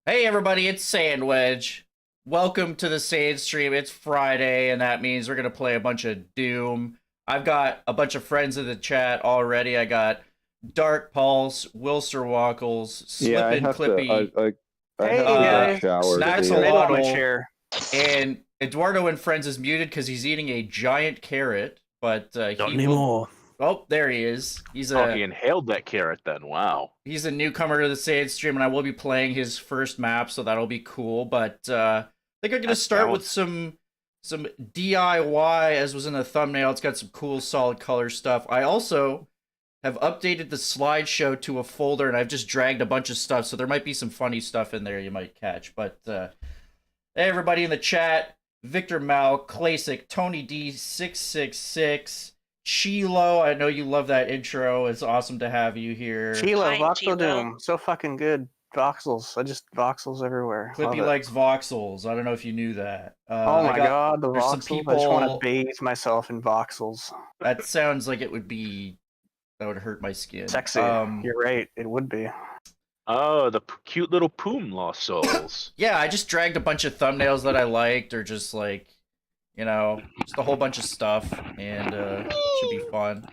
Hey everybody, it's Sandwich. Welcome to the Sand Stream. It's Friday, and that means we're gonna play a bunch of Doom. I've got a bunch of friends in the chat already. I got Dark Pulse, Wilster Wackles, Yeah, Slippin' Clippy, I have to go shower. Snaxolotl, and Eduardo and Friends is muted because he's eating a giant carrot. But Not anymore. Oh, there he is. He inhaled that carrot then. Wow. He's a newcomer to the Sand Stream, and I will be playing his first map, so that'll be cool. But I think I'm gonna start with some DIY, as was in the thumbnail. It's got some cool, solid color stuff. I also have updated the slideshow to a folder, and I've just dragged a bunch of stuff, so there might be some funny stuff in there you might catch. But hey, everybody in the chat: Victor Mal, Classic, Tony D666. Chilo, I know you love that intro. It's awesome to have you here. Chilo, Hi, Voxel Chilo. Doom. So fucking good. Voxels. I just voxels everywhere. Clippy likes voxels. I don't know if you knew that. Oh my god, the there's some voxels. I just want to people- bathe myself in voxels. That sounds like it would be... That would hurt my skin. Sexy. You're right. It would be. Oh, the cute little Poom lost souls. Yeah, I just dragged a bunch of thumbnails that I liked, or just like, you know, just a whole bunch of stuff, and it should be fun.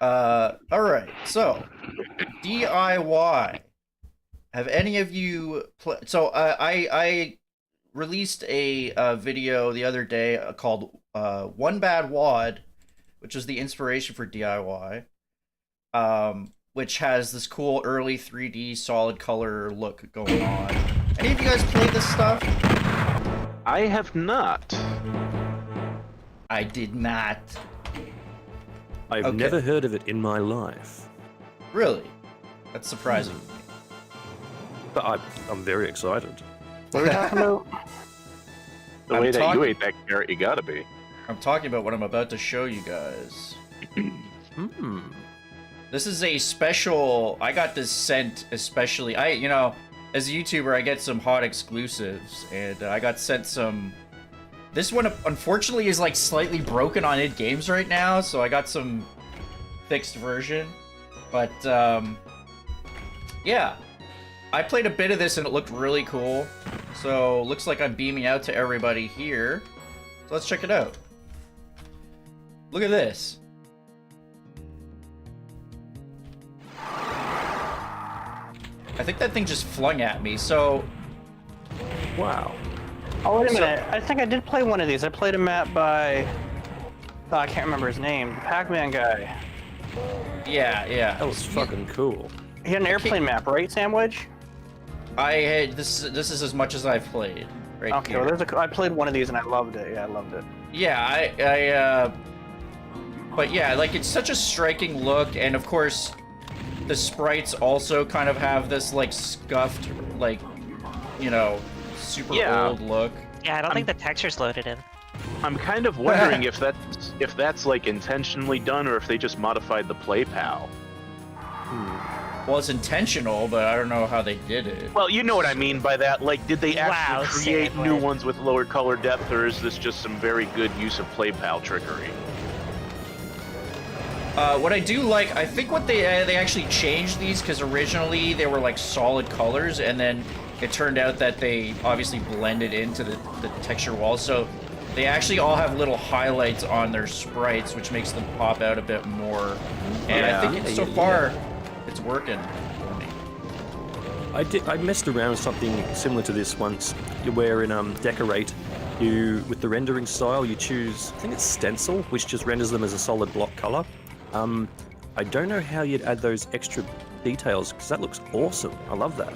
Alright, so, DIY. Have any of you... So, I released a video the other day called One Bad Wad, which was the inspiration for DIY, which has this cool early 3D solid color look going on. Any of you guys play this stuff? I have not. I did not. I've Okay. never heard of it in my life, Really? That's surprising. but I'm very excited. What are we talking about? The I'm way that you talking- ate that carrot, you gotta be. I'm talking about what I'm about to show you guys. This is a special... I got this sent especially... you know, as a YouTuber, I get some hot exclusives, and I got sent some... This one, unfortunately, is like slightly broken on id Games right now, so I got some fixed version. But, yeah. I played a bit of this and it looked really cool. So, looks like I'm beaming out to everybody here. So let's check it out. Look at this. I think that thing just flung at me, so... Wow. Oh, wait a minute. I think I did play one of these. I played a map by... Oh, I can't remember his name. Pac-Man guy. Yeah. That was fucking cool. He had an airplane map, right, Sandwich? I had... This is as much as I've played. Right Okay, here. well, I played one of these and I loved it. Yeah, I loved it. Yeah, but yeah, like, it's such a striking look, and of course, the sprites also kind of have this, like, scuffed, like, you know, super Yeah. old look. Yeah, I don't think the texture's loaded in. I'm kind of wondering if that's like intentionally done or if they just modified the play pal. Well, it's intentional, but I don't know how they did it. Well, you know what I mean by that. Like, did they actually Wow, create new Sandwich. ones with lower color depth, or is this just some very good use of play pal trickery? What I do like, I think what they actually changed these, because originally they were like solid colors, and then it turned out that they obviously blended into the texture wall, so they actually all have little highlights on their sprites, which makes them pop out a bit more. And I think so far, it's working for me. I messed around with something similar to this once, where in Decorate, with the rendering style, you choose, I think it's Stencil, which just renders them as a solid block color. I don't know how you'd add those extra details, because that looks awesome. I love that.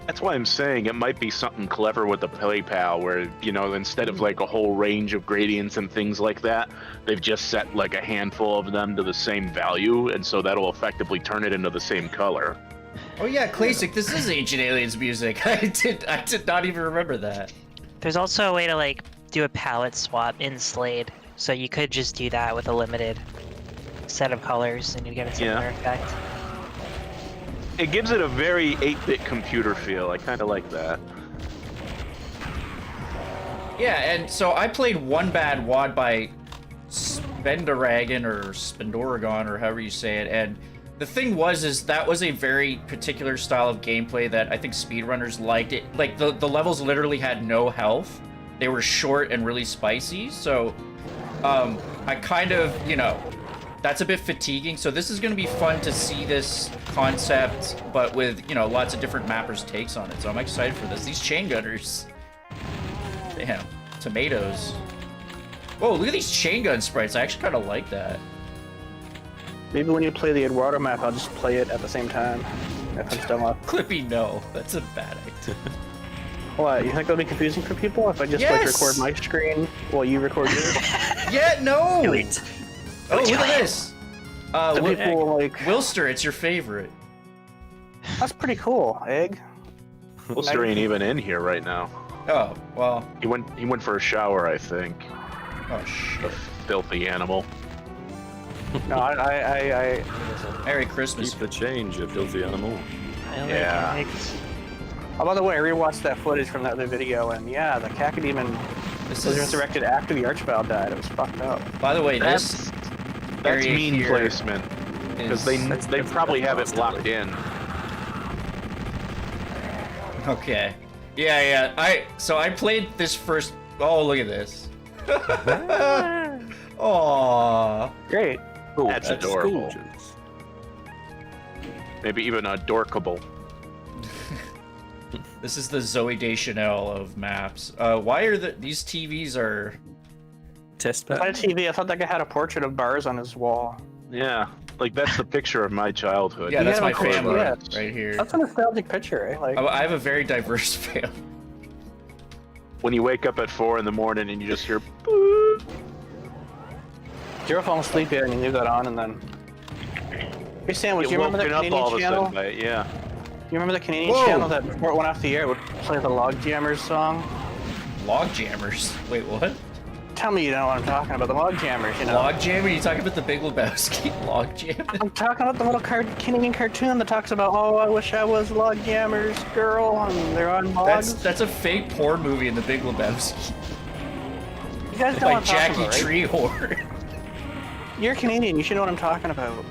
That's why I'm saying it might be something clever with the play pal, where, you know, instead of like a whole range of gradients and things like that, they've just set like a handful of them to the same value, and so that'll effectively turn it into the same color. Oh yeah, Classic, this is Ancient Aliens music. I did not even remember that. There's also a way to, like, do a palette swap in Slade. So you could just do that with a limited set of colors and you get a similar effect. It gives it a very 8-bit computer feel. I kind of like that. Yeah, and so I played One Bad Wad by Spendoragon or Spendoragon or however you say it, and the thing is that was a very particular style of gameplay that I think speedrunners liked. It like the levels literally had no health. They were short and really spicy, so I kind of, you know, that's a bit fatiguing. So this is going to be fun to see this concept, but with, you know, lots of different mappers' takes on it. So I'm excited for this. These chain gunners, damn, tomatoes. Whoa, look at these chain gun sprites. I actually kind of like that. Maybe when you play the Eduardo map, I'll just play it at the same time. If I'm still up. Clippy, no, that's a bad idea. What, you think that'll be confusing for people if I just like record my screen while you record yours? Yeah, no! Do it. Oh, look at this! People, like... Wilster, it's your favorite. That's pretty cool, Egg. Wilster ain't even in here right now. Oh, well. He went for a shower, I think. Oh, shit. Filthy animal. No, Merry Christmas. Keep the change, you filthy animal. Yeah. Oh, by the way, I rewatched that footage from that other video, and yeah, the Cacodemon was resurrected after the Archvile died. It was fucked up. By the way, that's mean placement. Because they probably have it locked in. Okay. Yeah. I played this first. Oh, look at this. Aww. Great. Ooh, that's adorable. Gorgeous. Maybe even adorkable. This is the Zoe Deschanel of maps. Why are these TVs are... Testbeds. On a TV, I thought that guy had a portrait of bars on his wall. Yeah, like that's the picture of my childhood. Yeah, that's my of course, family yeah. right here. That's a nostalgic picture, eh? Like, I have a very diverse family. When you wake up at 4 in the morning and you just hear boop. Zero falling asleep yet, and you leave that on, and then... Hey, Sandwich, do you remember that Canadian channel? Yeah. You remember the Canadian channel that before it went off the air would play the Log Jammers song? Log Jammers? Wait, what? Tell me you know what I'm talking about, the Log Jammers, you know? Log Jammer? You talking about the Big Lebowski Log Jam? I'm talking about the little Canadian cartoon that talks about, oh, I wish I was Log Jammers girl, and they're on logs. That's a fake porn movie in the Big Lebowski. You guys know By what I'm Jackie talking about, right? Treehorn. You're Canadian, you should know what I'm talking about.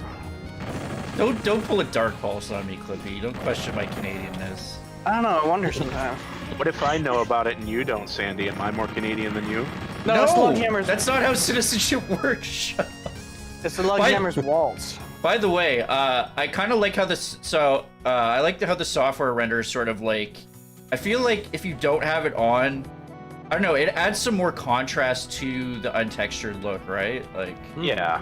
Don't pull a dark pulse on me, Clippy. Don't question my Canadianness. I don't know, I wonder sometimes. What if I know about it and you don't, Sandy? Am I more Canadian than you? No, it's Log Jammers. That's not how citizenship works. Shut up. It's the Log Jammers waltz. By the way, I kind of like how this. So I like how the software renders sort of like. I feel like if you don't have it on, I don't know. It adds some more contrast to the untextured look, right? Like. Yeah.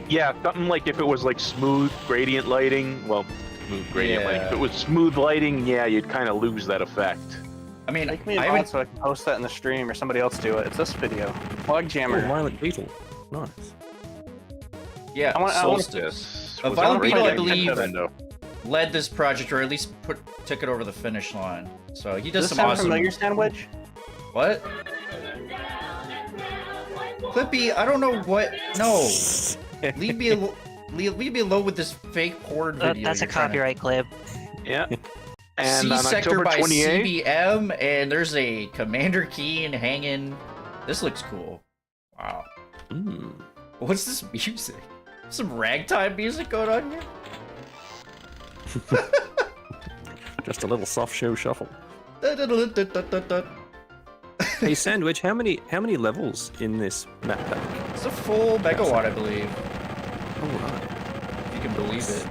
Yeah, something like if it was like smooth gradient lighting. Well, smooth gradient lighting. If it was smooth lighting, yeah, you'd kind of lose that effect. I mean, Make me a mod so I can post that in the stream or somebody else do it. It's this video. Log Jammer. ViolentBeetle. Nice. Yeah, Solstice. ViolentBeetle, I believe, led this project, or at least took it over the finish line. So he does some awesome. Familiar, Sandwich? What? Clippy, I don't know what. No, leave me alone with this fake porn video. That's a copyright clip. Yeah. And on C-Sector October by 28th, CBM, and there's a Commander Keen hanging. This looks cool. Wow. What's this music? Some ragtime music going on here? Just a little soft show shuffle. Hey Sandwich, how many levels in this map pack? It's a full megawatt, I believe. Alright. If you can believe it.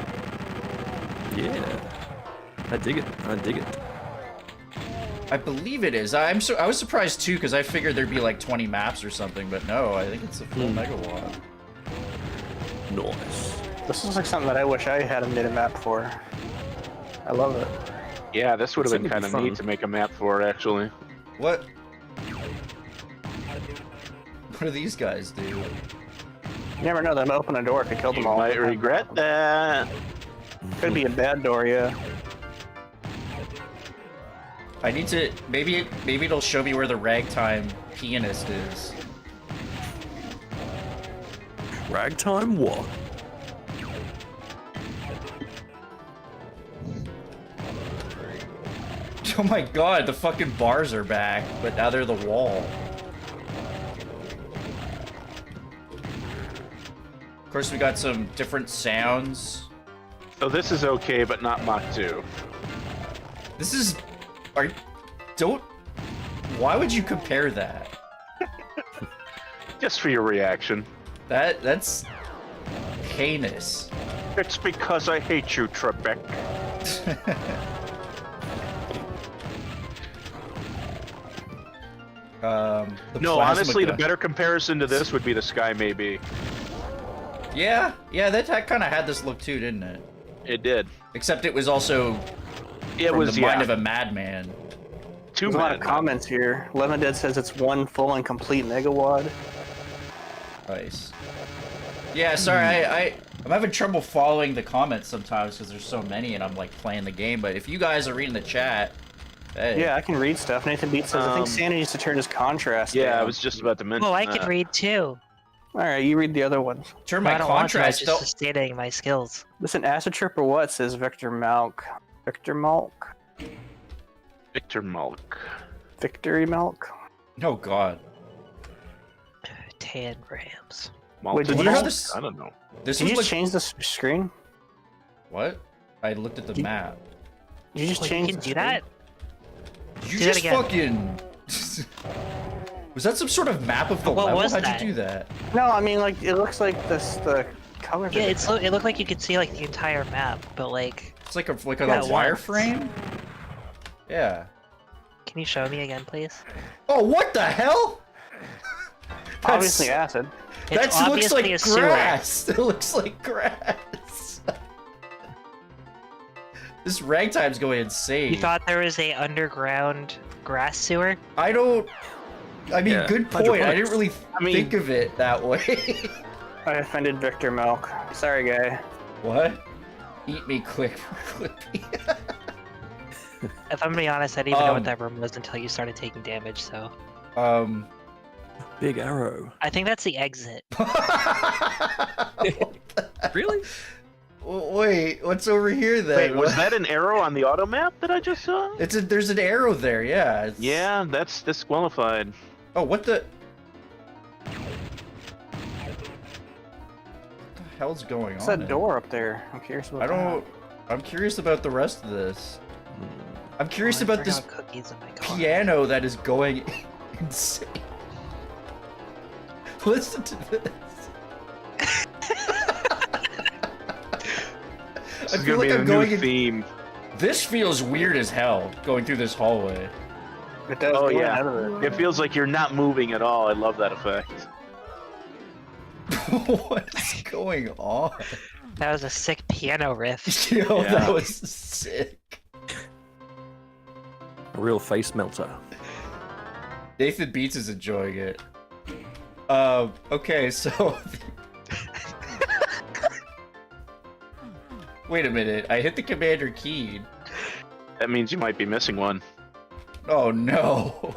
Yeah. I dig it. I dig it. I believe it is. I was surprised too, because I figured there'd be like 20 maps or something, but no, I think it's a full megawatt. Nice. This looks like something that I wish I had a map for. I love it. Yeah, this would have been kind of neat to make a map for, actually. What? What do these guys do? You never know, they might open a door if you kill them You all. might regret that. Could be a bad door, yeah. I need to, maybe it'll show me where the ragtime pianist is. Ragtime what? Oh my god, the fucking bars are back, but now they're the wall. course, we got some different sounds. So this is okay, but not Mach 2. This is... Don't... Why would you compare that? Just for your reaction. That's... heinous. It's because I hate you, Trebek. No, honestly, the better comparison to this would be the Sky Maybe. Yeah, that kind of had this look too, didn't it? It did. Except it was also from the mind of a madman. There's a lot of comments here. LVENDead says it's one full and complete megawad. Nice. Yeah, sorry, I'm having trouble following the comments sometimes because there's so many and I'm like playing the game. But if you guys are reading the chat, hey. Yeah, I can read stuff. Nathan Beat says, I think Santa needs to turn his contrast Yeah, down. I was just about to mention I can read too. Alright, you read the other ones. Turn my contrast down. Just stating my skills. Listen, Acid Trip or what, says Victor Malk. Victor Malk? Victor Malk. Victory Malk? Oh god. 10 grams. Wait, did you you this? I don't know. This Did was you like... just change the screen? What? I looked at the map. Did you just change You can the do screen? that? Did you Do that just again. fucking... Was that some sort of map of the What level? was How'd that? you do that? No, I mean, like, it looks like the color. Yeah, it looked like you could see like the entire map, but like... It's like a Yeah, wireframe? Yeah. Can you show me again, please? Oh, what the hell? Obviously acid. That It's looks obviously like a sewer. grass. It looks like grass. This ragtime's going insane. You thought there was a underground grass sewer? I mean, Yeah, good point. I didn't really mean- think of it that way. I offended Victor Malk. Sorry, guy. What? Eat me quick, Clippy. If I'm being honest, I didn't even know what that room was until you started taking damage, so... Big arrow. I think that's the exit. Really? Wait, what's over here then? Wait, was that an arrow on the auto map that I just saw? There's an arrow there, yeah. Yeah, that's disqualified. Oh, what the hell's going What's on? that door up there? I'm curious about I'm curious about the rest of this. I'm curious I about this forgot cookies in my car. piano that is going insane. Listen to this. This I is feel gonna like be I'm the going new in... theme. This feels weird as hell, going through this hallway. It does Oh go yeah, out of it. it feels like you're not moving at all. I love that effect. What is going on? That was a sick piano riff. Yo, Yeah. that was sick. A real face melter. Nathan Beats is enjoying it. Okay, so... Wait a minute, I hit the commander key. That means you might be missing one. Oh no.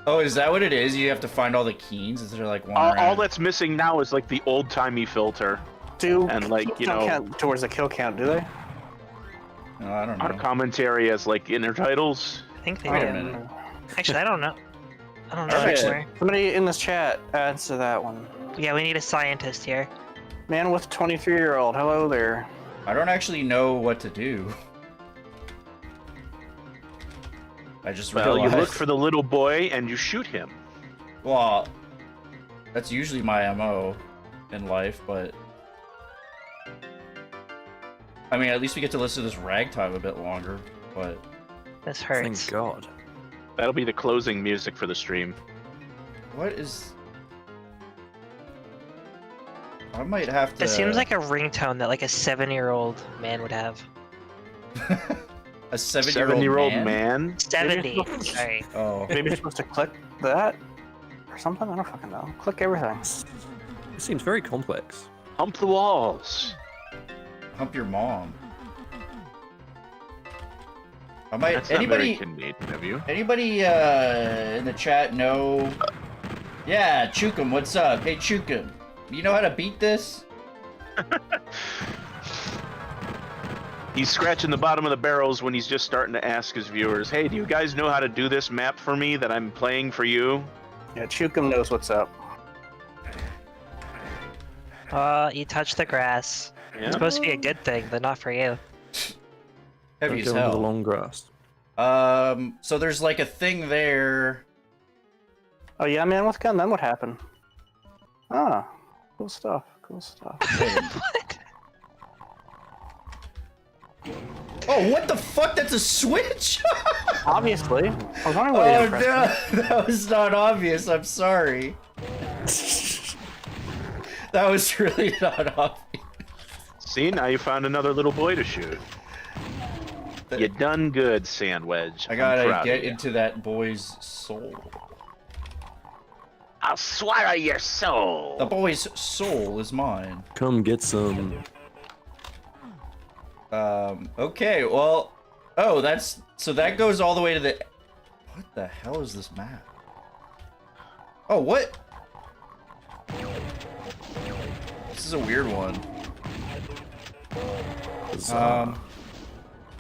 Oh, is that what it is? You have to find all the keys? Is there like one All around? that's missing now is like the old-timey filter. And like, you don't know- count towards the kill count, do they? No, I don't Our know. commentary as like inner titles. I think they Wait a did. minute. Actually, I don't know. I don't know Alright. actually. Somebody in this chat answer that one. Yeah, we need a scientist here. Man with 23-year-old, hello there. I don't actually know what to do. I just Well, realized. you look for the little boy and you shoot him. Well, that's usually my MO in life, but... I mean, at least we get to listen to this ragtime a bit longer, but... This Thank hurts. God. That'll be the closing music for the stream. What is... I might have to... It seems like a ringtone that like a 7-year-old man would have. a 7-year-old man? 70. Sorry. Oh. Maybe you're supposed to click that or something? I don't fucking know. Click everything. It seems very complex. Hump the walls. Hump your mom. I might... That's not very Anybody... Canadian of you. Anybody in the chat know? Yeah, Chookum, what's up? Hey, Chookum, you know how to beat this? He's scratching the bottom of the barrels when he's just starting to ask his viewers, hey, do you guys know how to do this map for me that I'm playing for you? Yeah, Chookum knows what's up. You touched the grass. Yeah. It's supposed to be a good thing, but not for you. Heavy Don't as go into the hell. long grass. So there's like a thing there. Oh yeah, man. What's gun? Then what happened? Ah, cool stuff. Cool stuff. What? Oh, what the fuck? That's a switch? Obviously. I was wondering why Oh you didn't press no, that was not obvious. I'm sorry. That was really not obvious. See, now you found another little boy to shoot. You done good, Sandwedge. I I'm gotta proud get of you. into that boy's soul. I'll swallow your soul. The boy's soul is mine. Come get some. Okay, well, oh, so that goes all the way to the. What the hell is this map? Oh, what? This is a weird one.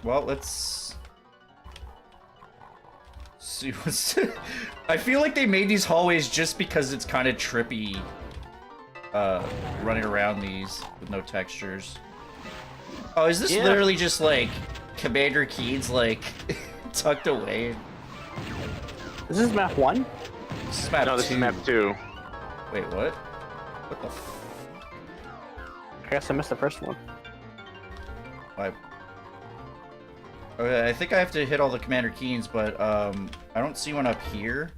Well, let's see what's. I feel like they made these hallways just because it's kind of trippy. Running around these with no textures. Oh, is this literally just like Commander Keen's like tucked away? Is this map 1? This is map No, this 2. is map 2. Wait, what? What the? I guess I missed the first one. Okay, I think I have to hit all the Commander Keens, but I don't see one up here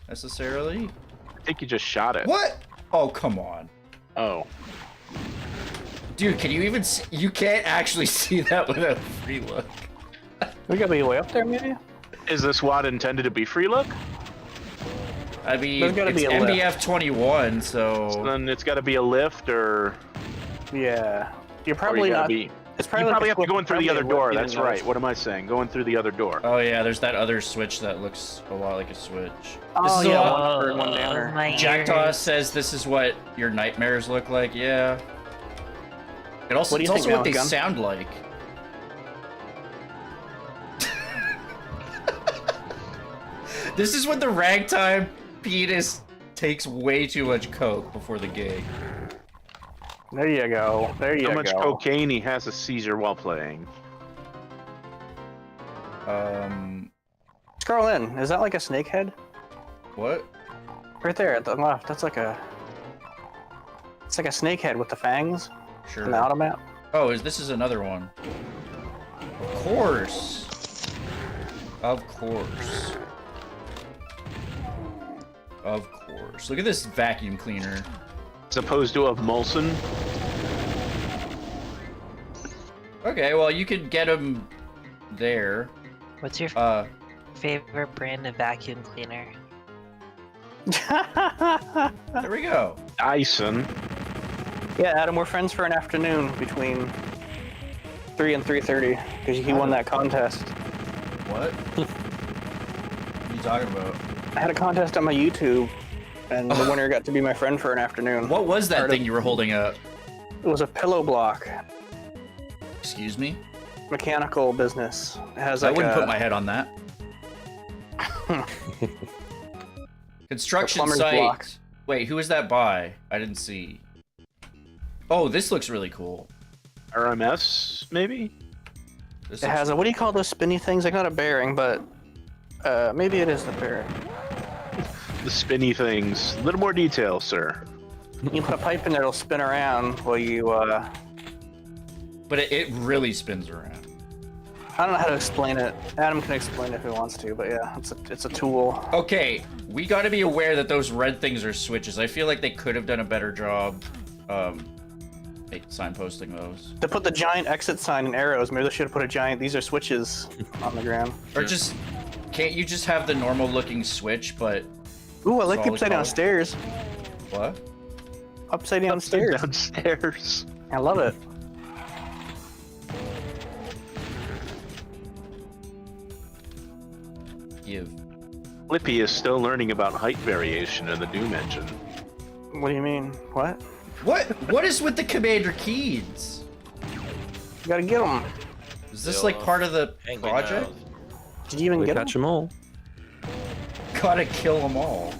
necessarily. I think you just shot it. What? Oh, come on. Oh. Dude, can you even see? You can't actually see that without free look. We gotta be way up there, maybe? Is this WAD intended to be free look? I mean, There's gotta it's be a lift. MBF 21, so... Then it's got to be a lift, or Yeah. You're or probably you gotta not. be. It's You probably, probably like have to go in through the other probably a door. lift, That's even though right. it's- What am I saying? Go in through the other door. Oh yeah, there's that other switch that looks a lot like a switch. Oh, This is yeah, a- one for one downer. my Jackdaw ears. says this is what your nightmares look like. Yeah. It also, What do it's you also think, what they Gun? sound like. This is when the ragtime penis takes way too much coke before the gig. There you go. There you How go. much cocaine he has a seizure while playing. Scroll in. Is that like a snake head? What? Right there at the left. That's like a. It's like a snake head with the fangs. Sure. An automat. Oh, this is another one. Of course. Of course. Of course. Look at this vacuum cleaner. As opposed to a Molson. Okay, well you could get him there. What's your favorite brand of vacuum cleaner? There we go. Dyson. Yeah, Adam, we're friends for an afternoon between 3 and 3:30 because he won that contest. What? What are you talking about? I had a contest on my YouTube, and the winner got to be my friend for an afternoon. What was that Part thing of- you were holding up? It was a pillow block, Excuse me? mechanical business. It has I like wouldn't a, put my head on that. Construction plumber's site. block. Wait, who is that by? I didn't see. Oh, this looks really cool. RMS, maybe? This It looks- has a, what do you call those spinny things? Like not a bearing, but maybe it is the bearing. The spinny things. A little more detail, sir. You put a pipe in there, it'll spin around while you. But it really spins around. I don't know how to explain it. Adam can explain it if he wants to, but yeah, it's a tool. Okay, we got to be aware that those red things are switches. I feel like they could have done a better job signposting those. To put the giant exit sign and arrows, maybe they should have put a giant. These are switches on the ground. Or just, can't you just have the normal looking switch, but Ooh, I like the Solid upside down color. stairs. what? Upside down stairs. Downstairs. I love it. Give. Flippy is still learning about height variation in the Doom engine. What do you mean? What? What is with the Commander Keens? You gotta get them. Is this like part of the Penguin project? Did you even We get catch them? them all. Gotta kill them all.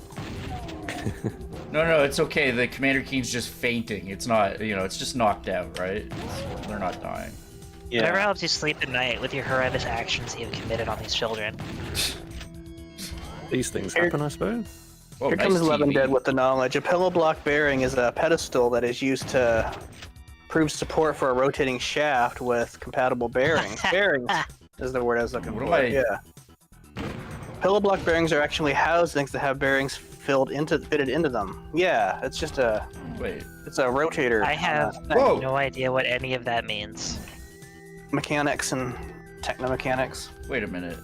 No, it's okay. The Commander Keen's just fainting. It's not, it's just knocked out, right? They're not dying. Yeah. Whatever helps you sleep at night with your horrendous actions you have committed on these children. These things happen, I suppose. Whoa, Here nice comes TV. LVENDead with the knowledge. A pillow block bearing is a pedestal that is used to prove support for a rotating shaft with compatible bearings. Bearings is the word I was looking What for. am I- Yeah. Pillow block bearings are actually housings that have bearings fitted into them. Yeah, it's just Wait. it's a rotator. I have Whoa. no idea what any of that means. Mechanics and technomechanics. Wait a minute.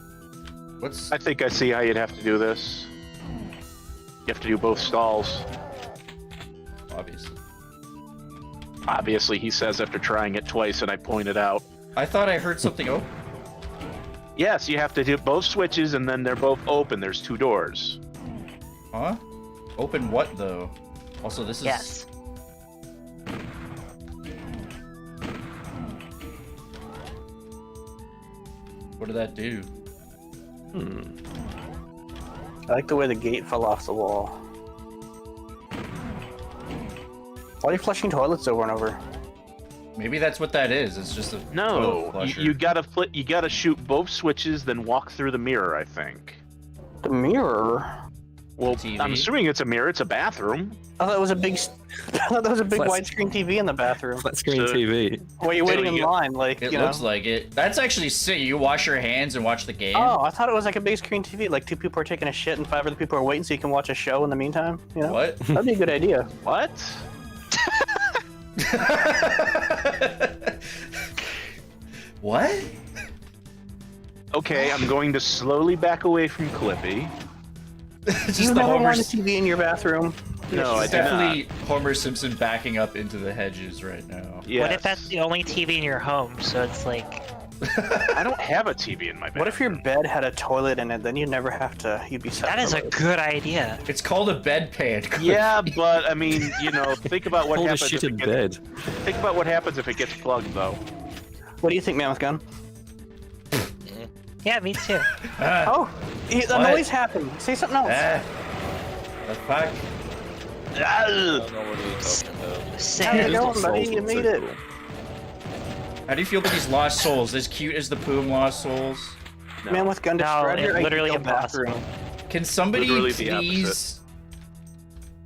What's... I think I see how you'd have to do this. You have to do both stalls. Obviously. Obviously, he says after trying it twice, and I pointed out. I thought I heard something. Oh, Yes, you have to do both switches, and then they're both open. There's 2 doors. huh? Open what, though? Also, this is... Yes. What did that do? I like the way the gate fell off the wall. Why are you flushing toilets over and over? Maybe that's what that is. It's just a toilet No, flusher. you gotta shoot both switches, then walk through the mirror. I think. The mirror? Well, TV. I'm assuming it's a mirror. It's a bathroom. I thought it was a big, I thought there was a big Flat- widescreen TV in the bathroom. Flat screen So- TV. While you're waiting in you- line, like, It you looks know. like it. That's actually sick. You wash your hands and watch the game. Oh, I thought it was like a big screen TV. Like 2 people are taking a shit and 5 other people are waiting so you can watch a show in the meantime. You know? What? That'd be a good idea. What? What? Okay, I'm going to slowly back away from Clippy. Just You the never Homer... want a TV in your bathroom. No, I It's do definitely Homer Simpson backing up into the hedges right now. Yes. What if that's the only TV in your home? So it's like, I don't have a TV in my bed. What if your bed had a toilet in it? Then you'd never have to. You'd be set. that for is a life. good idea. It's called a bedpan. Yeah, but I mean, think about what Hold a happens. shit If in it bed. gets, think about what happens if it gets plugged, though. What do you think, Mammoth Gun? Yeah, me too. Ah, Oh, the What? noise happened. Say something else. the fuck? I don't know what you're talking about. How's it Sad. going, buddy? You made it. How do you feel about these lost souls? As cute as the Poom lost souls? Mammoth Gun No, describe it's your literally ideal impossible. bathroom. Can somebody Literally the please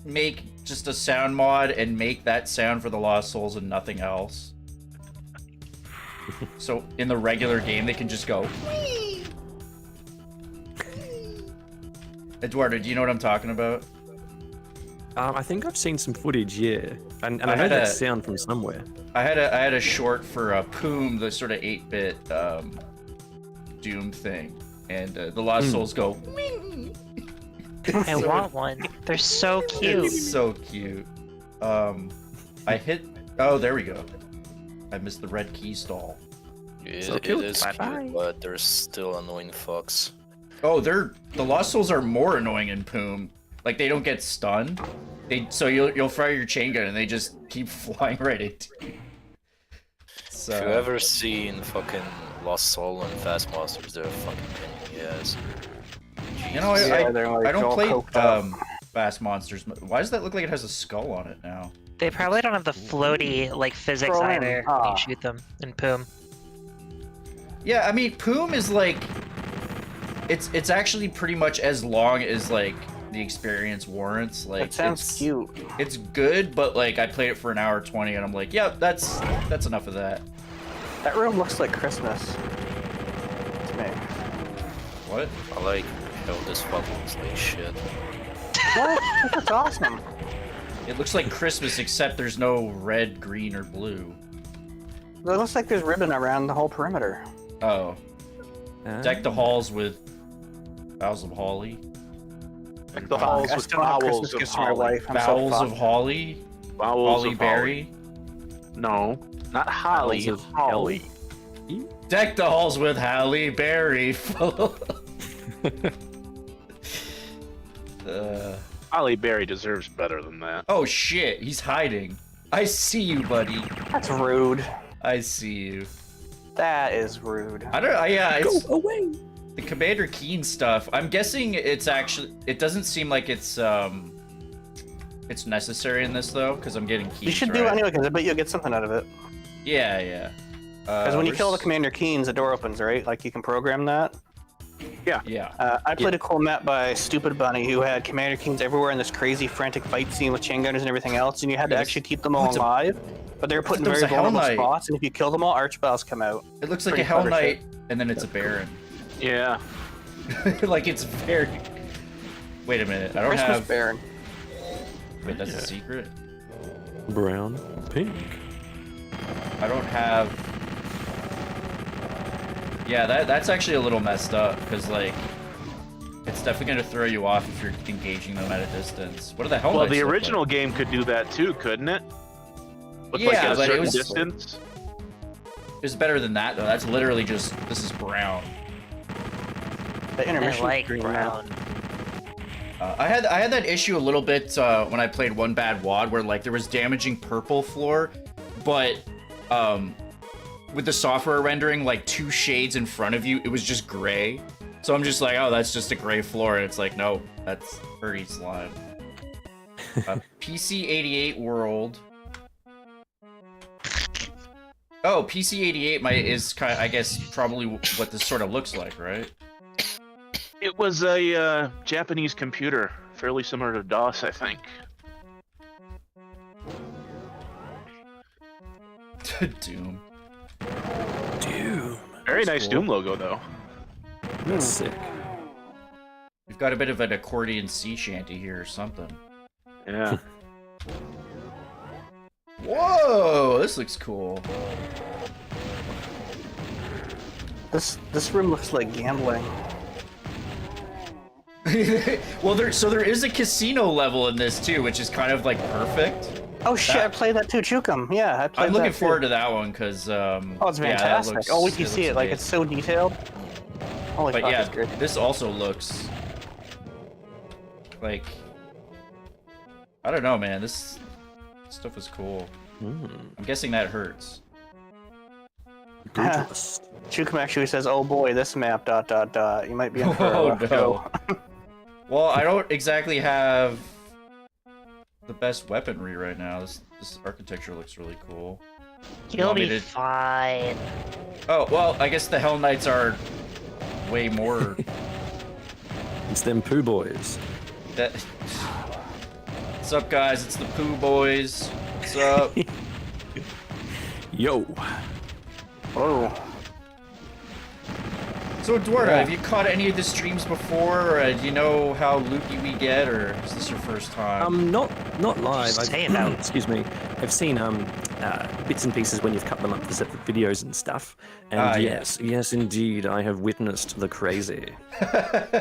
make just a sound mod and make that sound for the lost souls and nothing else? So in the regular game they can just go. Eduardo, do you know what I'm talking about? I think I've seen some footage, yeah, and I I had heard that a- sound from somewhere. I had a short for Poom, the sort of 8-bit Doom thing, and the Lost Souls go. I want one. They're so cute. It's so cute. I hit. Oh, there we go. I missed the red key stall. So It cute. is Bye-bye. cute, but there's still annoying fucks. Oh, the Lost Souls are more annoying in Poom. Like they don't get stunned. So you'll fire your chain gun and they just keep flying right into you. So, If you ever seen fucking Lost Soul and Fast Masters, they're a fucking pain in the ass. you know, Yeah, they're, like, I don't all play coked up. Fast Monsters. Why does that look like it has a skull on it now? They probably don't have the floaty like physics Throw in. either when Ah. you shoot them in Poom. Yeah, I mean, Poom is like, it's actually pretty much as long as like the experience warrants. Like, That sounds it's, cute. It's good, but like I played it for an hour 20, and I'm like, yeah, that's enough of that. That room looks like Christmas. To me. What? I like how this fuck looks like shit. What? That's awesome. It looks like Christmas, except there's no red, green, or blue. It looks like there's ribbon around the whole perimeter. Oh, deck the halls with boughs of holly. Like the halls I with still have bowels Christmas of gifts for my holly. wife. I'm so Bowels fucked. of holly. Bowels Holly of berry. No, not holly. Bowels of Holly. Deck the halls with Halle Berry. Holly Berry deserves better than that. Oh shit, he's hiding. I see you, buddy. That's rude. I see you. That is rude. I don't. Yeah, it's Go away. the Commander Keen stuff. I'm guessing it's actually. It doesn't seem like it's it's necessary in this though, because I'm getting keys. You should right? do it anyway, because I bet you'll get something out of it. Yeah, yeah. Because when you kill the Commander Keens, the door opens, right? Like you can program that. Yeah. I played a cool map by Stupid Bunny who had Commander Keens everywhere in this crazy frantic fight scene with chain gunners and everything else, and you had to actually keep them all alive. But they were put in very vulnerable spots, and if you kill them all, Archviles come out. It looks like a Hell Knight, and then it's a Baron. Yeah. Like it's very. Wait a minute, I don't Christmas have. Baron. Wait, that's a secret. Brown, pink. I don't have. Yeah, that's actually a little messed up because like, it's definitely gonna throw you off if you're engaging them at a distance. What are the Hell Well, Knights the look original like? game could do that too, couldn't it? With Yeah, like a but it certain was- distance. It's better than that though. That's literally just this is brown. The I intermission like screen brown. I had that issue a little bit when I played One Bad WOD where like there was damaging purple floor, but with the software rendering like 2 shades in front of you, it was just gray. So I'm just like, oh, that's just a gray floor, and it's like, no, that's furry slime. PC88 world. Oh, PC88 is kind of, I guess, probably what this sort of looks like, right? It was a Japanese computer, fairly similar to DOS, I think. Doom. Doom. Very That's nice cool. Doom logo, though. That's sick. We've got a bit of an accordion sea shanty here or something. Yeah. Whoa, this looks cool. This room looks like gambling. Well, there is a casino level in this too, which is kind of like perfect. Oh shit! I played that too, Chookum. Yeah, I played I'm looking that forward too. to that one because Oh, it's yeah, that fantastic! looks- Oh, wait till you see it. Like amazing. it's so detailed. Holy But fuck, yeah, it's great. this also looks like I don't know, man. This stuff is cool. I'm guessing that hurts. Dangerous. Chookum actually says, "Oh boy, this map ... You might be in for a Oh, rough no. go." Well, I don't exactly have the best weaponry right now. This architecture looks really cool. You'll want me be to- fine. Oh, well, I guess the Hell Knights are way more... It's them poo boys. that... What's up, guys? It's the Pooh Boys. What's up? Yo. Whoa. So, Eduardo, have you caught any of the streams before? Or do you know how loopy we get, or is this your first time? Not live. Just say it out. Excuse me. I've seen bits and pieces when you've cut them up for separate videos and stuff. And yeah. yes, indeed, I have witnessed the crazy.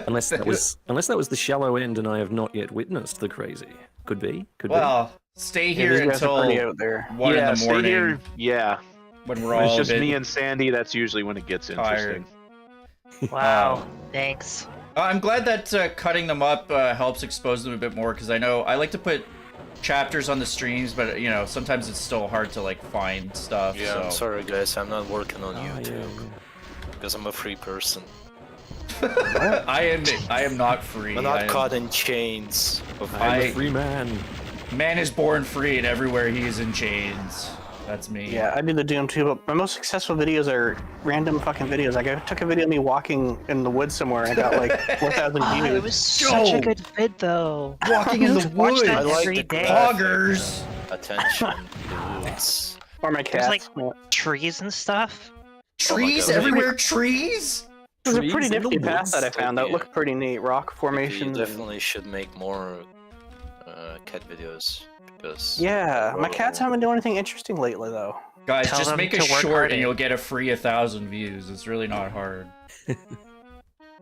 unless that was the shallow end, and I have not yet witnessed the crazy. Could be. Well, stay Yeah, here these guys are until pretty out there. 1 yeah, in the stay morning here. Yeah. when we're When all it's just a bit me and Sandy, that's usually when it gets tired. interesting. Wow. Thanks. I'm glad that cutting them up helps expose them a bit more, because I know I like to put chapters on the streams, but you know sometimes it's still hard to like find stuff. Yeah, so. I'm sorry guys, I'm not working on Oh, YouTube because I'm a free person. I am not free. I'm I not am- caught in chains. I'm a free man. Man is born free, and everywhere he is in chains. That's me. Yeah, I do the Doom too, but my most successful videos are random fucking videos. Like I took a video of me walking in the woods somewhere and I got like 4,000 Oh, it views. was such Yo. a good vid though. Walking in the Watch woods. that I like every the day. graphic. Poggers. Attention, the woods. Or my There's cats. like Yeah. trees and stuff. Trees God. everywhere. Trees. There's a Trees pretty in the nifty path that I woods. found that Yeah. looked pretty neat. Rock You formations. and- definitely should make more cat videos because Yeah, my Whoa. cats haven't been doing anything interesting lately though. Guys, Tell just them make a to work short harder. and you'll get a free 1,000 views. It's really not hard.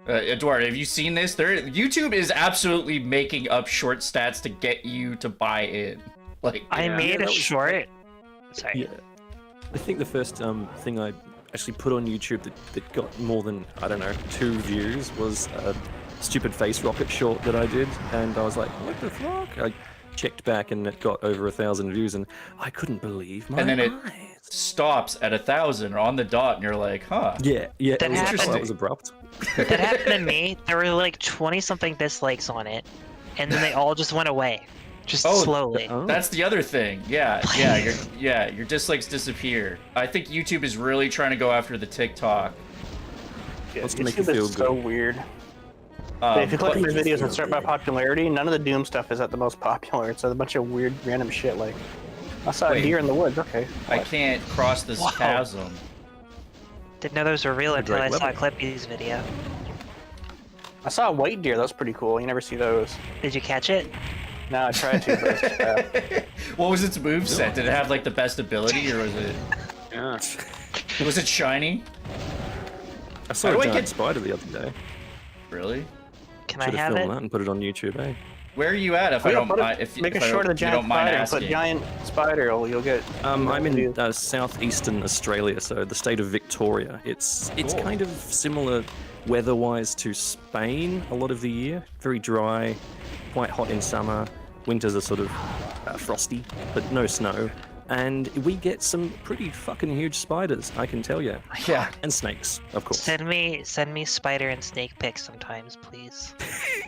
Eduardo, have you seen this? YouTube is absolutely making up short stats to get you to buy in. Like, I Yeah, made that a was- short. Sorry. Yeah. I think the first thing I actually put on YouTube that got more than, I don't know, 2 views was a stupid face rocket short that I did, and I was like, what the fuck? I checked back and it got over 1,000 views, and I couldn't believe my And then it- eyes. stops at 1,000 or on the dot, and you're like, huh? Yeah, That it was, happened. that was abrupt. That happened to me. There were like 20 something dislikes on it, and then they all just went away. Just slowly. That's the other thing. Yeah, your dislikes disappear. I think YouTube is really trying to go after the TikTok. Yeah, What's gonna make you YouTube feel is so good? weird. If you click on the videos and start by popularity, none of the Doom stuff is at the most popular. It's a bunch of weird, random shit like, I saw a deer in the woods. Okay. I can't cross this chasm. Didn't know those were real until I saw Clippy's video. I saw a white deer. That was pretty cool. You never see those. Did you catch it? No, I tried to. But it's bad. What was its moveset? Did it have like the best ability, or was it? Yeah. Was it shiny? I saw a giant spider the other day. Really? Can I Should have filmed it? that and put it on YouTube, eh? Where are you at? If I don't mind, if make if a I short of the you don't giant mind spider and put asking. giant spider, you'll get. I'm in southeastern Australia, so the state of Victoria. It's kind of similar weather-wise to Spain a lot of the year. Very dry, quite hot in summer. Winters are sort of frosty, but no snow. And we get some pretty fucking huge spiders, I can tell you. Yeah. And snakes, of course. Send me spider and snake pics sometimes, please.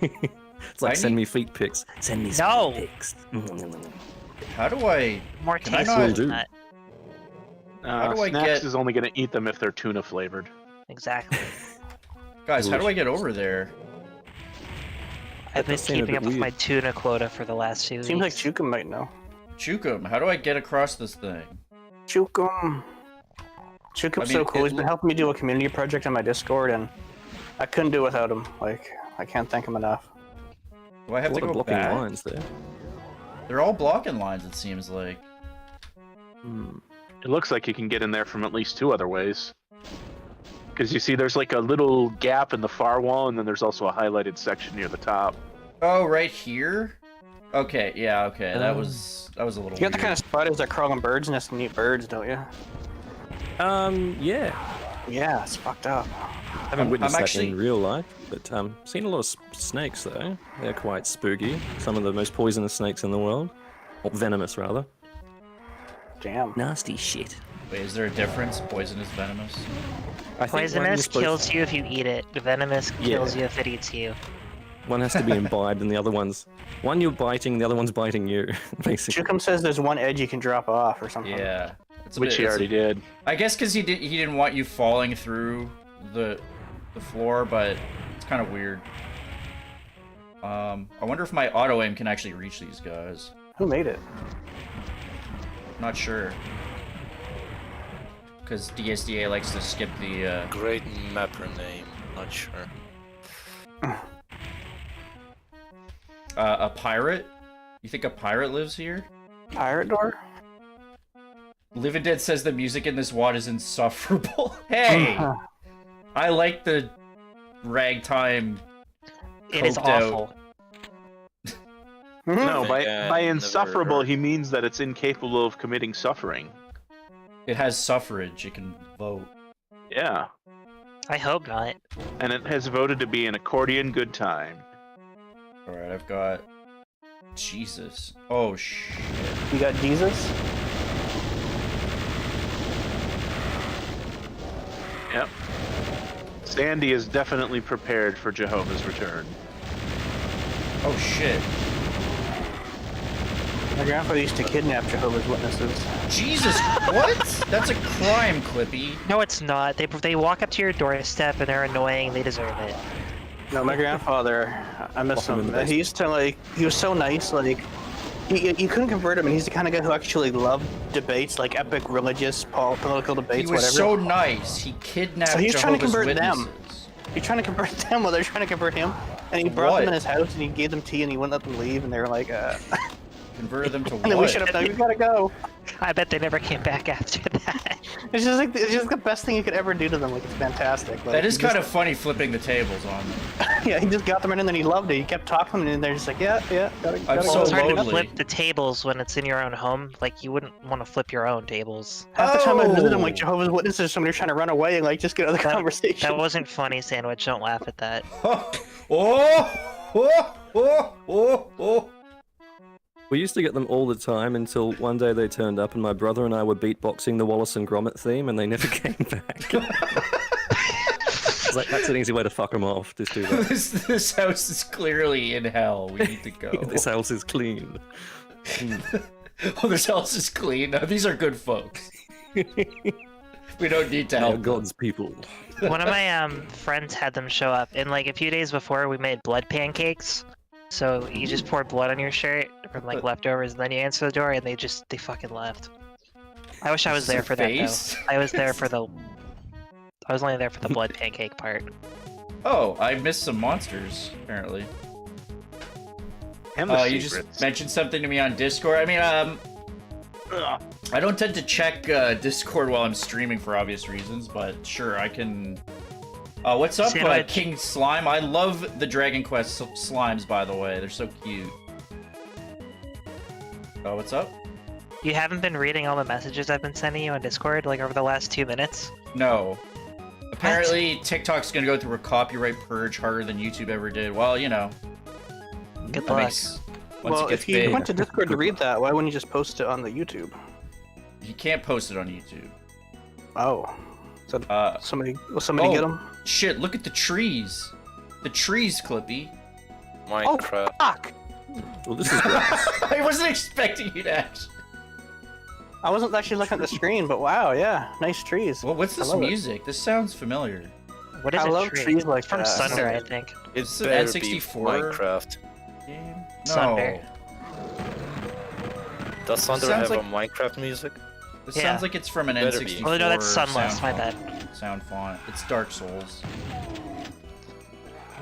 It's like send me feet pics. Send me No! feet pics. How do I? More Can I tasteful not- than that. How do I Snacks get- is only going to eat them if they're tuna flavored. Exactly. Guys, how do I get over there? I've been does seem a keeping bit up with my weird. tuna quota for the last 2 weeks. Seems like Chookum might know. Chookum, how do I get across this thing? Chookum. Chookum's so cool. He's been helping me do a community project on my Discord, and I couldn't do it without him. Like, I can't thank him enough. Do I have A to lot of go blocking back? lines there. They're all blocking lines, it seems like. It looks like you can get in there from at least 2 other ways. Because you see there's like a little gap in the far wall, and then there's also a highlighted section near the top. Oh, right here? Okay, yeah, okay. That was a little You got weird. the kind of spiders that crawl on birds' nests and eat birds, don't you? Yeah. Yeah, it's fucked up. I haven't witnessed I'm that actually- in real life, but seen a lot of snakes though. They're quite spooky. Some of the most poisonous snakes in the world, or venomous rather. Damn. Nasty shit. Wait, is there a difference? Poisonous, venomous? I think one Poisonous is supposed- kills you if you eat it. Venomous kills you if it eats you. One has to be imbibed, and the other one's one you're biting, the other one's biting you. Basically. Chookum says there's one edge you can drop off or something. Yeah. It's a Which bit- he it's a- already did. I guess because he didn't want you falling through the floor, but it's kind of weird. I wonder if my auto aim can actually reach these guys. Who made it? Not sure. Because DSDA likes to skip the. Great mapper name, not sure. A pirate? You think a pirate lives here? Pirate door? LVENDead says the music in this WAD is insufferable. Hey! I like the ragtime. It is coked out- awful. No, think by I insufferable, never- he means that it's incapable of committing suffering. It has suffrage. It can vote. Yeah. I hope not. And it has voted to be an accordion good time. Alright, I've got. Jesus. Oh, shit. You got Jesus? Yep. Sandy is definitely prepared for Jehovah's return. Oh, shit. My grandfather used to kidnap Jehovah's Witnesses. Jesus, what? That's a crime, Clippy. No, it's not. They walk up to your doorstep and they're annoying. They deserve it. No, my grandfather, I miss Lock him in him. the He used to, like, he was so nice, like, you couldn't convert him, and he's the kind of guy who actually loved debates, like epic religious, political debates, He was whatever. so nice. He kidnapped So he was trying to Jehovah's convert them. Witnesses. He's trying to convert them while they're trying to convert him, and he brought What? them in his house, and he gave them tea, and he wouldn't let them leave, and they were like, Converted them to and then we what? should have done, we gotta go. I bet they never came back after that. It's just like, it's just the best thing you could ever do to them, like, it's fantastic. Like, That is he kind of funny flipping the tables on them. just, yeah, he just got them in, and then he loved it. He kept talking to them, and they're just like, yeah, gotta I'm go. so It's hard to lonely. flip the tables when it's in your own home. Like, you wouldn't want to flip your own tables. Half the time I visit them, Oh. like, Jehovah's Witnesses, somebody's trying to run away and, like, just get out of the conversation. That wasn't funny, Sandwich. Don't laugh at that. Oh! We used to get them all the time until one day they turned up and my brother and I were beatboxing the Wallace and Gromit theme and they never came back. It's That's an easy way to fuck them off. Just do that. This house is clearly in hell. We need to go. This house is clean. Oh, this house is clean. No, these are good folks. We don't need to Now help God's people. One of my friends had them show up, and like a few days before, we made blood pancakes. So you just pour blood on your shirt from like leftovers, and then you answer the door, and they fucking left. I wish I was there for that though. I was there for the. I was only there for the blood pancake part. Oh, I missed some monsters apparently. And Oh, the you secrets. just mentioned something to me on Discord. I mean, I don't tend to check Discord while I'm streaming for obvious reasons, but sure, I can. What's up, King Slime? I love the Dragon Quest slimes, by the way. They're so cute. Oh, what's up? You haven't been reading all the messages I've been sending you on Discord, like over the last 2 minutes? No. Apparently, TikTok's gonna go through a copyright purge harder than YouTube ever did. Well, you know. Good luck. Well, if you went to Discord to read that, why wouldn't you just post it on the YouTube? You can't post it on YouTube. Oh. So, will somebody oh, get them? Shit, look at the trees. The trees, Clippy. Minecraft. Oh, fuck! Well, this is great. I wasn't expecting you to actually. I wasn't actually looking at the screen, but wow, yeah. Nice trees. Well, what's this music? This sounds familiar. What is I love trees like it's from that. Sunder, I think. It's an better N64 be Minecraft. game? Sunder. Does Sunder sounds have like- a Minecraft music? This Yeah. sounds like it's from an Better be. N64. Oh no, that's Sunless, my sound- bad. Sound font. It's Dark Souls.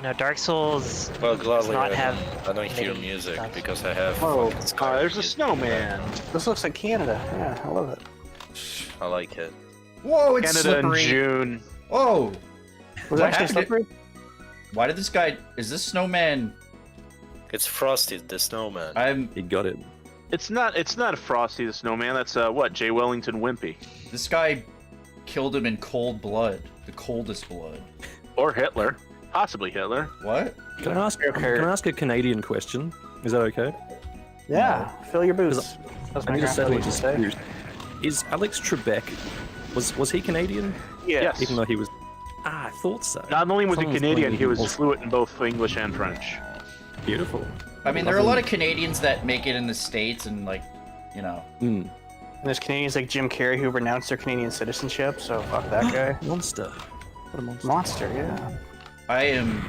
No, Dark Souls Well, does gladly not I have don't hear MIDI music stuff. because I have. Oh, fucking Skyrim there's a music. snowman. This looks like Canada. Yeah, I love it. I like it. Whoa, it's Canada slippery. in June. Whoa. Was it What actually happened to- slippery? Why did this guy... Is this snowman... It's Frosty the Snowman. I'm... He got it. It's not Frosty the Snowman. That's what J. Wellington Wimpy This guy killed him in cold blood. The coldest blood. or Hitler, possibly Hitler. What? Can I ask a Canadian question? Is that okay? Yeah, fill your boots. That's I my need to settle a grandfather used to say. dispute. Is Alex Trebek, was he Canadian? Yes. Even though he was... I thought so. Not only was he Someone's Canadian, playing he was also- fluent in both English and French. Beautiful. I mean, there are a lot of Canadians that make it in the States and, like, you know... Mm. And there's Canadians like Jim Carrey who renounced their Canadian citizenship, so fuck that guy. Monster. What a monster. Monster, yeah. I am...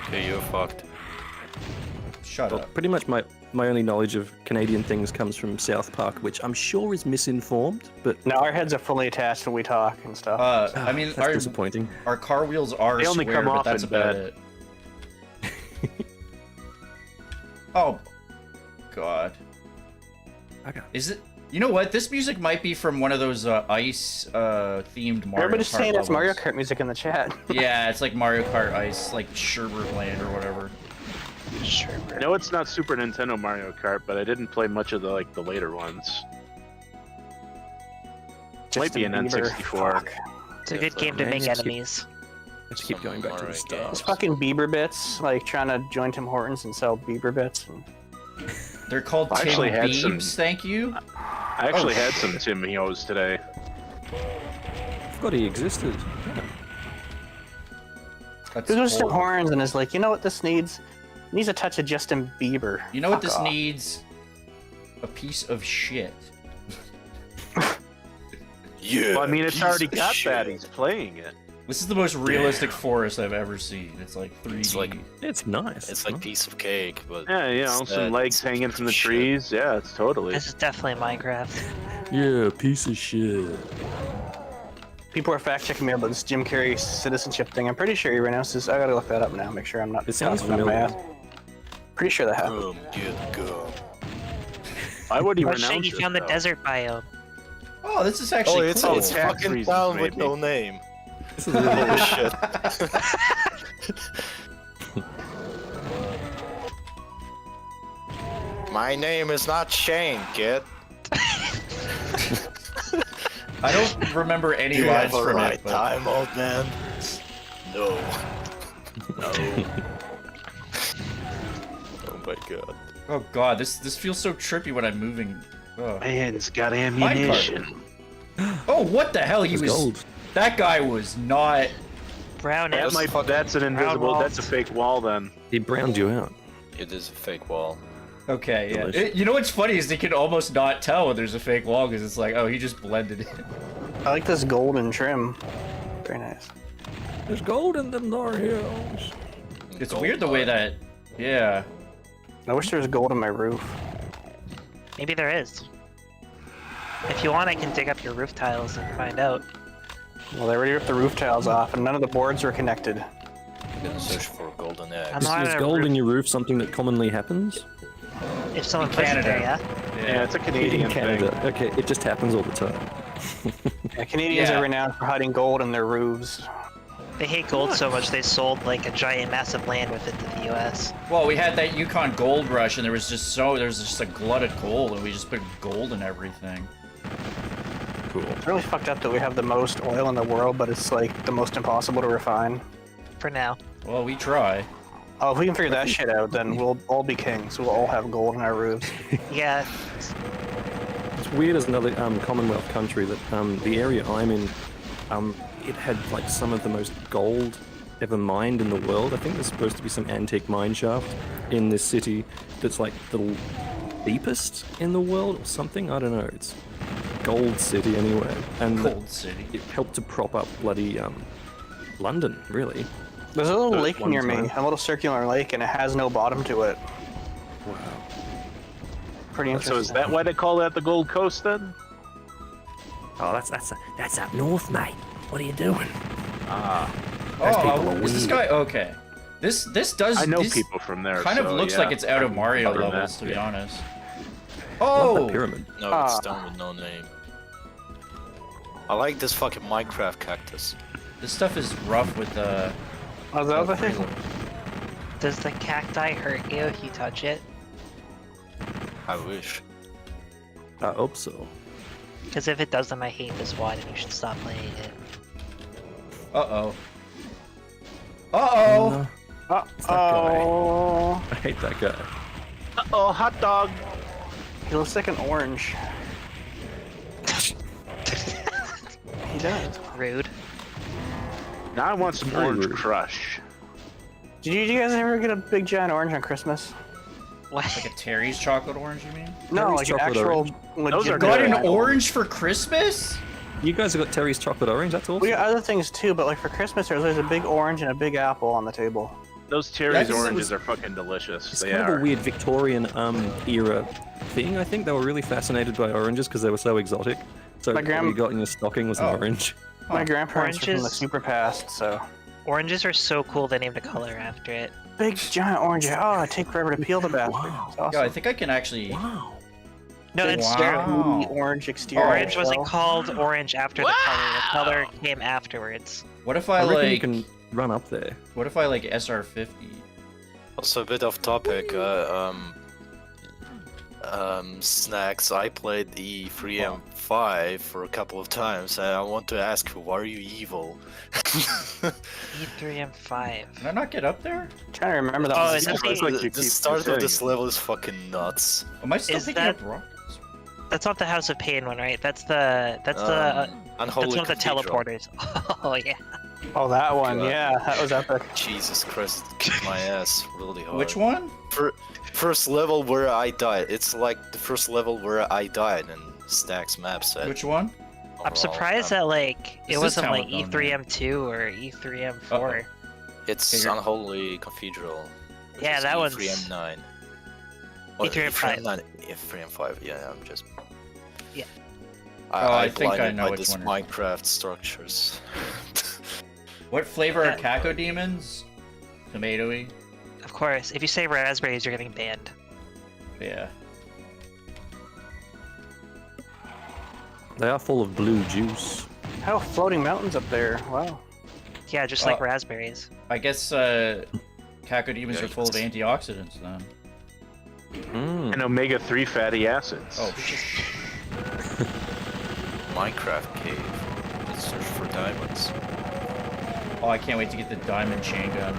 Okay, you're fucked. Shut Well, up. pretty much my only knowledge of Canadian things comes from South Park, which I'm sure is misinformed, but... No, our heads are fully attached when we talk and stuff. I mean, That's disappointing. our car wheels are They only square, come but off that's in about bed. it. Oh, God. Okay. Is it? You know what? This music might be from one of those ice themed Mario Everybody's Kart saying it's levels. Mario Kart music in the chat. Yeah, it's like Mario Kart Ice, like Sherbert Land or whatever. Sure. No, it's not Super Nintendo Mario Kart, but I didn't play much of the later ones. Might be an Justin Bieber. N64. Fuck. It's a good Yeah, game to man, make just keep- enemies. Let's keep going back to the Alright, start. Those fucking Bieber bits, like trying to join Tim Hortons and sell Bieber bits. And... They're called I Tim actually had some- Biebs, thank you. I actually had some Timios today. I forgot he existed. Yeah. That's Who goes to Tim horrible. Hortons and is like, you know what this needs? It needs a touch of Justin Bieber. You know what Fuck this off. needs? A piece of shit. Yeah. Well, I mean, it's piece already of got shit. that. He's playing it. This is the most realistic forest I've ever seen. It's like 3D. It's like- It's nice. It's like piece of cake, but Yeah, you know, It's some that legs hanging from the shit. trees. Yeah, it's totally. This is definitely Minecraft. Yeah, piece of shit. People are fact checking me about this Jim Carrey citizenship thing. I'm pretty sure he renounced his. I gotta look that up now. Make sure I'm not. It sounds talking out of my familiar. ass. Pretty sure that happened. boom, get go. Why would he Oh renounce shit, he it, found the though? desert biome. Oh, this is Oh, actually it's cool. it's Tax fucking reasons, town with maybe. no name. This is a little Holy shit. My name is not Shane, kid. I don't remember any You lines have a from right it. But... time, old man. No. No. Oh my god. Oh god, this feels so trippy when I'm moving. Oh, Man's got ammunition. oh what the hell? He It's was. gold. That guy was not Brown That is. that's an invisible. wall. That's a fake wall then. He browned you out. It is a fake wall. Okay, yeah. Delicious. You know what's funny is they can almost not tell when there's a fake wall because it's like, oh, he just blended it. I like this golden trim. Very nice. There's gold in them there hills. It's Gold weird the way mine. that, yeah. I wish there was gold on my roof. Maybe there is. If you want, I can dig up your roof tiles and find out. Well, they already ripped the roof tiles off, and none of the boards were connected. I'm gonna search for golden I'm eggs. not Is on a gold roof. in your roof something that commonly happens? If someone In puts it there, Canada. yeah. Yeah, it's a Canadian In Canada. thing. Okay, it just happens all the time. Yeah, Canadians Yeah. are renowned for hiding gold in their roofs. They hate gold so much they sold like a giant massive land with it to the US. Well, we had that Yukon gold rush, and there was just a glut of gold, and we just put gold in everything. Cool. It's really fucked up that we have the most oil in the world, but it's like the most impossible to refine. For now. Well, we try. Oh, if we can figure that shit out, then we'll all be kings. We'll all have gold in our roofs. Yeah. It's weird as another Commonwealth country that the area I'm in, it had like some of the most gold ever mined in the world. I think there's supposed to be some antique mine shaft in this city that's like the deepest in the world or something. I don't know. It's gold city anyway, and Gold City. it helped to prop up bloody London, really. There's a little At lake one near me, time. a little circular lake, and it has no bottom to it. Wow. Pretty interesting. So is that why they call that the Gold Coast then? Oh, that's up north, mate. What are you doing? Ah, Oh, is this guy okay? This does. I know this people from there. kind of so, looks yeah, like it's out I of can Mario confirm levels, that. to be honest. Love Oh, that pyramid. No, it's done with no name. I like this fucking Minecraft cactus. this stuff is rough with the. Oh, is that what I think? Does the cacti hurt you if you touch it? I wish. I hope so. Because if it doesn't, I hate this wide and you should stop playing it. Uh-oh. Uh-oh! No, Oh, I hate that guy. Oh, hot dog. he looks like an orange. He does. Rude. Now I want some Very orange rude. crush. Did you guys ever get a big giant orange on Christmas? What? Like a Terry's chocolate orange, you mean? No, Terry's like an chocolate actual orange. Those are legit Got good. an giant orange for Christmas? You guys have got Terry's chocolate orange. That's awesome. We got other things too, but like for Christmas, there's always a big orange and a big apple on the table. Those Terry's That's- oranges are fucking delicious. It's They kind of are. a weird Victorian era thing. I think they were really fascinated by oranges because they were so exotic. So My all grand- you got in your stocking was an Oh. orange. My grandparents are from the Oranges? super past, so Oranges are so cool they named a color after it. big giant orange. Oh, it take forever to peel the bastard. Wow. It's awesome. Yeah, I think I can actually. Wow. No, it's Wow. true. The orange exterior. Orange wasn't shell. called orange after the color. The color came afterwards. What if I I, reckon you like? can run up there. What if I like SR50? Also a bit off topic. Snacks. I played the 3M5 for a couple of times, and I want to ask you, why are you evil? E3M5. Can I not get up there? Trying to remember that. Oh, one. is that It's like you The keep start of saying this it. level is fucking nuts. Am I still Is picking that- up rocks? That's not the House of Pain one, right? That's the that's Unholy one of the Cathedral. teleporters. Oh yeah. Oh, that one. God. Yeah, that was epic. Jesus Christ, kicked my ass really hard. Which one? First level where I died. It's like the first level where I died in Stacks map set. Which one? I'm surprised that like it This wasn't town like with no name. E3M2 or E3M4. It's Figure- Unholy Cathedral. which Yeah, is that one's- E3M9. E3M5. E3M9, E3M5. Yeah, I'm just. Yeah. I think I blinded know by which these one you're- Minecraft structures. What flavor are Yeah. Caco Demons? Tomatoey. Of course, if you say raspberries, you're getting banned. Yeah. They are full of blue juice. How floating mountains up there. Wow. Yeah, just like raspberries. I guess Caco Demons are full of Yikes. antioxidants then. Mm. And omega-3 fatty acids. Oh shit. Minecraft cave. Let's search for diamonds. Oh, I can't wait to get the diamond chain gun.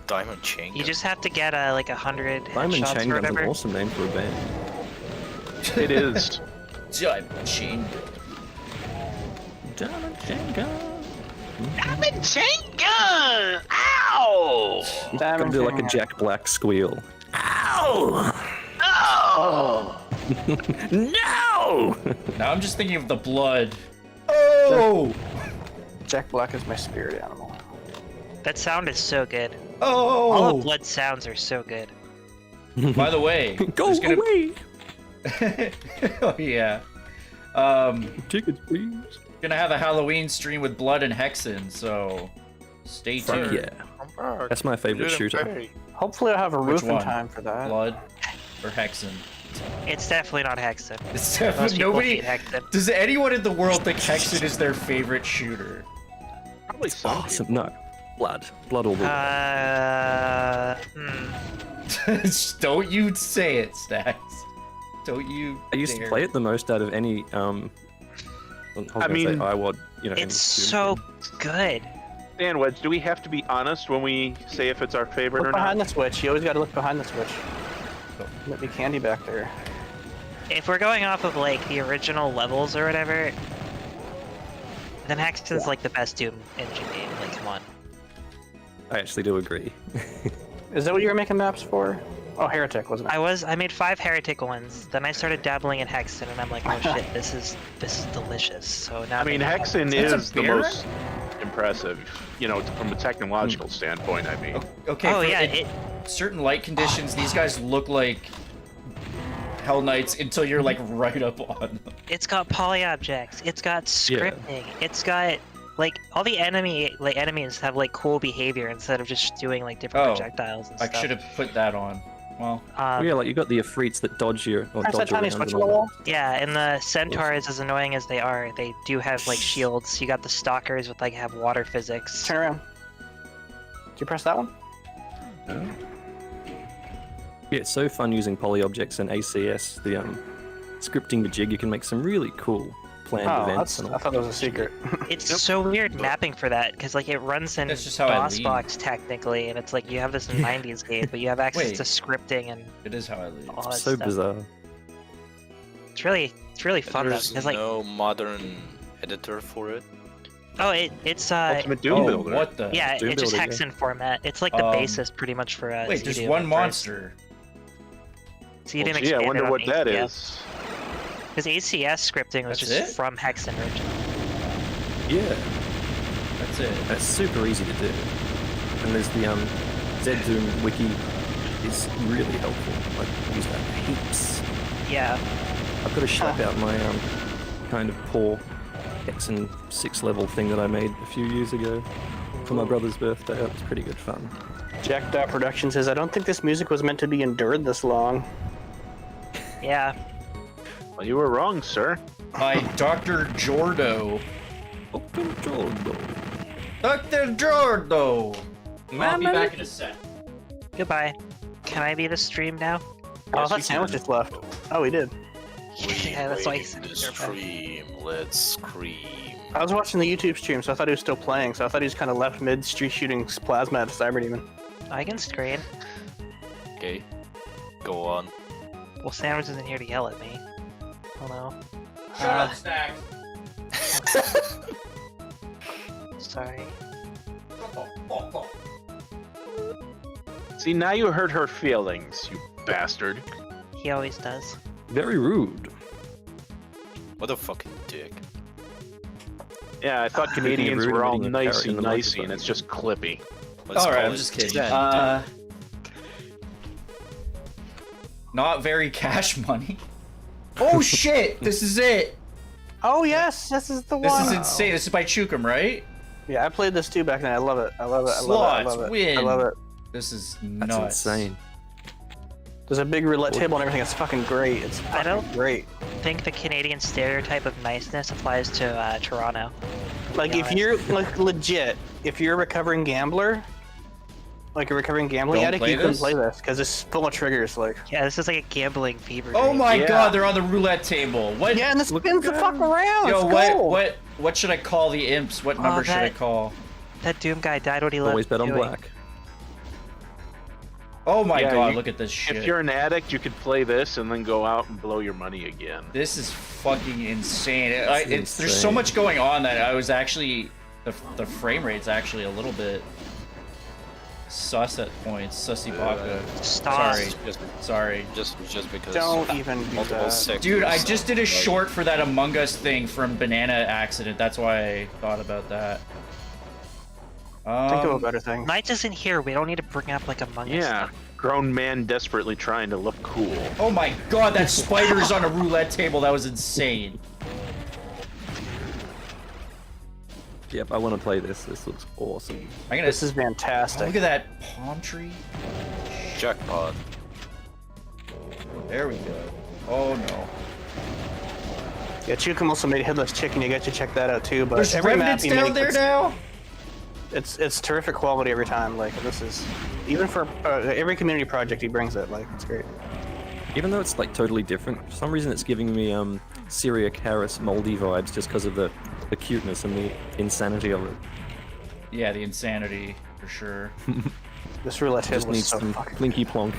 Diamond chain. You gun. just have to get like 100 Diamond headshots Chain or Gun's an whatever. awesome name for a band. It is. Diamond chain gun. Diamond Chain Gun. I'm a chain gun! Ow! Gotta do like a Jack Black squeal. Ow! No! Now I'm just thinking of the blood. Oh! Jack Black is my spirit animal. That sound is so good. All Oh! the blood sounds are so good. By the way, Go there's gonna... away! Oh yeah. Tickets, please. Gonna have a Halloween stream with Blood and Hexen, so stay tuned. Fuck yeah. I'm back. That's my favorite Didn't shooter. pay. Hopefully I'll have a roof in one? time for that. Blood or Hexen? It's definitely not Hexen. It's Most definitely people nobody. hate Hexen. Does anyone in the world think Hexen is their favorite shooter? Probably some Awesome. No. Blood. Blood all the way. Don't you say it, Stacks. Don't you I used dare. to play it the most out of any, I mean, IWAD, it's any so good. Dan Wedge, do we have to be honest when we say if it's our favorite Look or not? behind the switch. You always got to look behind the switch. Might be candy back there. If we're going off of like the original levels or whatever, then Hexen's like the best Doom engine game. Like, come on. I actually do agree. Is that what you were making maps for? Oh, Heretic, wasn't it? I made 5 Heretic ones. Then I started dabbling in Hexen, and I'm like, oh shit, this is delicious. So now I mean, Hexen That's a is the bear? most impressive, you know, from a technological standpoint, I mean. Okay. Oh for yeah, certain light conditions, these guys look like Hell Knights until you're like right up on them. it's got poly objects. It's got scripting. It's got like all the enemies have like cool behavior instead of just doing like different Oh, projectiles and I stuff. should have put that on. Well, Yeah, like you got the Afrits that dodge you or There's that dodge tiny around. switch and on the all wall. Yeah, and the centaurs, as annoying as they are, they do have like shields. You got the stalkers with like have water physics. Turn around. Did you press that one? that. Yeah, it's so fun using poly objects and ACS. The scripting the jig, you can make some really cool planned events and all. I thought that was a secret. It's so weird mapping for that because like it runs in That's just how I DOS lean. box technically, and it's like you have this 90s game, but you have access Wait. to scripting and it is how I leave. all that So stuff. bizarre. It's really fun though. There's 'cause, like, no modern editor for it. oh, it's Ultimate Doom Oh, Builder. what the? yeah, Doom it's just Builder, Hexen format. It's like the Um, basis pretty much for Wait, there's ZDoom one at first. monster. So you Well, didn't gee, I expand wonder it on what that ACS. is. Because ACS scripting was That's just it? from Hexen originally. Yeah, That's it. that's super easy to do. And there's the ZDoom wiki is really helpful. I use that heaps. Yeah. I've got to shout out my kind of poor Hexen 6 level thing that I made a few years ago for my brother's birthday. That was pretty good fun. Jacked Out Production says, I don't think this music was meant to be endured this long. Yeah. Well, you were wrong, sir. By Dr. Jordo. Dr. Jordo. Dr. Jordo! I'll be back in a sec. Goodbye. Can I be the stream now? Oh, that sandwich just left. Oh, he did. Yeah, that's why he Waiting said to it there, bro. stream. Let's scream. I was watching the YouTube stream, so I thought he was still playing, so I thought he was kind of left mid-street shooting plasma at a Cyberdemon. I can screen. Okay. Go on. Well, Sandwich isn't here to yell at me. Oh no. Shut up, Stacks. Sorry. See, now you hurt her feelings, you bastard. He always does. Very rude. What a fucking dick. Yeah, I thought Speaking of Canadians rude, were all meeting a carrot in the nicey, microphone. and it's just clippy. Let's Alright, call I'm it just kidding. dick. Not very cash money. Oh shit! This is it! Oh, yes! This is the This one! is insane. This is by Chookum, right? Yeah, I played this too back then. I love it. I love it. I love it. I Slots, love it. win. I love it. This is That's nuts. insane. There's a big roulette table and everything. It's fucking great. It's I don't- fucking great. I think the Canadian stereotype of niceness applies to Toronto. Like, Yeah, if you're, like, legit, if you're a recovering gambler, like a recovering gambling Don't addict, play you can this? play this, because it's full of triggers, like... Yeah, this is like a gambling fever Oh dream. my Yeah. god, they're on the roulette table. What? Yeah, and this spins the fuck around! Yo, It's what should I call the imps? What number should I that- call? That Doom guy died what he loved Always bet on doing. black. Oh my Yeah, god, you- look at this shit. If you're an addict, you could play this and then go out and blow your money again. This is fucking insane. This is There's so insane. much going on that I was actually the frame rate's actually a little bit sus at points. Sussy baka. Stop. Sorry. Just because. Don't even do multiple that. sectors Dude, I just did a like- short for that Among Us thing from Banana Accident. That's why I thought about that. Think of a better thing. Night isn't here. We don't need to bring up like Among Us. Yeah, Stuff. grown man desperately trying to look cool. Oh my god, that spider's on a roulette table. That was insane. Yep, I want to play this. This looks awesome. This is fantastic. Look at that palm tree. Jackpot. There we go. Oh no. Yeah, Chookum also made Headless Chicken. You got to check that out too. But There's every map remnants he down makes, there now? it's terrific quality every time. Like this is even for every community project he brings it. Like it's great. Even though it's like totally different, for some reason it's giving me Syria Karis moldy vibes just because of the cuteness and the insanity of it. Yeah, the insanity for sure. This roulette Just table was needs so some fucking. plinky plonk,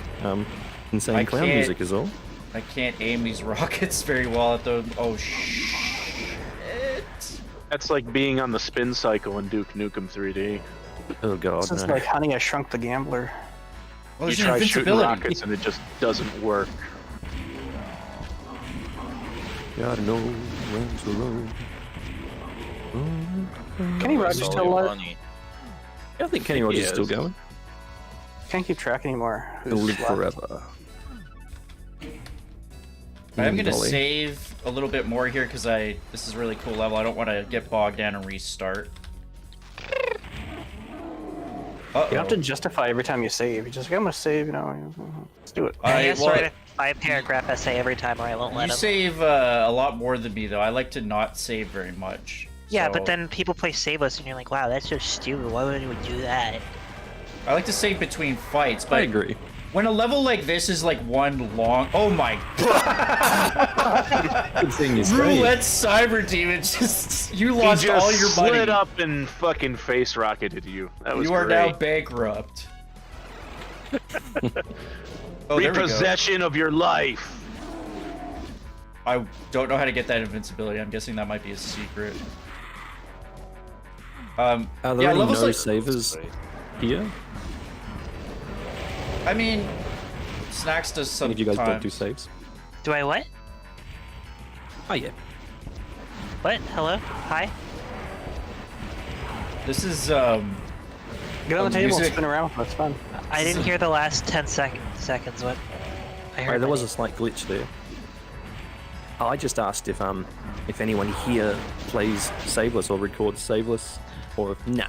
insane I clown can't- music is all. I can't aim these rockets very well at the. Oh shit! That's like being on the spin cycle in Duke Nukem 3D. Oh god, This is no. like Honey, I Shrunk the Gambler. Well, You there's an try shooting invincibility. rockets and it just doesn't work. Gotta know when to roll. Kenny Rogers It's all still your alive? money. I think Kenny Rogers is still going. Can't keep track anymore. He'll Who's live left? forever. I'm gonna Molly. save a little bit more here because this is a really cool level. I don't want to get bogged down and restart. You have to justify every time you save. You just like, I'm gonna save, you know. Let's do it. He has to well, write a 5-paragraph essay every time, or I won't let you him. save a lot more than me though. I like to not save very much. Yeah, So but then people play Saveless, and you're like, wow, that's so stupid. Why would anyone do that? I like to save between fights. But I agree. when a level like this is like one long, oh my god! Good thing you Roulette Cyber Team, it's just you lost he just all your money. slid up and fucking face rocketed you. That was You are great. now bankrupt. Oh, there we go. Repossession of your life. I don't know how to get that invincibility. I'm guessing that might be a secret. Are there yeah, any levels no like savers here? I mean, Snacks does Any sometimes. of you guys don't do saves? Do I what? Oh yeah. What? Hello? Hi? This is Get on the table and music. spin around. That's fun. I didn't hear the last 10 seconds. What? I Right, there was money. a slight glitch there. Oh, I just asked if anyone here plays saveless or records saveless, or nah.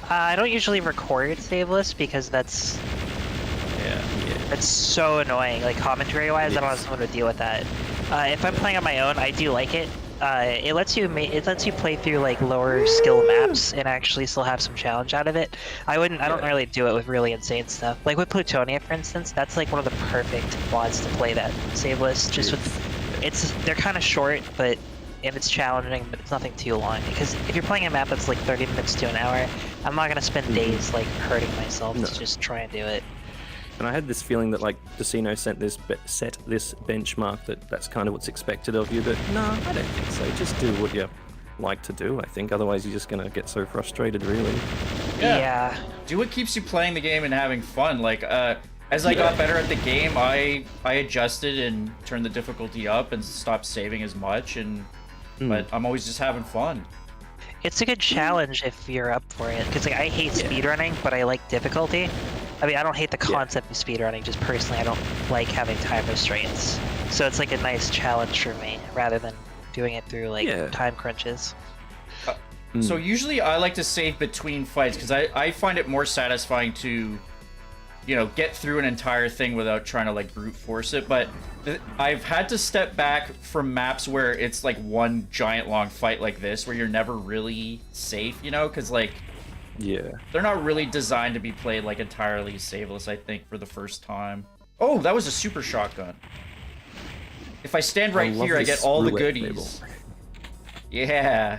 I don't usually record Saveless because that's so annoying. Like commentary-wise, I don't have someone to deal with that. If I'm playing on my own, I do like it. It lets you play through like lower skill maps and actually still have some challenge out of it. I don't really do it with really insane stuff. Like with Plutonia, for instance, that's like one of the perfect mods to play that Saveless. Just with they're kind of short, but and it's challenging, but it's nothing too long. Because if you're playing a map that's like 30 minutes to an hour, I'm not gonna spend days like hurting myself to just try and do it. And I had this feeling that like Decino set this benchmark that's kind of what's expected of you, but no, I don't think so. Just do what you like to do. I think otherwise you're just gonna get so frustrated, really. Yeah. Do what keeps you playing the game and having fun. Like, as I got better at the game, I adjusted and turned the difficulty up and stopped saving as much. But I'm always just having fun. It's a good challenge if you're up for it. Because like, I hate speedrunning, but I like difficulty. I mean, I don't hate the concept of speedrunning, just personally I don't like having time restraints. So it's like a nice challenge for me, rather than doing it through like time crunches. So usually I like to save between fights, because I find it more satisfying to, get through an entire thing without trying to like brute force it. But I've had to step back from maps where it's like one giant long fight like this, where you're never really safe, because like, they're not really designed to be played like entirely saveless, I think, for the first time. Oh, that was a super shotgun. If I stand right here, I get all the goodies. Yeah.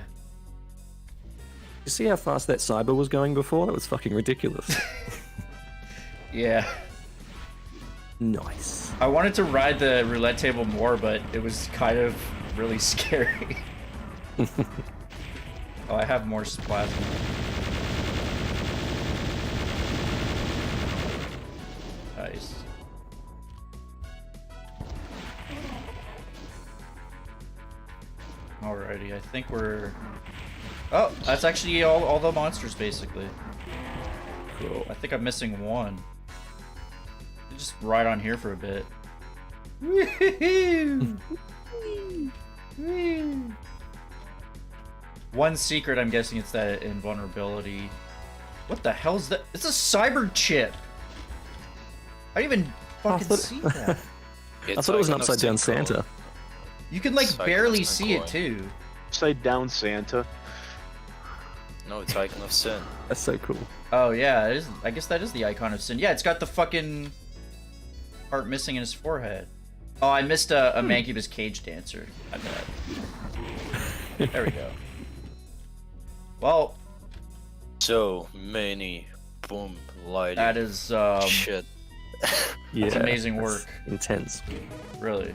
You see how fast that cyber was going before? That was fucking ridiculous. Yeah. Nice. I wanted to ride the roulette table more, but it was kind of really scary. Oh, I have more plasma. Nice. Alrighty, I think we're... Oh, that's actually all the monsters, basically. Cool. I think I'm missing one. Just ride on here for a bit. One secret, I'm guessing it's that invulnerability. What the hell's that? It's a cyber chip! I didn't even fucking see that. I thought it was an upside down Santa. You can like barely see it too. Upside down Santa. No, it's Icon of Sin. That's so cool. Oh yeah, it is. I guess that is the icon of sin. Yeah, it's got the fucking part missing in his forehead. Oh, I missed a Mancubus cage dancer. I bet. There we go. Well, so many boom lighting. that is shit. that's amazing work. Intense. Really.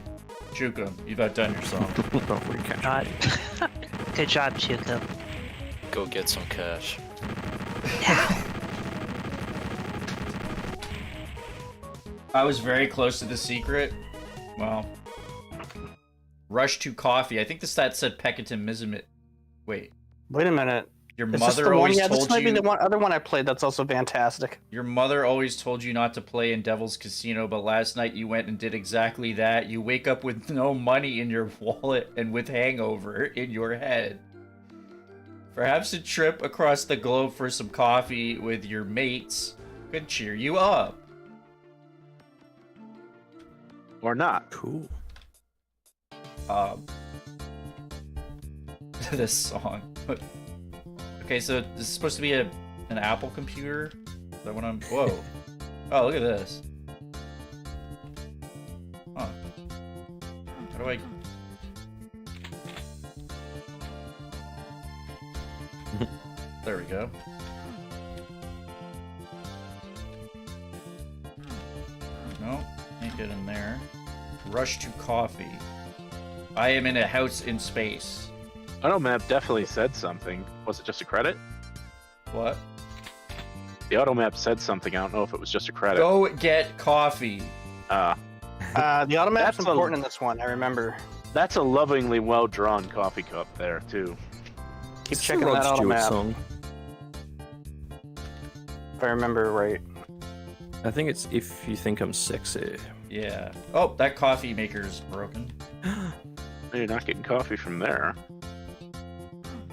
Chookum, you've outdone yourself. God. Good job, Chookum. Go get some cash. I was very close to the secret. Well, rush to coffee. I think the stat said Peccatum Mihzamiz. Wait. Wait a minute. Your Is this the mother one? always Yeah, this told might be you. the other one I played that's also fantastic. Your mother always told you not to play in Devil's Casino, but last night you went and did exactly that. You wake up with no money in your wallet and with hangover in your head. Perhaps a trip across the globe for some coffee with your mates could cheer you up. Or not. Cool. This song. Okay, so this is supposed to be an Apple computer? Is that what I'm... Whoa. Oh, look at this. Huh. How do I... There we go. No, can't get in there. Rush to coffee. I am in a house in space. Automap definitely said something. Was it just a credit? What? The automap said something. I don't know if it was just a credit. Go get coffee. The automap's That's important in this one, I remember. That's a lovingly well-drawn coffee cup there, too. Keep checking that automap. Song. If I remember right. I think it's If You Think I'm Sexy. Yeah. Oh, that coffee maker's broken. You're not getting coffee from there.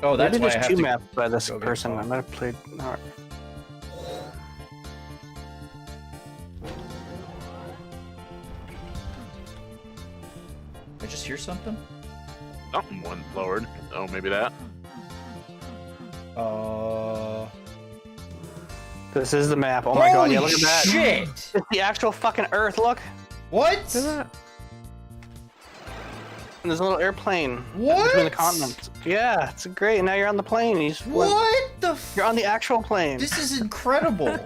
Oh, that's Maybe why I there's have two to... maps by this go get person. I coffee. might have played... Alright. I just hear something? Something went lowered. Oh, maybe that. This is the map. Oh my god, yeah, look at that. Shit! It's the actual fucking Earth, look! What? Look at that. And there's a little airplane What? between the continents. Yeah, it's great. Now you're on the plane. What the f... You're on the actual plane. This is incredible.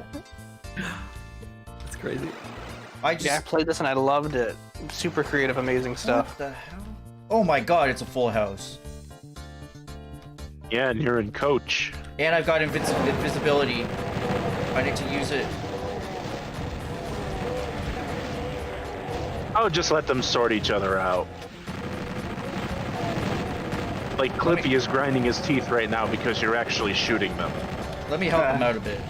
That's crazy. I just... Yeah, I played this and I loved it. Super creative, amazing stuff. What the hell? Oh my god, it's a full house. Yeah, and you're in coach. And I've got invisibility. I need to use it. Oh, just let them sort each other out. Like, Clippy is grinding his teeth right now because you're actually shooting them. Let me help him out a bit.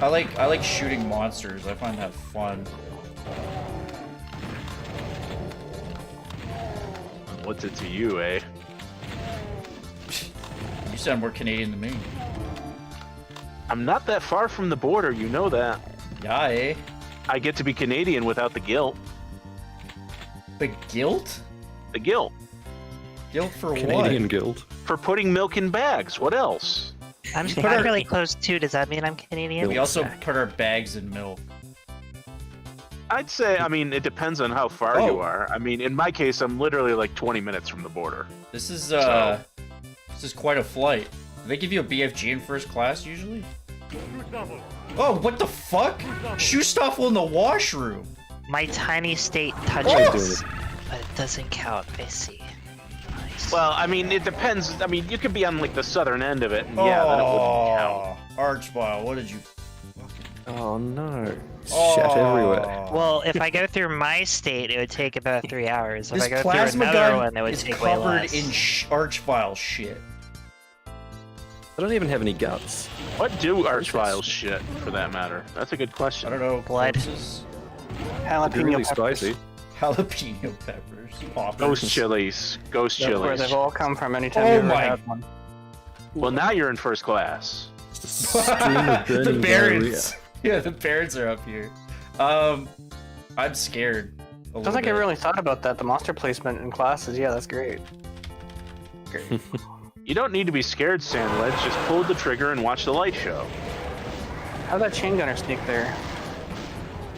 I like shooting monsters. I find that fun. What's it to you, eh? You sound more Canadian than me. I'm not that far from the border, you know that. Yeah, eh? I get to be Canadian without the guilt. The guilt? The guilt. Guilt for Canadian what? Guild. For putting milk in bags. What else? I'm put our- really close too. Does that mean I'm Canadian? We also put our bags in milk. I'd say, I mean, it depends on how far Oh. you are. I mean, in my case, I'm literally like 20 minutes from the border. This is So- this is quite a flight. Do they give you a BFG in first class usually? Oh, what the fuck? Shoestoffel in the washroom. My tiny state Oh! touches, but it doesn't count. I see. Well, I mean, it depends. I mean, you could be on like the southern end of it, and yeah, then it wouldn't count. Archvile, what did you? Oh no. Shit everywhere. Well, if I go through my state, it would take about 3 hours. If This I go plasma through another gun one, it would is take way covered less. in Archvile shit. I don't even have any guts. What do Archviles shit, for that matter? That's a good question. I don't know. Blood. Corpses? They're Jalapeno really peppers. spicy. Jalapeno peppers. Poppers. Ghost chilies. Ghost That's where chilies. they've all come from anytime Oh you ever my- had one. Well, now you're in first class. Just a stream of The burning diarrhea. Barons. Yeah, the Barons are up here. I'm scared. I don't think I really thought about that. The monster placement in classes, yeah, that's great. You don't need to be scared, Sandledge. Just pull the trigger and watch the light show. How'd that chain gunner sneak there?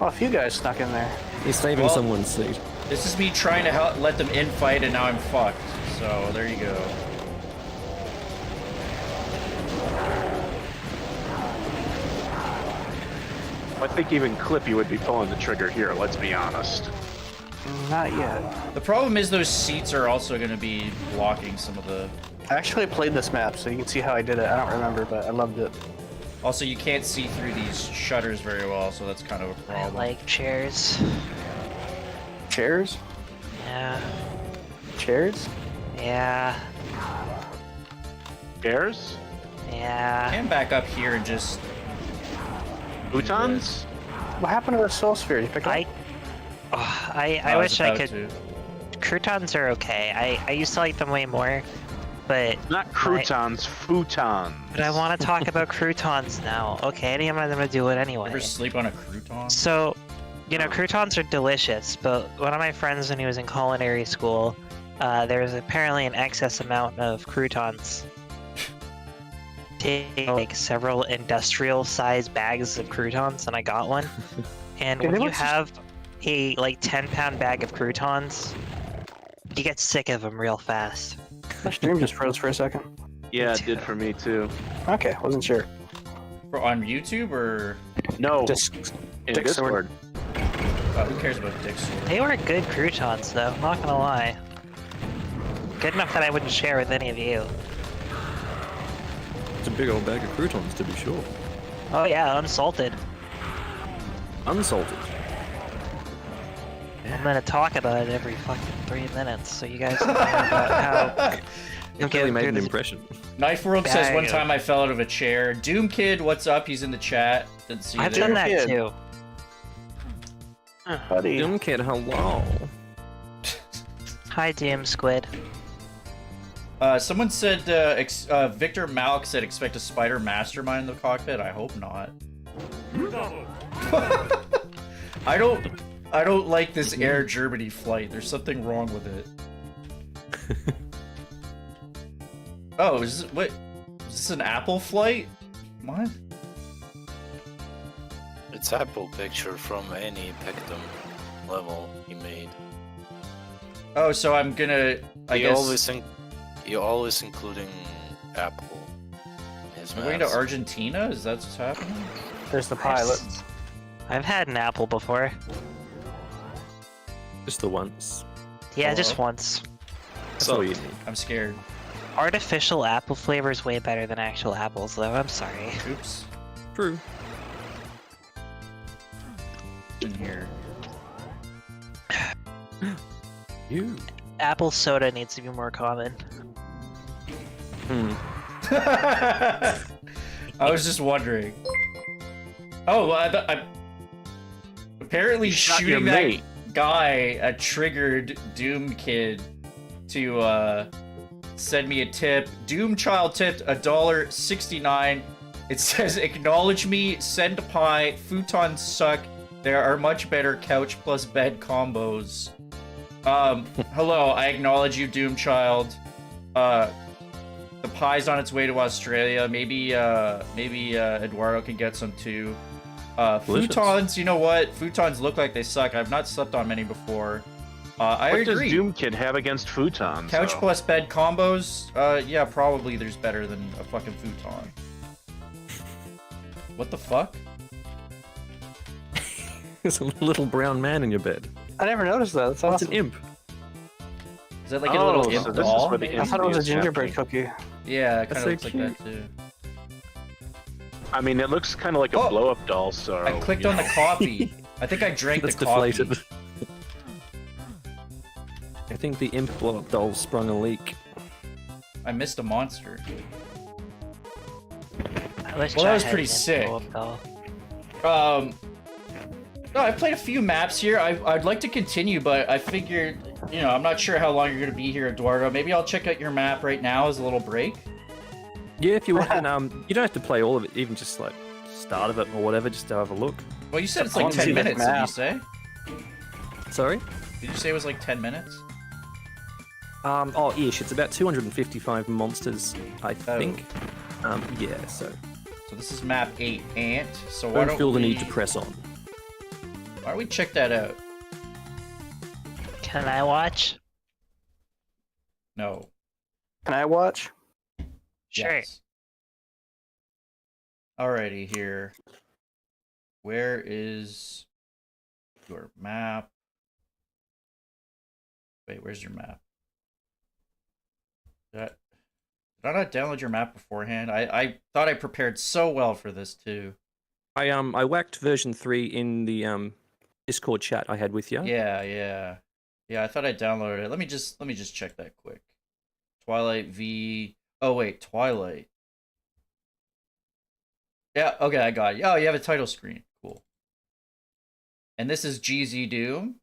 Oh, a few guys snuck in there. He's saving Well- someone's seat. This is me trying to let them infight, and now I'm fucked. So there you go. I think even Clippy would be pulling the trigger here, let's be honest. Not yet. The problem is those seats are also going to be blocking some of the. I actually played this map, so you can see how I did it. I don't remember, but I loved it. Also, you can't see through these shutters very well, so that's kind of a I problem. like chairs. Chairs? Yeah. Chairs? Yeah. Chairs? Yeah. Can back up here and just. Futons? What happened to the soul sphere? You pick it up? I wish I could. To. Croutons are okay. I used to like them way more, but Not croutons, futons. I want to talk about croutons now. Okay, I'm gonna do it anyway. Ever sleep on a crouton? So, you know, croutons are delicious, but one of my friends when he was in culinary school, there was apparently an excess amount of croutons. Take like several industrial-sized bags of croutons, and I got one. And Okay, when you let's just- have a like 10-pound bag of croutons, you get sick of them real fast. My stream just froze for a second. Yeah, it did for me too. Okay, wasn't sure. On YouTube or. No, Just in Dick Discord. Who cares about dicks? They were good croutons, though. I'm not gonna lie. Good enough that I wouldn't share with any of you. It's a big old bag of croutons, to be sure. Oh yeah, unsalted. Unsalted. I'm gonna talk about it every fucking 3 minutes, so you guys can learn about how. It really made an impression. Knife World says Bag one of- time I fell out of a chair. Doom Kid, what's up? He's in the chat. Didn't see you I've there. done that Kid. too. buddy. Young kid, hello. Hi, Doom Squid. Someone said Victor Malk said expect a spider mastermind in the cockpit. I hope not. I don't like this Air Germany flight. There's something wrong with it. Oh, is this an Apple flight? What? It's Apple picture from any Peccatum level he made. Oh, so I'm gonna. I He guess. always including Apple. in his I'm going to maps. Argentina. Is that what's happening? There's the pilot. I've had an apple before. Just the once. Yeah, Hello? just once. That's all you need. I'm scared. Artificial apple flavor is way better than actual apples, though. I'm sorry. Oops. True. In here. You. Apple soda needs to be more common. Hmm. I was just wondering. Oh, apparently shot your shooting that mate. guy triggered Doom Kid to send me a tip. Doom Child tipped $1.69. It says, "Acknowledge me, send a pie. Futons suck. There are much better couch plus bed combos." Hello, I acknowledge you, Doom Child. The pie's on its way to Australia. Maybe Eduardo can get some too. Delicious. Futons, you know what? Futons look like they suck. I've not slept on many before. I What agree. does Doom Kid have against futons? Couch though? plus bed combos? Yeah, probably there's better than a fucking futon. What the fuck? There's a little brown man in your bed. I never noticed that. That's That's awesome. an imp. Is that like a little imp so this is doll? where the I thought it was a Insidious gingerbread chapter. cookie. Yeah, it kind of so looks like cute. that too. I mean, it looks kind of like a Oh! blow-up doll, so... I clicked on the coffee. I think I drank the That's coffee. deflated. I think the imp blow-up doll sprung a leak. I missed a monster. Let's Well, try that was heading pretty into sick. blow-up doll. No, I've played a few maps here. I'd like to continue, but I figured, you know, I'm not sure how long you're going to be here, Eduardo. Maybe I'll check out your map right now as a little break. Yeah, if you want, and you don't have to play all of it, even just like start of it or whatever, just to have a look. Well, you said it's I like wanna see 10 this minutes, did you map. say? Sorry? Did you say it was like 10 minutes? Oh, ish. It's about 255 monsters, I think. Yeah, so So this is map 8, Ant. So why don't don't feel the we... need to press on. Why don't we check that out? Can I watch? No. Can I watch? Sure. Yes. Alrighty, here. Where is your map? Wait, where's your map? Did I not download your map beforehand? I thought I prepared so well for this too. I whacked version 3 in the Discord chat I had with you. Yeah. I thought I downloaded it. Let me just check that quick. Twilight V. Oh wait, Twilight. Yeah, okay, I got it. Oh, you have a title screen. Cool. And this is GZDoom?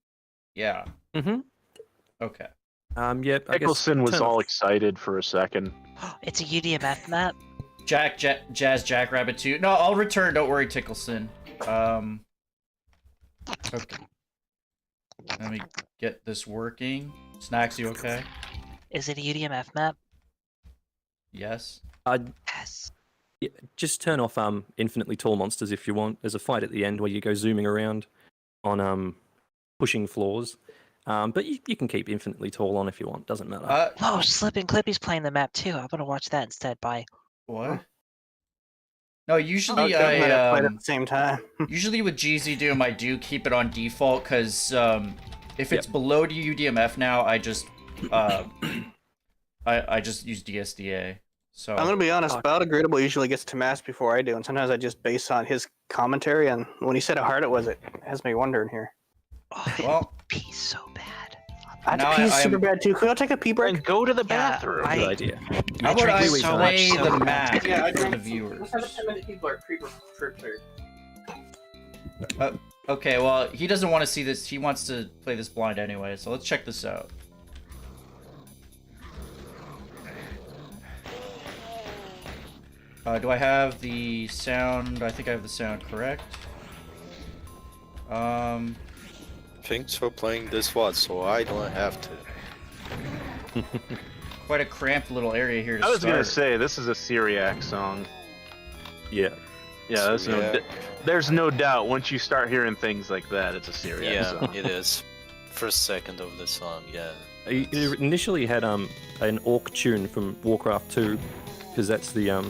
Yeah. Mm-hmm. Okay. Yep. I guess Nicholson was turn all off- excited for a second. It's a UDMF map. Jazz Jackrabbit 2. No, I'll return. Don't worry, Tickleson. Okay. Let me get this working. Snacks, you okay? Is it a UDMF map? Yes. Yes. Yeah, just turn off infinitely tall monsters if you want. There's a fight at the end where you go zooming around on pushing floors. But you can keep infinitely tall on if you want. Doesn't matter. Oh, Slip and Clippy's playing the map too. I'm gonna watch that instead. Bye. What? No, usually I played I at the same time. usually with GZDoom I do keep it on default because if it's below the UDMF now, I just I just use DSDA. So I'm gonna be honest. Biodegradable usually gets to mass before I do, and sometimes I just base on his commentary. And when he said how hard it was, it has me wondering here. Oh, well, pee so bad. I Now have to pee I super am- bad too. Can we all take a pee break? And go to the Yeah, bathroom. Good idea. how about I drink so play much the soda. map Yeah, I for drink- the viewers? Let's have a 10-minute pee break. Okay, well, he doesn't want to see this. He wants to play this blind anyway, so let's check this out. Do I have the sound? I think I have the sound correct. Thanks for playing this one, so I don't have to. Quite a cramped little area here to I was start. gonna say, this is a Syriac song. Yeah. Yeah, there's no doubt. Once you start hearing things like that, it's a Syriac Yeah, song. it is. First second of the song, yeah. It initially had an orc tune from Warcraft 2, because that's the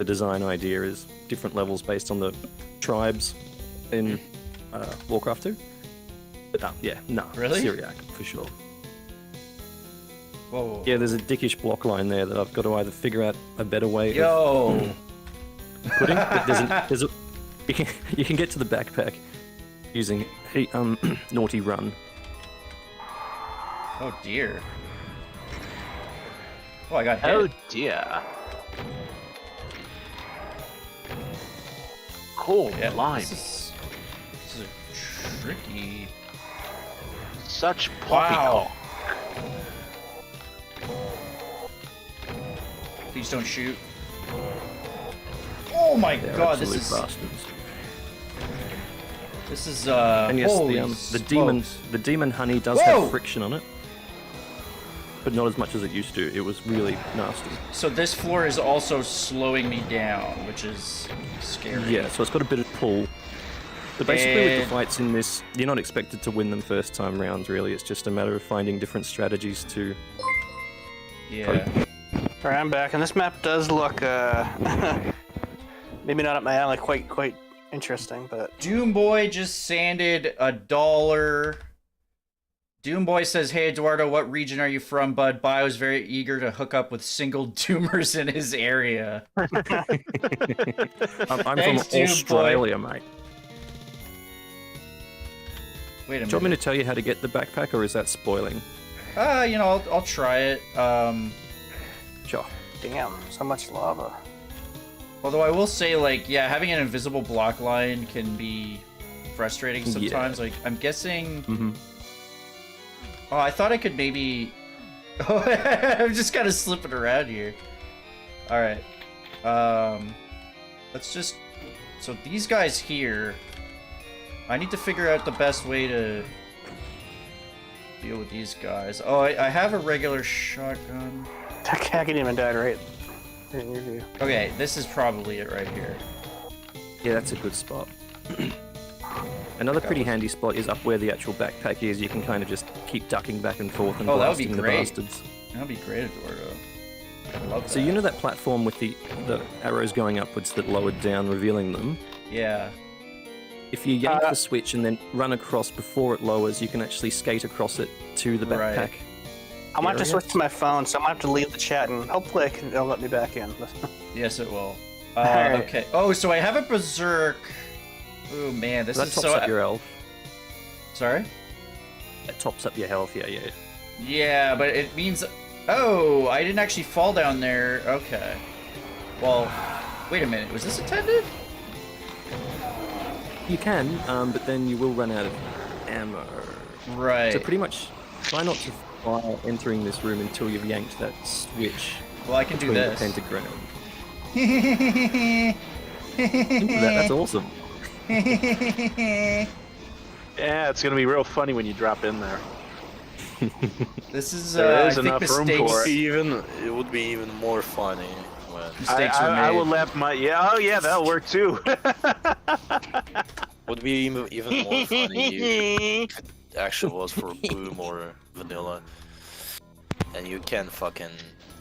design idea is different levels based on the tribes in Warcraft 2. But no, Really? Syriac for sure. Whoa. Yeah, there's a dickish block line there that I've got to either figure out a better way Yo. of putting. But you can get to the backpack using Naughty Run. Oh dear. Oh, I got hit. Oh dear. Cool Yeah, lime. this is a tricky. Such Wow. poppycock. Please don't shoot. Oh my They're god, this absolute is bastards. this is And yes, holy the demon honey does Whoa! have friction on it, but not as much as it used to. It was really nasty. So this floor is also slowing me down, which is scary. Yeah, so it's got a bit of pull. But basically with And- the fights in this, you're not expected to win them first time rounds, really. It's just a matter of finding different strategies to... Yeah. Alright, I'm back, and this map does look maybe not up my alley, quite interesting, but Doom Boy just sanded $1. Doomboy says, "Hey Eduardo, what region are you from, bud? Bio's very eager to hook up with single Doomers in his area." I'm Thanks, from Australia, mate. Wait a minute. Do you want me to tell you how to get the backpack, or is that spoiling? You know, I'll try it. Sure. Damn, so much lava. Although I will say, like, yeah, having an invisible block line can be frustrating sometimes. Yeah. Like, I'm guessing. Mm-hmm. Oh, I thought I could maybe. Oh, I'm just kind of slipping around here. All right. Let's just. So these guys here. I need to figure out the best way to deal with these guys. Oh, I have a regular shotgun. Peccatum died right in your view. Okay, this is probably it right here. Yeah, that's a good spot. Another pretty handy spot is up where the actual backpack is. You can kind of just keep ducking back and forth and that would be blasting the great. bastards. That would be great, Eduardo. I love that. So you know that platform with the arrows going upwards that lowered down, revealing them? Yeah. If you yank the switch and then run across before it lowers, you can actually skate across it to the backpack. Right. I might have to area. switch to my phone, so I might have to leave the chat and hopefully it'll let me back in. Yes, it will. Alright. Okay. Oh, so I have a berserk. Oh man, this That is tops so. up your health. Sorry. That tops up your health, yeah. Yeah, but it means. Oh, I didn't actually fall down there. Okay. Well, wait a minute. Was this intended? You can, but then you will run out of ammo. Right. So pretty much, try not to fire entering this room until you've yanked that switch. Well, I can do between this. the pentagram. That's awesome. Yeah, it's gonna be real funny when you drop in there. This is. There I is think enough room mistakes. for it. It would be even more funny when. Mistakes were made. I will laugh my oh yeah, that'll work too. Would be even more funny if it actually was for Boom or Vanilla, and you can fucking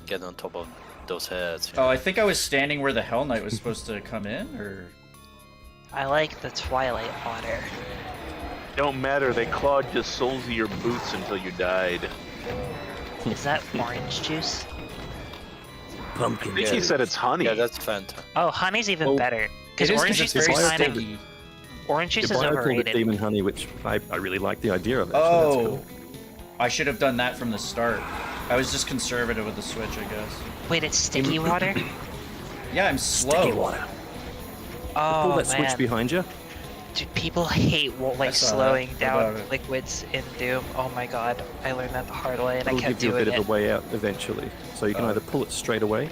get on top of those heads. Oh, I think I was standing where the Hell Knight was supposed to come in, or. I like the Twilight water. Don't matter, they clawed the soles of your boots until you died. Is that orange juice? Pumpkin. I think he said it's honey. Yeah, that's Fanta. Oh, honey's even Well, better. Because It is orange because juice it's is very kind of sticky. orange juice Your is bio called it overrated. demon honey, which I really like the idea of. Actually. Oh, That's cool. I should have done that from the start. I was just conservative with the switch, I guess. Wait, it's sticky water? Yeah, I'm slow. Sticky water. Oh Pull that man, switch behind you. dude, people hate like saw that. slowing What down about it? liquids in Doom. Oh my god, I learned that the hard way and I It'll kept give you a doing bit it. of a way out eventually. So you can either pull it straight away,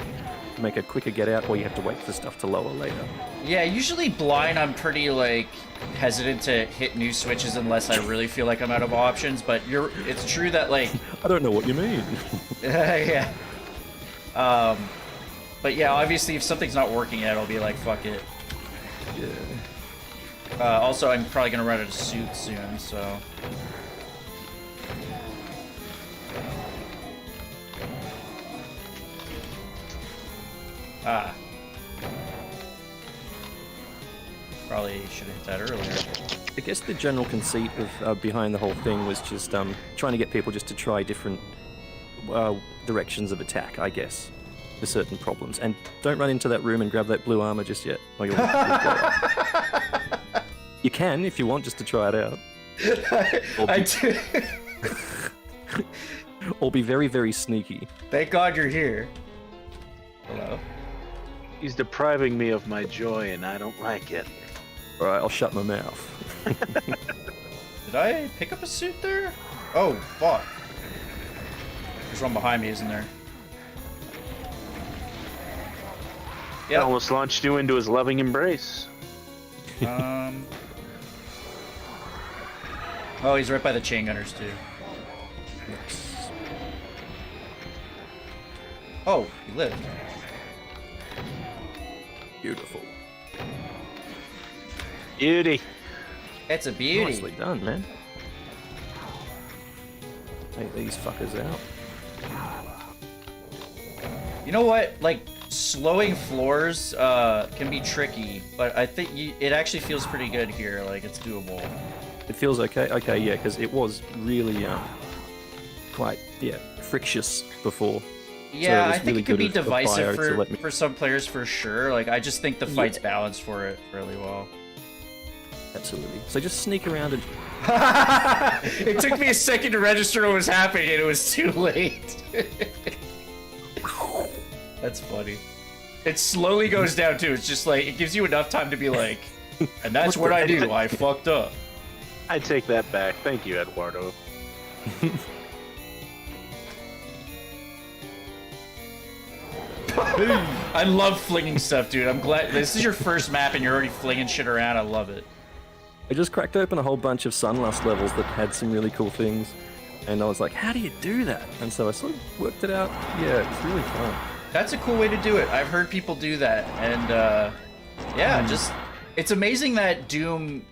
make a quicker get out, or you have to wait for stuff to lower later. Yeah, usually blind I'm pretty like hesitant to hit new switches unless I really feel like I'm out of options, but it's true that like I don't know what you mean. yeah. But yeah, obviously if something's not working yet, I'll be like, fuck it. Yeah. Also, I'm probably gonna run out of suit soon, so. Ah. Probably should have hit that earlier. I guess the general conceit of behind the whole thing was just trying to get people just to try different directions of attack, I guess, for certain problems. And don't run into that room and grab that blue armor just yet, or you'll blow up. You can if you want, just to try it out. I do. Or be very, very sneaky. Thank God you're here. Hello. He's depriving me of my joy, and I don't like it. All right, I'll shut my mouth. Did I pick up a suit there? Oh, fuck. There's one behind me, isn't there? I Yeah. almost launched you into his loving embrace. Oh, he's right by the chain gunners too. Oh, he lived. Beautiful. Beauty. It's a beauty. Nicely done, man. Take these fuckers out. You know what? Like, slowing floors can be tricky, but I think it actually feels pretty good here. Like, it's doable. It feels okay. Okay, yeah, because it was really quite frictious before. Yeah, so I think really it could be good of Bio divisive to let me- for some players for sure. Like, I just think the fight's balanced for it really well. Absolutely. So just sneak around and It took me a second to register what was happening, and it was too late. That's funny. It slowly goes down too. It's just like it gives you enough time to be like, and that's what I do. I fucked up. I take that back. Thank you, Eduardo. I love flinging stuff, dude. I'm glad this is your first map and you're already flinging shit around. I love it. I just cracked open a whole bunch of Sunlust levels that had some really cool things, and I was like, how do you do that? And so I sort of worked it out. Yeah, it's really fun. That's a cool way to do it. I've heard people do that, and yeah, just it's amazing that Doom,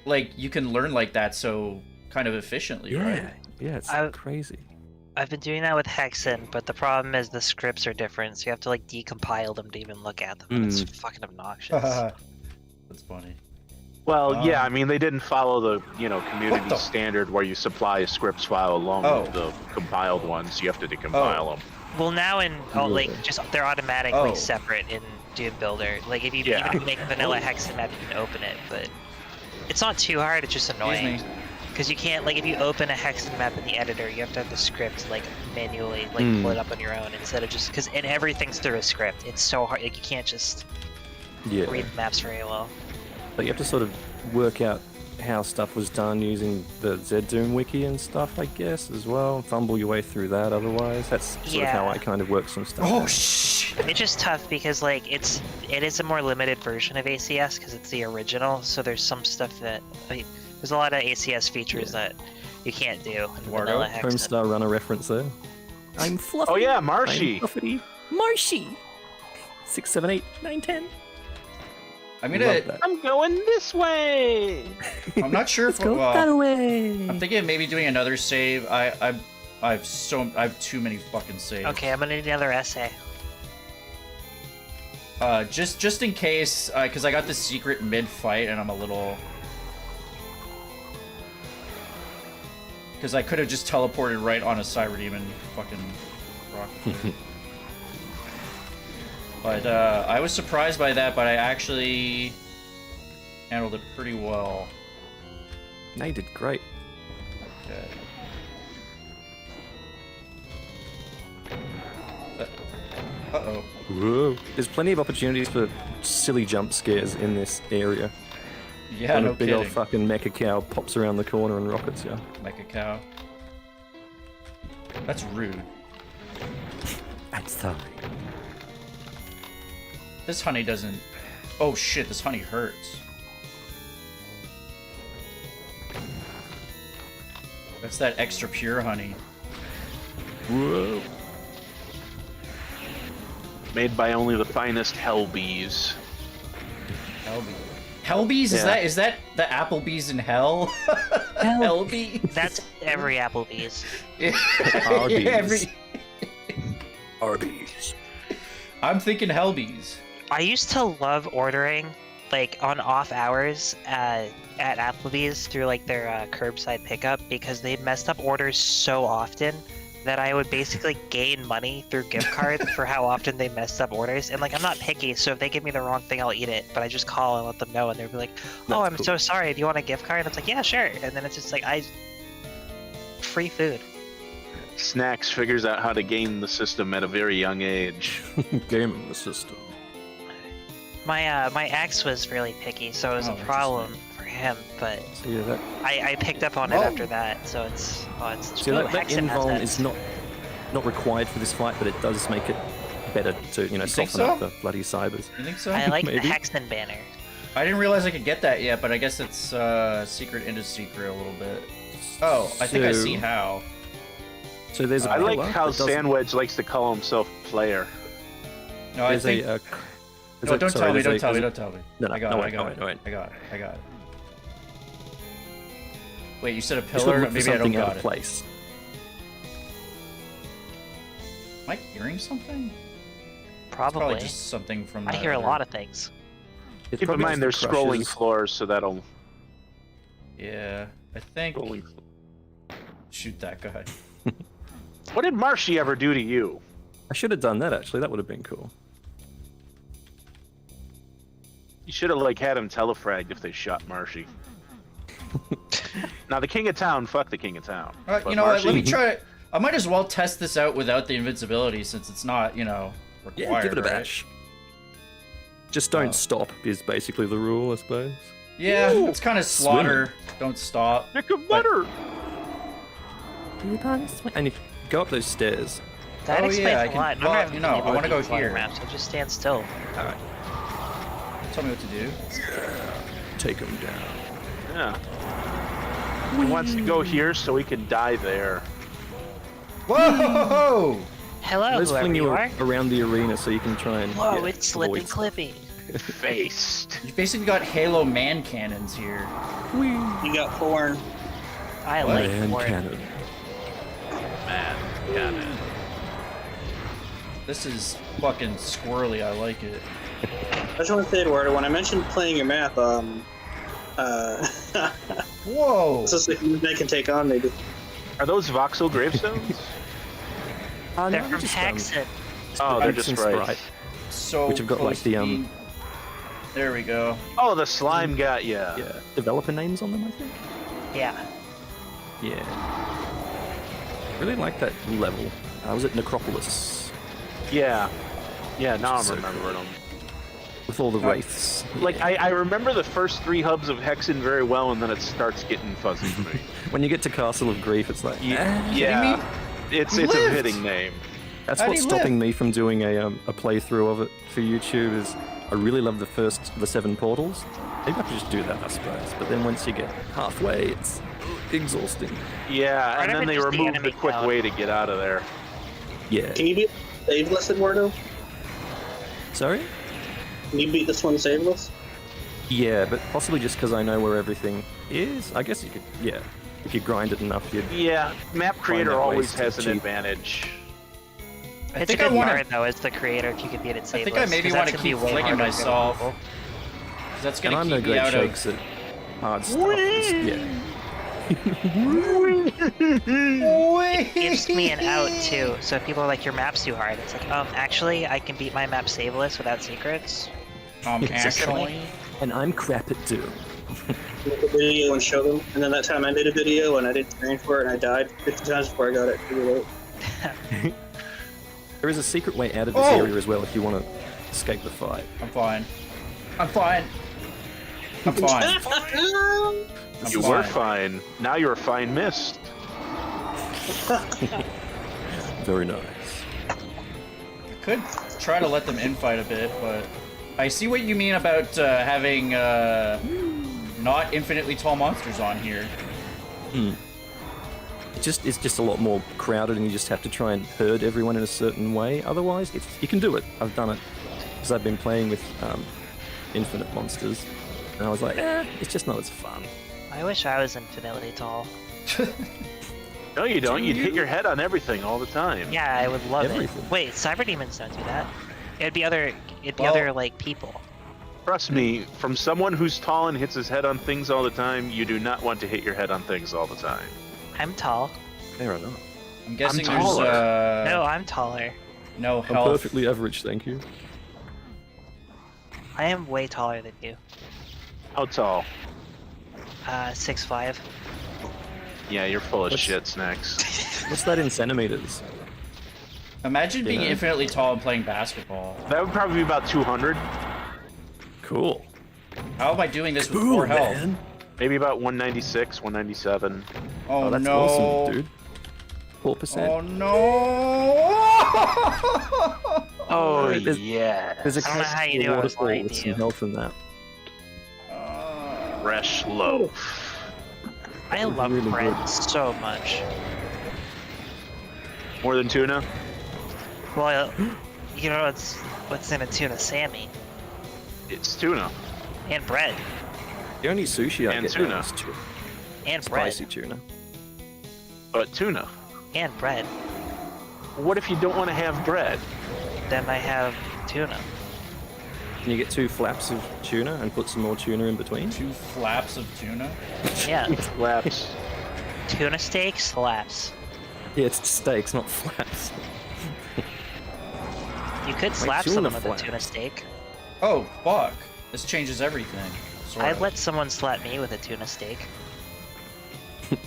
like, you can learn like that so kind of efficiently, right? Yeah, it's crazy. I've been doing that with Hexen, but the problem is the scripts are different, so you have to like decompile them to even look at them. And it's fucking obnoxious. That's funny. Well, yeah, I mean, they didn't follow the, community standard where you supply a scripts file along with the compiled ones. You have to decompile them. Well, now in they're automatically separate in Doom Builder. Like if you even make vanilla Hexen map, you can open it, but it's not too hard. It's just annoying because you can't if you open a Hexen map in the editor, you have to have the script manually pull it up on your own instead of just and everything's through a script. It's so hard. Like you can't just read maps very well. But you have to sort of work out how stuff was done using the ZDoom wiki and stuff, I guess, as well. Fumble your way through that otherwise. That's sort of how I kind of work some stuff out. Shit! It's just tough because it is a more limited version of ACS because it's the original, so there's some stuff that there's a lot of ACS features that you can't do in vanilla Hexen. Homestar Runner reference there. I'm fluffy. Oh yeah, Marshy. I'm fluffy. Marshy. 6, 7, 8, 9, 10. I'm going this way. I'm not sure if go that way. I'm thinking of maybe doing another save. I have too many fucking saves. Okay, I'm gonna need another essay. Just in case, because I got the secret mid-fight and I'm a little. Because I could have just teleported right on a Cyber Demon fucking rocket. But I was surprised by that, but I actually handled it pretty well. No, you did great. Okay. Uh-oh. Whoa. There's plenty of opportunities for silly jump scares in this area. Yeah, when no a big kidding. old fucking mecha cow pops around the corner and rockets you. Mecha cow. That's rude. I'm sorry. This honey doesn't... Oh shit, this honey hurts. That's that extra pure honey. Whoa. Made by only the finest hell bees. Hellbees? Is that the Applebee's in hell? Hellbees? That's every Applebee's. Arby's. Arby's. I'm thinking Hellbees. I used to love ordering on off hours at Applebee's through their curbside pickup because they messed up orders so often that I would basically gain money through gift cards for how often they messed up orders. And I'm not picky, so if they give me the wrong thing, I'll eat it. But I just call and let them know, and they'll be like, "Oh, I'm so sorry. Do you want a gift card?" And it's like, "Yeah, sure." And then it's just free food. Snacks figures out how to game the system at a very young age. Gaming the system. My ex was really picky, so it was a problem for him. But So yeah, that, I picked up on it after that, so it's so that invuln is not required for this fight, but it does make it better to soften up the bloody cybers. You think so? I like the Maybe. Hexen banner. I didn't realize I could get that yet, but I guess it's secret into secret a little bit. Oh, I think I see how. So there's a I like pillar how that doesn't- Sandwedge likes to call himself player. No, I There's think... no, don't tell me, don't tell me. No, I got it. I got it. Wait, you said a Just pillar? look for Maybe I don't something out got of it. place. Am I hearing something? It's Probably. probably just something from I the hear a other- lot of things. It's Keep in probably mind just there's the scrolling crushes. floors, so that'll... Yeah, I think... Scrolling. Shoot that guy. What did Marshy ever do to you? I should have done that, actually. That would have been cool. You should have, like, had him telefragged if they shot Marshy. Now, the King of Town, fuck the King of Town. You know what, let me try... I might as well test this out without the invincibility, since it's not, you know, required, Yeah, give it a right? bash. Just don't stop is basically the rule, I suppose. Yeah, Ooh, it's kind of slaughter. Don't stop. Pick of butter! And you go up those stairs. That explains I a can, lot. well, Remember, you know, I want to go here. Maps, so just stand still. Alright, Tell me what to do. take them down. Yeah. He wants to go here so he can die there. Whoa! Hello, Let's whoever fling you you are. around the arena so you can try and. Whoa, yeah, it's slipping avoid stuff. clippy. Faced. You basically got Halo man cannons here. You got corn. I like Man more. cannon. Man, cannon. This is fucking squirrely. I like it. I just want to say, Eduardo, when I mentioned playing your map, Whoa! this is something they can take on, maybe. Are those voxel gravestones? They're from Hexen. Oh, they're just right. Sprite. So Which have got, close like, the, to being- There we go. Oh, the slime got ya. Yeah, developer names on them, I think. Yeah. Yeah. Really like that level. Was it Necropolis? Yeah. Yeah, now I'm So remembering them. With all the wraiths. Like, Yeah. I remember the first 3 hubs of Hexen very well, and then it starts getting fuzzy for me. When you get to Castle of Grief, it's like, Yeah. It's He a lived. fitting name. That's How'd what's he stopping live? me from doing a playthrough of it for YouTube. Is I really love the 7 portals. Maybe I could just do that, I suppose. But then once you get halfway, it's exhausting. Yeah, Part and of then it they is the removed the enemy quick count. way to get out of there. Yeah. Can you beat Saveless, Eduardo? Sorry? Can you beat this one Saveless? Yeah, but possibly just because I know where everything is. I guess you could. Yeah. If you grind it enough, you'd. Yeah, map creator out always ways to has an cheat. advantage. I It's think a I good want card, to. though, as the creator, if you could beat it I saveless. think I maybe 'cause want to that's gonna keep be way flinging harder for myself. people. 'Cause that's And gonna I'm no keep me great out shakes of. at hard stuff. Just, yeah. It gives me an out, too. So if people are like, your map's too hard, it's like, actually, I can beat my map saveless without secrets. Actually. And I'm crap at Doom. Make a video and show them. And then that time I made a video and I didn't train for it and I died 50 times before I got it. Too late. There is a secret way out of this Oh! area as well if you want to escape the fight. I'm fine. I'm fine. I'm fine. I'm You were fine. Now you're a fine mist. Very nice. Could try to let them infight a bit, but I see what you mean about having not infinitely tall monsters on here. It's just a lot more crowded, and you just have to try and herd everyone in a certain way. Otherwise, you can do it. I've done it because I've been playing with infinite monsters, and I was like, it's just not as fun. I wish I was infinitely tall. No, you don't. You'd hit your head on everything all the time. Yeah, I would love Everything. it. Wait, cyber demons don't do that. It'd be other like people. Trust me, from someone who's tall and hits his head on things all the time, you do not want to hit your head on things all the time. I'm tall. Fair enough. I'm guessing I'm there's taller. No, I'm taller. no I'm health. perfectly average, thank you. I am way taller than you. How tall? 6'5". Yeah, you're full of What's- shit, Snacks. What's that in centimeters? Imagine being Yeah. infinitely tall and playing basketball. That would probably be about 200. Cool. How am I doing this with 4 health? Maybe about 196, 197. Oh, that's no. awesome, dude. 4%. Oh no! Oh, There's- yeah. There's a I don't know how you knew I was waterfall lying with to some you. health in that. Fresh loaf. I love really bread good. so much. More than tuna? Well, you know what's in a tuna, Sammy, It's tuna. and bread, The only sushi I And get tuna. now is tuna. and bread, Spicy tuna. But tuna. and bread. What if you don't want to have bread? Then I have tuna. Can you get 2 flaps of tuna and put some more tuna in between? 2 flaps of tuna? Yeah, Laps. tuna steak slaps. Yeah, it's steaks, not flaps. You could slap tuna someone with a flap. tuna steak. Oh, fuck. This changes everything. Sort I'd of. let someone slap me with a tuna steak. Would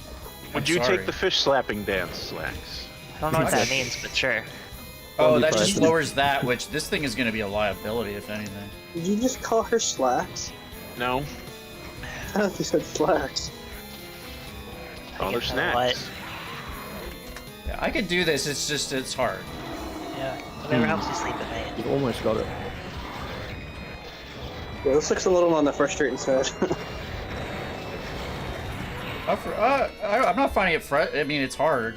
I'm you sorry. take the fish slapping dance, Slacks? I don't know what that Nice. means, but sure. Oh, Zombie that just pricing. lowers that, which this thing is going to be a liability, if anything. Did you just call her slacks? No. I thought you said slacks. All their get that a lot. snacks. Yeah, I could do this, it's just, it's hard. Yeah, whatever helps you sleep at night. You've almost got it. Yeah, this looks a little on the frustrating side. I'm not finding it I mean, it's hard.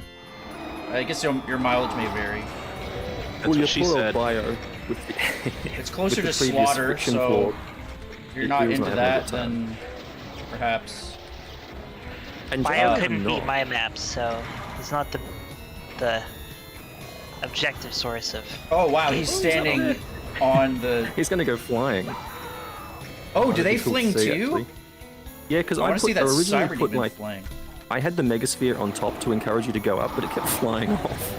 I guess your mileage may vary. That's Well, your what she poor old said. bio with the, It's closer with to the previous slaughter, friction so for- if you're it not was into not having a that, good time. then perhaps. And Bio Jordo couldn't not. beat my maps, so he's not the objective source of. Oh wow, he's standing on the. He's gonna go flying. Oh, do they Cool to fling see, too? actually. Yeah, because I I want to see that originally cyber put demon like fling. I had the Megasphere on top to encourage you to go up, but it kept flying off.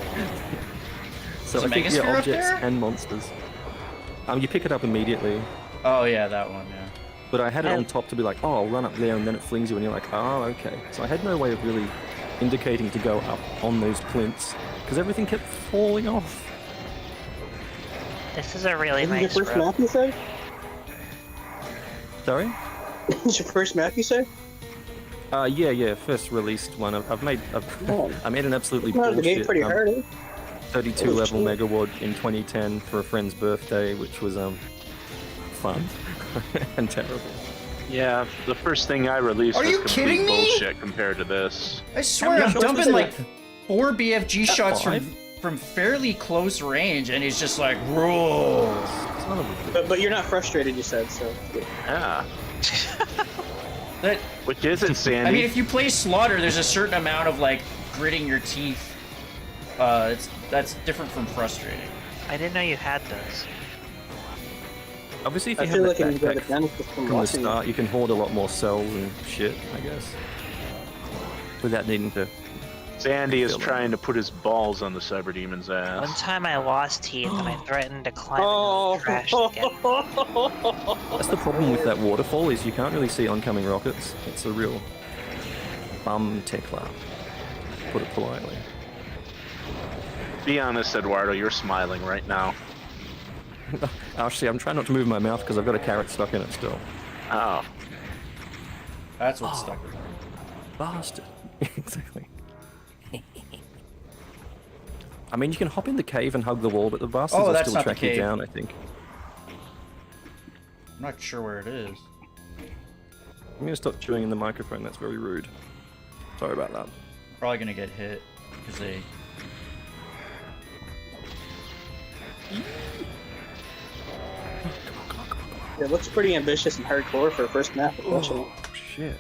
So Is I a think Megasphere yeah, up objects there? and monsters. You pick it up immediately, Oh yeah, that one. Yeah. but I had it on top to be like, oh, I'll run up there, and then it flings you, and you're like, oh, okay. So I had no way of really indicating to go up on those plinths because everything kept falling off. This is a really Is it your nice first road. map, you say? Sorry? Is your first map, you say? Yeah, first released one. I made an absolutely Come out of the gate bullshit pretty hard, eh? 32 level Megawad in 2010 for a friend's birthday, which was fun and terrible. Yeah, the first thing I released Are was you complete kidding me? bullshit compared to this. I swear, I'm shots was dumping it? like 4 BFG shots five? from fairly close range, and he's just like, rules. Son of a But you're not frustrated, you said, so. Yeah. That Which is it, Sandy? I mean, if you play Slaughter, there's a certain amount of like gritting your teeth. That's different from frustrating. I didn't know you had those. Obviously, if I you feel have like that if you go backpack to Dennis from from the watching start, you can hoard a lot more cells and shit, I guess. Without needing to. Sandy is Feel that. trying to put his balls on the Cyber Demon's One ass. time I lost teeth and I threatened to climb Oh. into the trash to get them. That's the problem with that waterfall is you can't really see oncoming rockets. It's a real bum tickler, to put it politely. Be honest, Eduardo, you're smiling right now. Actually, I'm trying not to move my mouth because I've got a carrot stuck in it still. Oh. That's what's stuck with me. Bastard. Exactly. I mean, you can hop in the cave and hug the wall, but the bastards Oh, will that's still not the track you cave. down, I think. I'm not sure where it is. I'm gonna stop chewing in the microphone, that's very rude. Sorry about that. Probably gonna get hit because they. It looks pretty ambitious and hardcore for a first map, especially. Oh, shit.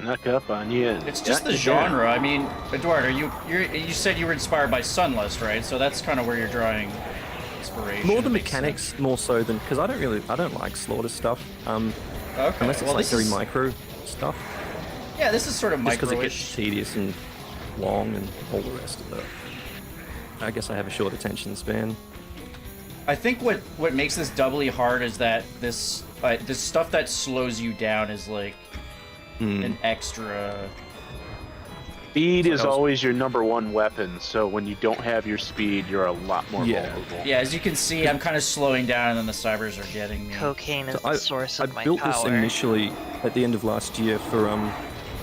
Knock up on you. It's just Knock the you down. genre. I mean, Eduardo, you said you were inspired by Sunlust, right? So that's kind of where you're drawing inspiration. More the It makes mechanics, sense. more so than because I don't like slaughter stuff. Okay. Unless it's well, like this very is, micro stuff. Yeah, this is sort of Just because it gets micro-ish. tedious and long and all the rest of it. I guess I have a short attention span. I think what makes this doubly hard is that this stuff that slows you down is like an extra. Speed is That was- always your number one weapon, so when you don't have your speed, you're a lot more Yeah. vulnerable. Yeah, as you can see, I'm kind of slowing down, and then the cybers are getting me. Cocaine is So the source of I my built power. this initially at the end of last year for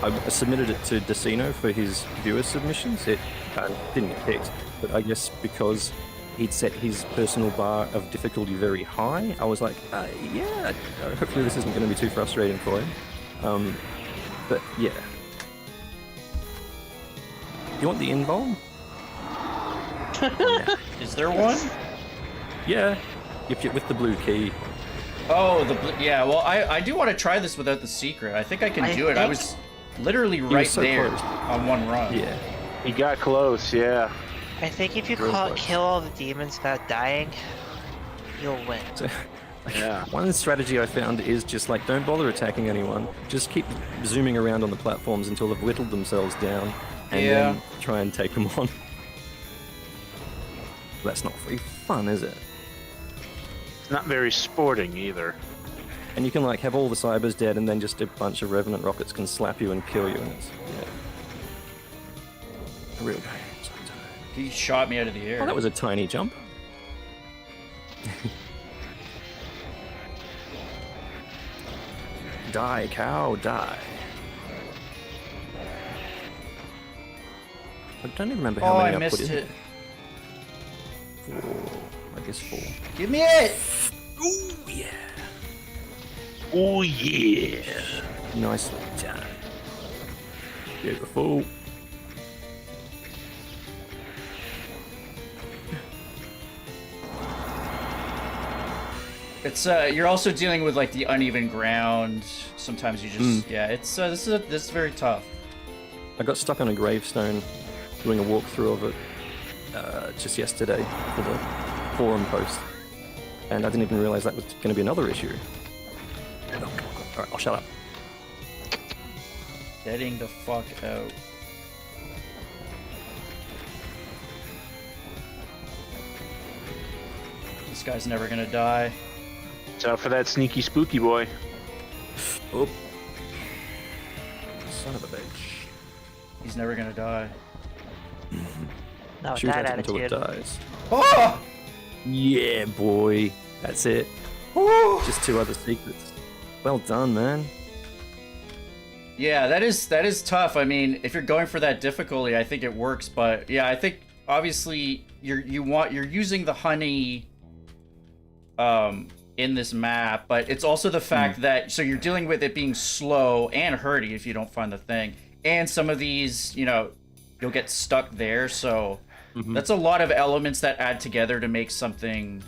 I submitted it to Decino for his viewer submissions. It didn't get picked, but I guess because he'd set his personal bar of difficulty very high, I was like, yeah, hopefully this isn't going to be too frustrating for him. But yeah. You want the invuln? Is there one? Yeah, if you with the blue key. Oh, yeah. Well, I do want to try this without the secret. I think I can do it. I was literally right so there close. on one run. Yeah. He got close, yeah. I think if you Real close. kill all the demons without dying, you'll win. So, Yeah. one strategy I found is just like don't bother attacking anyone. Just keep zooming around on the platforms until they've whittled themselves down, and then try and take them on. That's not very fun, is it? It's not very sporting either. And you can like have all the cybers dead, and then just a bunch of revenant rockets can slap you and kill you, and it's a real pain. He shot me out of the air. Oh, that was a tiny jump. Die, cow, die. I don't even remember how many I put in. Missed it. 4. I guess 4. Give me it! Ooh, yeah. Oh yeah. Nicely done. Beautiful. It's you're also dealing with like the uneven ground. Sometimes you just it's this is very tough. I got stuck on a gravestone doing a walkthrough of it just yesterday for the forum post, and I didn't even realize that was going to be another issue. All right, I'll shut up. Getting the fuck out. This guy's never gonna die. Watch out for that sneaky spooky boy. Oh. Son of a bitch. He's never gonna die. Not with Shoot that at it until it attitude. dies. Oh! Yeah, boy. That's it. Woo! Just 2 other secrets. Well done, man. Yeah, that is tough. I mean, if you're going for that difficulty, I think it works. But yeah, I think obviously you're using the honey in this map, but it's also the fact that so you're dealing with it being slow and hurty if you don't find the thing, and some of these, you know, you'll get stuck there. So that's a lot of elements that add together to make something.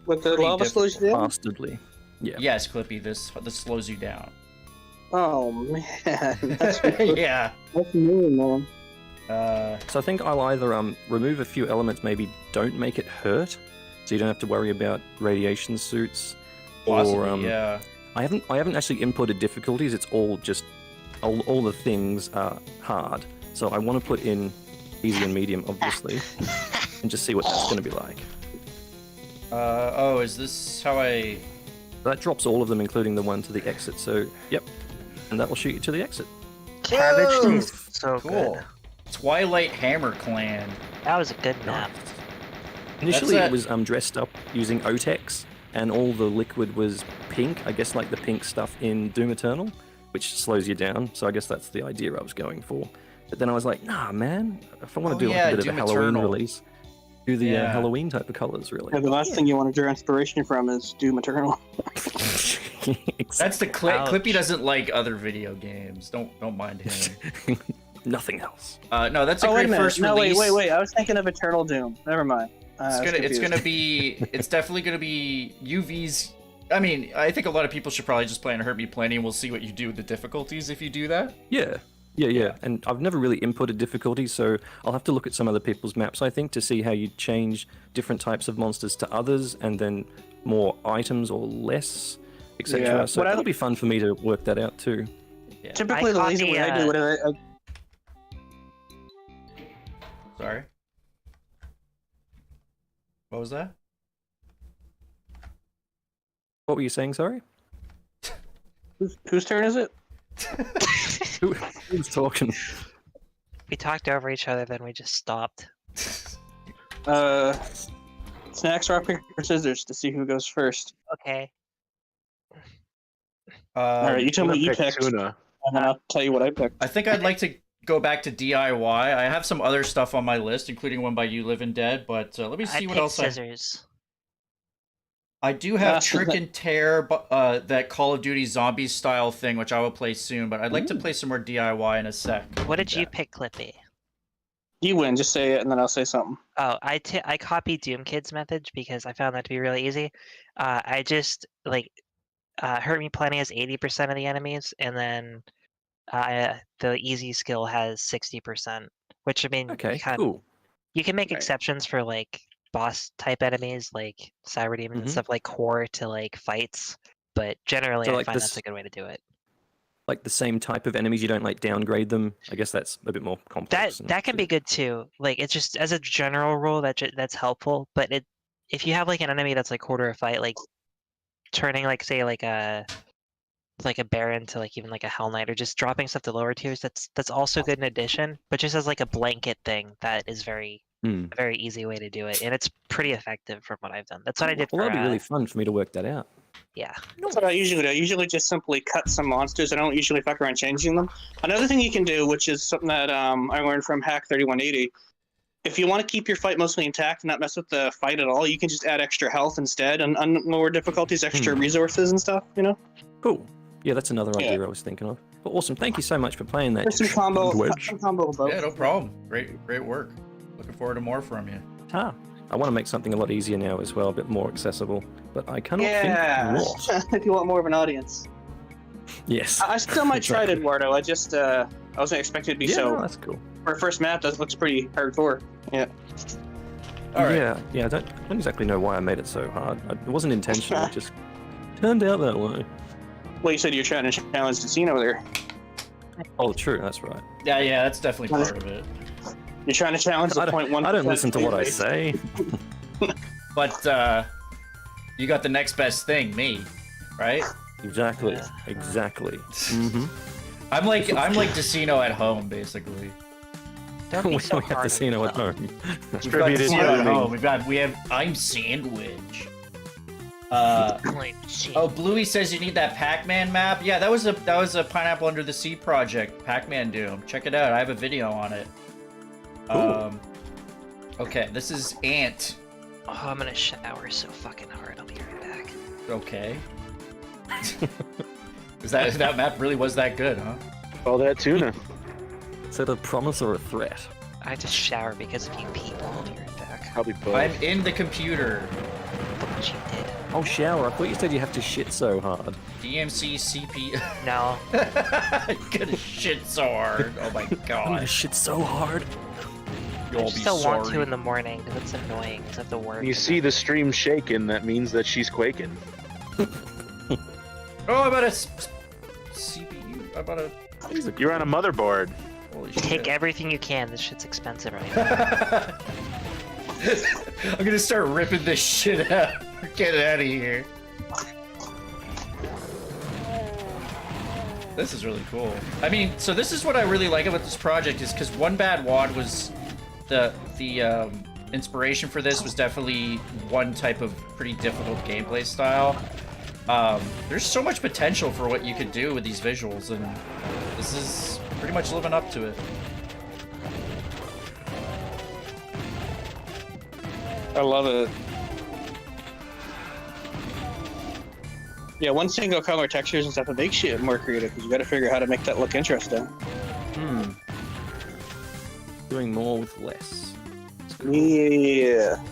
What, the lava slows you down? Bastardly. Yeah. Yes, Clippy, this slows you down. Oh man, that's Yeah. that's new, man. So I think I'll either remove a few elements, maybe don't make it hurt, so you don't have to worry about radiation suits, Possibly, or yeah. I haven't actually inputted difficulties. It's all just all the things are hard. So I want to put in easy and medium, obviously, and just see what that's going to be like. Oh, is this how I? That drops all of them, including the one to the exit. So yep, and that will shoot you to the exit. Cabbage tastes so Cool. good. Twilight Hammer Clan. That was a good map. Initially, it was dressed up using Otex, and all the liquid was pink. I guess like the pink stuff in Doom Eternal, which slows you down. So I guess that's the idea I was going for. But then I was like, nah, man. If I want to do like a bit of a Halloween release, do the Halloween type of colors, really. Yeah, the last thing you want to draw inspiration from is Doom Eternal. Exactly. That's the Clippy doesn't like other video games. Don't mind him. Nothing else. No, that's a great first release. No, wait. I was thinking of Eternal Doom. Never mind. It's definitely gonna be UV's. I mean, I think a lot of people should probably just play on Hurt Me Plenty, and we'll see what you do with the difficulties if you do that. Yeah. And I've never really inputted difficulties, so I'll have to look at some other people's maps, I think, to see how you change different types of monsters to others, and then more items or less, etc. Yeah. So that'll be fun for me to work that out too. Yeah. Typically, the lazy way I do it, Sorry. What was that? What were you saying, sorry? whose turn is it? Who's talking? We talked over each other, then we just stopped. Snacks, rock, paper, scissors to see who goes first. Okay. All right, you tell me you picked, and then I'll tell you what I picked. I think I'd like to go back to DIY. I have some other stuff on my list, including one by YeOldFellerNoob, but let me see what else scissors. I do have Trick and Tear, that Call of Duty Zombies style thing, which I will play soon, but I'd like to play some more DIY in a sec. What did you pick, Clippy? You win, just say it and then I'll say something. Oh, I copied Doom Kid's method because I found that to be really easy. I just, Hurt Me Plenty has 80% of the enemies, and then the easy skill has 60%, which, I mean, cool. You can make exceptions for, boss type enemies like cyber demons and stuff, like core to fights, but generally I find that's a good way to do it. like the same type of enemies. You don't like downgrade them. I guess that's a bit more complex. That can be good too. Like it's just as a general rule that's helpful. But if you have like an enemy that's like quarter a fight, like turning like say like a Baron to like even like a Hell Knight or just dropping stuff to lower tiers, that's also good in addition. But just as like a blanket thing, that is a very easy way to do it, and it's pretty effective from what I've done. That's what I did. Well, that'd be really fun for me to work that out. Yeah. That's what I usually do. I usually just simply cut some monsters. I don't usually fuck around changing them. Another thing you can do, which is something that I learned from Hack 3180, if you want to keep your fight mostly intact and not mess with the fight at all, you can just add extra health instead and on lower difficulties, extra resources and stuff, you know? Cool. Yeah, that's another idea I was thinking of. But awesome. Thank you so much for playing that. Some combo both. Yeah, no problem. Great work. Looking forward to more from you. I want to make something a lot easier now as well, a bit more accessible, but I cannot think what. If you want more of an audience. Yes. I still might try it, Eduardo. I just I wasn't expecting it to be so. No, that's cool. For a first map, that looks pretty hardcore. Yeah. All right. Yeah. I don't exactly know why I made it so hard. It wasn't intentional. It just turned out that way. Well, you said you're trying to challenge the scene over there. Oh, true. That's right. Yeah, that's definitely part of it. You're trying to challenge the 0.1%. I don't listen to what I say. But you got the next best thing, me, right? Exactly. Mm-hmm. I'm like Decino at home, basically. Don't be so we have hard Decino at home. We've got Decino at home. We have I'm Sandwich. Bluey says you need that Pac-Man map. Yeah, that was a Pineapple Under the Sea project, Pac-Man Doom. Check it out. I have a video on it. Okay, this is Ant. Oh, I'm gonna shower so fucking hard. I'll be right back. Okay. that map really was that good, huh? All that tuna. Is that a promise or a threat? I just shower because of you people. I'll be right back. Probably both. I'm in the computer. What you did. Oh, shower. I thought you said you have to shit so hard. DMC CP. No. I'm gonna shit so hard. Oh my I'm god. gonna shit so hard. You'll I be still sorry. want to in the morning because it's annoying because I have to work. You see the stream shaking, that means that she's quaking. Oh, I bought a CPU. I bought a. You're on a motherboard. Holy Take shit. everything you can. This shit's expensive right now. I'm gonna start ripping this shit out. Get out of here. This is really cool. I mean, so this is what I really like about this project is because One Bad Wad was the inspiration for this was definitely one type of pretty difficult gameplay style. There's so much potential for what you could do with these visuals, and this is pretty much living up to it. I love it. Yeah, one single color textures and stuff that makes shit more creative because you got to figure out how to make that look interesting. Doing more with less. Cool. Yeah.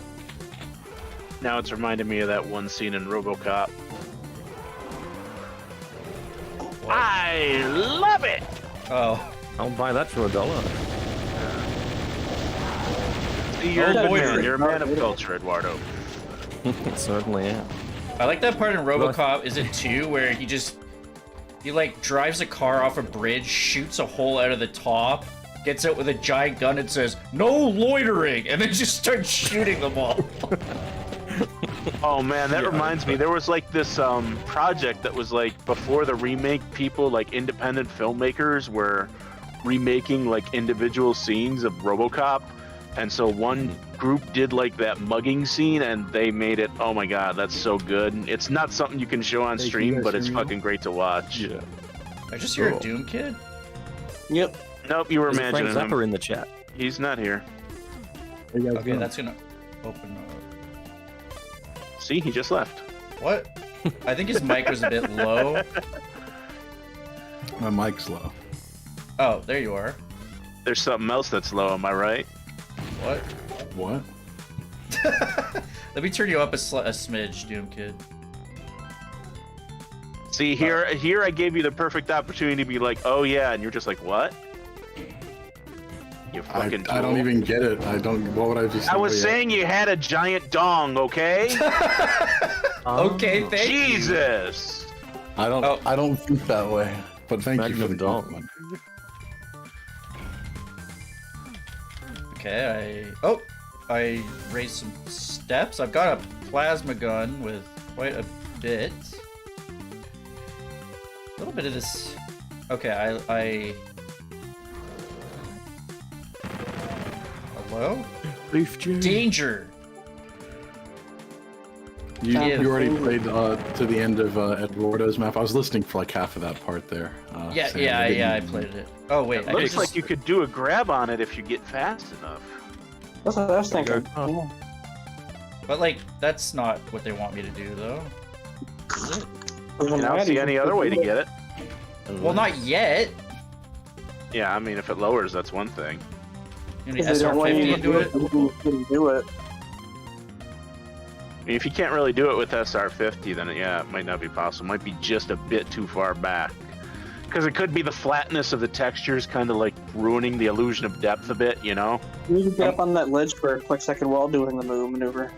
Now it's reminded me of that one scene in RoboCop. I love it! Oh. I'll buy that for $1. You're a good man. You're a man of culture, Eduardo. Certainly am. I like that part in RoboCop, is it 2, where he like drives a car off a bridge, shoots a hole out of the top, gets out with a giant gun and says, "No loitering," and then just starts shooting them all. Oh man, that reminds me. There was like this project that was like before the remake. People like independent filmmakers were remaking like individual scenes of RoboCop, and so one group did like that mugging scene, and they made it. Oh my god, that's so good! It's not something you can show on stream, but it's fucking great to watch. Yeah. I just hear a Doom Kid. Yep. Nope, you were There's imagining Frank him. Zappa in the chat. He's not here. Okay, that's gonna open up. See, he just left. What? I think his mic was a bit low. My mic's low. Oh, there you are. There's something else that's low. Am I right? What? What? Let me turn you up a smidge, Doom Kid. See, here I gave you the perfect opportunity to be like, "Oh yeah," and you're just like, "What?" You fucking I don't tool. even get it. I don't. What would I be saying? I was saying you had a giant dong, okay? Okay, thank you. Jesus. I don't. Oh. I don't think that way. But thank you for the Magnum compliment. Okay, I raised some steps. I've got a plasma gun with quite a bit. A little bit of this. Okay, I... Hello? Danger! You already played to the end of Eduardo's map. I was listening for like half of that part there. Yeah, I played it. Oh wait, It looks like you could do a grab on it if you get fast enough. That's what I was thinking. Yeah. But like, that's not what they want me to do, though. Is it? I don't see any other way to get it. Well, not yet. Yeah, I mean, if it lowers, that's one thing. You need SR50 into it? Do it. If you can't really do it with SR50, then yeah, it might not be possible. It might be just a bit too far back. Because it could be the flatness of the textures kind of like ruining the illusion of depth a bit, you know? You need to get up on that ledge for a quick second while doing the move maneuver.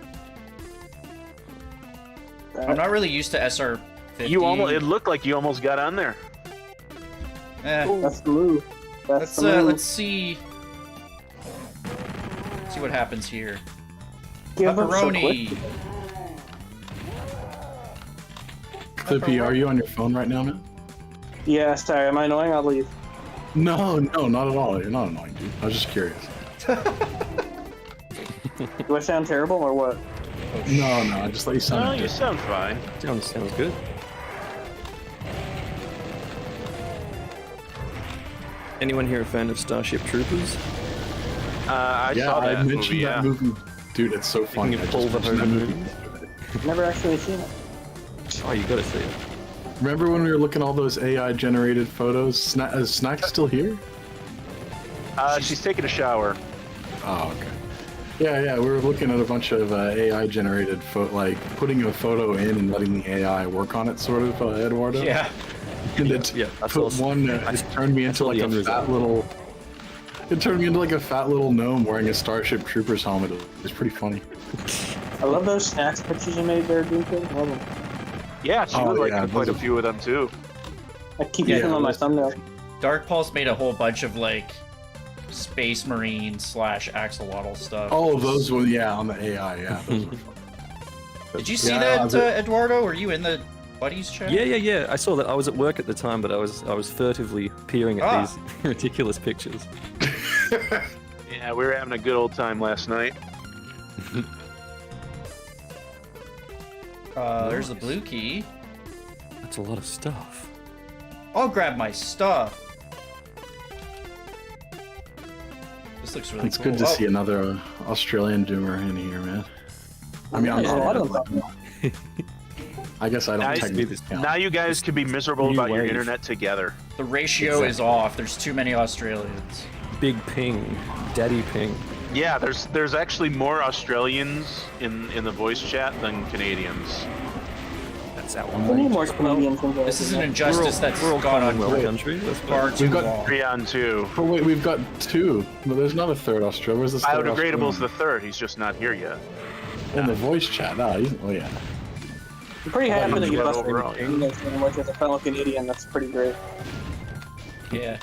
I'm not really used to SR50. It looked like you almost got on there. That's the move. Let's see what happens here. Pepperoni. Clippy, are you on your phone right now, man? Yeah, sorry. Am I annoying? I'll leave. No, not at all. You're not annoying, dude. I was just curious. Do I sound terrible or what? No, I just let you sound. No, you sound fine. Sounds good. Anyone here a fan of Starship Troopers? I saw that I mentioned movie, that movie. Dude, it's so funny. I just mentioned that movie. Never actually seen it. Oh, you gotta see it. Remember when we were looking at all those AI-generated photos? Is Snack still here? She's taking a shower. Oh, okay. Yeah, we were looking at a bunch of AI-generated like putting a photo in and letting the AI work on it, sort of, Eduardo. Yeah. And it put one. It turned me into like a fat little. It turned me into like a fat little gnome wearing a Starship Troopers helmet. It was pretty funny. I love those snacks pictures you made there, Doomguy. Love them. Yeah, she would like quite a few of them too. I keep using them on my thumbnail. Dark Pulse made a whole bunch of like Space Marine / Axolotl stuff. Oh, those were on the AI. Yeah. Those were fun. Did you see that, Eduardo? Were you in the buddies chat? Yeah. I saw that. I was at work at the time, but I was furtively peering at these ridiculous pictures. Yeah, we were having a good old time last night. There's the blue key. That's a lot of stuff. I'll grab my stuff. This looks really It's cool. good to see another Australian doomer in here, man. I mean, I guess I don't technically this count. Now you guys can be miserable about your internet together. The ratio is off. There's too many Australians. Big ping. Daddy ping. Yeah, there's actually more Australians in the voice chat than Canadians. That's that We need more Canadians. This is an injustice that's gone on country. far too long. 3 on 2. Oh wait, we've got 2. But there's not a third Australian. Where's this third Biodegradable's the third. He's just not here yet. In the voice chat. Yeah. I'm pretty happy that you but busted overall, English language as a fellow Canadian. That's pretty great. Yeah.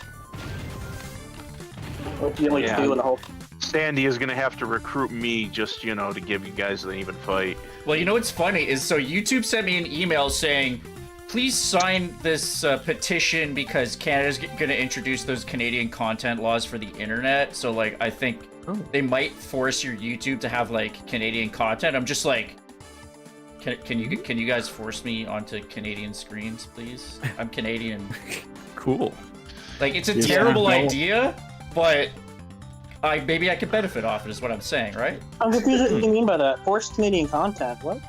You only two in the whole. Sandy is gonna have to recruit me just to give you guys an even fight. Well, you know what's funny is YouTube sent me an email saying, please sign this petition because Canada's going to introduce those Canadian content laws for the internet. So like, I think they might force your YouTube to have like Canadian content. I'm just like, can you guys force me onto Canadian screens, please? I'm Canadian. Cool. Like, it's a terrible idea, but maybe I could benefit off it, is what I'm saying, right? I'm confused what you mean by that. Forced Canadian content, what?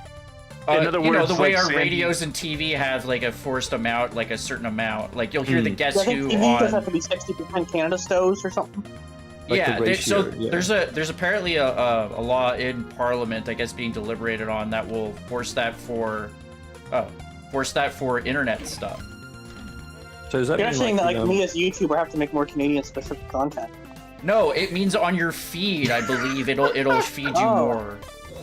In other words, the way like our radios and TV have like a forced amount, like a certain amount. Like, you'll hear the Guess Who TV on... does have to be 60% Canada stows or something? Like there's apparently a law in Parliament, I guess, being deliberated on that will force that for internet stuff. So does that You're mean saying that like me as a YouTuber have to make more Canadian specific content? No, it means on your feed, I believe it'll feed you more.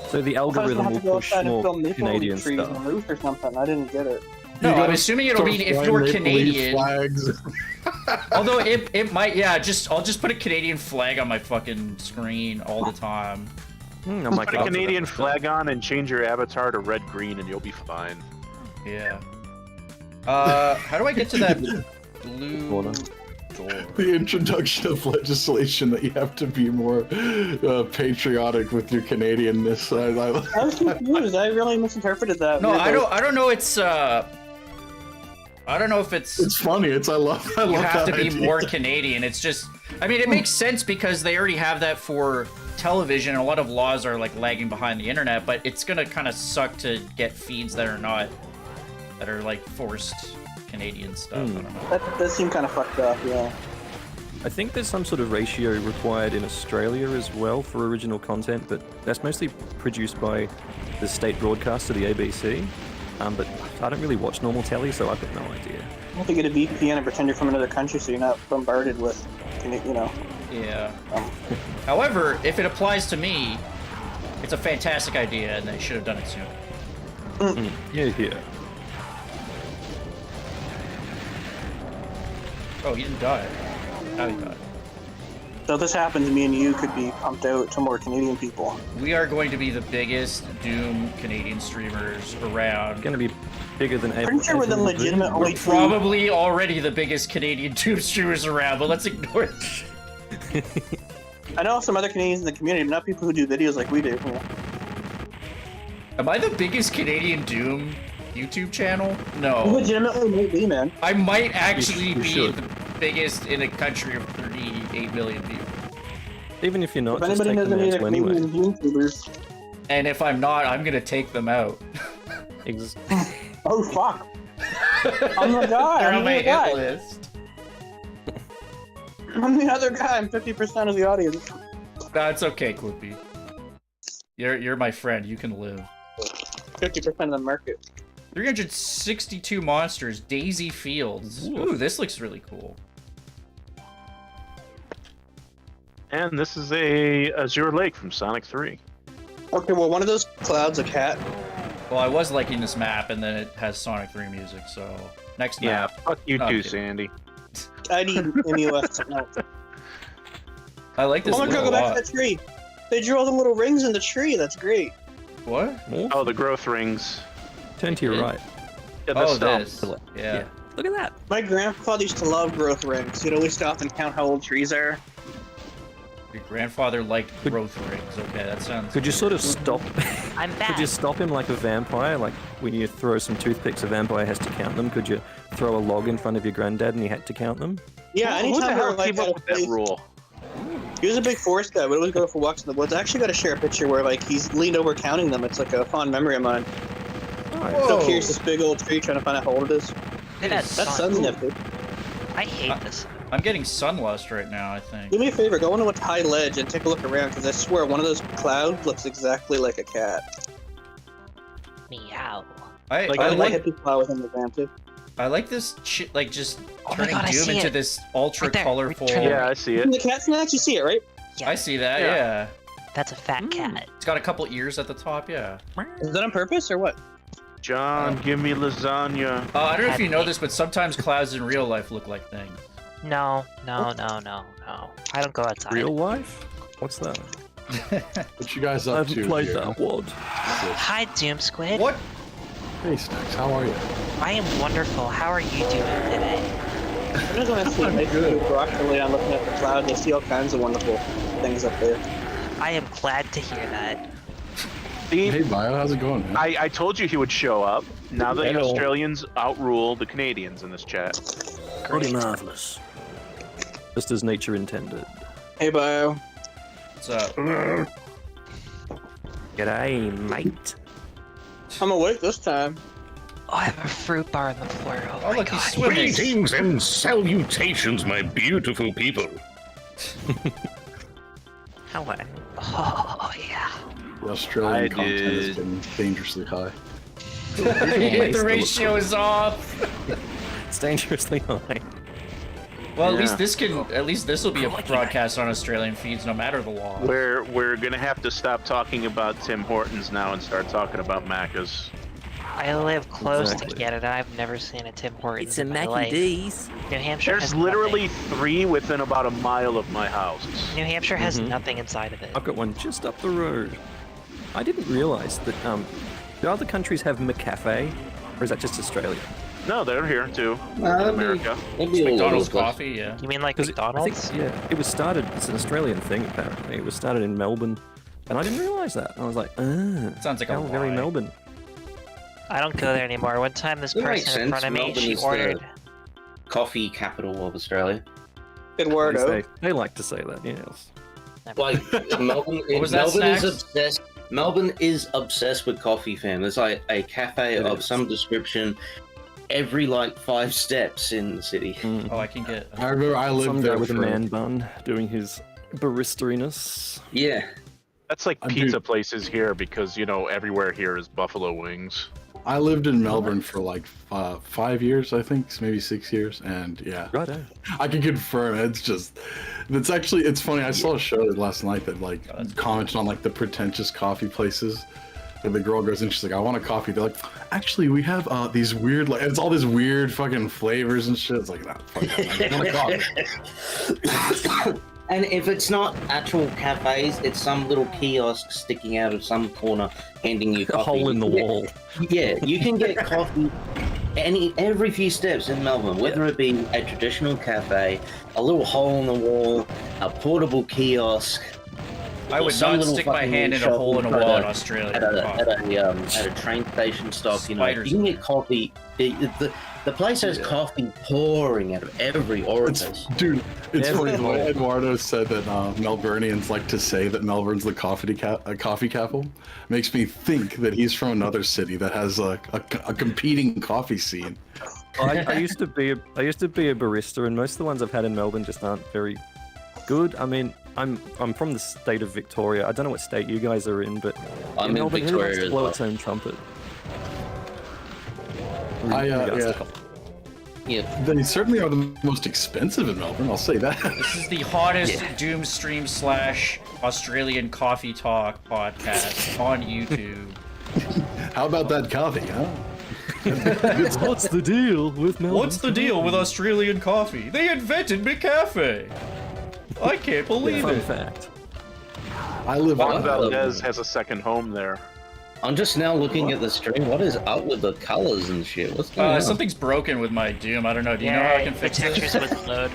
So the algorithm will push more Canadian stuff. Or something. I didn't get it. No, I'm assuming it'll be if you're Canadian. Flags. Although it might, yeah. I'll just put a Canadian flag on my fucking screen all the time. Put a Canadian flag on and change your avatar to red green, and you'll be fine. Yeah. How do I get to that blue door? The introduction of legislation that you have to be more patriotic with your Canadianness. I was confused. I really misinterpreted that. No, I don't know. I don't know if it's. It's funny. I love. You have to be more Canadian. It's just. I mean, it makes sense because they already have that for television, and a lot of laws are like lagging behind the internet. But it's gonna kind of suck to get feeds that are not, that are like forced Canadian stuff. I don't know. That does seem kind of fucked up. Yeah. I think there's some sort of ratio required in Australia as well for original content, but that's mostly produced by the state broadcaster, the ABC. But I don't really watch normal telly, so I've got no idea. You have to get a VPN and pretend you're from another country so you're not bombarded with, you know. Yeah. However, if it applies to me, it's a fantastic idea, and they should have done it sooner. Yeah. Oh, he didn't die. How he died. So if this happens, me and you could be pumped out to more Canadian people. We are going to be the biggest Doom Canadian streamers around. Going to be bigger than ever. Pretty sure we're the legitimate only two. Probably already the biggest Canadian Doom streamers around, but let's ignore it. I know some other Canadians in the community, but not people who do videos like we do. Yeah. Am I the biggest Canadian Doom YouTube channel? No. You legitimately might be, man. I might actually be the biggest in a country of 38 million people. Even if you're not, If just anybody take them knows out any anyway. Canadian YouTubers. And if I'm not, I'm gonna take them out. Oh fuck! I'm the guy. They're I'm on my the guy. hit list. I'm the other guy. I'm 50% of the audience. That's okay, Quippy. You're my friend. You can live. 50% of the market. 362 monsters. Daisy Fields. Ooh, this looks really cool. And this is a Azure Lake from Sonic 3. Okay, well, one of those clouds a cat. Well, I was liking this map, and then it has Sonic 3 music, so... Next map. Yeah, fuck you too, Sandy. I need MUS. No. I like this. Oh my god, go back to the tree. They drew all the little rings in the tree. That's great. What? Oh, the growth rings. Turn to your right. Yeah, this. Yeah. Look at that. My grandfather used to love growth rings. He'd always stop and count how old trees are. Your grandfather liked growth rings. Okay, that sounds... Could you sort of stop? I'm back. Could you stop him like a vampire? Like when you throw some toothpicks, a vampire has to count them. Could you throw a log in front of your granddad and he had to count them? Yeah, Who the anytime hell like came up with that rule? He was a big forest guy. We'd always go for walks in the woods. I actually got to share a picture where like he's leaned over counting them. It's like a fond memory of mine. So here's this big old tree trying to find out how old it is. That sun's nifty. I hate this. I'm getting sunlust right now, I think. Do me a favor, go on a high ledge and take a look around, because I swear one of those clouds looks exactly like a cat. Meow. I like hit the cloud within the van too. I like this shit, like just turning God, Doom into this ultra colorful. Yeah, I see it. The cat snacks, you see it, right? Yeah. I see that, yeah. That's a fat cat. It's got a couple ears at the top, yeah. Is that on purpose or what? John, give me lasagna. I don't know if you know this, but sometimes clouds in real life look like things. No. I don't go outside. Real life? What's that? What you guys I up to? haven't played here? that one. Hi, Doom Squid. What? Hey, Snacks, how are you? I am wonderful. How are you doing today? I just want to see like broccoli. I'm looking at the clouds. I see all kinds of wonderful things up there. I am glad to hear that. Hey, Bio, how's it going, man? I told you he would show up. Now the Australians outrule the Canadians in this chat. Pretty marvelous. Just as nature intended. Hey, Bio. What's up? G'day, mate. I'm awake this time. Oh, I have a fruit bar on the floor. Oh, my look, god. he's swimming. Greetings and salutations, my beautiful people. How Oh, yeah. The Australian content has been dangerously high. The ratio is off. It's dangerously high. Well, at least this will be a broadcast on Australian feeds, no matter the law. We're gonna have to stop talking about Tim Hortons now and start talking about Macca's. I live close to Canada. I've never seen a Tim Hortons It's a in my Mackie life. D's. New Hampshire There's has literally nothing. 3 within about a mile of my house. New Hampshire has nothing inside of it. I've got one just up the road. I didn't realise that do other countries have McCafe, or is that just Australia? No, they're here too. In Maybe- America. maybe all McDonald's over the place. coffee, yeah. You mean like 'Cause McDonald's? I think, yeah, it was started. It's an Australian thing apparently. It was started in Melbourne, and I didn't realise that. I was like, Sounds like a how very lie. Melbourne. I don't go there anymore. One time, this That makes person in front of sense. me, Melbourne she is the- ordered. Coffee capital of Australia. Eduardo. They like to say that, yes. Like Melbourne, What was that, Melbourne is Snacks? obsessed. Melbourne is obsessed with coffee, fam. There's like a cafe It of is. some description every like 5 steps in the city. Oh, I can get. I remember I lived Some there guy with a for man bun doing his baristeriness. Yeah. That's like Dude. pizza places here because, you know, everywhere here is buffalo wings. I lived in Melbourne for like 5 years, I think, maybe 6 years, and yeah, Right. I can confirm it's funny. I saw a show last night that like commented on like the pretentious coffee places. And the girl goes in, she's like, "I want a coffee." They're like, "Actually, we have these weird, like, it's all these weird fucking flavors and shit." It's like, nah, fuck that. I want a coffee. And if it's not actual cafes, it's some little kiosk sticking out of some corner handing you A coffee. hole in the wall. Yeah, you can get coffee every few steps in Melbourne, whether it be a traditional cafe, a little hole in the wall, a portable kiosk. I would some not little stick my fucking hand in a shop hole in a at wall in a- Australia. at a train station stop, you know, Spiders. you can get coffee. The place has coffee pouring out of every orifice. Dude, it's funny the way Eduardo said that Melburnians like to say that Melbourne's the coffee capital. Makes me think that he's from another city that has a competing coffee scene. I used to be a barista, and most of the ones I've had in Melbourne just aren't very good. I mean, I'm from the state of Victoria. I don't know what state you guys are in, but I'm in Melbourne, who Victoria likes to as blow well. its own trumpet. They certainly are the most expensive in Melbourne. I'll say that. This is the hottest Doom stream / Australian coffee talk podcast on YouTube. How about that coffee, huh? What's the deal with Melbourne? What's the deal with Australian coffee? They invented McCafe. I can't believe Fun it. fact. I live Juan on Valdez has a second home there. I'm just now looking at the stream. What is up with the colors and shit? What's going on? Something's broken with my Doom. I don't know. Do you know how I can fix the textures it? wouldn't load.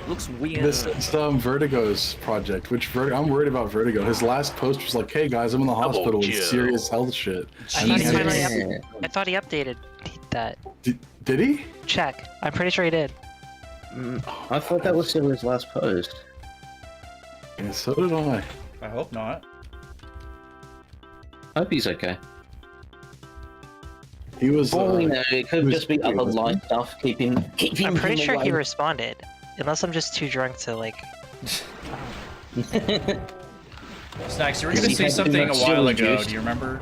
Looks weird. This is Vertigo's project, I'm worried about Vertigo. His last post was like, "Hey guys, I'm in the hospital with serious health shit." I thought, he And finally then- I thought he updated that. Did he? Check. I'm pretty sure he did. I thought that was still his last post. Yeah, so did I. I hope not. Hope he's okay. He was. For all we know, it could he was just be busy, other wasn't light stuff keeping I'm pretty him sure he away. responded. Unless I'm just too drunk to like. Snacks, you were Is going to he say having something a that while silly ago. juice? Do you remember?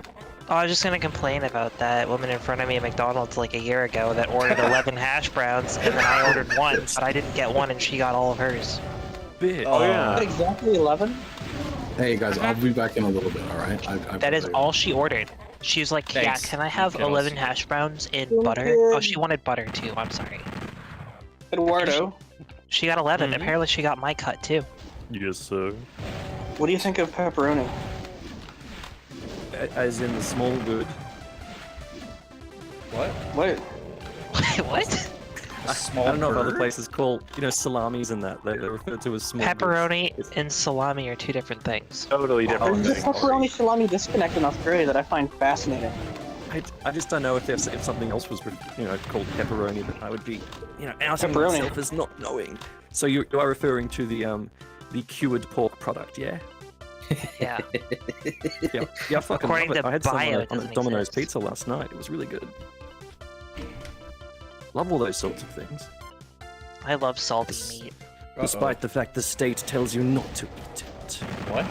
Oh, I was just gonna complain about that woman in front of me at McDonald's like a year ago that ordered 11 hash browns, and then I ordered one, but I didn't get one, and she got all of hers. Bitch. Oh, yeah. Exactly 11? Hey guys, I'll be back in a little bit. All right. That is all she ordered. She was like, "Yeah, Thanks, can I have Kels. 11 hash browns in butter?" Oh, she wanted butter too. I'm sorry. Eduardo, She got 11. Apparently, she got my cut too. Yes, sir. what do you think of pepperoni? As in the small good. What? What? What? A small I don't know if other bird? places call, salamis and that. They're referred to as small goods. Pepperoni and salami are two different things. Totally different There's a thing. pepperoni salami disconnect in Australia that I find fascinating. I just don't know if something else was, called pepperoni that I would be, outing Pepperoni. myself as not knowing. So you are referring to the cured pork product, yeah? Yeah. Yeah, I fucking According love it. to I had some bio, on it a doesn't Domino's exist. pizza last night. It was really good. Love all those sorts of things. I love salty meat. Despite the fact the state tells you not to eat it. What?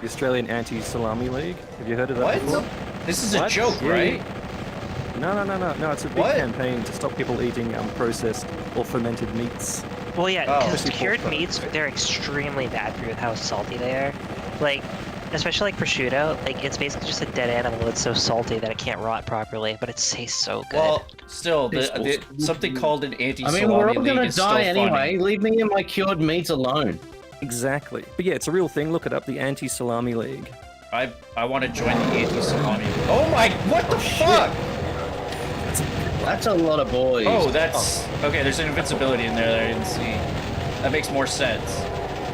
The Australian Anti-Salami League. Have you heard of that What? before? This is a What? joke, Yeah. right? No, it's a big What? campaign to stop people eating processed or fermented meats. Well, yeah, Oh. because Especially pork cured products. meats, they're extremely bad for you with how salty they are. Like, especially like prosciutto, like it's basically just a dead animal that's so salty that it can't rot properly, but it tastes so good. Well, still, something called an anti-salami I mean, we're all league gonna is die still anyway. funny. Leave me and my cured meats alone. Exactly. But yeah, it's a real thing. Look it up, the Anti-Salami League. I want to join the anti-salami. Oh my! What the fuck? That's a lot of boys. Oh, that's okay. There's an invincibility in there that I didn't see. That makes more sense.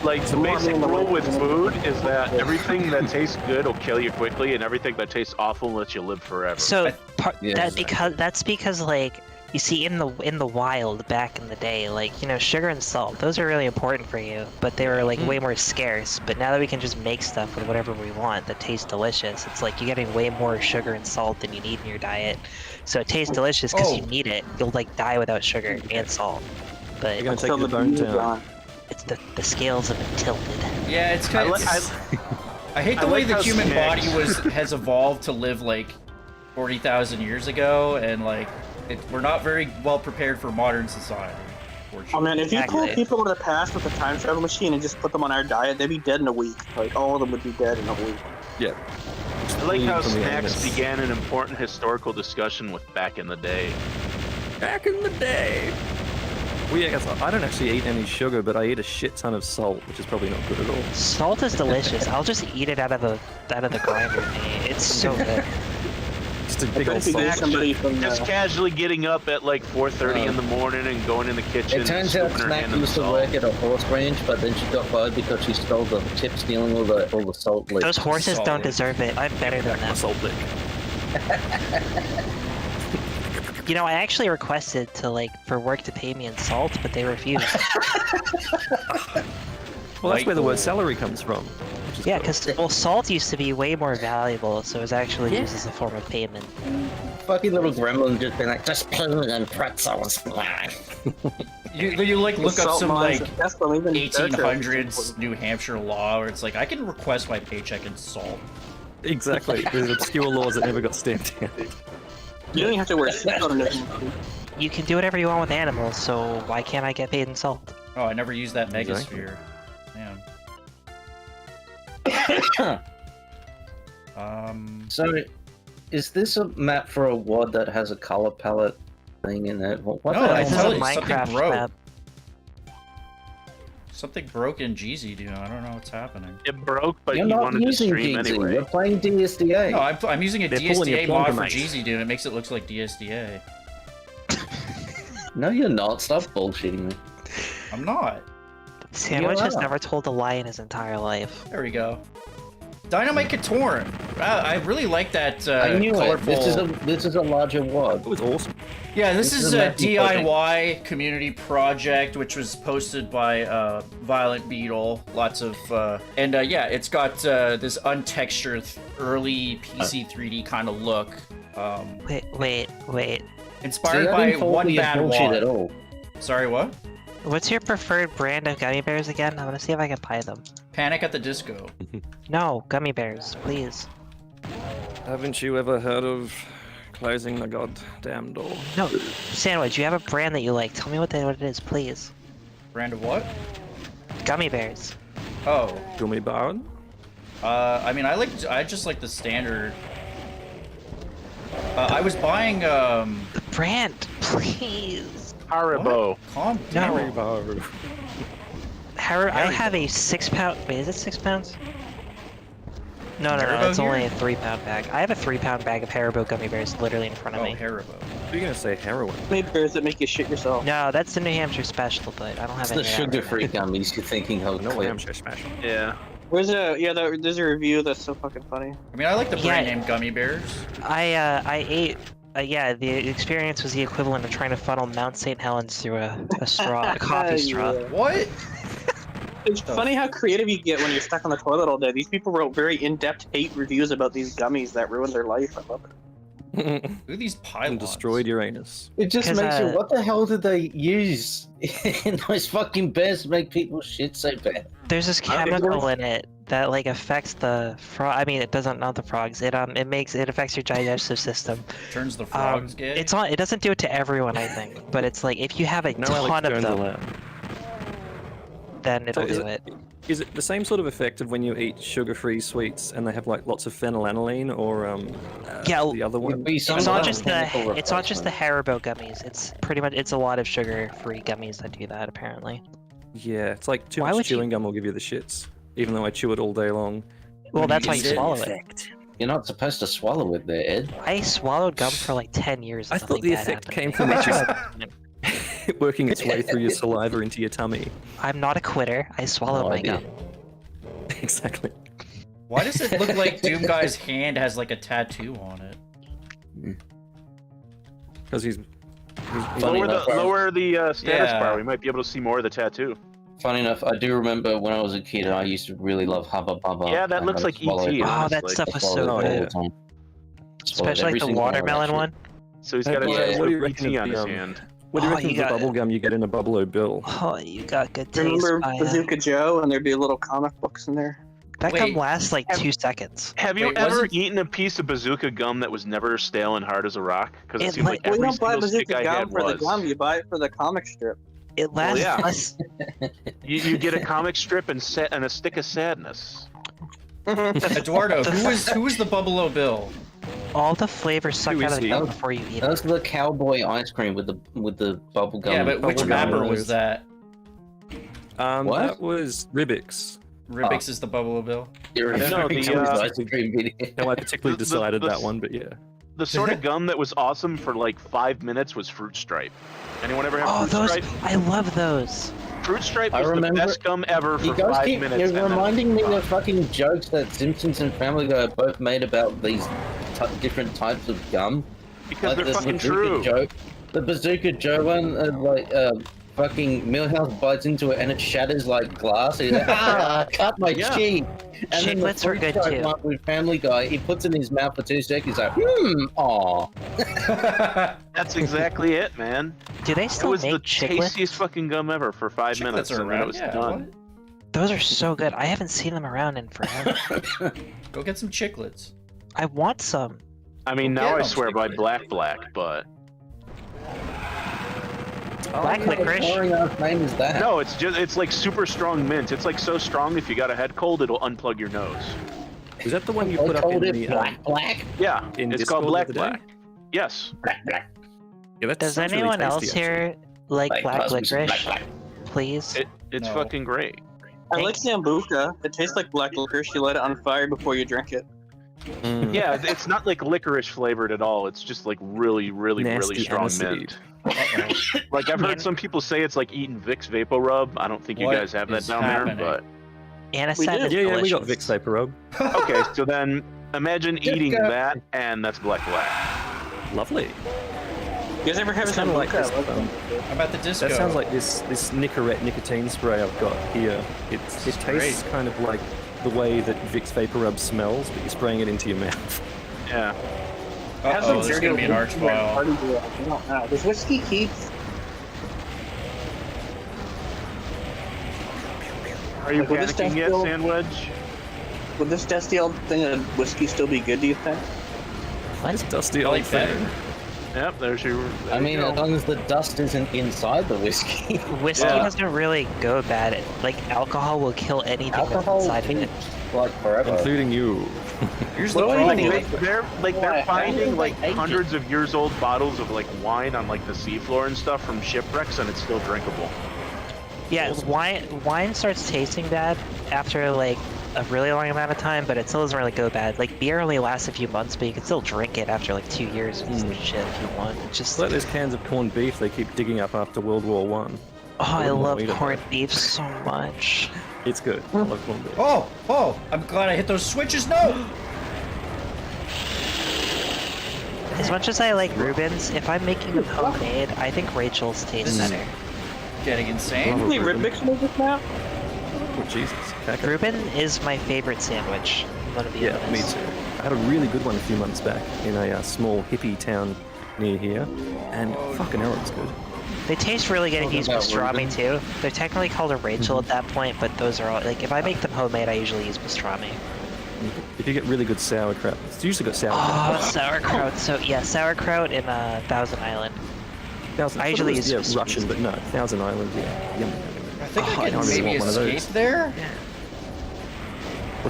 Like, the basic rule with food is that everything that tastes good will kill you quickly, and everything that tastes awful lets you live forever. So Yeah, that's because like you see in the wild back in the day, like sugar and salt, those are really important for you, but they were like way more scarce. But now that we can just make stuff with whatever we want that tastes delicious, it's like you're getting way more sugar and salt than you need in your diet. So it tastes delicious because you need it. You'll like die without sugar and salt. But You're gonna take the bone down. it's the scales have been tilted. Yeah, it's kind of. I hate the way the human body has evolved to live like 40,000 years ago, and like we're not very well prepared for modern society. Oh man, if you pull people in the past with a time travel machine and just put them on our diet, they'd be dead in a week. Like all of them would be dead in a week. Yeah. I like how snacks began an important historical discussion with back in the day. Back in the day. Well, yeah, I don't actually eat any sugar, but I eat a shit ton of salt, which is probably not good at all. Salt is delicious. I'll just eat it out of the grinder. It's so good. Just a big old salt. Just casually getting up at like 4:30 in the morning and going in the kitchen. It turns out Snack used to work at a horse ranch, but then she got fired because she stole the tip, stealing all the salt licks. Those horses don't deserve it. I'm better than them. Salt lick. I actually requested for work to pay me in salt, but they refused. Well, that's where the word celery comes from. Yeah, because salt used to be way more valuable, so it was actually used as a form of payment. Fucking little gremlin just been like, just pay me in pretzels. You like look up some like That's believing 1800s New Hampshire law where it's like I can request my paycheck in salt. Exactly. There's obscure laws that never got stamped down. You don't even have to wear shit on it. You can do whatever you want with animals, so why can't I get paid in salt? Oh, I never used that megasphere. Man. So, is this a map for a WOD that has a color palette thing in it? What No, the I hell? tell you, Minecraft something broke. map. Something broke in GZDoom. I don't know what's happening. It broke, but You're you not wanted to using stream GZ, anyway. you're playing DSDA. No, I'm using a They're pulling your DSDA mod for plumber, mate. GZDoom. It makes it look like DSDA. No, you're not. Stop bullshitting me. I'm not. Sandwich has Yeah. never told a lie in his entire life. There we go. DynamiteKaitorn. I really like that I knew colorful. it. This is a larger WOD. It was awesome. Yeah, this This is is a a map you put in. DIY community project which was posted by ViolentBeetle. Lots of yeah, it's got this untextured early PC 3D kind of look. Wait. Inspired See, I by didn't fall for one your bad bullshit wad. at all. Sorry, what? What's your preferred brand of gummy bears again? I want to see if I can buy them. Panic at the Disco. No, gummy bears, please. Haven't you ever heard of closing the goddamn door? No, Sandwich, you have a brand that you like. Tell me what it is, please. Brand of what? Gummy bears. Oh, Gummy Baron? I mean, I just like the standard. I was buying The brand, please. Haribo. Calm down. Haribo. I have a 6 pound. Wait, is it 6 pounds? No, Haribo it's here? only a 3 pound bag. I have a 3 pound bag of Haribo gummy bears literally in front of Oh, me. Haribo. You're gonna say heroin. Many bears that make you shit yourself. No, that's the New Hampshire special, but I don't have It's any the of that right sugar-free gummies you're thinking of. No clear. Hampshire special. Yeah. There's a review that's so fucking funny. I mean, I like the brand Yeah. name Gummy Bears. now. I ate. Yeah, the experience was the equivalent of trying to funnel Mount St. Helens through a straw, a coffee straw. Yeah. What? It's funny how creative you get when you're stuck on the toilet all day. These people wrote very in-depth hate reviews about these gummies that ruined their life. I love it. Who are these pylons? And destroyed Uranus. It just 'Cause, makes you. What the hell did they use in those fucking bears to make people shit so bad? There's this chemical in it that like affects the frog. I mean, it doesn't not the frogs. It affects your digestive system. Turns the frogs gay. It doesn't do it to everyone, I think, but it's like if you have a No ton Alex of Jones them, allowed. then it'll So is do it. Is it the same sort of effect of when you eat sugar-free sweets and they have like lots of phenylalanine or Yeah, the other one? It's not just the Haribo gummies. It's pretty much a lot of sugar-free gummies that do that apparently. Yeah, it's like too much chewing gum will give you the shits, even though I chew it all day long. Well, that's why you swallow it. You're not supposed to swallow it there, Ed. I swallowed gum for like 10 years. I thought the effect came from it just working its way through your saliva into your tummy. I'm not a quitter. I swallowed my gum. Exactly. Why does it look like Doomguy's hand has like a tattoo on it? Because he's lower the status bar. We might be able to see more of the tattoo. Funny enough, I do remember when I was a kid, I used to really love Hubba Bubba. Yeah, that looks like E.T. Oh, that stuff was so good. Especially like the watermelon one. So he's got a little E.T. on his hand. What do you reckon of the bubble gum you get in a Buffalo Bill? Oh, you got good taste. Remember Bazooka Joe, and there'd be little comic books in there? That gum lasts like 2 seconds. Have you ever eaten a piece of Bazooka gum that was never stale and hard as a rock? Because it seems like every don't buy single stick Bazooka I gum had for was. the gum, you buy it for the comic strip. It lasts You get a comic strip and a stick of sadness. Eduardo, who is the Buffalo Bill? All the flavors suck out of the gum before you eat it. That's the cowboy ice cream with the bubble gum. Yeah, but which mapper was that? What? That was Ribix. Ribix is the Buffalo Bill? No, I particularly decided that one, but yeah. The sort of gum that was awesome for like 5 minutes was Fruit Stripe. Anyone ever have Fruit those! Stripe? I love those. Fruit Stripe was the best gum ever for 5 minutes. You're reminding me of fucking jokes that Simpsons and Family Guy both made about these different types of gum. Because they're fucking true. The Bazooka Joe one, fucking Millhouse bites into it and it shatters like glass. He's like, cut my cheek. And then the Chiclets are good too. one with Family Guy, he puts it in his mouth for 2 seconds. He's like, aw. That's exactly it, man. Do they still make It was the chiclets? tastiest fucking gum ever for 5 minutes, and then it was done. Those are so good. I haven't seen them around in forever. Go get some chiclets. I want some. I mean, now I swear by Black, but... Black licorice? Name is that? No, it's like super strong mint. It's like so strong if you got a head cold, it'll unplug your nose. Is that the one you put up in the Black? Yeah, it's called Discord Black. Yes. Yeah, Does anyone else here like black licorice? Please? It's fucking great. I like Sambuca. It tastes like black licorice. You let it on fire before you drink it. Yeah, it's not like licorice flavored at all. It's just like really, really, really strong mint. Like I've heard some people say it's like eating Vicks Vapor Rub. I don't think you guys have that down there, but Anisette is yeah, we got delicious. Vicks Vapor Rub. okay, so then imagine eating that, and that's Black. Lovely. You guys ever have a Kind of like this. How about the disco? That sounds like this Nicorette nicotine spray I've got here. It tastes kind of like the way that Vicks Vapor Rub smells, but you're spraying it into your mouth. Yeah. Uh-oh, there's gonna be an arch file. Does whiskey keeps? Are you Would this panicking yet, still- Sandwich? Would this dusty old thing of whiskey still be good, do you think? This dusty I old like thing. that. Yep, there's your. I mean, as long as the dust isn't inside the whiskey. Whiskey doesn't really go bad. Like alcohol will kill anything that's inside of it. Like forever. Including you. Here's the Like, problem. they're finding like hundreds of years old bottles of like wine on like the seafloor and stuff from shipwrecks, and it's still drinkable. Yeah, wine starts tasting bad after like a really long amount of time, but it still doesn't really go bad. Like beer only lasts a few months, but you can still drink it after like 2 years and some shit if you want. It's just It's like those cans of corned beef they keep digging up after World War One. I love corned beef so much. It's good. I love corned beef. Oh! I'm glad I hit those switches. No! As much as I like Reuben's, if I'm making them homemade, I think Rachel's tastes better. Getting insane. How many Rubik's made this now? Oh Jesus. Reuben is my favorite sandwich. I'm gonna be honest. Me too. I had a really good one a few months back in a small hippie town near here, and fucking hell, it's good. They taste really good if you use pastrami too. They're technically called a Rachel at that point, but those are all like if I make them homemade, I usually use pastrami. If you get really good sauerkraut, it's usually got sauerkraut. Oh, sauerkraut! So yeah, sauerkraut in Thousand Island. I usually use Russian, but no, Thousand Island. Yeah, yum. I think I can maybe escape there.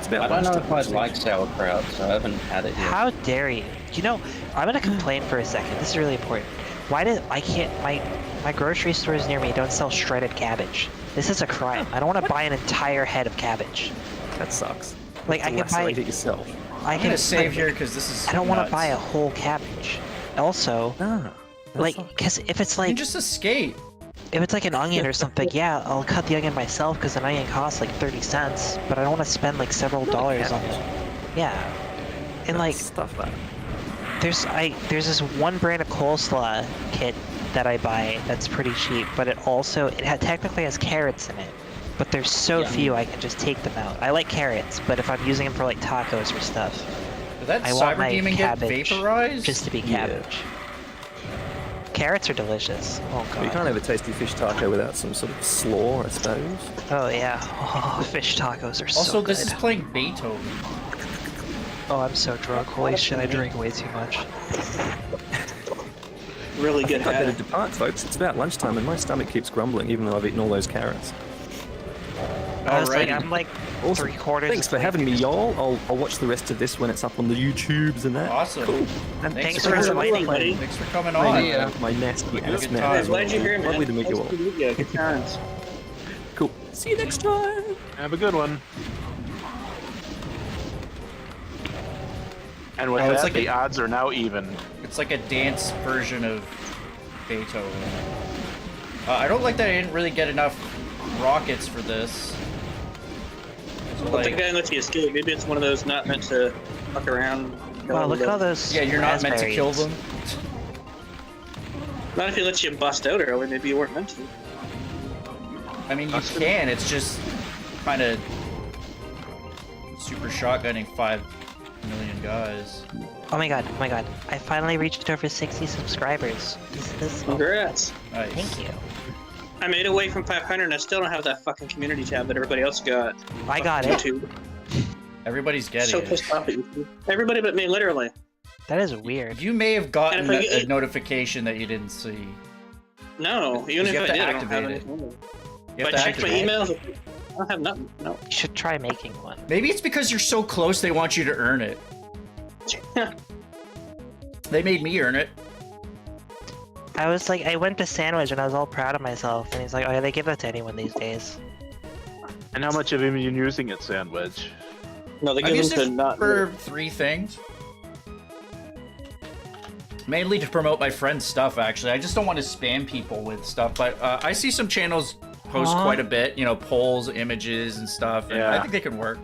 What's about I don't know lunchtime? if I like sauerkraut, so I haven't had it yet. How dare you? You know, I'm gonna complain for a second. This is really important. Why did I can't my grocery stores near me don't sell shredded cabbage? This is a crime. I don't want to buy an entire head of cabbage. That sucks. Like I can buy it yourself. I'm gonna save here because this is. I don't want nuts. to buy a whole cabbage. Also, like, because if it's You like just escape. if it's like an onion or something, yeah, I'll cut the onion myself because an onion costs like 30 cents. But I don't want to spend like several dollars on it. Yeah, and like stuff that. there's this one brand of coleslaw kit that I buy that's pretty cheap, but it technically has carrots in it. But there's so few I can just take them out. I like carrots, but if I'm using them for like tacos or stuff, Did that I want cyber my demon get cabbage vaporized? just to be cabbage. Carrots are delicious. Oh god. You can't have a tasty fish taco without some sort of slaw, I suppose. Oh yeah. Oh, fish tacos are so Also, good. this is playing Beethoven. Oh, I'm so drunk. Holy shit, I drink way too much. Really good I hat. better depart, folks. It's about lunchtime and my stomach keeps grumbling even though I've eaten all those carrots. I'm like Awesome. 3/4. Thanks for having me, y'all. I'll watch the rest of this when it's up on the YouTubes and that. Awesome. Cool. And thanks for for inviting inviting me. Thanks for coming on. My nasty ass good man. time. Glad you're here, man. Lovely to meet you all. Nice to meet you. Good times. Cool. See you next time. Have a good one. And with Oh, it's that, like the a- odds are now even. It's like a dance version of Beethoven. I don't like that I didn't really get enough rockets for this. So, But the like, guy lets you escape. Maybe it's one of those not meant to fuck around. Wow, look at all those. yeah, you're not meant to kill them. Not if he lets you bust out early. Maybe you weren't meant to. I mean, you can. It's just kind of super shotgunning 5 million guys. Oh my god, I finally reached over 60 subscribers. This Congrats. Nice. Thank you. I made away from 500 and I still don't have that fucking community tab that everybody else got. I got it. YouTube. Everybody's getting So it. pissed off at YouTube. Everybody but me, literally. That is weird. You may have gotten And if I- a notification that you didn't see. No, even if You have I to did, I don't have activate it. anything. You have If I to checked my activate it. emails, I don't have nothing. No. You should try making one. Maybe it's because you're so close they want you to earn it. They made me earn it. I was like, I went to Sandwich and I was all proud of myself, and he's like, oh yeah, they give that to anyone these days. And how much have you been using it, Sandwich? No, they I've give used them to it not. for 3 things. Mainly to promote my friend's stuff, actually. I just don't want to spam people with stuff, but I see some channels post quite a bit, you know, polls, images, and stuff, and I Yeah. think they can work.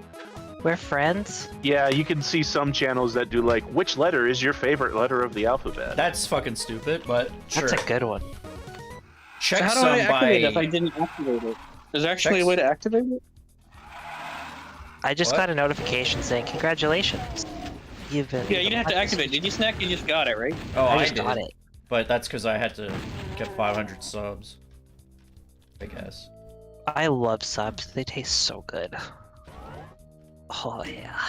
We're friends? Yeah, you can see some channels that do like, which letter is your favorite letter of the alphabet? That's fucking stupid, but sure. That's a good one. So how do I Checksum activate it if by... I didn't activate it? Is there actually a way to activate it? I just What? got a notification saying, congratulations. You've been... Yeah, you didn't have to activate it. Did you snack? You just got it, right? Oh, I I just did. got it. But that's because I had to get 500 subs. I guess. I love subs. They taste so good. Oh yeah.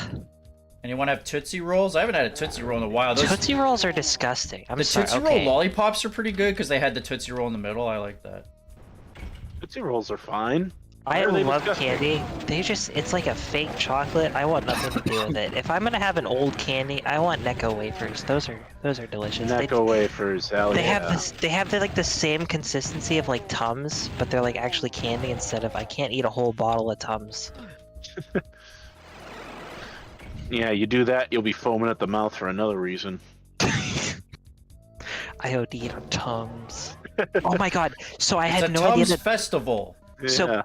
Anyone have Tootsie Rolls? I haven't had a Tootsie Roll in a while. Those, Tootsie Rolls are disgusting. I'm the sorry. Tootsie Okay. Roll lollipops are pretty good because they had the Tootsie Roll in the middle. I like that. Tootsie Rolls are fine. I Why are they love disgusting? candy. It's like a fake chocolate. I want nothing to do with it. If I'm gonna have an old candy, I want Necco wafers. Those are delicious. Necco wafers, hell They yeah. have this. They have like the same consistency of like Tums, but they're like actually candy instead of. I can't eat a whole bottle of Tums. Yeah, you do that, you'll be foaming at the mouth for another reason. I OD'd on Tums. Oh my god! So I It's had a no idea Tums that. festival. So- Yeah.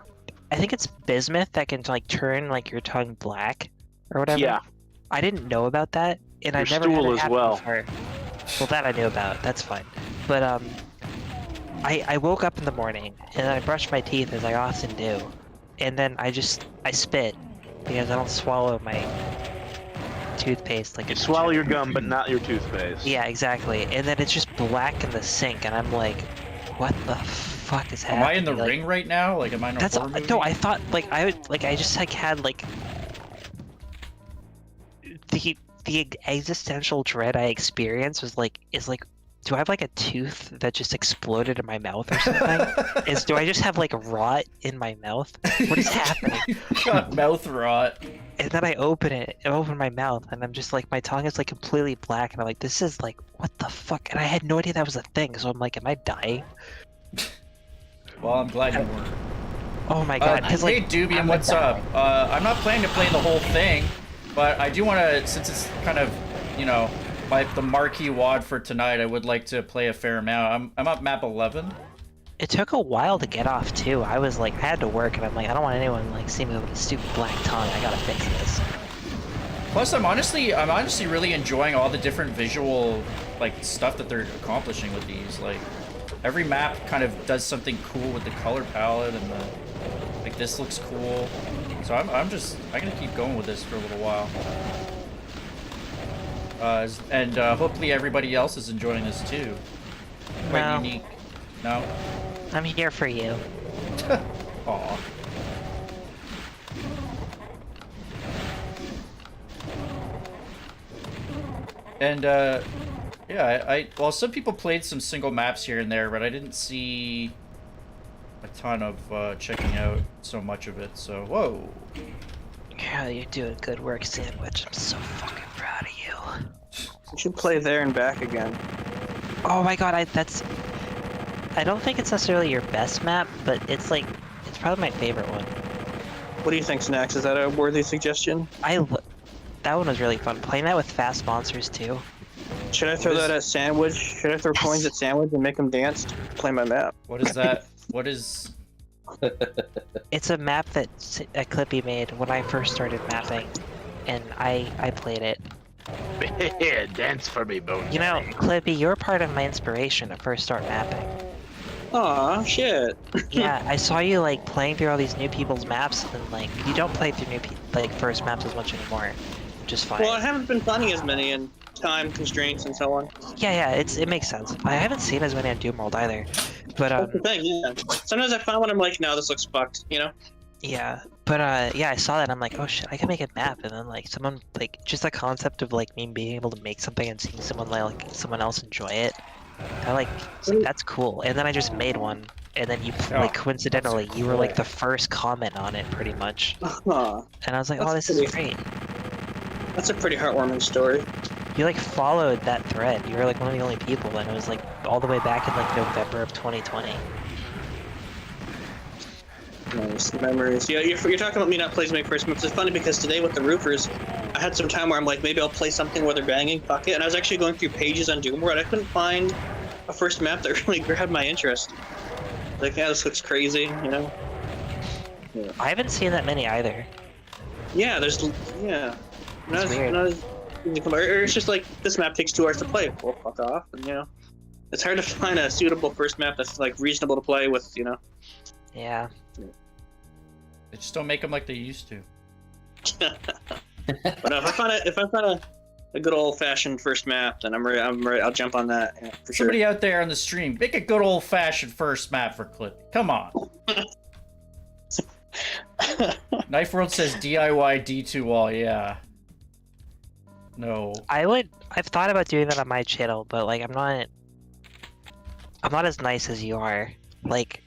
I think it's bismuth that can like turn like your tongue black or whatever. Yeah. I didn't know about that, and I've Your never had stool it as happen well. before. Well, that I knew about. That's fine. But I woke up in the morning and I brushed my teeth as I often do, and then I spit because I don't swallow my toothpaste like You a swallow your chicken. gum, but not your toothpaste. Yeah, exactly. And then it's just black in the sink, and I'm like, what the fuck is Am happening? I in the Like, ring right now? Like, am I in a That's horror movie? no. I thought like I just like had like the existential dread I experienced was like do I have like a tooth that just exploded in my mouth or something? Do I just have like rot in my mouth? What is happening? Got mouth rot. And then I open my mouth, and I'm just like, my tongue is like completely black, and I'm like, this is like, what the fuck? And I had no idea that was a thing, so I'm like, am I dying? Well, I'm glad you weren't. Oh my god. Hey, Like, Dubian, what's up? I'm not planning to play the whole thing, but I do want to, since it's kind of, you know, like the marquee WOD for tonight, I would like to play a fair amount. I'm up map 11. it took a while to get off too. I was like, I had to work, and I'm like, I don't want anyone like seeing me with a stupid black tongue. I gotta fix this. Plus, I'm honestly really enjoying all the different visual like stuff that they're accomplishing with these. Like, every map kind of does something cool with the color palette, and the like. This looks cool. So I'm gonna keep going with this for a little while. And hopefully everybody else is enjoying this too. Quite unique. No? I'm here for you. Aw. And yeah, well, some people played some single maps here and there, but I didn't see a ton of checking out so much of it. So whoa. Yeah, you're doing good work, Sandwich. I'm so fucking proud of you. You should play there and back again. Oh my god, I don't think it's necessarily your best map, but it's like, it's probably my favorite one. What do you think, Snacks? Is that a worthy suggestion? That one was really fun. Playing that with fast monsters too. Should I throw that at Sandwich? Should I throw coins at Sandwich and make them dance? Play my map. What is that? What is... It's a map that Clippy made when I first started mapping, and I played it. Yeah, dance for me, Bones. You know, Clippy, you're part of my inspiration to first start mapping. Aw, shit. Yeah, I saw you like playing through all these new people's maps, and like you don't play through first maps as much anymore, which is fine. Well, I haven't been finding as many in time constraints and so on. Yeah, it makes sense. I haven't seen as many on Doom World either, but That's the thing, yeah. Sometimes I find one I'm like, no, this looks fucked, you know? yeah, but yeah, I saw that and I'm like, oh shit, I can make a map, and then like someone like just the concept of like me being able to make something and seeing someone else enjoy it. I like, it's like, that's cool. And then I just made one, and then you like coincidentally you were like the first comment on it pretty much. Huh. And I was like, oh, this That's is great. That's a pretty heartwarming story. You like followed that thread. You were like one of the only people, and it was like all the way back in like November of 2020. Nice memories. Yeah, you're talking about me not playing my first maps. It's funny because today with the roofers, I had some time where I'm like, maybe I'll play something where they're banging, fuck it. And I was actually going through pages on Doom World. I couldn't find a first map that really grabbed my interest. Like, yeah, this looks crazy, you know? Yeah. I haven't seen that many either. Yeah, there's, yeah. It's weird. Or it's just like, this map takes 2 hours to play. Well, fuck off, and you know. It's hard to find a suitable first map that's like reasonable to play with, you know. Yeah. They just don't make them like they used to. But if I find a good old-fashioned first map, then I'm ready. I'll jump on that, yeah, for sure. Somebody out there on the stream, make a good old-fashioned first map for Clip. Come on. Knife World says DIY D2 wall. Yeah. No. I've thought about doing that on my channel, but like I'm not as nice as you are. Like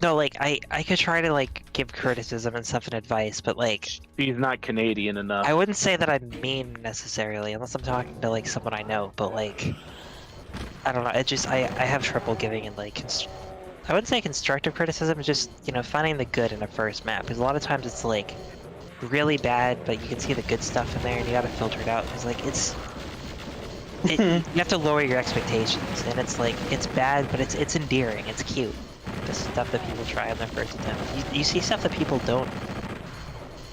no, like I could try to like give criticism and stuff and advice, but like He's not Canadian enough. I wouldn't say that I'm mean necessarily, unless I'm talking to like someone I know. But like I don't know. It just I have trouble giving it like I wouldn't say constructive criticism. It's just, you know, finding the good in a first map, because a lot of times it's like really bad, but you can see the good stuff in there, and you gotta filter it out. Because like you have to lower your expectations, and it's like it's bad, but it's endearing, it's cute. The stuff that people try on their first attempt. You see stuff that people don't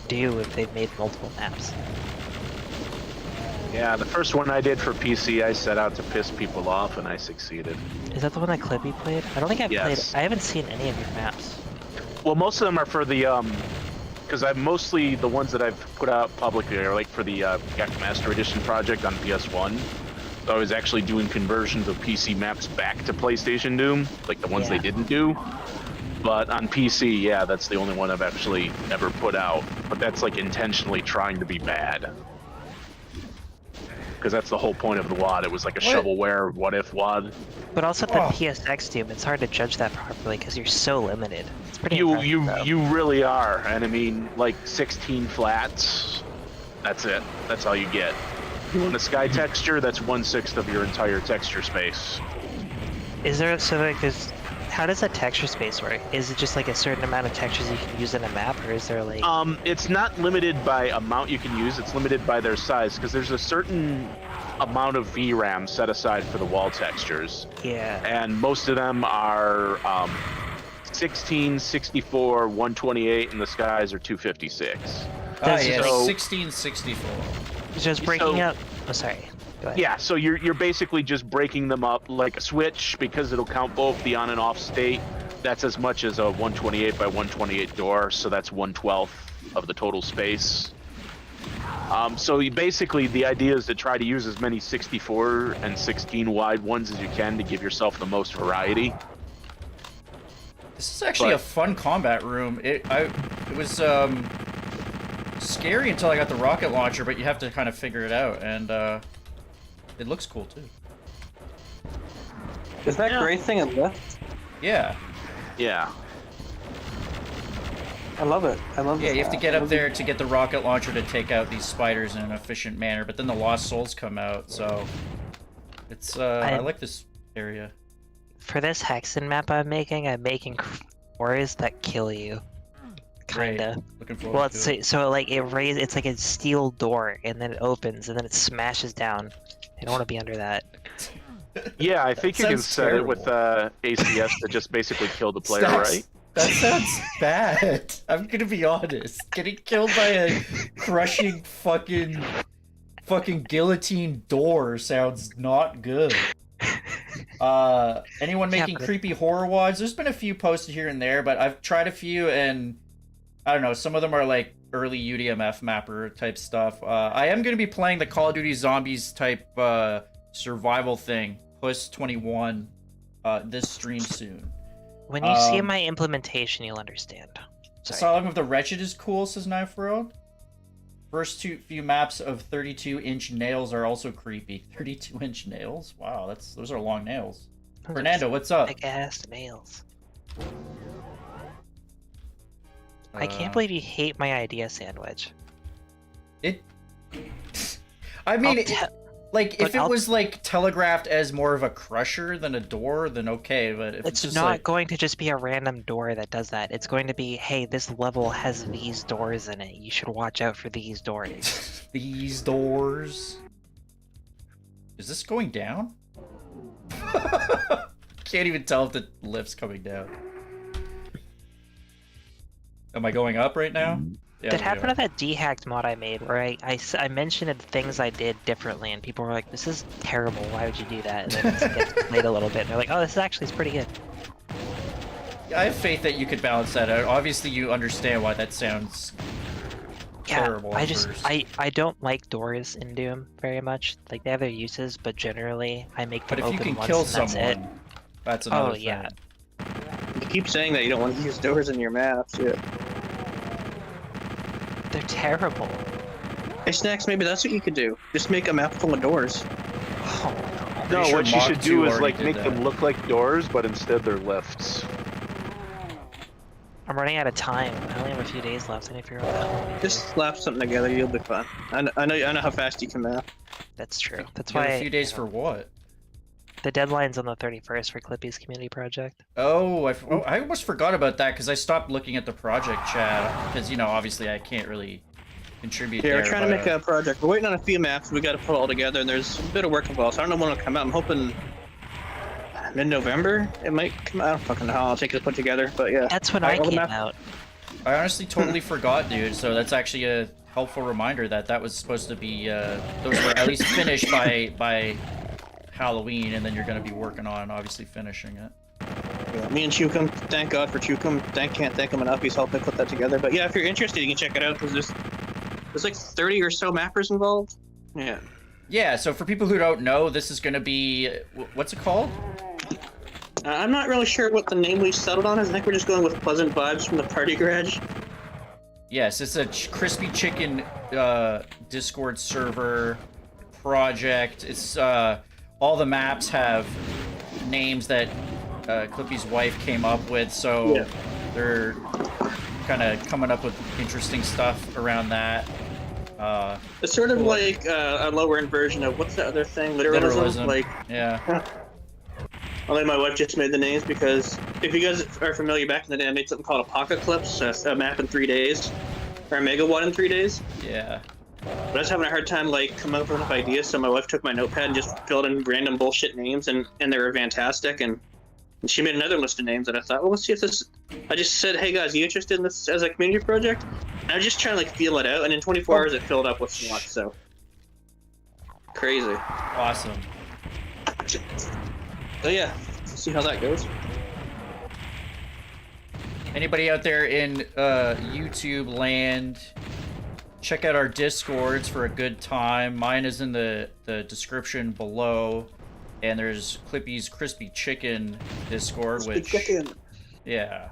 do if they've made multiple maps. Yeah, the first one I did for PC, I set out to piss people off, and I succeeded. Is that the one that Clippy played? I don't think I've played. Yes. I haven't seen any of your maps. Well, most of them are for the because I've mostly the ones that I've put out publicly are like for the Yak Master Edition project on PS1. So I was actually doing conversions of PC maps back to PlayStation Doom, like the ones they didn't do. But on PC, yeah, that's the only one I've actually ever put out. But that's like intentionally trying to be bad. because that's the whole point of the WOD. It was like a What? shovelware what if WOD. But also the Oh. PSX Doom, it's hard to judge that properly because you're so limited. It's pretty impressive, though. You really are, and I mean like 16 flats. That's it. That's all you get. You want a sky texture? That's 1/6 of your entire texture space. Is there how does that texture space work? Is it just like a certain amount of textures you can use in a map, or is there like? It's not limited by amount you can use. It's limited by their size, because there's a certain amount of VRAM set aside for the wall textures. Yeah. And most of them are 16, 64, 128, and the skies are 256. Oh yeah, So- 1664. Just breaking up. Oh, sorry. Go ahead. Yeah, so you're basically just breaking them up like a switch, because it'll count both the on and off state. That's as much as a 128 by 128 door, so that's 1/12 of the total space. So basically the idea is to try to use as many 64 and 16 wide ones as you can to give yourself the most variety. This is actually But- a fun combat room. It was scary until I got the rocket launcher, but you have to kind of figure it out, and it looks cool too. Is that gray thing a lift? Yeah. Yeah. I love it. I love it. Yeah, you have to get up there to get the rocket launcher to take out these spiders in an efficient manner, but then the lost souls come out, so it's I like this area. For this Hexen map I'm making cores that kill you. Kinda. Great. Looking forward Well, to it. so like it's like a steel door, and then it opens, and then it smashes down. I don't want to be under that. Yeah, I think you can sounds set it with ACS to just fucking kill the player, Stacks. right? That sounds bad. I'm gonna be honest. Getting killed by a crushing fucking guillotine door sounds not good. Anyone Yeah, making but- creepy horror wads? There's been a few posted here and there, but I've tried a few, and I don't know. Some of them are like early UDMF mapper type stuff. I am gonna be playing the Call of Duty Zombies type survival thing, PUSS 21, this stream soon. When you see my implementation, you'll understand. Sorry. Asylum of the Wretched is cool, says Knife World. First few maps of 32-inch nails are also creepy. 32-inch nails? Wow, those are long nails. Those are Fernando, what's up? Big ass nails. I can't believe you hate my idea sandwich. It. I mean, like if it I'll- was like telegraphed as more of a crusher than a door, then okay. But if it's It's just not like, going to just be a random door that does that. It's going to be, hey, this level has these doors in it. You should watch out for these doors. these doors. Is this going down? Can't even tell if the lift's coming down. Am I going up right now? Yeah, That we happened are. to that dehacked mod I made where I mentioned things I did differently, and people were like, this is terrible, why would you do that? And then it played a little bit, and they're like, oh, this is pretty good. I have faith that you could balance that out. Obviously, you understand why that sounds terrible. I at just, first. I don't like doors in Doom very much. Like, they have their uses, but generally, I make them But if open you can once, kill and that's it. someone, that's another Oh, thing. yeah. You keep saying that you don't want to use doors in your maps. Yeah. They're terrible. Hey, Snacks, maybe that's what you could do. Just make a map full of doors. Oh, no. No, sure what you Mach should 2 do is already like did make that. them look like doors, but instead they're lifts. I'm running out of time. I only have a few days left. I need to figure out what the hell I'm gonna Just slap something together, you'll be fine. I know how fast you can map. do. That's true. That's You got why a few days for what? the deadline's on the 31st for Clippy's community project. Oh, I almost forgot about that because I stopped looking at the project chat because, you know, obviously I can't really contribute Yeah, there. we're trying to but, make a project. We're waiting on a few maps. We got to put it all together, and there's a bit of work involved. So I don't know when it'll come out. I'm hoping mid-November it might come out. I don't fucking know how I'll take it to put together, but yeah. That's when I- I all the came map- out. I honestly totally forgot, dude. So that's actually a helpful reminder that was supposed to be those were at least finished by Halloween, and then you're going to be working on obviously finishing it. Yeah, me and Chookum, thank God for Chookum. Can't thank him enough. He's helped me put that together. But yeah, if you're interested, you can check it out because there's like 30 or so mappers involved. Yeah. Yeah. So for people who don't know, this is going to be what's it called? I'm not really sure what the name we settled on is. I think we're just going with Pleasant Vibes from the Party Garage. Yes, it's a crispy chicken Discord server project. It's all the maps have names that Clippy's wife came up with, so they're kind of coming up with interesting stuff around that. It's sort of like a lower-end version of what's the other thing? Literalism. Like, yeah. Only my wife just made the names because if you guys are familiar, back in the day, I made something called Apocalypse, a map in 3 days, or a mega one in 3 days. Yeah. But I was having a hard time like coming up with enough ideas, so my wife took my notepad and just filled in random bullshit names, and they were fantastic. And she made another list of names, and I thought, well, let's see if this. I just said, hey guys, you interested in this as a community project? And I was just trying to like feel it out, and in 24 hours it filled up with so much. So crazy. Awesome. So yeah, see how that goes. Anybody out there in YouTube land, check out our Discords for a good time. Mine is in the description below. And there's Clippy's Crispy Chicken Discord, which... Yeah.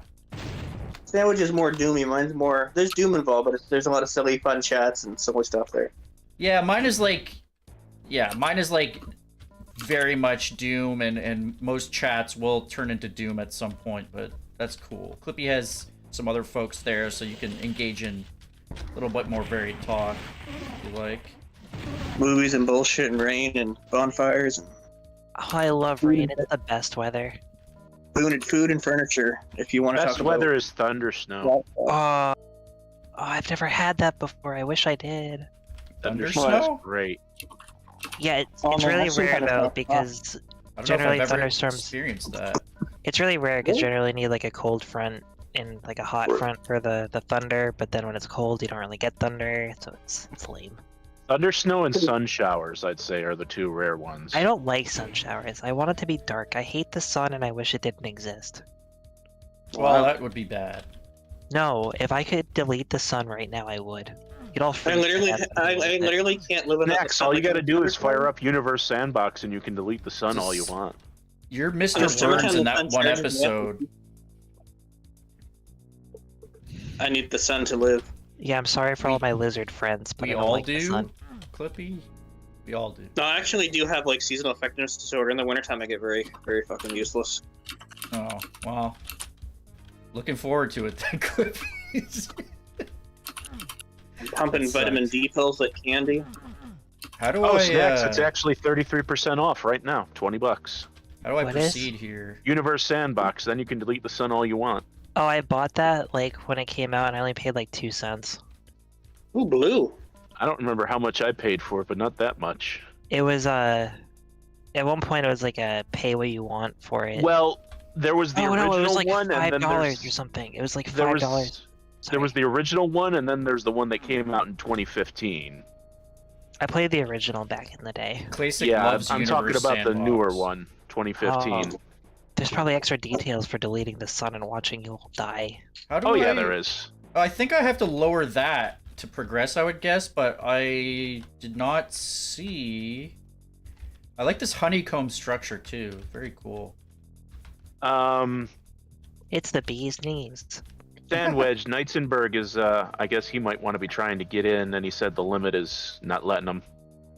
Sandwich is more doomy. Mine's more... There's doom involved, but there's a lot of silly, fun chats and silly stuff there. Yeah, mine is like... Yeah, mine is like very much doom, and most chats will turn into doom at some point, but that's cool. Clippy has some other folks there, so you can engage in a little bit more varied talk, if you like. Movies and bullshit and rain and bonfires and... Oh, I love rain. It's the best weather. Food and furniture, if you want to talk Best about... weather is thunder snow. Oh, I've never had that before. I wish I did. Thunder snow snow? is great. Yeah, it's really rare though, because I don't generally know if I've ever thunderstorms... experienced that. It's really rare, because generally need like a cold front and like a hot front for the thunder, but then when it's cold, you don't really get thunder, so it's lame. Thunder snow and sun showers, I'd say, are the two rare ones. I don't like sun showers. I want it to be dark. I hate the sun, and I wish it didn't exist. Well, that would be bad. No, if I could delete the sun right now, I would. You'd all I literally can't live without the sun. All you gotta do is fire up Universe Sandbox and you can delete the sun all you want. You're Mr. Burns in that one episode. I need the sun to live. Yeah, I'm sorry for all my lizard friends, but We I don't all like the do, sun. Clippy. We all do. No, I actually do have like seasonal effectiveness disorder. In the wintertime, I get very, very fucking useless. Oh, well. Looking forward to it then, Clippy. Pumping vitamin D pills like candy. How do Oh, I? snacks! It's actually 33% off right now. $20. How do I What proceed is? here? Universe Sandbox. Then you can delete the sun all you want. Oh, I bought that like when it came out, and I only paid like 2 cents. Ooh, blue. I don't remember how much I paid for it, but not that much. It was at one point it was like a pay what you want for it. Well, there was the oh original no, it was like one, and then $5 or something. It was like there $5. was there was the original one, and then there's the one that came out in 2015. I played the original back in the day. Classic Yeah, loves I'm talking Universe about the Sandbox. newer one, 2015. Oh, there's probably extra details for deleting the sun and watching you all die. How do Oh I... yeah, there is. I think I have to lower that to progress, I would guess, but I did not see... I like this honeycomb structure too. Very cool. It's the bee's knees. Sandwedge Knightsenberg is, I guess he might want to be trying to get in, and he said the limit is not letting him.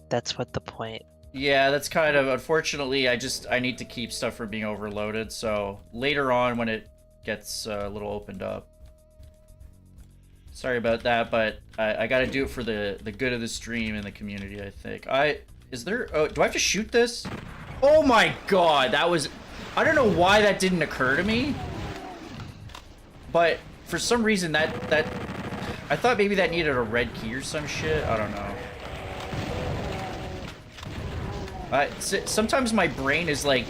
That's what the point. Yeah, that's kind of... Unfortunately, I need to keep stuff from being overloaded, so later on when it gets a little opened up. Sorry about that, but I gotta do it for the good of the stream and the community, I think. Is there... Oh, do I have to shoot this? Oh my god, that was... I don't know why that didn't occur to me. But for some reason that... I thought maybe that needed a red key or some shit. I don't know. Sometimes my brain is like...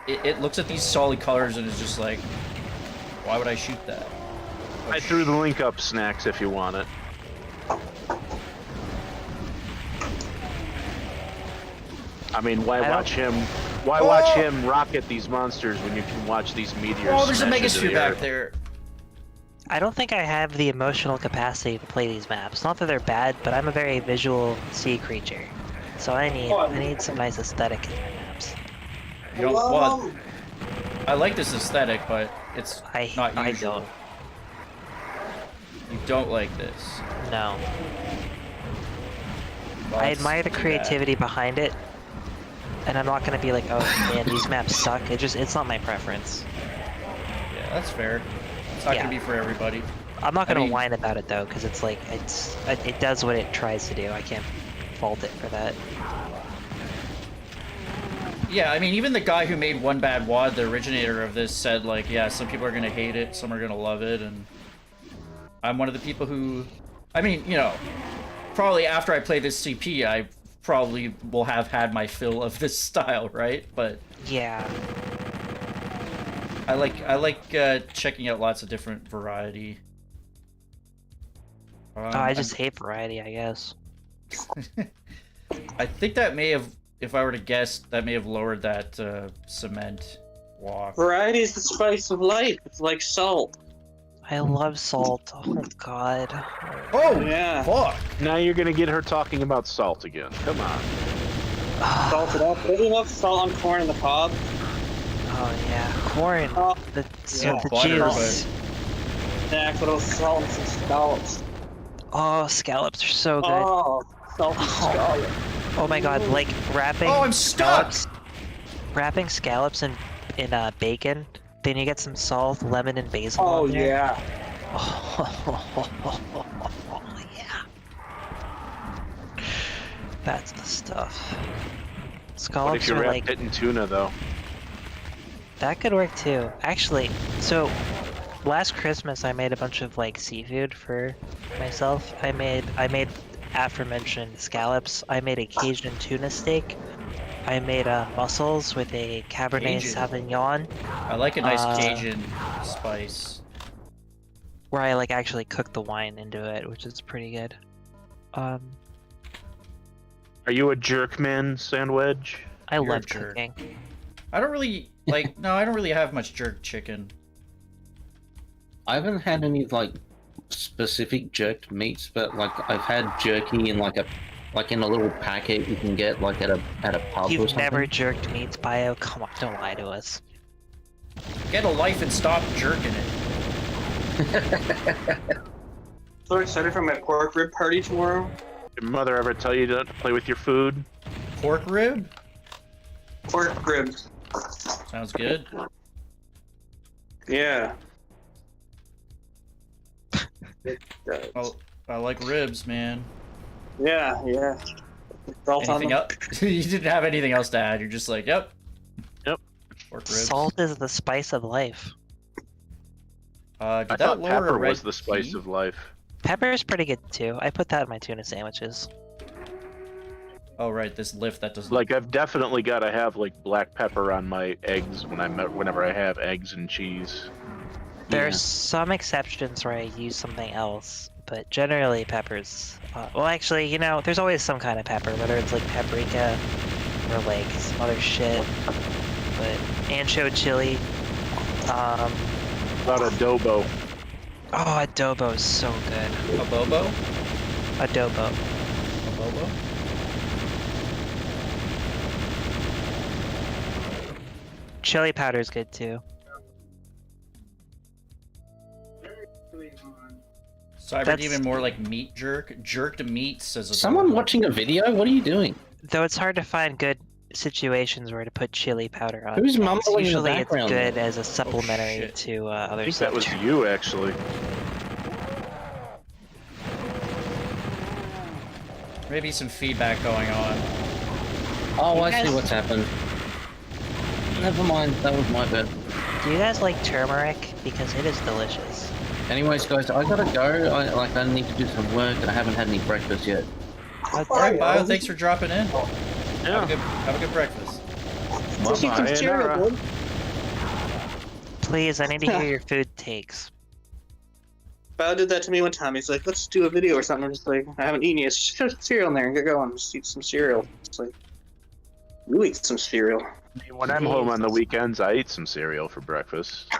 It looks at these solid colors and is just like... Why would I shoot that? I threw the link up, Snacks, if you want it. I mean, why watch him? Why watch him rocket these monsters when you can watch these meteors? Oh, there's a smash into megasphere the back earth? there. I don't think I have the emotional capacity to play these maps. Not that they're bad, but I'm a very visual sea creature. So I need some nice aesthetic in my maps. You don't, well, I like this aesthetic, but it's not usual. I don't. You don't like this. No. I admire the creativity behind it, and I'm not gonna be like, oh man, these maps suck. It's not my preference. Yeah, that's fair. It's not gonna be for everybody. I'm not gonna whine about it though, because it's like it does what it tries to do. I can't fault it for that. Yeah, I mean, even the guy who made One Bad Wad, the originator of this, said like, yeah, some people are gonna hate it, some are gonna love it, and I'm one of the people who, I mean, you know, probably after I play this CP, I probably will have had my fill of this style, right? But yeah, I like checking out lots of different variety. I just hate variety, I guess. I think that may have, if I were to guess, that may have lowered that cement walk. Variety is the spice of life. It's like salt. I love salt. Oh god. Oh yeah. Fuck. Now you're gonna get her talking about salt again. Come on. Salt it up. Don't you love salt on corn and the cob? Oh yeah, corn. Oh, the butter, juice. Yeah, little salts and scallops. Oh, scallops are so good. Oh, salty scallops. Oh my god, like wrapping. Oh, I'm stuck. Wrapping scallops in bacon. Then you get some salt, lemon, and basil. Oh on there. yeah. Oh yeah. That's the stuff. What Scallops if you are wrapped like it in tuna though? that could work too. Actually, so last Christmas I made a bunch of like seafood for myself. I made aforementioned scallops. I made a Cajun tuna steak. I made mussels with a Cabernet Sauvignon. I like a nice Cajun spice. Where I like actually cooked the wine into it, which is pretty good. Are you a jerkman, Sandwich? I You're love a jerk. cooking. I don't really like. No, I don't really have much jerk chicken. I haven't had any like specific jerked meats, but like I've had jerky in like in a little packet you can get like at a pub or You've something. never jerked meats, Bio? Come on, don't lie to us. Get a life and stop jerking it. So excited for my pork rib party tomorrow. Did your mother ever tell you not to play with your food? Pork rib? Pork ribs. Sounds good. Yeah. I like ribs, man. Yeah, yeah. Salt on Anything them. else? You didn't have anything else to add. You're just like, yep. Yep. Pork ribs. Salt is the spice of life. Did I that thought lower pepper a red was the spice key? of life. Pepper is pretty good too. I put that in my tuna sandwiches. Oh right, this lift that doesn't. Like I've definitely got to have like black pepper on my eggs whenever I have eggs and cheese. There's some exceptions where I use something else, but generally peppers. Well, actually, you know, there's always some kind of pepper, whether it's like paprika or like some other shit. But ancho chili. About adobo. Oh, adobo is so good. A bobo? Adobo. A bobo? Chili powder is good too. Cyber That's- even more like meat jerk. Jerked meat says. Someone watching a video? What are you doing? Though it's hard to find good situations where to put chili powder on. Who's mumbling in the Usually it's background? good as a supplementary shit. to other I think stuff. that was you actually. Maybe some feedback going on. Oh, I see guys- what's happened. Never mind, that was my bad. Do you guys like turmeric? Because it is delicious. Anyways, guys, I gotta go. I need to do some work, and I haven't had any breakfast yet. Alright, Bio, thanks for dropping in. Yeah. Have a good breakfast. Let's eat some cereal, dude. Please, I need to hear your food takes. Bao did that to me one time. He's like, let's do a video or something. I'm just like, I haven't eaten yet. Just throw some cereal in there and get going. Just eat some cereal. It's like, you eat some cereal. When I'm home on the weekends, I eat some cereal for breakfast.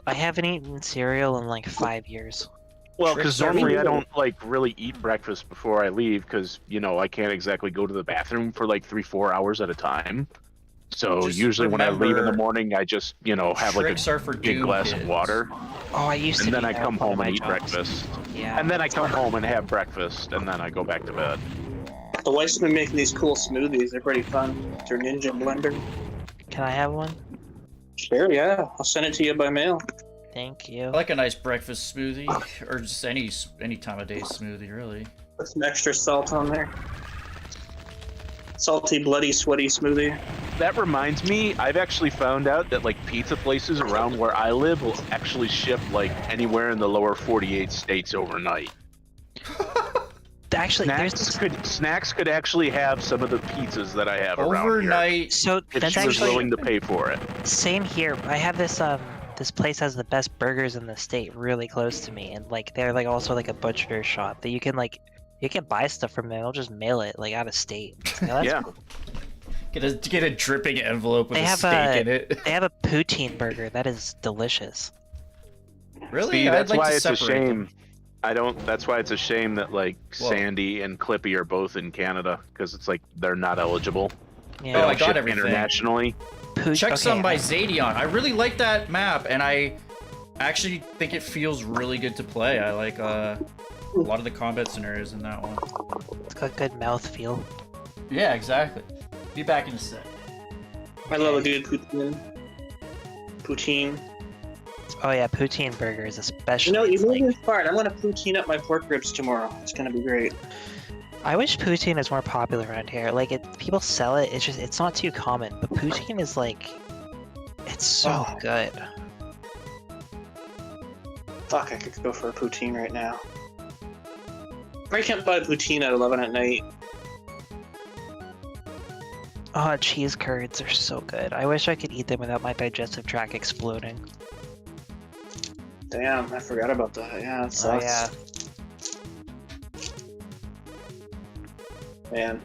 I haven't eaten cereal in like 5 years. Well, Tricks because are normally I real. don't like really eat breakfast before I leave, because you know I can't exactly go to the bathroom for like 3-4 hours at a time. So Just usually when I leave in the remember, morning, I just have like Tricks are for a big Doom glass kids. of water, Oh, I used to. and then do I that come with one home of and my eat jobs. breakfast, Yeah. and then I come home and have breakfast, and then I go back to bed. The wife's been making these cool smoothies. They're pretty fun. It's her Ninja blender. Can I have one? Sure, yeah. I'll send it to you by mail. Thank you. I like a nice breakfast smoothie, or just any time of day smoothie, really. Put some extra salt on there. Salty, bloody, sweaty smoothie. That reminds me, I've actually found out that like pizza places around where I live will actually ship like anywhere in the lower 48 states overnight. Actually, Snacks could actually have some of the pizzas that I have around Overnight. here. So If that's she was actually willing to pay for it. same here. I have this this place has the best burgers in the state, really close to me, and like they're like also like a butcher shop that you can buy stuff from there. They'll just mail it like out of state. Yeah. Yeah. Get a dripping envelope with They a have steak in it. They have a poutine burger that is delicious. Really? See, I'd that's like why to it's a separate them. shame. That's why it's a shame that like Whoa. Sandy and Clippy are both in Canada because it's like they're not eligible. Yeah. They Oh, don't I got ship everything. internationally. Checksum by I- Zadeon. I really like that map, and I actually think it feels really good to play. I like a lot of the combat scenarios in that one. It's got good mouthfeel. Yeah, exactly. Be back in a sec. I love a good poutine. Poutine. Oh yeah, poutine burgers especially. You know, it's you like- made me smart. I'm gonna poutine up my pork ribs tomorrow. It's gonna be great. I wish poutine is more popular around here. Like, people sell it. It's not too common. But poutine is like, it's so Oh. good. Fuck, I could go for a poutine right now. I can't buy poutine at 11 at night. Oh, cheese curds are so good. I wish I could eat them without my digestive tract exploding. Damn, I forgot about that. Yeah, that Oh sucks. yeah. Man.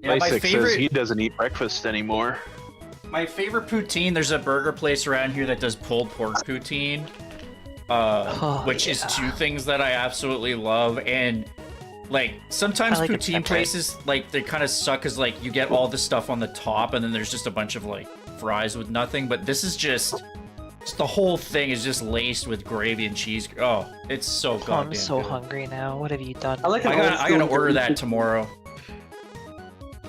Yeah, my Basic says favorite. he doesn't eat breakfast anymore. My favorite poutine, there's a burger place around here that does pulled pork poutine, which is two things that I absolutely love. And like sometimes I like it poutine separate. places, like they kind of suck because like you get all the stuff on the top and then there's just a bunch of like fries with nothing. But this is just the whole thing is just laced with gravy and cheese. Oh, it's so Oh, goddamn I'm so good. hungry now. What have you done? I like I an old gotta school order poutine. that tomorrow.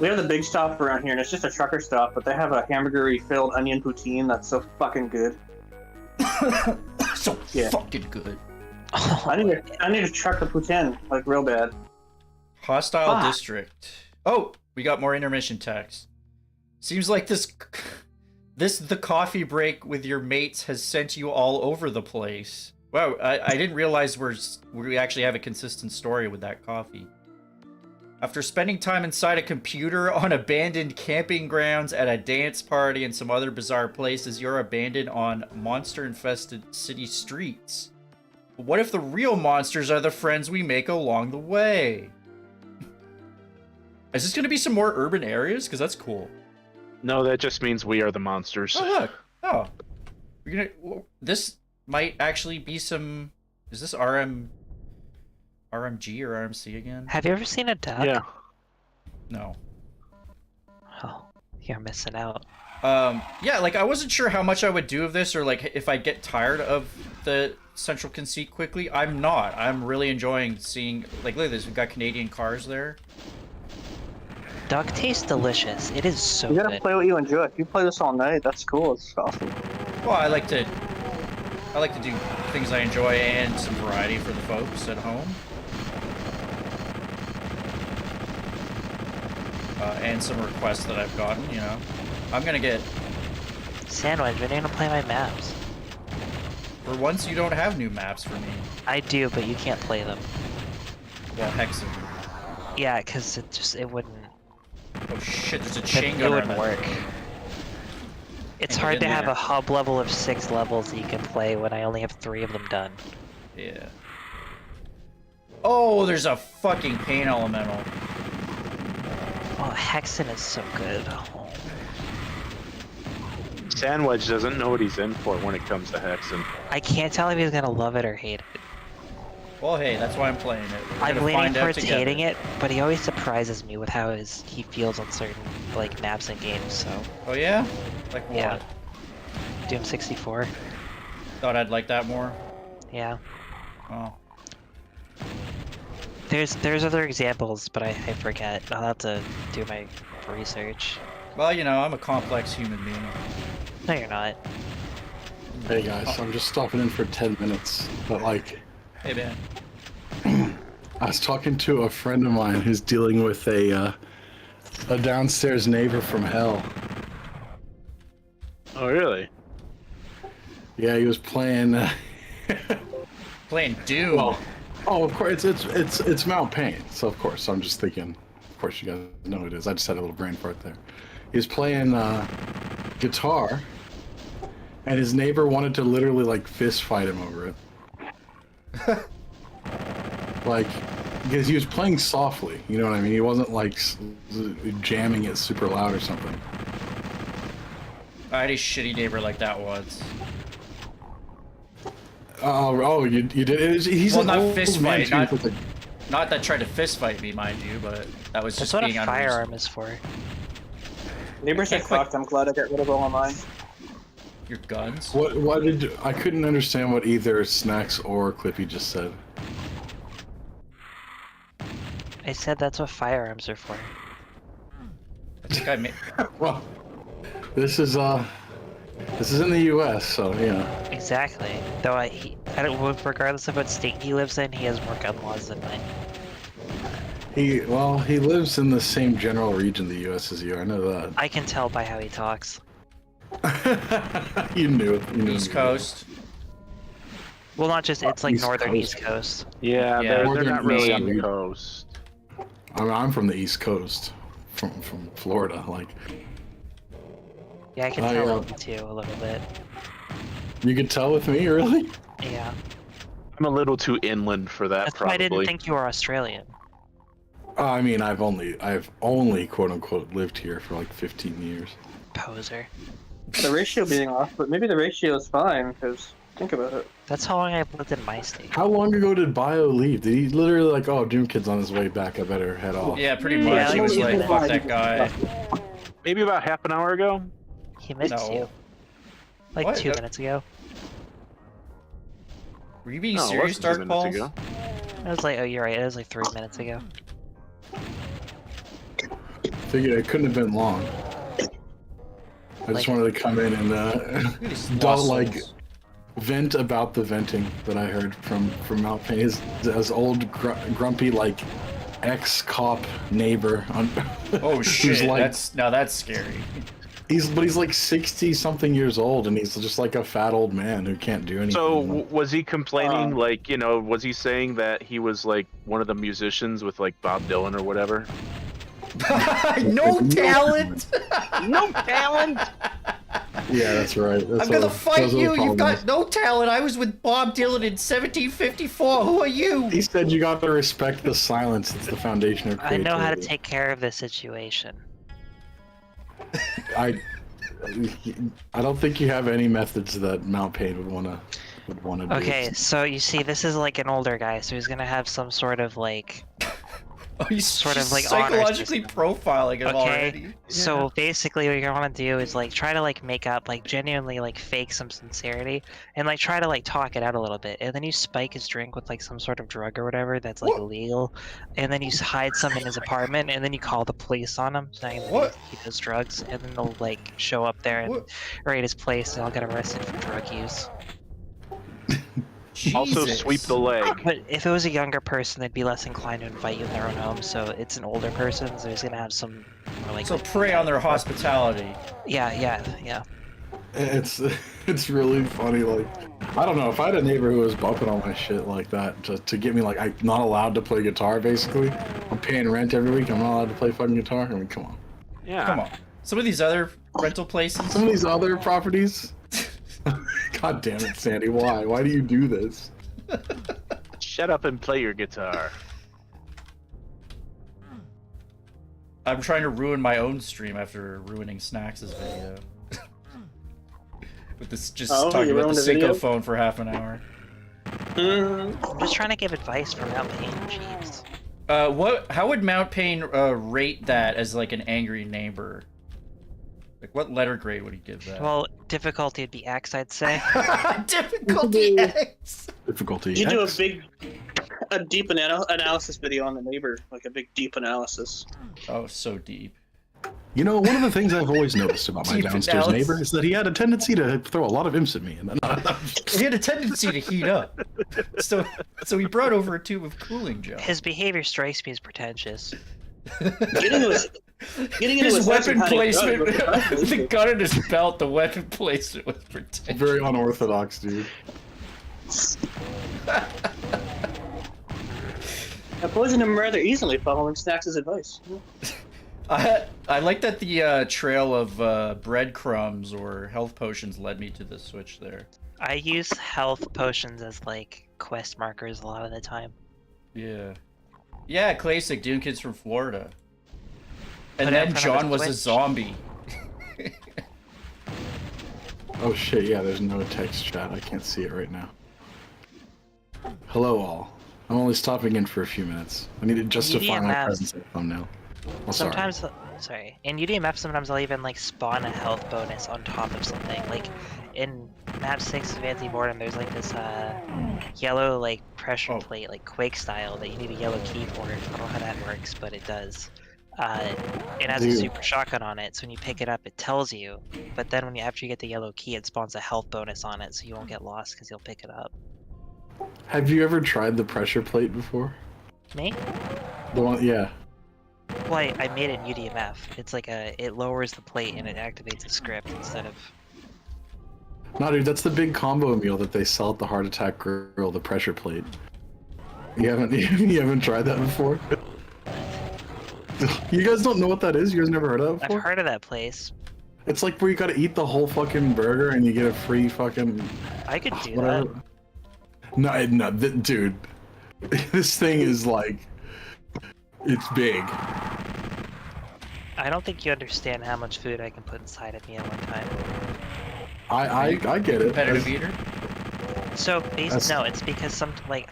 We have the big stop around here, and it's just a trucker stop, but they have a hamburgery-filled onion poutine that's so fucking good. So Yeah. fucking good. I need to truck the poutine, like, real bad. Hostile Fuck. district. Oh, we got more intermission text. Seems like the coffee break with your mates has sent you all over the place. Wow, I didn't realize we actually have a consistent story with that coffee. After spending time inside a computer, on abandoned camping grounds, at a dance party, and some other bizarre places, you're abandoned on monster-infested city streets. But what if the real monsters are the friends we make along the way? Is this going to be some more urban areas? Because that's cool. No, that just means we are the monsters. Oh, look. Oh. This might actually be some... Is this RMG or RMC again? Have you ever seen a duck? Yeah. No. Oh, you're missing out. Yeah, like I wasn't sure how much I would do of this, or like if I get tired of the central conceit quickly. I'm not. I'm really enjoying seeing, like, look at this. We've got Canadian cars there. Duck tastes delicious. It is so You gotta good. play what you enjoy. If you play this all night, that's cool. It's awesome. Well, I like to do things I enjoy and some variety for the folks at home. And some requests that I've gotten, you know. I'm gonna get... Sandwich, when are you gonna play my maps? For once, you don't have new maps for me. I do, but you can't play them. Well, Hexen. Yeah, because it wouldn't. Oh shit, there's a chain It gun wouldn't around work. It's Can't hard get to in have there. a hub level of 6 levels that you can play when I only have 3 of them done. Yeah. Oh, there's a fucking pain elemental. Oh, Hexen is so good. Oh. Sandwich doesn't know what he's in for when it comes to Hexen. I can't tell if he's gonna love it or hate it. Well, hey, that's why I'm playing it. We're I'm gonna leaning find out towards together. hating it, but he always surprises me with how he feels on certain like maps and games. So Oh yeah? Like what? Yeah. Doom 64. Thought I'd like that more. Yeah. Oh. There's other examples, but I forget. I'll have to do my research. Well, you know, I'm a complex human being. No, you're not. Hey guys, I'm just stopping in for 10 minutes, but like, Hey, man. I was talking to a friend of mine who's dealing with a downstairs neighbor from hell. Oh, really? Yeah, he was playing. Playing Doom. Well, oh, of course, it's Mount Pain. So of course, I'm just thinking. Of course, you guys know who it is. I just had a little brain fart there. He was playing guitar, and his neighbor wanted to literally like fist fight him over it. Like, because he was playing softly, you know what I mean? He wasn't like jamming it super loud or something. I had a shitty neighbor like that once. Oh, you did? He's Well, an not old fist man, fight, too. not that tried to fist fight me, mind you, but that was That's just what a being firearm is for. Neighbors are fucked. I'm glad I got rid of all of mine. Your guns? What did I couldn't understand what either Snacks or Clippy just said. I said that's what firearms are for. I think I made... Well, this is in the U.S., so yeah. Exactly. Though I don't, regardless of what state he lives in, he has more gun laws than mine. He lives in the same general region of the U.S. as you. I know that. I can tell by how he talks. You knew it. You knew East it. Coast. Well, not just, it's like East northern Coast. East Coast. Yeah, Yeah. they're Northern not really on the Maine. coast. I'm from the East Coast, from Florida. Like, Yeah, I can tell with you too, a little bit. you could tell with me, really? Yeah. I'm a little too inland for that, That's why probably. I didn't think you were Australian. I mean, I've only quote unquote lived here for like 15 years. Poser. The ratio being off, but maybe the ratio is fine, because think about it. That's how long I've lived in my state. How long ago did Bio leave? Did he literally like, oh, Doom Kid's on his way back, I better head off? Yeah, pretty much. Yeah, he was like- like, fuck that guy. Maybe about half an hour ago. He missed No. you. Like What? 2 minutes ago. Were you being No, it serious, wasn't 2 Dark minutes Balls? ago. I was like, oh, you're right. It was like 3 minutes ago. Figured it couldn't have been long. I just Like- wanted to come in and Look at these don't lost like souls. vent about the venting that I heard from Mount Pain. His old grumpy like ex-cop neighbor. Oh who's shit, like, that's scary. he's like 60 something years old, and he's just like a fat old man who can't do anything. So was he complaining, like, you know, was he saying that he was like one of the musicians with like Bob Dylan or whatever? No talent. No talent. Yeah, that's right. I'm gonna fight you. You've got no talent. I was with Bob Dylan in 1754. Who are you? He said you got to respect the silence. It's the foundation of I creativity. know how to take care of this situation. I don't think you have any methods that Mount Pain would wanna do. Okay, so you see, this is like an older guy, so he's gonna have some sort of like. Oh, he's Sort of just like psychologically profiling him Okay, already. so basically what you're gonna do is like try to like make up, like genuinely like fake some sincerity, and like try to like talk it out a little bit, and then you spike his drink with like some sort of drug or whatever that's like illegal, and then you hide some in his apartment, and then you call the police on him saying that What? he does drugs, and then they'll like show up there and What? raid his place, and I'll get arrested for drug use. Also Jesus. sweep the leg. But if it was a younger person, they'd be less inclined to invite you in their own home. So it's an older person, so he's gonna have some more like. So prey on their hospitality. Yeah. It's really funny. Like, I don't know, if I had a neighbor who was bumping all my shit like that to get me like, I'm not allowed to play guitar. Basically, I'm paying rent every week. I'm not allowed to play fucking guitar. I mean, come on. Yeah. Come on. Some of these other rental places. Some of these other properties. God damn it, Sandy! Why? Why do you do this? Shut up and play your guitar. I'm trying to ruin my own stream after ruining Snacks' video. With this, just Oh, talking you about the ruined the video? Synco phone for half an hour. I'm just trying to give advice for Mount Pain, jeez. How would Mount Pain rate that as like an angry neighbor? Like, what letter grade would he give that? Well, difficulty would be X, I'd say. Difficulty X. Difficulty. You do a X. big. a deep analysis video on the neighbor, like a big deep analysis. Oh, so deep. You know, one of the things I've always noticed about my Deep downstairs analysis. neighbor is that he had a tendency to throw a lot of imps at me. And He had a tendency to heat up. So he brought over a tube of cooling gel. His behavior strikes me as pretentious. Getting into His weapon house and hiding placement, a gun was the gun in his belt, the weapon placement was pretentious. very unorthodox, dude. I poisoned him rather easily following Snax' advice. I like that the trail of breadcrumbs or health potions led me to the switch there. I use health potions as like quest markers a lot of the time. Yeah. Yeah, Classic, Dune Kid's from Florida. And Put it in then front of John his was a Twitch. zombie. Oh shit, yeah, there's no text chat. I can't see it right now. Hello all. I'm only stopping in for a few minutes. I need to justify my EDMS. presence in the thumbnail. Oh, sorry. Sometimes, sorry, in UDMF sometimes I'll even like spawn a health bonus on top of something. Like in map 6 of Anti-Mortem, there's like this yellow like pressure plate, like Quake style, that you need a yellow key for. I don't know how that works, but it does. It has a Dude. super shotgun on it, so when you pick it up, it tells you. But then after you get the yellow key, it spawns a health bonus on it, so you won't get lost because you'll pick it up. Have you ever tried the pressure plate before? Me? The one, yeah. Well, I made it in UDMF. It's like it lowers the plate and it activates a script instead of. No, dude, that's the big combo meal that they sell at the Heart Attack Grill, the pressure plate. You haven't tried that before? You guys don't know what that is? You guys never heard of that I've before? heard of that place. It's like where you gotta eat the whole fucking burger and you get a free fucking... I could do whatever. No, dude. This thing is like... It's big. I don't think you understand how much food I can put inside of me at one time. I get it. Competitive eater? So That's- no, it's because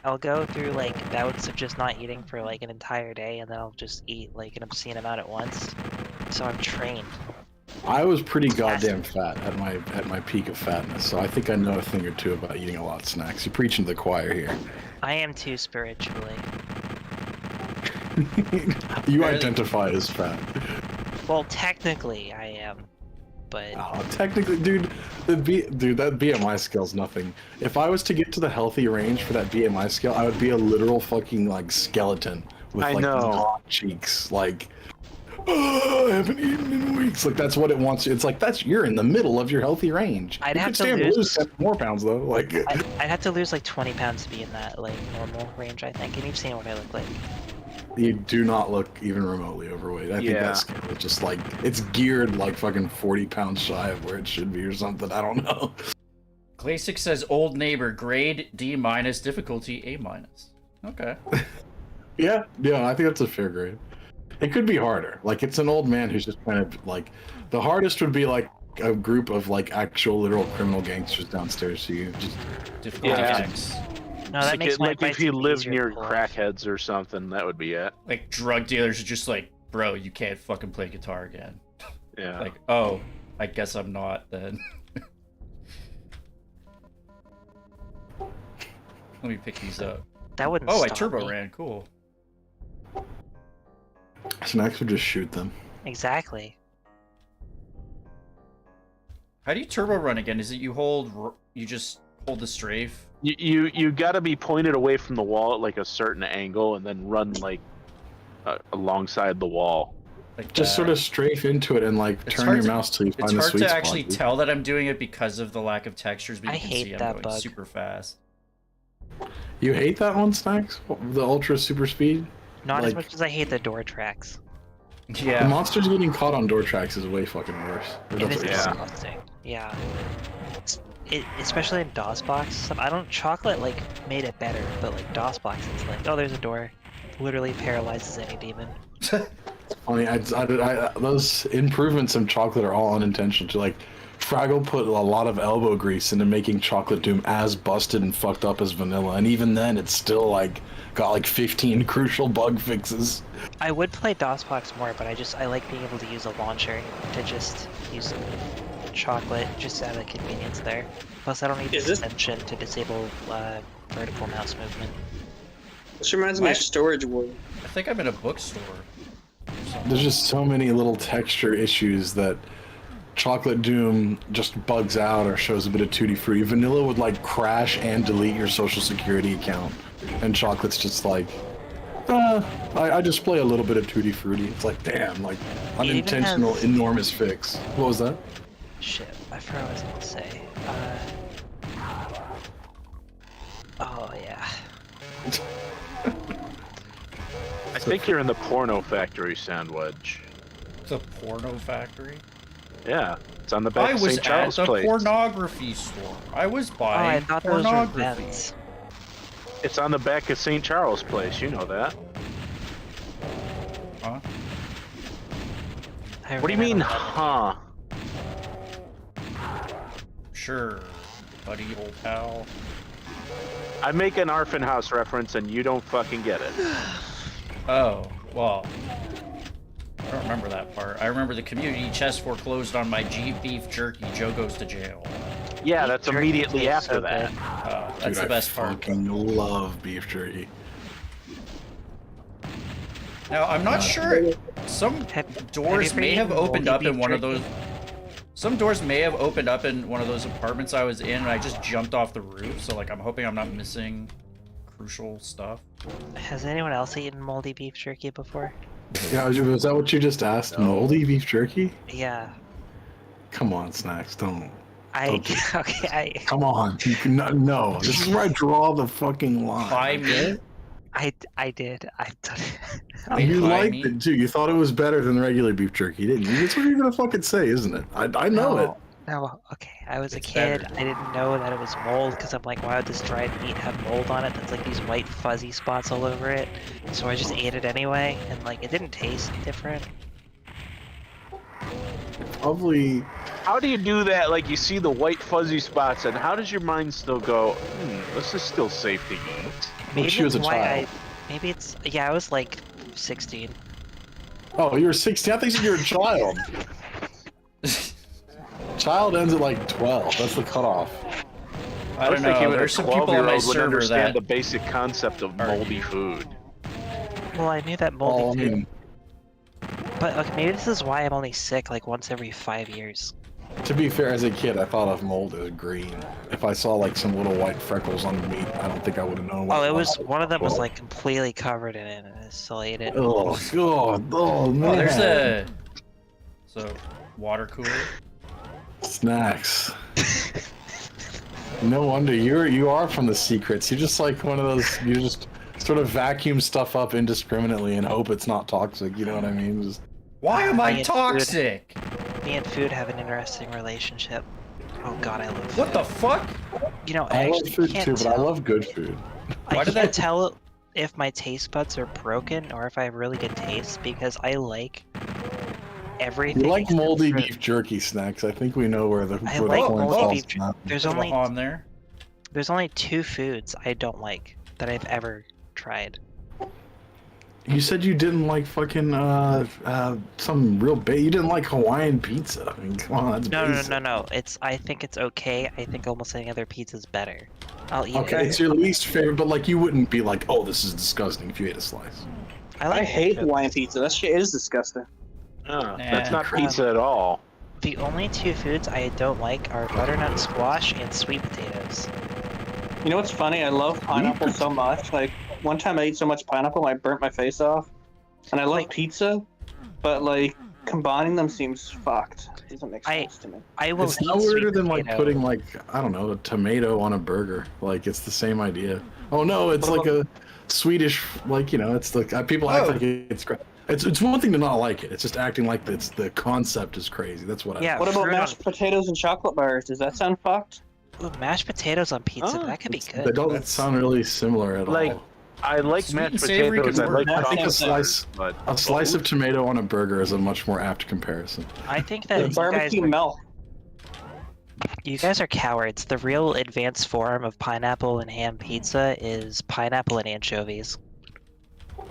I'll go through like bouts of just not eating for like an entire day, and then I'll just eat like an obscene amount at once. So I'm trained. I was pretty goddamn fat at my peak of fatness, so I think I know a thing or two about eating a lot of snacks. You're preaching to the choir here. I am too spiritually. You identify as fat. Well, technically I am, but Technically, dude, that BMI scale's nothing. If I was to get to the healthy range for that BMI scale, I would be a literal fucking like skeleton with I like know. broad cheeks. Like, oh, I haven't eaten in weeks. Like that's what it wants. It's like you're in the middle of your healthy range. I'd You have could to stand lose- lose 10 more pounds though. Like, I'd have to lose like 20 pounds to be in that like normal range, I think. And you've seen what I look like. you do not look even remotely overweight. I think Yeah. that scale is just like it's geared like fucking 40 pounds shy of where it should be or something. I don't know. Classic says old neighbor, grade D-, difficulty A-. Okay. Yeah, I think that's a fair grade. It could be harder. Like it's an old man who's just kind of like the hardest would be like a group of like actual literal criminal gangsters downstairs. So you just Difficulty Yeah. X. No, that makes my like if advice you even live easier near to pull off. crackheads or something, that would be it. Like drug dealers are just like, bro, you can't fucking play guitar again. Yeah. Like, oh, I guess I'm not then. Let me pick these up. That wouldn't Oh, I stop turbo me. ran. Cool. snacks would just shoot them. Exactly. How do you turbo run again? Is it you just hold the strafe? You got to be pointed away from the wall at like a certain angle, and then run like alongside the wall. Like Just that? sort of strafe into it and like It's turn hard your to- mouse till you It's find the hard sweet to spot. actually dude. tell that I'm doing it because of the lack of textures, but you I can hate see I'm that going bug. super fast. You hate that one, snacks? The ultra super speed? Not as Like- much as I hate the door tracks. The Yeah. monsters getting caught on door tracks is way fucking worse. Or It is that's- Yeah. disgusting. Yeah. Especially in DOSBox. I don't. Chocolate like made it better, but like DOSBox, it's like, oh, there's a door. Literally paralyzes any demon. Funny, those improvements in chocolate are all unintentional. To like, Fraggle put a lot of elbow grease into making Chocolate Doom as busted and fucked up as vanilla, and even then, it's still like got like 15 crucial bug fixes. I would play DOSBox more, but I like being able to use a launcher to just use chocolate just out of convenience there. Plus, I don't need Is this- extension to disable vertical mouse movement. This reminds me of Storage War. I think I'm in a bookstore. There's just so many little texture issues that Chocolate Doom just bugs out or shows a bit of Tutti Frutti. Vanilla would like crash and delete your social security account, and Chocolate's just like, I display a little bit of Tutti Frutti. It's like, damn, like unintentional, enormous fix. What was that? Shit, I forgot what I was gonna say. Oh yeah. I think you're in the porno factory, Sandwich. It's a porno factory? Yeah, it's on the back I of was St. Charles at the Place. pornography store. I was Oh, I buying thought those were pornography. vents. It's on the back of St. Charles Place, you know that. Huh? What do you mean, huh? Sure, buddy, old pal. I make an Arfin House reference and you don't fucking get it. Oh, well. I don't remember that part. I remember the community chest foreclosed on my G beef jerky. Joe goes to jail. Yeah, that's immediately after that. That's the best part. I fucking love beef jerky. Now, I'm not sure. Some doors may have opened up in one of those. Some doors may have opened up in one of those apartments I was in, and I just jumped off the roof. So, like, I'm hoping I'm not missing crucial stuff. Has anyone else eaten moldy beef jerky before? Yeah, was that what you just asked? No. Moldy beef jerky? Yeah. Come on, Snacks, don't. Okay, Come on, you can not, no. This is where I draw the fucking line. By me? I did. I've done it. You By liked me? it too. You thought it was better than regular beef jerky, didn't you? That's what you're gonna fucking say, isn't it? I know it. No, okay. I was It's a kid. better. I didn't know that it was mold because I'm like, why would this dried meat have mold on it? That's like these white fuzzy spots all over it. So I just ate it anyway, and like it didn't taste different. Probably. How do you do that? Like, you see the white fuzzy spots, and how does your mind still go, this is still safe to eat? Maybe she was a that's why child. maybe it's yeah. I was like 16. Oh, you were 16. I think you were a child. Child ends at like 12. That's the cutoff. I don't know. There's some people on my would server understand that. the basic concept of moldy food. Well, I knew that moldy Oh, I food, mean, but okay, maybe this is why I'm only sick like once every 5 years. to be fair, as a kid, I thought of mold as green. If I saw like some little white freckles on the meat, I don't think I would have known. What Oh, it was was. one of them was like completely covered in it, and I still ate it. Oh god! Oh man! Oh, there's a. So, water cooler. Snacks. No wonder you are from the secrets. You're just like one of those. You just sort of vacuum stuff up indiscriminately and hope it's not toxic. You know what I mean? Just, Why am Me I and toxic? Me and food have an interesting relationship. Oh god, I love food. What the fuck? You know, I I love actually food can't too, but tell. I love good food. I Why did can't that- tell if my taste buds are broken or if I have really good taste because I like everything. You like except moldy for- beef jerky, Snacks. I think we know where the I where like the coin moldy falls beef on that. There's Put a only on there. there's only 2 foods I don't like that I've ever tried. You said you didn't like fucking some real you didn't like Hawaiian pizza. I mean, come on, that's basic. No. I think it's okay. I think almost any other pizza is better. I'll eat Okay, it. it's your least favorite, but like you wouldn't be like, oh, this is disgusting if you ate a slice. I hate Hawaiian pizza. That shit is disgusting. That's not crap. pizza at all. The only 2 foods I don't like are butternut squash and sweet potatoes. You know what's funny? I love pineapple so much. Like, one time I ate so much pineapple, I burnt my face off. And I love Like- pizza, but like, combining them seems fucked. It doesn't make sense to me. I will It's eat no sweet weirder than like potato. putting like I don't know a tomato on a burger. Like it's the same idea. Oh no, it's like a Swedish like it's like people act like it's great. It's one thing to not like it. It's just acting like it's the concept is crazy. That's what I. Yeah. What about fruit mashed potatoes and chocolate bars? Does that sound fucked? Ooh, mashed potatoes on pizza. Oh, that could be They good. don't sound really similar at Like, all. I like Sweet mashed and savory potatoes. I can like work. I think a Awesome. slice but a slice of tomato on a burger is a much more apt comparison. I think The that barbecue milk. you guys are cowards. The real advanced form of pineapple and ham pizza is pineapple and anchovies.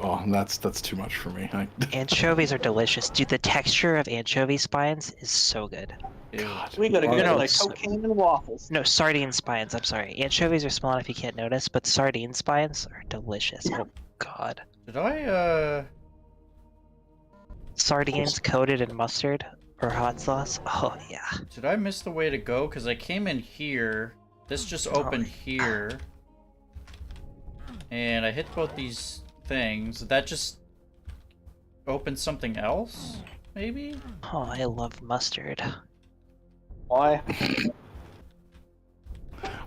Oh, that's too much for me. Anchovies are delicious. Dude, the texture of anchovy spines is so good. God. We gotta Oh, get no, like it's- cocaine and waffles. No, sardine spines. I'm sorry. Anchovies are small if you can't notice, but sardine spines are delicious. Oh god. Did I Sardines coated in mustard or hot sauce. Oh yeah. did I miss the way to go? Because I came in here. This just opened here. And I hit both these things. Did that just open something else? Maybe? Oh, I love mustard. Why?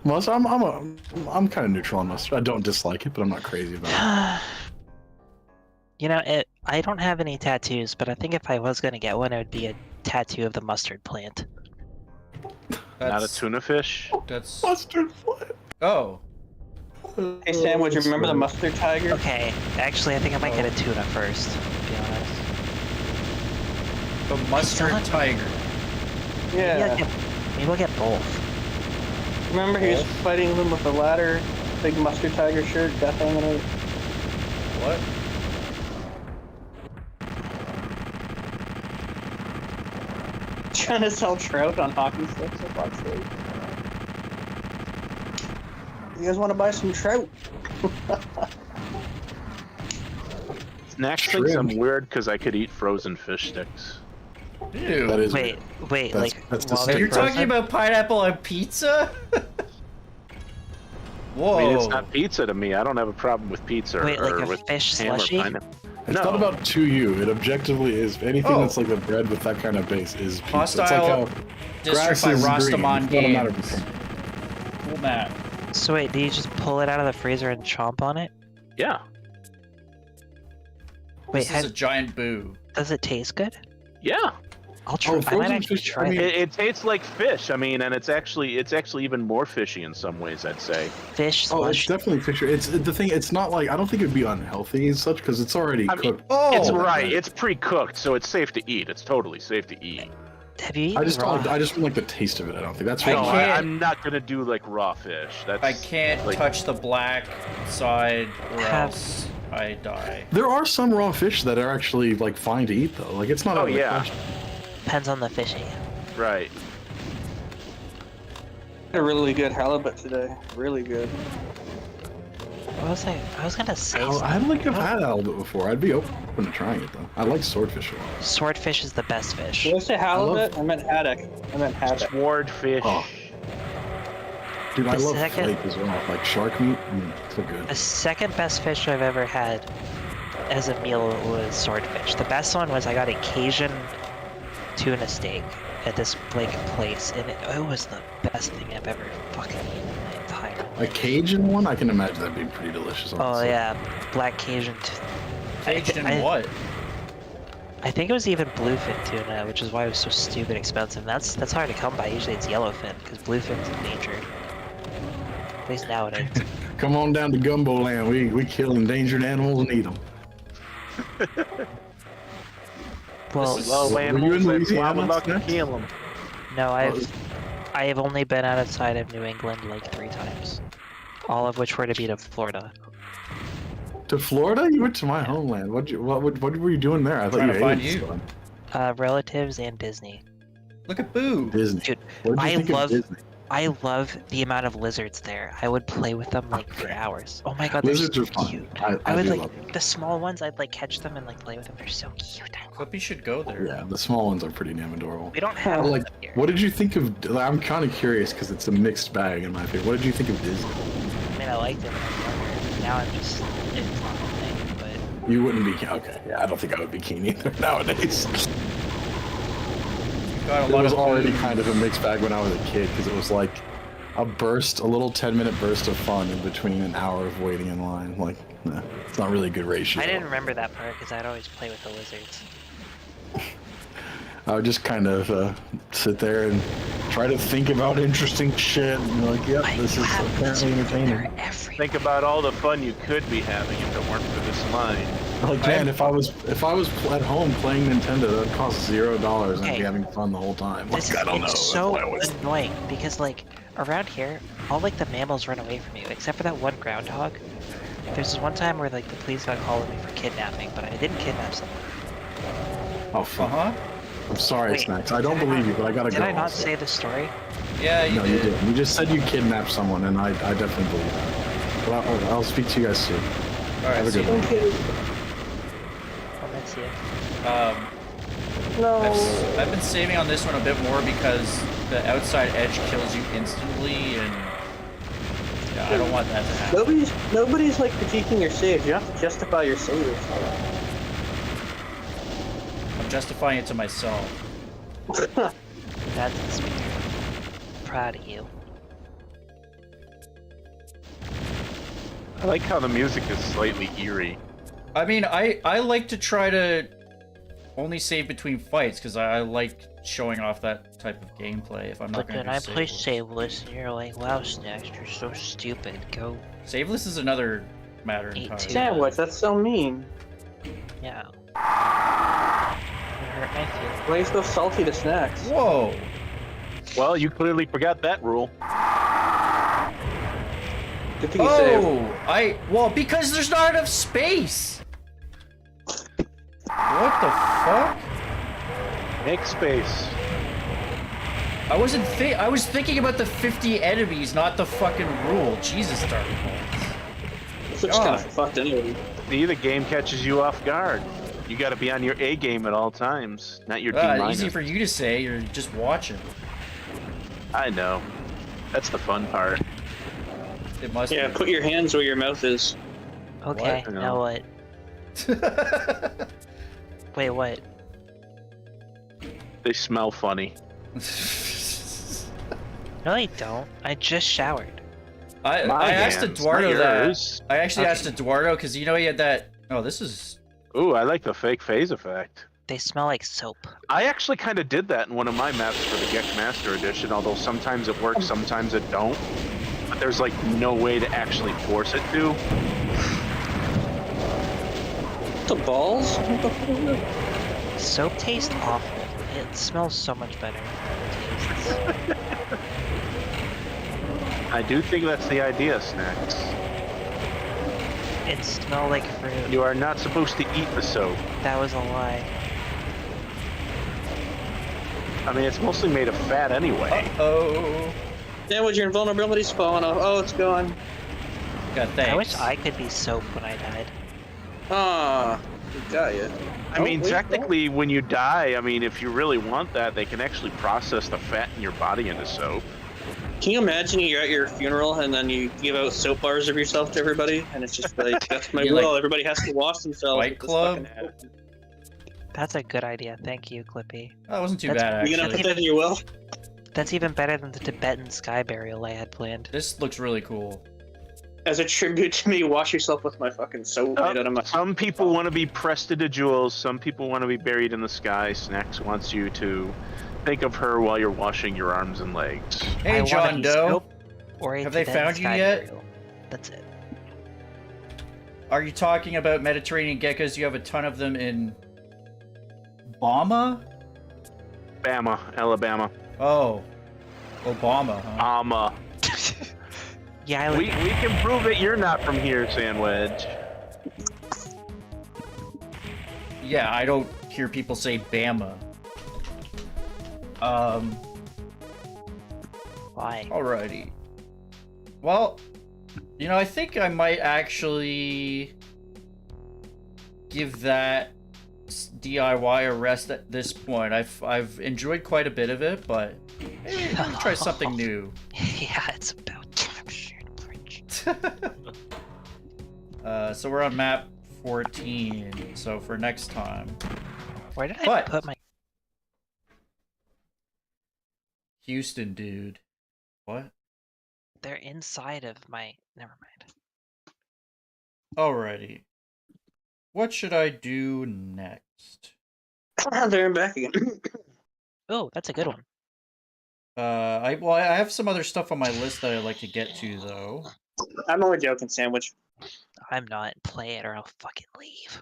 Mustard, I'm kind of neutral on mustard. I don't dislike it, but I'm not crazy about it. You know, I don't have any tattoos, but I think if I was gonna get one, it would be a tattoo of the mustard plant. Not a tuna fish. That's. Mustard flip. Oh. Hey Sam, would you remember the mustard tiger? Okay, actually, I think I might get a tuna first, to be honest. The mustard Son. tiger. Yeah. Maybe we'll get both. Remember he was fighting them with a ladder, big mustard tiger shirt, death hanging out. What? Trying to sell trout on hockey sticks, for fuck's sake. You guys want to buy some trout? Snacks thinks I'm weird because I could eat frozen fish sticks. Ew. That is Wait, That's- like, that's while distinct. they're You're talking frozen? about pineapple on pizza? Whoa. I mean, it's not pizza to me. I don't have a problem with pizza Wait, like or a with fish ham or slushy? pineapple. It's No. not about to you. It objectively is. Anything Oh. that's like a bread with that kind of base is pizza. Hostile It's like how District grass by is green. It's not a matter RastaManGames. of- Cool map. So wait, do you just pull it out of the freezer and chomp on it? Yeah. Wait, This is a giant boo. does it taste good? Yeah. I'll try. I might frozen actually fish, try I mean- it. It tastes like fish. I mean, and it's actually even more fishy in some ways, I'd say. Fish Oh, it's slush. definitely fisher. It's the thing. It's not like I don't think it'd be unhealthy as such because it's already I mean, cooked. Oh! It's right. It's pre-cooked, so it's safe to eat. It's totally safe to eat. Have you eaten I just raw? don't. I just don't like the taste of it. I don't think that's I No, what can't- I'm not gonna do like raw fish. That's I can't like, touch the black side or Have- else I die. There are some raw fish that are actually like fine to eat though. Like it's not. Oh, out of the yeah. question. Depends on the fishy. right. A really good halibut today. Really good. What was I? I was gonna say I don't think I've had halibut before. I'd be open to trying it though. I like swordfish a lot. swordfish is the best fish. Did I say halibut? I meant haddock. I meant haddock. Swordfish. Oh. Dude, I The love second- flake as well. Like shark meat. So good. The second best fish I've ever had as a meal was swordfish. The best one was I got a Cajun tuna steak at this like place, and it was the best thing I've ever fucking eaten in my entire life. A Cajun one, I can imagine that'd be pretty delicious. Oh honestly. yeah, black Cajun. Aged in what? I think it was even bluefin tuna, which is why it was so stupid expensive. That's hard to come by. Usually it's yellowfin because bluefin's endangered. At least nowadays. Come on down to Gumbo Land. We kill endangered animals and eat them. Well, This is- Low Were you in animals, Louisiana? I would love to Snacks? kill them. no, I have only been outside of New England like 3 times, all of which were to be to Florida. To Florida? You went to my homeland. What were you doing there? I thought Trying you to find hated you. stuff. Relatives and Disney. Look at Boo. Disney. Dude, What did you I think love- of Disney? I love the amount of lizards there. I would play with them like for hours. Oh my god, they're Lizards so are fun. cute. I I would do like love them. the small ones. I'd like catch them and like play with them. They're so cute. Clippy should go there. Yeah, the small ones are pretty damn adorable. We don't have But, them like, up here. what did you think of? I'm kind of curious because it's a mixed bag in my opinion. What did you think of Disney? I mean, I liked it when I was younger. Now I'm just it's not my thing. But You wouldn't be okay. Yeah, I don't think I would be keen either nowadays. Got a It lot was of already food. kind of a mixed bag when I was a kid because it was like a little 10-minute burst of fun in between an hour of waiting in line. Like, nah, it's not really a good ratio. I didn't remember that part because I'd always play with the lizards. I would just kind of sit there and try to think about interesting shit and be like, yep, Like, this you is have apparently lizards, they're entertaining. everywhere. Think about all the fun you could be having if it weren't for this line. Like, man, if I was at home playing Nintendo, that would cost $0 and I'd Okay. be having fun the whole time. This Like, I don't know. is That's so why I always- annoying because like around here, all like the mammals run away from you except for that one groundhog. There's this one time where like the police got called on me for kidnapping, but I didn't kidnap someone. Oh, fuck. Uh-huh. I'm sorry, Wait, Snacks. I don't believe you, but I gotta Did go. I not also. say the story? Yeah, you No, did. you didn't. You just said you kidnapped someone, and I definitely believe that. But I'll speak to you guys soon. All right, Have a see good you. one. I'll miss you. I've been saving on this one a bit more because the outside edge kills you instantly, and yeah, I don't want that to happen. Nobody's like critiquing your saves. You have to justify your saves. I'm justifying it to myself. That's the spirit. Proud of you. I like how the music is slightly eerie. I mean, I like to try to only save between fights because I like showing off that type of gameplay. If I'm not But going to then do I play saveless. Saveless and you're like, wow, Snacks, you're so stupid. Go. Saveless is another matter Eat entirely. two. Sandwich, that's so mean. Yeah. You hurt my feelings. Why are you so salty to Snacks? Whoa! Well, you clearly forgot that rule. Good thing you saved. Oh, well, because there's not enough space. What the fuck? Make space. I was thinking about the 50 enemies, not the fucking rule. Jesus, Dark Balls. Such kind of fucked anyway. See, the game catches you off guard. You gotta be on your A game at all times, not your D minus. Easy for you to say. You're just watching. I know. That's the fun part. It must. Yeah, be. put your hands where your mouth is. Okay, What? now what? Wait, what? They smell funny. No, I don't. I just showered. I My asked hands, Eduardo not that. yours. I actually Okay. asked Eduardo because you know he had that. Oh, this is. Ooh, I like the fake phase effect. They smell like soap. I actually kind of did that in one of my maps for the Gek Master Edition, although sometimes it works, sometimes it don't. But there's like no way to actually force it to. The balls? Soap tastes awful. It smells so much better than it tastes. I do think that's the idea, Snacks. It smelled like fruit. You are not supposed to eat the soap. That was a lie. I mean, it's mostly made of fat anyway. Oh. Sandwich, your invulnerability's falling off. Oh, it's gone. God, thanks. I wish I could be soap when I died. Ah, we got you. I mean, technically, when you die, I mean, if you really want that, they can actually process the fat in your body into soap. Can you imagine you're at your funeral and then you give out soap bars of yourself to everybody, and it's just like, that's my You will. like Everybody has to wash themselves. White with this Club? fucking hat. That's a good idea. Thank you, Clippy. That wasn't too That's- bad You gonna put actually. that in your will? That's even better than the Tibetan sky burial I had planned. This looks really cool. As a tribute to me, wash yourself with my fucking soap made out of my. Some people want to be pressed into jewels. Some people want to be buried in the sky. Snacks wants you to think of her while you're washing your arms and legs. Hey, I wanna John be Doe. soap or a Have they Tibetan found you sky yet? burial. That's it. Are you talking about Mediterranean geckos? You have a ton of them in Bama? Bama, Alabama. Oh. Obama, huh? Yeah, I We like can prove that you're not from here, Sandwich. Yeah, I don't hear people say Bama. why. Alrighty. Well, you know, I think I might actually give that DIY a rest at this point. I've enjoyed quite a bit of it, but maybe let me try something new. Yeah, it's about time. Shared bridge. So we're on map 14. So for next time, Where did I But- put my? Houston, dude. What? They're inside of my. Never mind. Alrighty. What should I do next? There and back again. Oh, that's a good one. I have some other stuff on my list that I'd like to get to though. I'm only joking, Sandwich. I'm not. Play it or I'll fucking leave.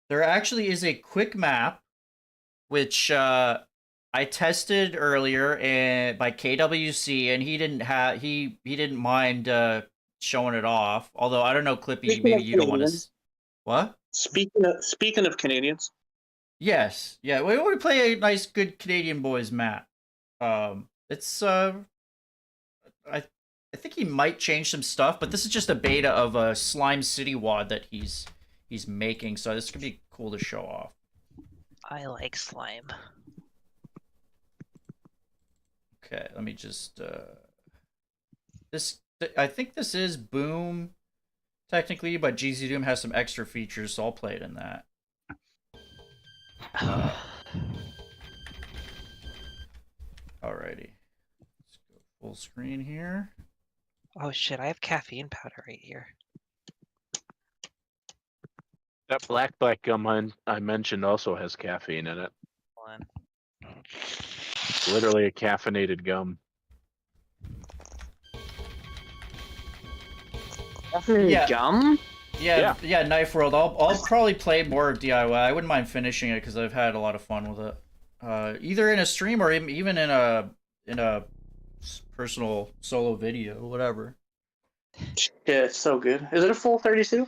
There actually is a quick map, which I tested earlier and by KWC, and he didn't mind showing it off. Although I don't know, Clippy, Speaking maybe of you don't want to. Canadians. What? Speaking of Canadians, Yes. Yeah, we play a nice, good Canadian boys map. It's I think he might change some stuff, but this is just a beta of a Slime City WOD that he's making, so this could be cool to show off. I like slime. Okay, let me just I think this is Boom technically, but GZDoom has some extra features, so I'll play it in that. Alrighty. Let's go full screen here. Oh shit, I have caffeine powder right here. That black gum I mentioned also has caffeine in it. Hold on. Literally a caffeinated gum. Yeah. Gum? Yeah, Knife World. I'll probably play more of DIY. I wouldn't mind finishing it because I've had a lot of fun with it. Either in a stream or even in a personal solo video, whatever. Yeah, it's so good. Is it a full 32?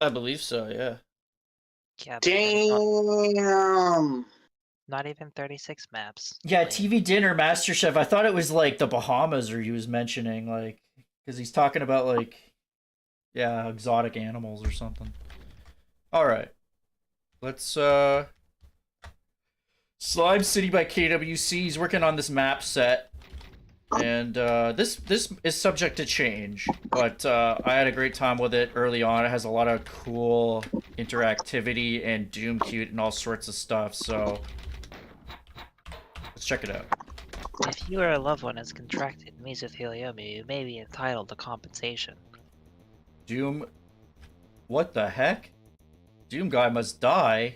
I believe so, yeah. Yeah, Damn. not even 36 maps. Yeah, Like, TV dinner, MasterChef. I thought it was like the Bahamas, or he was mentioning like, because he's talking about like, yeah, exotic animals or something. All right, let's Slime City by KWC. He's working on this map set, and this is subject to change, but I had a great time with it early on. It has a lot of cool interactivity and Doom cute and all sorts of stuff. So let's check it out. if you or a loved one has contracted mesothelioma, you may be entitled to compensation. Doom, what the heck? Doomguy Must Die.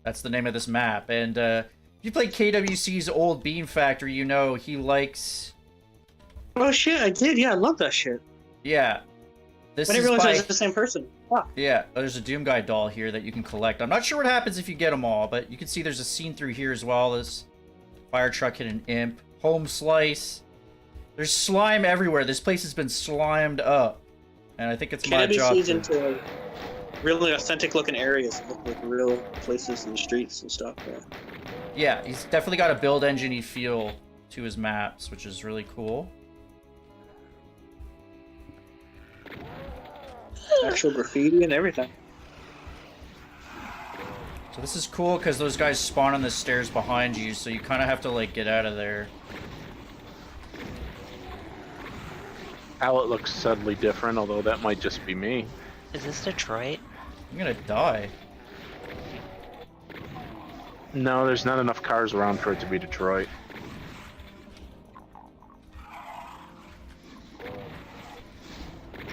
That's the name of this map, and if you play KWC's old Bean Factory, you know he likes. Oh shit, I did. Yeah, I love that shit. Yeah, this I is didn't realize by. it was the same person. Wow. Yeah, there's a Doomguy doll here that you can collect. I'm not sure what happens if you get them all, but you can see there's a scene through here as well. This fire truck hit an imp. Home slice. There's slime everywhere. This place has been slimed up, and I think it's my job. KWC's into really authentic looking areas, that look like real places and streets and stuff. Yeah. Yeah, he's definitely got a build engine-y feel to his maps, which is really cool. Actual graffiti and everything. So this is cool because those guys spawn on the stairs behind you, so you kind of have to like get out of there. Palette looks subtly different, although that might just be me. Is this Detroit? I'm gonna die. No, there's not enough cars around for it to be Detroit.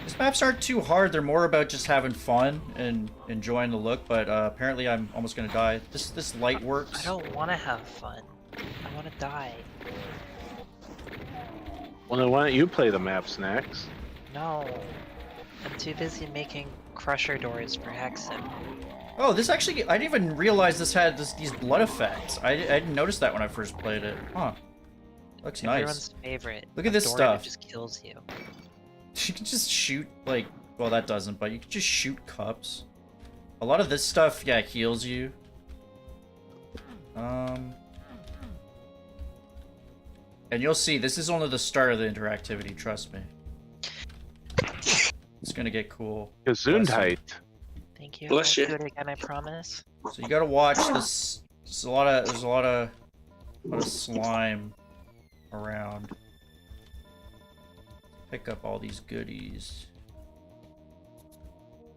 These maps aren't too hard. They're more about just having fun and enjoying the look. But apparently, I'm almost gonna die. This light works. I don't want to have fun. I want to die. Well, then why don't you play the maps next? No. I'm too busy making crusher doors for Checksum. Oh, this actually, I didn't even realize this had these blood effects. I didn't notice that when I first played it. Huh. Looks nice. Everyone's favorite. Look at a this door stuff. That just kills you. You can just shoot, like, well, that doesn't, but you can just shoot cups. A lot of this stuff, yeah, heals you. And you'll see, this is only the start of the interactivity, trust me. It's gonna get cool. Gesundheit. Thank you. Bless I'll you. do it again, I promise. So you gotta watch this. There's a lot of slime around. Pick up all these goodies.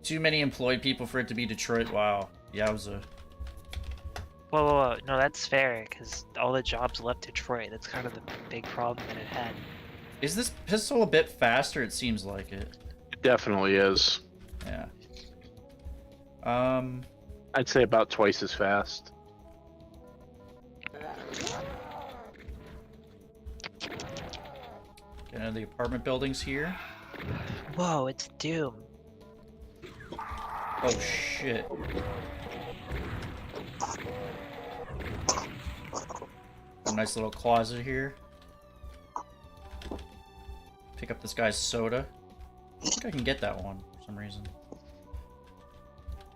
Too many employed people for it to be Detroit. Wow. Yowza. Whoa, whoa, whoa. No, that's fair, because all the jobs left Detroit. That's kind of the big problem that it had. Is this pistol a bit faster? It seems like it. It definitely is. Yeah. I'd say about twice as fast. Get into the apartment buildings here. Whoa, it's Doom. Oh shit. A nice little closet here. Pick up this guy's soda. I think I can get that one for some reason.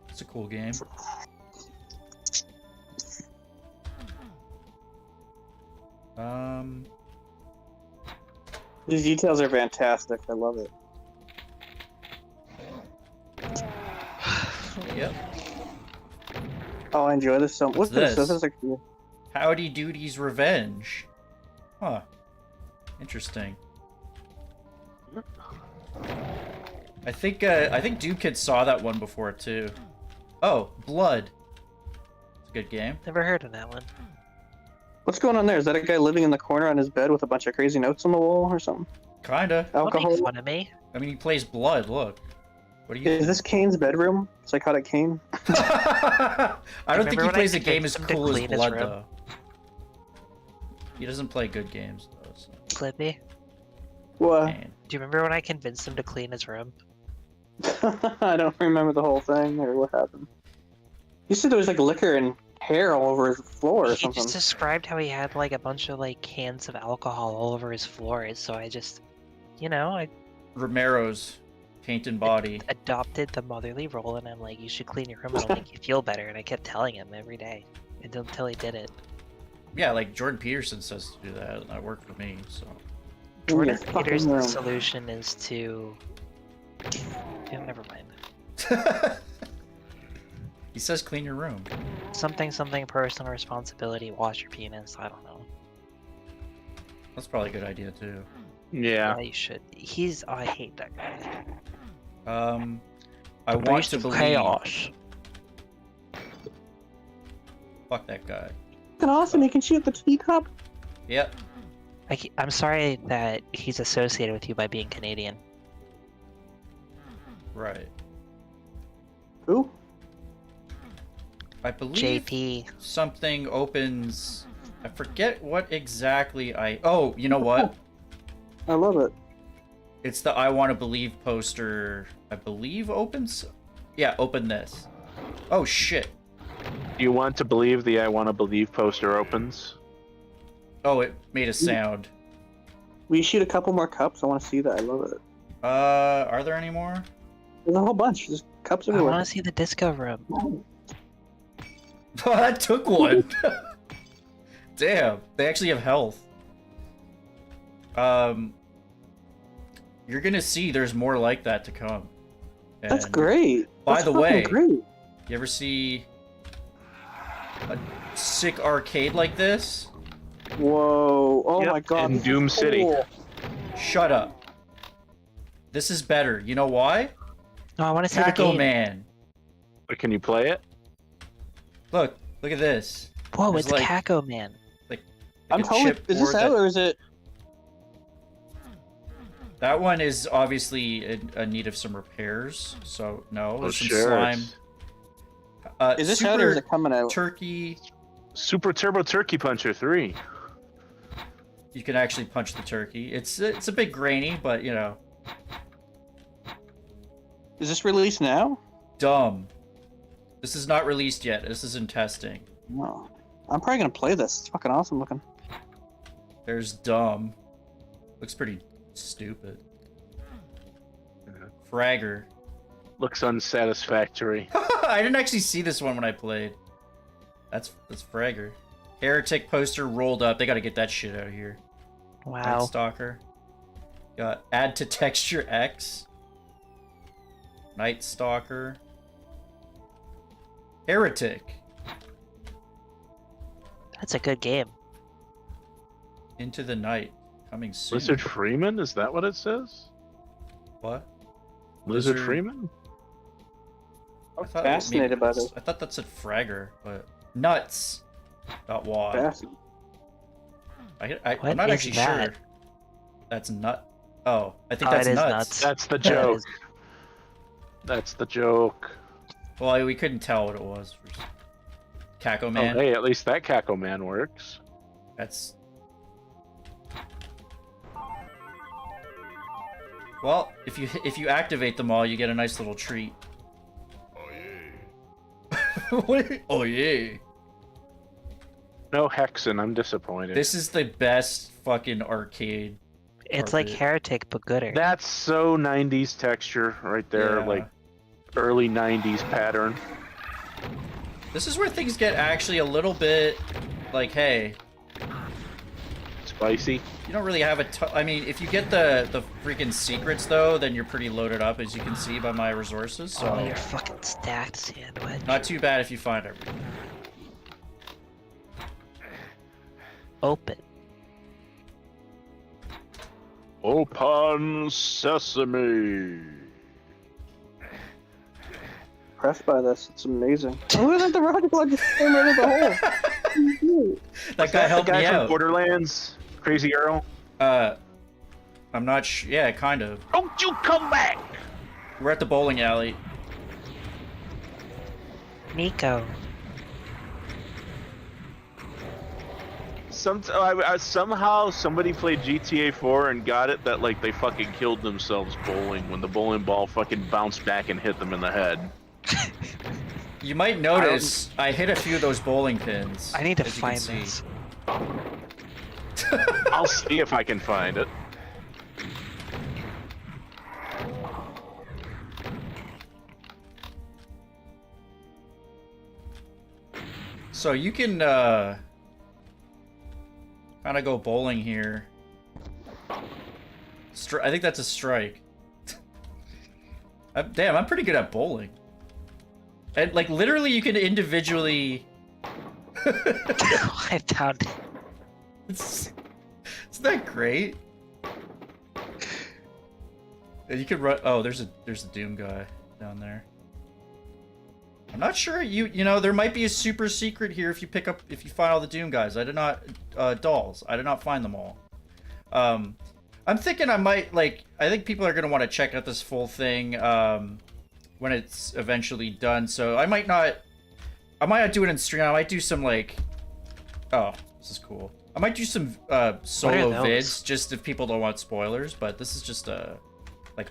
It's a cool game. These details are fantastic. I love it. Yep. Oh, I enjoy this so much. What's this? this? This is like Howdy Doody's Revenge. Huh. Interesting. I think Doom Kid saw that one before too. Oh, Blood. It's a good game. Never heard of that one. What's going on there? Is that a guy living in the corner on his bed with a bunch of crazy notes on the wall or something? Kinda. Don't Alcohol? make fun of me. I mean, he plays Blood. Look. What do you? Is this Kane's bedroom? Psychotic Kane? I don't think Remember he when plays I a game as convinced him to cool as clean his Blood room? though. He doesn't play good games though. So. Clippy, What? Man. do you remember when I convinced him to clean his room? I don't remember the whole thing or what happened. You said there was like liquor and hair all over his floor or He something. just described how he had like a bunch of like cans of alcohol all over his floors, so I just, I Romero's Painted Body. adopted the motherly role, and I'm like, you should clean your room, it'll make you feel better, and I kept telling him every day until he did it. Yeah, like Jordan Peterson says to do that, and that worked for me. So. Jordan fucking Peterson's room. solution is to... Yeah, never mind. He says clean your room. Something personal responsibility, wash your penis, I don't know. That's probably a good idea too. Yeah. You should. Oh, I hate that guy. I want to believe. Chaos. Fuck that guy. Fucking awesome, he can shoot the teacup. Yep. I'm sorry that he's associated with you by being Canadian. Right. Who? I believe JP. something opens. I forget what exactly I. Oh, you know what? I love it. It's the I Want to Believe poster. I believe opens. Yeah, open this. Oh shit. Do you want to believe the I Want to Believe poster opens? Oh, it made a sound. Will you shoot a couple more cups? I want to see that. I love it. Are there any more? There's a whole bunch. There's cups I everywhere. want to see the disco room. Oh, that took one. Damn, they actually have health. You're gonna see there's more like that to come. That's And great. By That's the fucking way, great. you ever see a sick arcade like this? Whoa! Oh Yep, my god! in this is Doom City. cool. Shut up. This is better. You know why? No, I want to see the Taco game. Man. Can you play it? Look at this. Whoa, There's it's like- Caco Man. I'm a totally. chip Is this board out that- or is it? That one is obviously in need of some repairs. So no, there's some sure. slime. Is this Super out or is it coming out? Turkey. Super Turbo Turkey Puncher 3. You can actually punch the turkey. It's a bit grainy, but you know, Is this released now? dumb. This is not released yet. This is in testing. No. I'm probably gonna play this. It's fucking awesome looking. There's dumb. Looks pretty stupid. Fragger. Looks unsatisfactory. I didn't actually see this one when I played. That's Fragger. Heretic poster rolled up. They gotta get that shit out of here. Night Wow. Stalker. Got add to texture X. Night Stalker. Heretic. That's a good game. Into the Night. Coming soon. Lizard Freeman? Is that what it says? What? Lizard Lizard- Freeman? I thought Fascinated by this. I thought that said Fragger, but nuts. Dot Y. Fascinating. I'm What not is actually that? sure. That's nut. Oh, I think Oh, that's it is nuts. nuts. That's the That joke. is- That's the joke. Well, we couldn't tell what it was. Caco Man. Oh, hey, at least that Caco Man works. That's. Well, if you activate them all, you get a nice little treat. What? Oh yeah. No Hexen, I'm disappointed. This is the best fucking arcade. It's like carpet. Heretic, but gooder. That's so 90s texture right there, Yeah. like early 90s pattern. This is where things get actually a little bit like, hey, spicy. You don't really have I mean, if you get the freaking secrets though, then you're pretty loaded up, as you can see by my resources. So Oh, you're fucking stacked, sandwich. not too bad if you find everything. Open. Open sesame. Impressed by this. It's amazing. Look at the rocket blood just came right in the hole. That guy helped the guy me from out. Borderlands, Crazy Earl. I'm not sure. Yeah, kind of. Don't you come back! We're at the bowling alley. Nico. Somehow somebody played GTA 4 and got it that like they fucking killed themselves bowling when the bowling ball fucking bounced back and hit them in the head. You might notice I hit a few of those bowling pins. I need to as you can find see. this. I'll see if I can find it. So you can kind of go bowling here. I think that's a strike. Damn, I'm pretty good at bowling. And like literally, you can individually. I found it. Isn't that great? And you can run. Oh, there's a Doom guy down there. I'm not sure. You know, there might be a super secret here if you find all the Doom guys. I did not dolls. I did not find them all. I'm thinking I might I think people are gonna want to check out this full thing when it's eventually done. So I might not do it in stream. I might do some oh, this is cool. I might do some solo vids just if people don't want spoilers. But this is just art.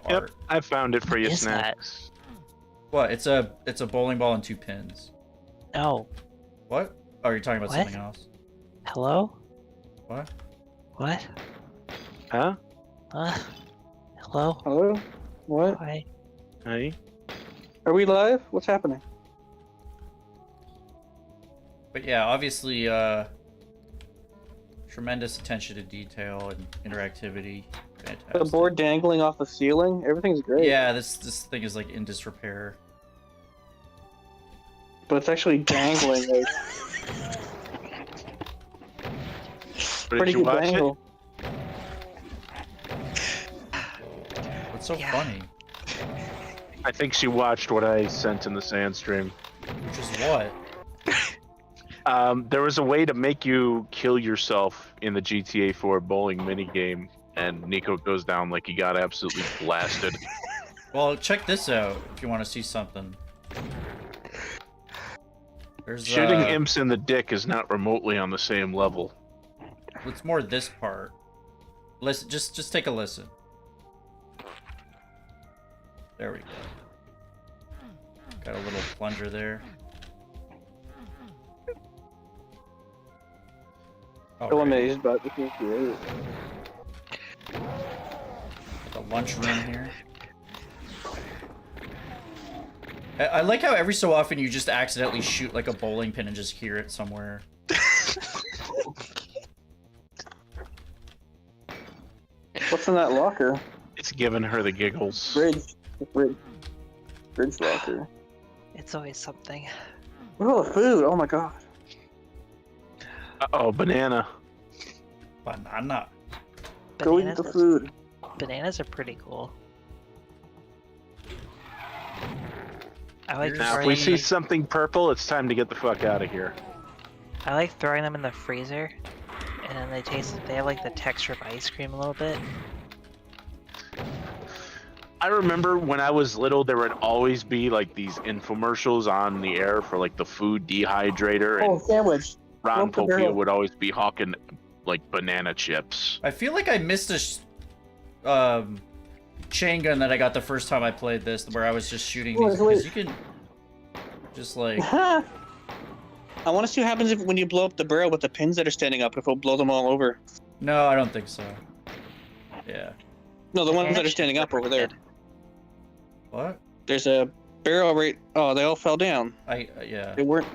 Yep, I found it for you, What is Snacks. What? It's a bowling ball and 2 pins. No. What? Oh, you're talking about What? something else. Hello? What? What? Huh? Hello? Hello? What? Hi. Hey. Are we live? What's happening? But yeah, obviously, tremendous attention to detail and interactivity. Fantastic. The board dangling off the ceiling? Everything's great. Yeah, this thing is in disrepair. But it's actually dangling. Like, But pretty did you good watch dangle. What's so Yeah. funny? I think she watched what I sent in the sand stream. Which is what? There was a way to make you kill yourself in the GTA 4 bowling minigame, and Nico goes down like he got absolutely blasted. Well, check this out if you want to see something. There's Shooting imps in the dick is not remotely on the same level. It's more this part. Listen, just take a listen. There we go. Got a little plunger there. Still amazed, but this is great. The lunchroom here. I like how every so often you just accidentally shoot a bowling pin and just hear it somewhere. What's in that locker? It's giving her the giggles. Bridge locker. It's always something. Look at all the food. Oh my god. Uh-oh, banana. Banana. Go eat the food. Bananas are pretty cool. I like Now, if throwing we them see in something purple, it's time to get the fuck out of here. I like throwing them in the freezer, and then they have the texture of ice cream a little bit. I remember when I was little, there would always be these infomercials on the air for the food dehydrator, Oh, and sandwich. Ron Smoke the barrel. Popia would always be hawking banana chips. I feel like I missed a chain gun that I got the first time I played this, where I was just shooting these, because you can just I want to see what happens when you blow up the barrel with the pins that are standing up, if it'll blow them all over. No, I don't think so. Yeah. No, the ones that are standing up over there. What? There's a barrel right... Oh, they all fell down. Yeah. They weren't...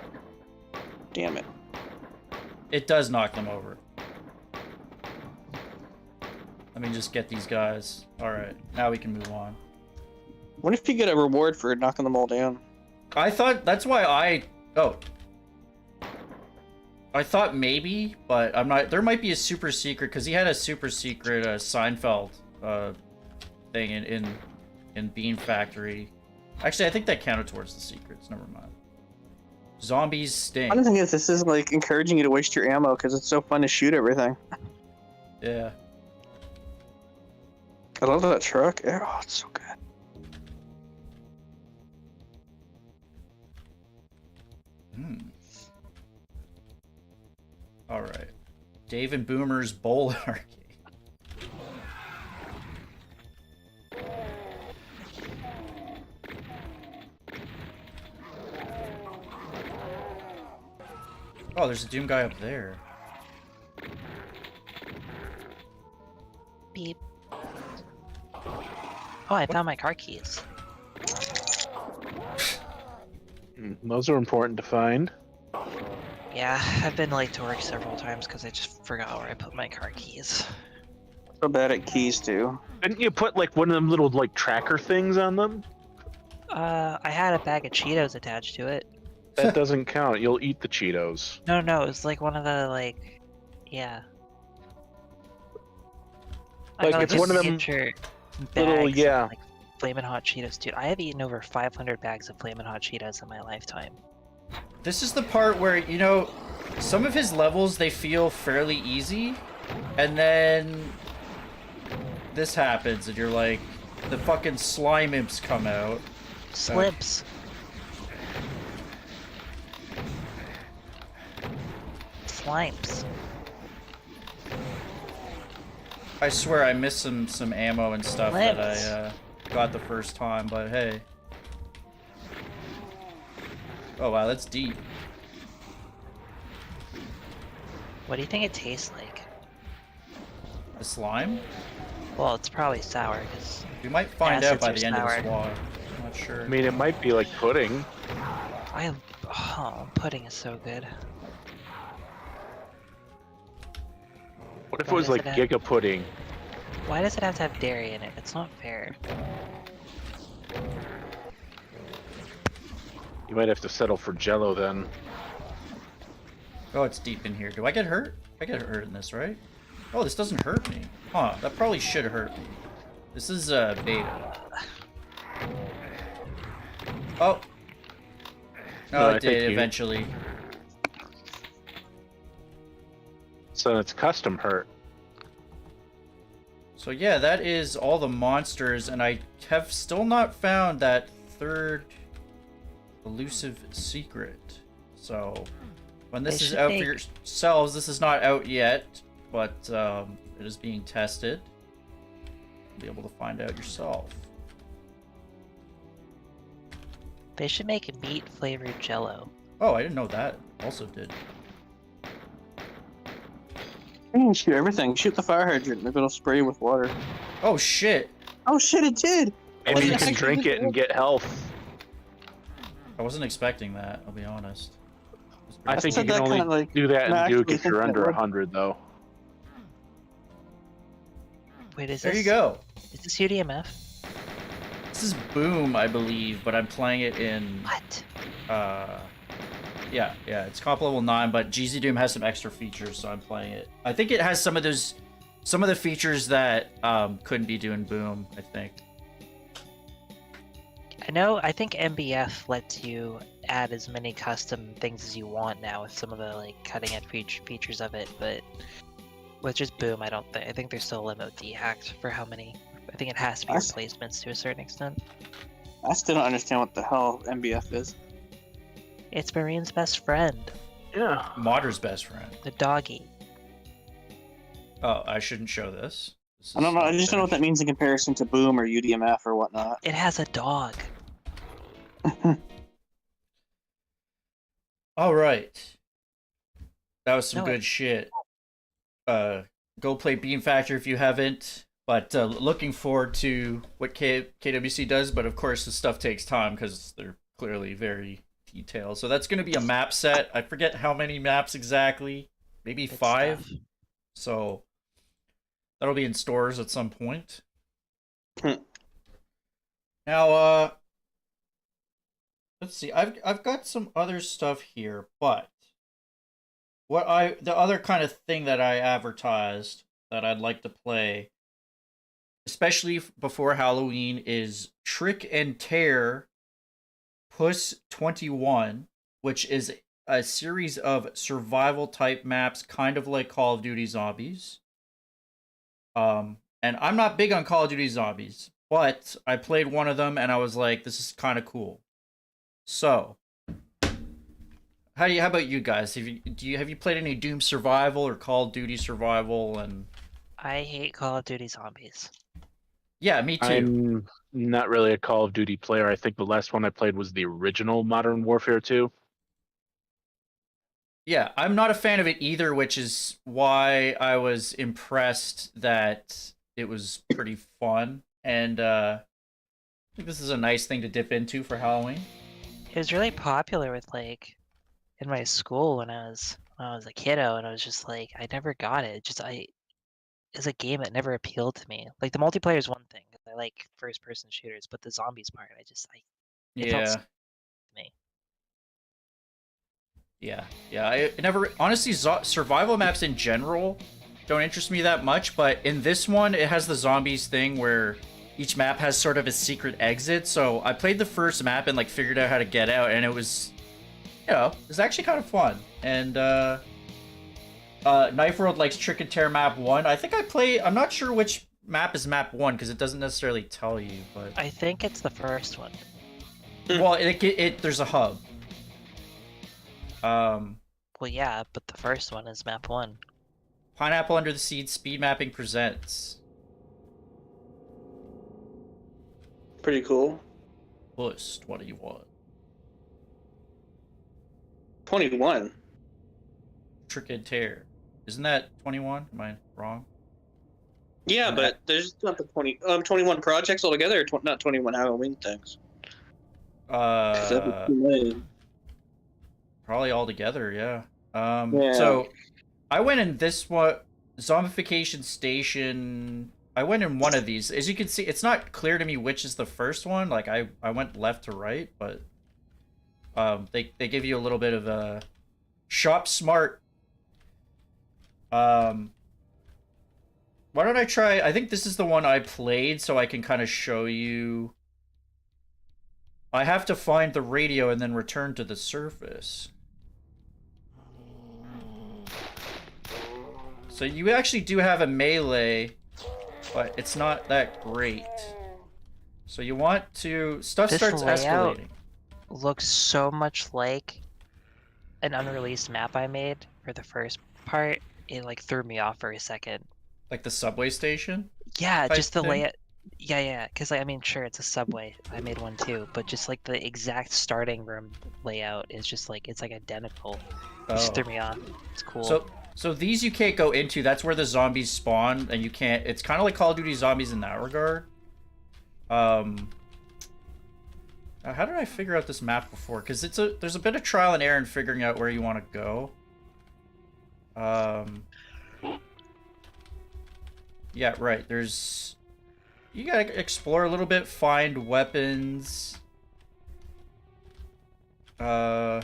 Damn it. It does knock them over. Let me just get these guys. Alright, now we can move on. What if you get a reward for knocking them all down? I thought, that's why I thought maybe, but I'm not, there might be a super secret, because he had a super secret Seinfeld thing in Bean Factory. Actually, I think that counted towards the secrets, never mind. Zombies stink. One thing is, this is like encouraging you to waste your ammo because it's so fun to shoot everything. Yeah. I love that truck. Oh, it's so good. Alright. Dave and Boomer's Bowl Arcade. Oh, there's a Doom guy up there. Beep. Oh, I found my car keys. Those are important to find. Yeah, I've been late to work several times because I just forgot where I put my car keys. So bad at keys too. Didn't you put like one of them little like tracker things on them? I had a bag of Cheetos attached to it. That doesn't count. You'll eat the Cheetos. No, it was like one of the, like, yeah. Like, I it's one of them little, bags yeah. of, like, Flamin' Hot Cheetos. Dude, I have eaten over 500 bags of Flamin' Hot Cheetos in my lifetime. This is the part where, you know, some of his levels, they feel fairly easy, and then this happens, and you're like, the fucking slime imps come out. Slips. Slimes. I swear I missed some ammo and stuff that I got the first time, but hey. Oh wow, that's deep. What do you think it tastes like? The slime? Well, it's probably sour, because We might find out acids by are the end of sour. this walk. I'm not sure. I mean, it might be like pudding. Pudding is so good. What if it Why was does like it have- Giga pudding? Why does it have to have dairy in it? It's not fair. You might have to settle for Jello then. Oh, it's deep in here. Do I get hurt? I get hurt in this, right? Oh, this doesn't hurt me. Huh, that probably should hurt me. This is beta. Oh! No, I it think did you- eventually. So it's custom hurt. So yeah, that is all the monsters, and I have still not found that third elusive secret. So when this They is should out make- for yourselves, this is not out yet, but it is being tested. You'll be able to find out yourself. They should make meat flavored jello. Oh, I didn't know that also did. You can shoot everything. Shoot the fire hydrant. Maybe it'll spray you with water. Oh shit! Oh shit! It did. Maybe you wasn't can drink it and get health. I wasn't expecting that, I'll be honest. I think you said can that only kinda like- do that No, in Duke actually, if I think you're that under would. 100, though. Wait, is There this? you go. Is this UDMF? This is Boom, I believe, but I'm playing it in What? yeah, it's comp level 9, but GZDoom has some extra features, so I'm playing it. I think it has some of the features that couldn't be doing Boom, I think. I think MBF lets you add as many custom things as you want now with some of the like cutting edge features of it, but with just Boom, I think there's still a MOD hacked for how many. I think it has to be replacements to a certain extent. I still don't understand what the hell MBF is. It's Marine's best friend, Yeah. Modder's best friend. the doggy. Oh, I shouldn't show this. I don't know. I just don't know what that means in comparison to Boom or UDMF or whatnot. It has a dog. All right. That was some No, good shit. Go play Beam Factor if you haven't. But looking forward to what KWC does. But of course, this stuff takes time because they're clearly very detailed. So that's going to be a map set. I forget how many maps exactly. Maybe Good 5. stuff. So That'll be in stores at some point. Hmm. Now, let's see. I've got some other stuff here, but the other kind of thing that I advertised that I'd like to play, especially before Halloween, is Trick and Tear PUSS 21, which is a series of survival type maps, kind of like Call of Duty Zombies. And I'm not big on Call of Duty Zombies, but I played one of them and I was like, this is kind of cool. So, how about you guys? Have you played any Doom Survival or Call of Duty Survival? And I hate Call of Duty Zombies. Yeah, me too. I'm not really a Call of Duty player. I think the last one I played was the original Modern Warfare 2. Yeah, I'm not a fan of it either, which is why I was impressed that it was pretty fun. And I think this is a nice thing to dip into for Halloween. It was really popular with like in my school when I was a kiddo, and I was just like, I never got it. It's a game that never appealed to me. Like the multiplayer is one thing. I like first-person shooters, but the zombies part, it felt Yeah. to me. Yeah. I never honestly survival maps in general don't interest me that much, but in this one it has the zombies thing where each map has sort of a secret exit. So I played the first map and like figured out how to get out, and it was, it was actually kind of fun. And Knife World likes Trick and Tear map 1. I think I'm not sure which map is map 1 because it doesn't necessarily tell you, but I think it's the first one. well, there's a hub. Well, yeah, but the first one is map 1. Pineapple Under the Seed Speed Mapping presents Pretty cool. PUSS 21. 21. Trick and Tear. Isn't that 21? Am I wrong? Yeah, but there's not the 21 projects altogether, or not 21 Halloween things. 'Cause that'd be too many. Probably all together, yeah. Yeah. So I went in this one, Zombification Station. I went in one of these. As you can see, it's not clear to me which is the first one. Like I went left to right, but they give you a little bit of a shop smart. Why don't I try? I think this is the one I played, so I can kind of show you. I have to find the radio and then return to the surface. So you actually do have a melee, but it's not that great. So you want to... Stuff This starts layout escalating. looks so much like an unreleased map I made for the first part. It like threw me off for a second. Like the subway station? Yeah, type just the thing? layout. Yeah, because I mean, sure, it's a subway. I made one too, but just like the exact starting room layout is just like it's like identical. It just threw me off. It's cool. So these you can't go into. That's where the zombies spawn, and you can't. It's kind of like Call of Duty Zombies in that regard. How did I figure out this map before? Because there's a bit of trial and error in figuring out where you want to go. Yeah, right. You gotta explore a little bit, find weapons. Oh.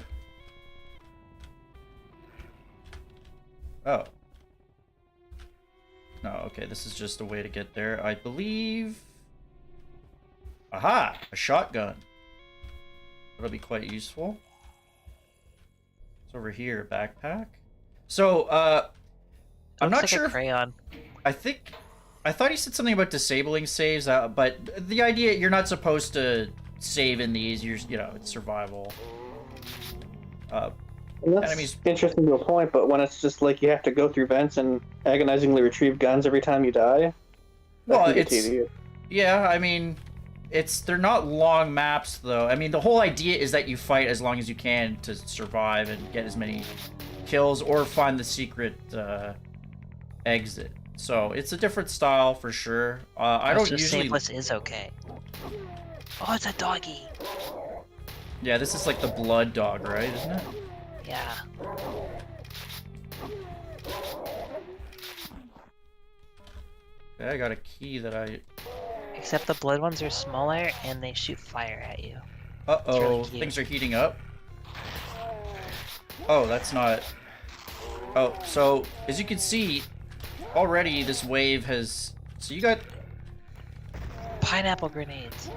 No, okay, this is just a way to get there, I believe. Aha! A shotgun. That'll be quite useful. It's over here, backpack. So, I'm not like sure. A crayon. I thought he said something about disabling saves, but the idea, you're not supposed to save in these. It's survival. That's Enemies. interesting to a point, but when it's just like you have to go through vents and agonizingly retrieve guns every time you die, Well, it's tedious. yeah, I mean, they're not long maps though. I mean, the whole idea is that you fight as long as you can to survive and get as many kills or find the secret exit. So it's a different style for sure. I don't usually. Saveless is okay. Oh, it's a doggy. Yeah, this is like the blood dog, right? Isn't it? Yeah. Okay, I got a key that I... Except the blood ones are smaller and they shoot fire at you. Uh-oh, really cute. things are heating up. Oh, that's not... Oh, so, as you can see, already this wave has... So you got... Pineapple grenades.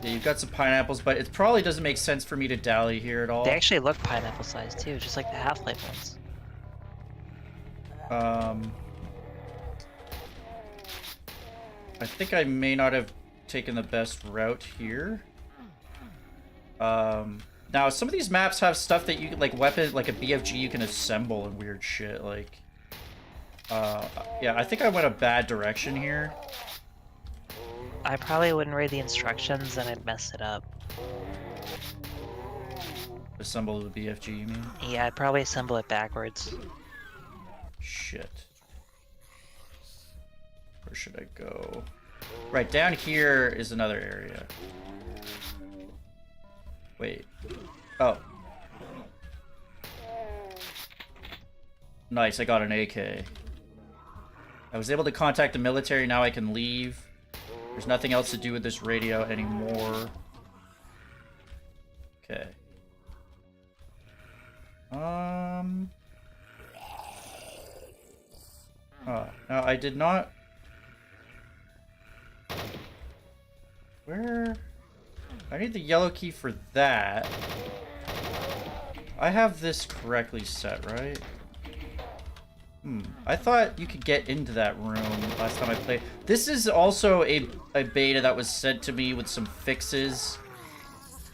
Yeah, you've got some pineapples, but it probably doesn't make sense for me to dally here at all. They actually look pineapple sized too, just like the Half-Life ones. I think I may not have taken the best route here. Now some of these maps have stuff that you like weapon, like a BFG you can assemble and weird shit. Like, yeah, I think I went a bad direction here. I probably wouldn't read the instructions and I'd mess it up. Assemble the BFG, you mean? Yeah, I'd probably assemble it backwards. Shit. Where should I go? Right, down here is another area. Wait. Oh. Nice, I got an AK. I was able to contact the military, now I can leave. There's nothing else to do with this radio anymore. Okay. Now I did not... Where... I need the yellow key for that. I have this correctly set, right? I thought you could get into that room last time I played. This is also a beta that was sent to me with some fixes.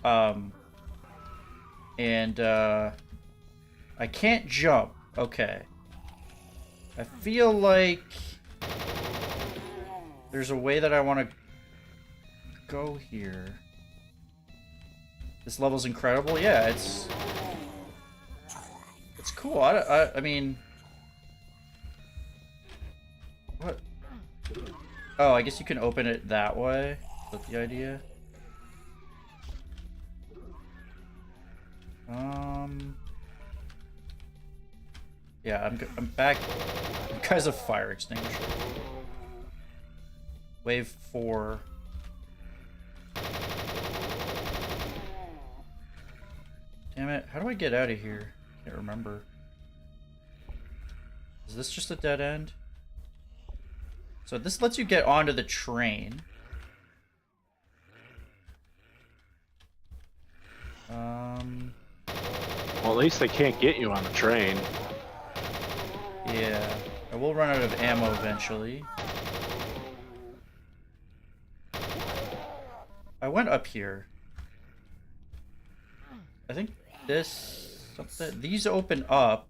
I can't jump. Okay. I feel like there's a way that I want to go here. This level's incredible. Yeah, it's cool. I mean, what? Oh, I guess you can open it that way. Is that the idea? Yeah, I'm back. Because of fire extinguisher. Wave 4. Damn it, how do I get out of here? Can't remember. Is this just a dead end? So this lets you get onto the train. Well, at least they can't get you on the train. Yeah, I will run out of ammo eventually. I went up here. I think these open up.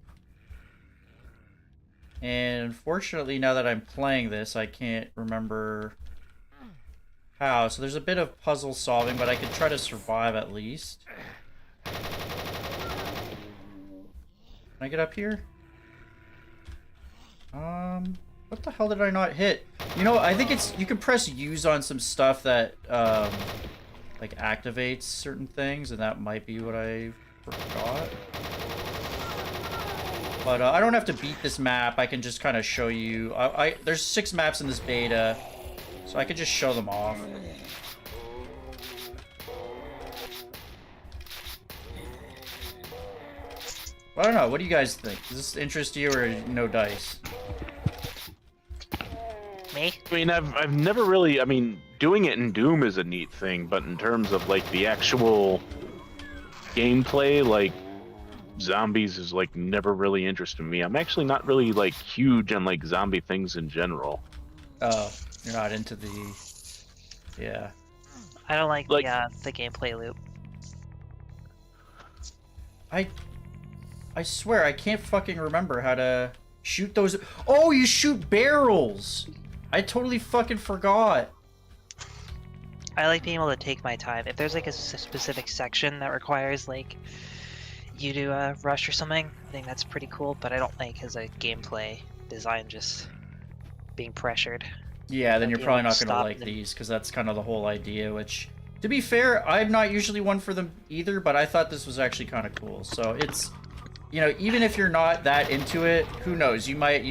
And unfortunately, now that I'm playing this, I can't remember how. So there's a bit of puzzle solving, but I can try to survive at least. Can I get up here? What the hell did I not hit? You know, I think it's, you can press use on some stuff that, like activates certain things, and that might be what I forgot. But I don't have to beat this map. I can just kind of show you. There's 6 maps in this beta, so I could just show them off. I don't know. What do you guys think? Does this interest you, or no dice? Me? I mean, I've never really. I mean, doing it in Doom is a neat thing, but in terms of like the actual gameplay, like zombies is like never really interested me. I'm actually not really like huge on like zombie things in general. Oh, you're not into the. Yeah. I don't like the gameplay loop. I swear, I can't fucking remember how to shoot those. Oh, you shoot barrels! I totally fucking forgot. I like being able to take my time. If there's like a specific section that requires like you do a rush or something, I think that's pretty cool, but I don't like as a gameplay design just being pressured. Yeah, then you're probably not going to like these, because that's kind of the whole idea, which, to be fair, I'm not usually one for them either, but I thought this was actually kind of cool. So it's, you know, even if you're not that into it, who knows, you might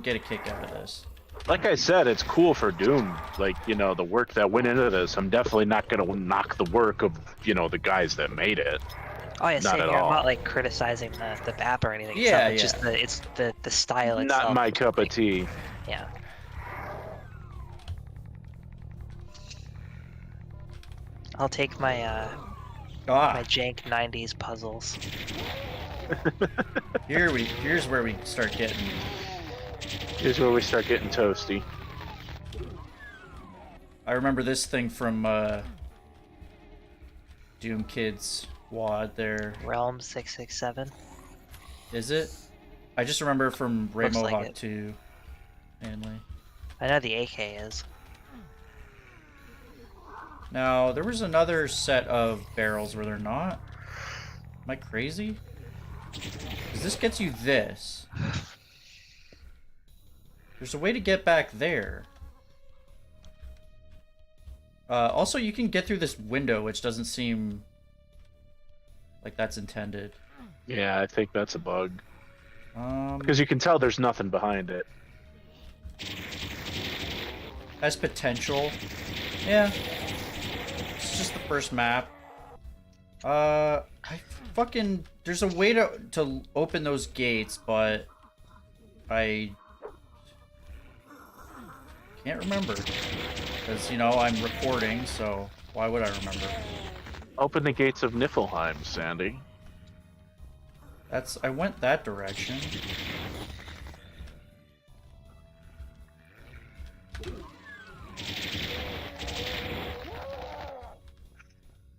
get a kick out of this. Like I said, it's cool for Doom. Like, you know, the work that went into this. I'm definitely not going to knock the work of, you know, the guys that made it. Oh yeah, Not same at here. I'm all. not like criticizing the map or anything. Yeah, It's just the style itself. Not my cup of tea. Yeah. I'll take my my jank 90s puzzles. Here's where we start getting. Here's where we start getting toasty. I remember this thing from Doom Kids WAD there. Realm 667. Is it? I just remember from Ray Looks like Mohawk it. 2 mainly. I know the AK is. Now, there was another set of barrels, were there not? Am I crazy? Because this gets you this. There's a way to get back there. Also, you can get through this window, which doesn't seem like that's intended. Yeah, I think that's a bug. Because you can tell there's nothing behind it. Has potential. Yeah. It's just the first map. There's a way to open those gates, but I can't remember. Because, you know, I'm recording, so why would I remember? Open the gates of Niflheim, Sandy. I went that direction.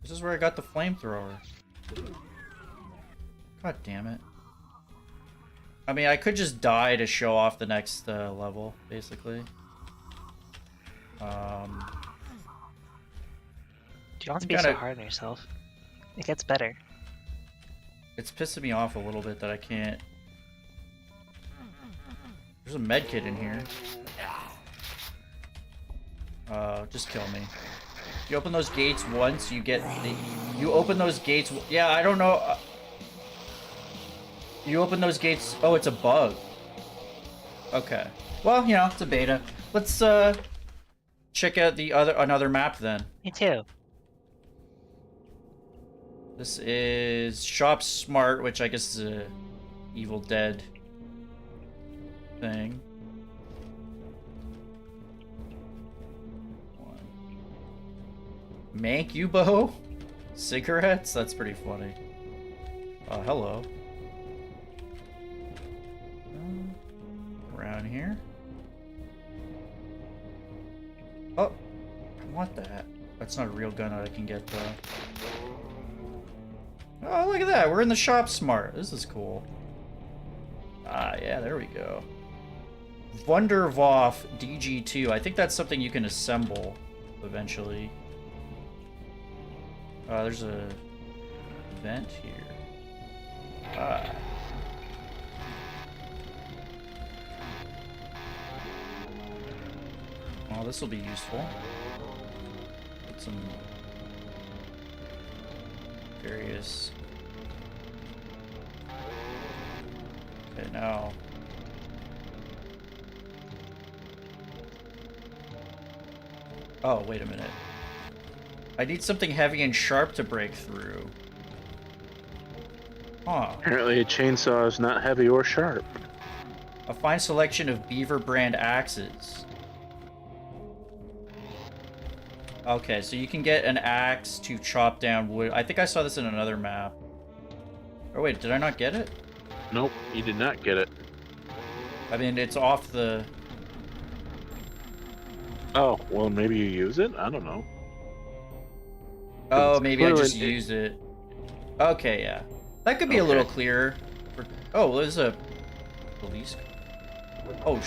This is where I got the flamethrower. God damn it. I mean, I could just die to show off the next level, basically. Do you want to be so hard on yourself? It gets better. It's pissing me off a little bit that I can't... There's a med kit in here. Just kill me. You open those gates once, you get the... You open those gates... Yeah, I don't know... You open those gates... Oh, it's a bug. Okay. Well, you know, it's a beta. Let's, check out another map then. Me too. This is Shop Smart, which I guess is a Evil Dead thing. Mancubo? Cigarettes? That's pretty funny. Hello. Around here. Oh, I want that. That's not a real gun that I can get though. Oh, look at that. We're in the Shop Smart. This is cool. Yeah, there we go. Wunderwaffe DG2. I think that's something you can assemble eventually. There's a vent here. Oh, this will be useful. Put some various... Okay, now... Oh, wait a minute. I need something heavy and sharp to break through. Huh. Apparently a chainsaw is not heavy or sharp. A fine selection of Beaver brand axes. Okay, so you can get an axe to chop down wood. I think I saw this in another map. Oh wait, did I not get it? Nope, you did not get it. I mean, it's off the... Oh, well maybe you use it? I don't know. Oh, maybe I just Clearly- used it. Okay, yeah. That could be a little Okay. clearer. Oh, there's a police... Oh,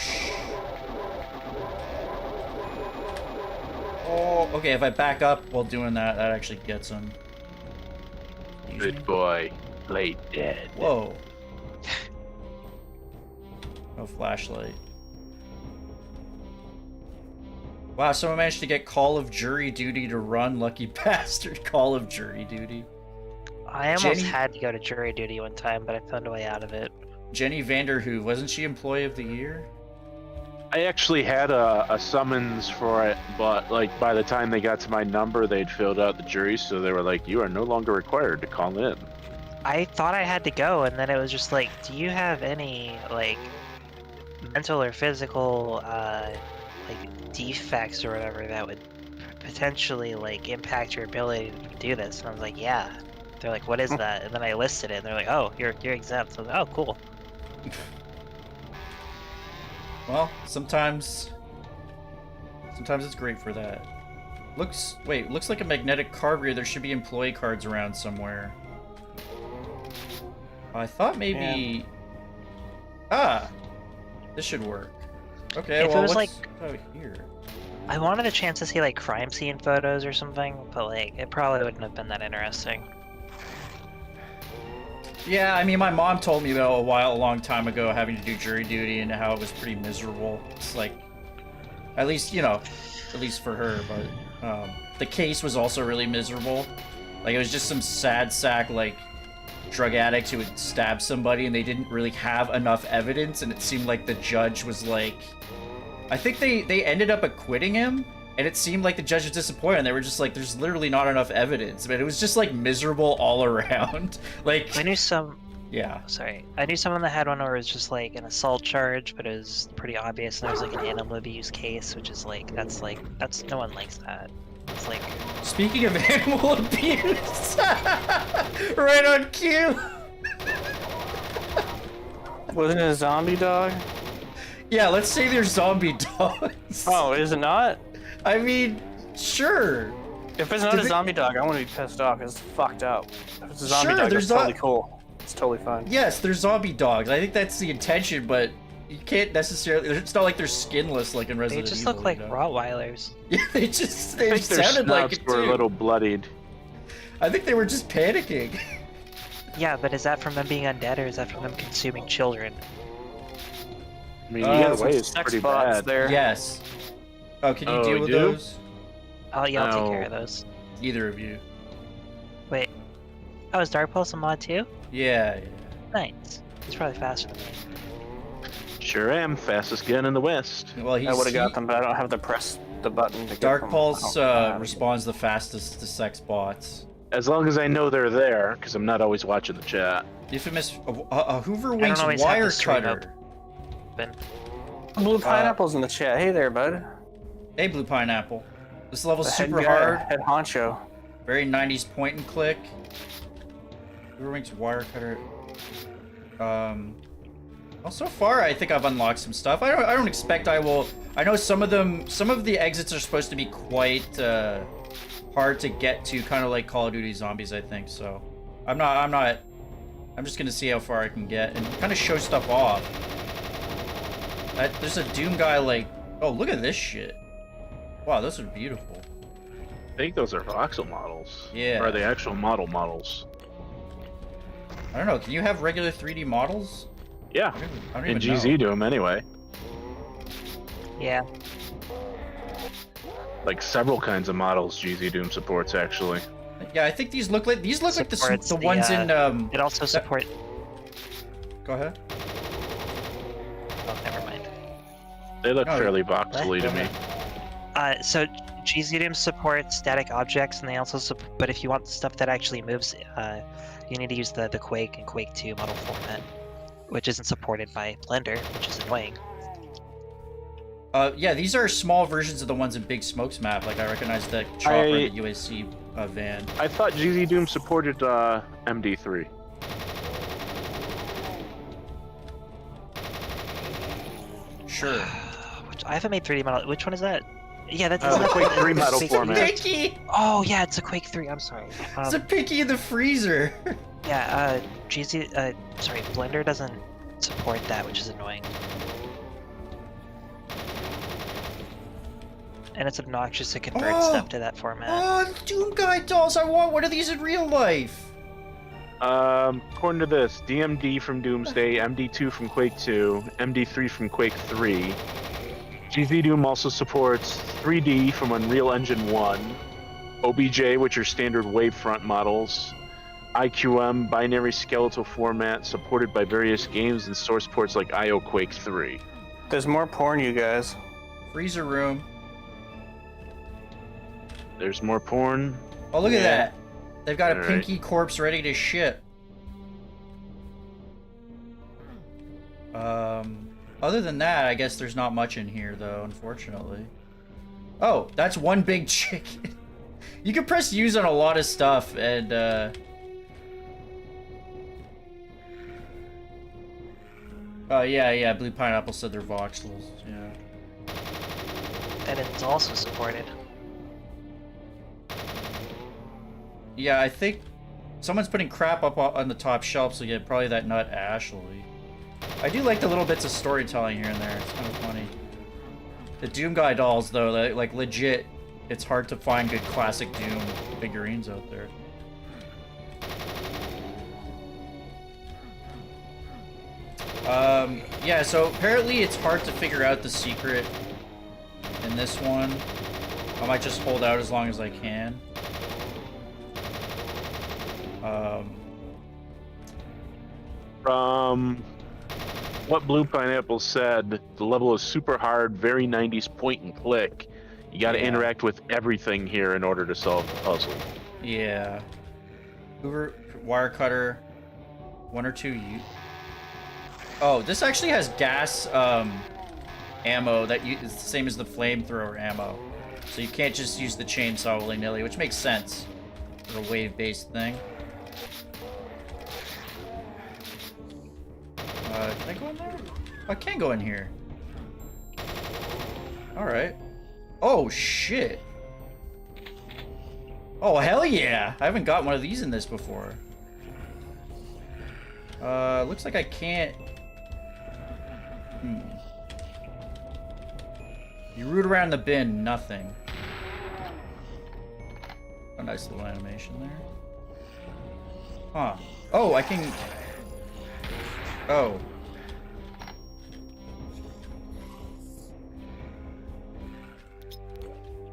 Oh, okay, if I back up while doing that, that actually gets him. Good boy. LateNightPerson. Whoa. No flashlight. Wow, someone managed to get Call of Jury Duty to run. Lucky bastard. Call of Jury Duty. I almost Jenny- had to go to jury duty one time, but I found a way out of it. Jenny Vanderhoof, wasn't she Employee of the Year? I actually had a summons for it, but like by the time they got to my number, they'd filled out the jury, so they were like, "You are no longer required to call in." I thought I had to go, and then it was just like, do you have any like mental or physical like defects or whatever that would potentially like impact your ability to do this? And I was like, yeah. They're like, what is that? And then I listed it, and they're like, oh, you're exempt. So I was like, oh, cool. Well, sometimes it's great for that. Looks like a magnetic card reader. There should be employee cards around somewhere. I thought maybe... Ah! This should work. Okay, If well, it was what's like... out here? I wanted a chance to see like crime scene photos or something, but like, it probably wouldn't have been that interesting. Yeah, I mean, my mom told me about a long time ago, having to do jury duty and how it was pretty miserable. It's like, at least, you know, at least for her, but the case was also really miserable. Like, it was just some sad sack, like, drug addicts who would stab somebody and they didn't really have enough evidence, and it seemed like the judge was like... I think they ended up acquitting him, and it seemed like the judge was disappointed, and they were just like, there's literally not enough evidence. But it was just, like, miserable all around. Like... I knew some... Yeah. Sorry. I knew someone that had one where it was just like an assault charge, but it was pretty obvious, and there was like an animal abuse case, which is like, that's no one likes that. It's like... Speaking of animal abuse, right on cue. Wasn't it a zombie dog? Yeah, let's say they're zombie dogs. Oh, is it not? I mean, sure. If it's not Did a they- zombie dog, I want to be pissed off. It's fucked up. If it's a zombie Sure, dog, there's that's totally cool. It's totally fun. Yes, they're zombie dogs. I think that's the intention, but you can't necessarily. It's not like they're skinless like in They Resident just Evil. look like you know? Rottweilers. Yeah, they I think their sounded like snouts it were too. a little bloodied. I think they were just panicking. Yeah, but is that from them being undead, or is that from them consuming children? I mean, either way, it's Sex pretty bots bad. there. Yes. Oh, can you Oh, deal we with do? those? Oh, yeah, I'll take No. care of those. Either of you. Wait. Oh, is Dark Pulse a mod too? Yeah. Nice. He's probably faster than me. Sure am, fastest gun in the West. Well, he's I would have got them, but I don't have to press the button to get Dark them. Pulse I don't have it. responds the fastest to sex bots. As long as I know they're there, because I'm not always watching the chat. Infamous a Hoover Wings always have wire the stream cutter. Open. Blue pineapple's in the chat. Hey there, bud. Hey, Blue Pineapple. This level's The head super guy, hard. Head honcho. Very 90s point and click. Hoover Wings wire cutter. Well, so far I think I've unlocked some stuff. I don't expect I will. I know some of the exits are supposed to be quite hard to get to, kind of like Call of Duty Zombies, I think. So I'm just gonna see how far I can get and kind of show stuff off. There's a Doom guy like, oh, look at this shit. Wow, those are beautiful. I think those are voxel models. Yeah. Or are they actual models? I don't know. Can you have regular 3D models? Yeah. I don't In even know. GZDoom anyway. Yeah. Like several kinds of models GZDoom supports actually. Yeah, I think these look like the Supports ones in It also support. Go ahead. Oh, never mind. They look Oh, fairly voxely to me. So GZDoom supports static objects, and they also but if you want stuff that actually moves, you need to use the Quake and Quake 2 model format, which isn't supported by Blender, which is annoying. Yeah, these are small versions of the ones in Big Smoke's map. Like, I recognize the chopper and the UAC van. I thought GZDoom supported MD3. Sure. I haven't made 3D model. Which one is that? Yeah, that's The not Quake 3 model Quake format. 3. Picky! Oh yeah, it's a Quake 3. I'm sorry. It's a Picky in the freezer. Yeah, sorry, Blender doesn't support that, which is annoying. And it's obnoxious to convert Oh! stuff to that format. Oh, Doomguy dolls! I want one of these in real life. According to this, DMD from Doomsday, MD2 from Quake 2, MD3 from Quake 3. GZDoom also supports 3D from Unreal Engine 1, OBJ, which are standard wavefront models, IQM binary skeletal format supported by various games and source ports like IO Quake 3. There's more porn, you guys. Freezer room. There's more porn. Oh, look at Yeah. that. They've got a All right. pinky corpse ready to shit. Other than that, I guess there's not much in here, though, unfortunately. Oh, that's one big chicken. You can press use on a lot of stuff, and, oh, yeah, Blue Pineapple said they're voxels, yeah. And it's also supported. Yeah, I think someone's putting crap up on the top shelf, so yeah, probably that nut Ashley. I do like the little bits of storytelling here and there. It's kind of funny. The Doomguy dolls, though, like legit, it's hard to find good classic Doom figurines out there. Yeah, so apparently it's hard to figure out the secret in this one. I might just hold out as long as I can. From what Blue Pineapple said, the level is super hard, very 90s point and click. You gotta Yeah. interact with everything here in order to solve the puzzle. Yeah. Hoover, wire cutter, one or two. Oh, this actually has gas ammo that is the same as the flamethrower ammo. So you can't just use the chainsaw willy-nilly, which makes sense for a wave-based thing. Can I go in there? I can go in here. Alright. Oh, shit. Oh, hell yeah! I haven't got one of these in this before. Looks like I can't... You root around the bin, nothing. A nice little animation there. Huh. Oh, I can... Oh.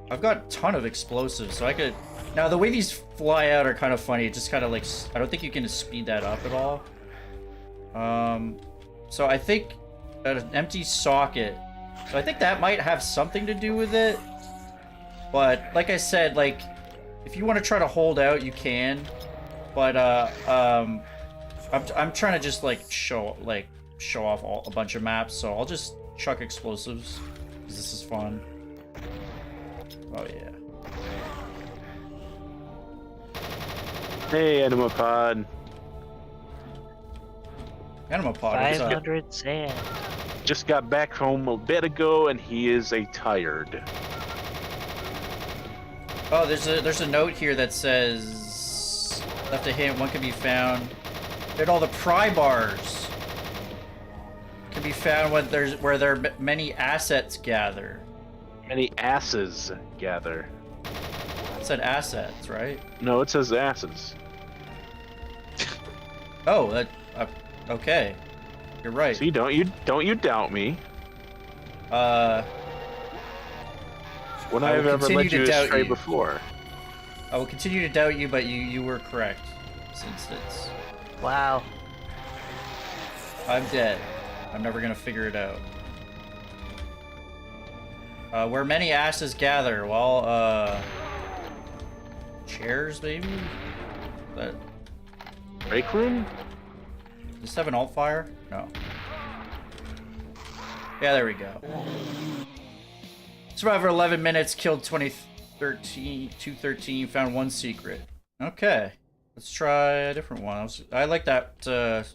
I've got a ton of explosives, so I could... Now, the way these fly out are kind of funny. It just kind of like... I don't think you can speed that up at all. So I think an empty socket. So I think that might have something to do with it. But like I said, like, if you want to try to hold out, you can. But I'm trying to just like show off a bunch of maps. So I'll just chuck explosives because this is fun. Oh yeah. Hey, Anima Pod. Anima Pod. What's up? 500 sand. Just got back home a bit ago, and he is tired. Oh, there's a note here that says left a hint. One can be found. At all the pry bars can be found when where there are many assets gather. Many asses gather. It said assets, right? No, it says asses. Oh, that okay. You're right. See, don't you doubt me? When I I've will ever continue led to you doubt astray you. before. I will continue to doubt you, but you were correct. This instance. Wow. I'm dead. I'm never gonna figure it out. Where many asses gather, well, chairs maybe? That Break room? does this have an alt fire? No. Yeah, there we go. Survivor 11 minutes, killed 213, found one secret. Okay, let's try a different one. I like that.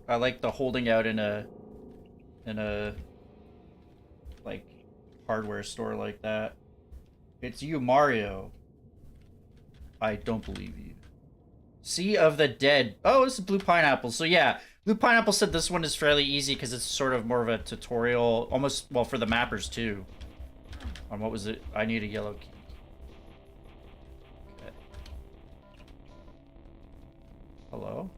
I like the holding out in a like hardware store like that. It's you, Mario. I don't believe you. Sea of the Dead. Oh, this is Blue Pineapple. So yeah, Blue Pineapple said this one is fairly easy because it's sort of more of a tutorial, almost, well, for the mappers too. On what was it? I need a yellow key. Okay. Hello?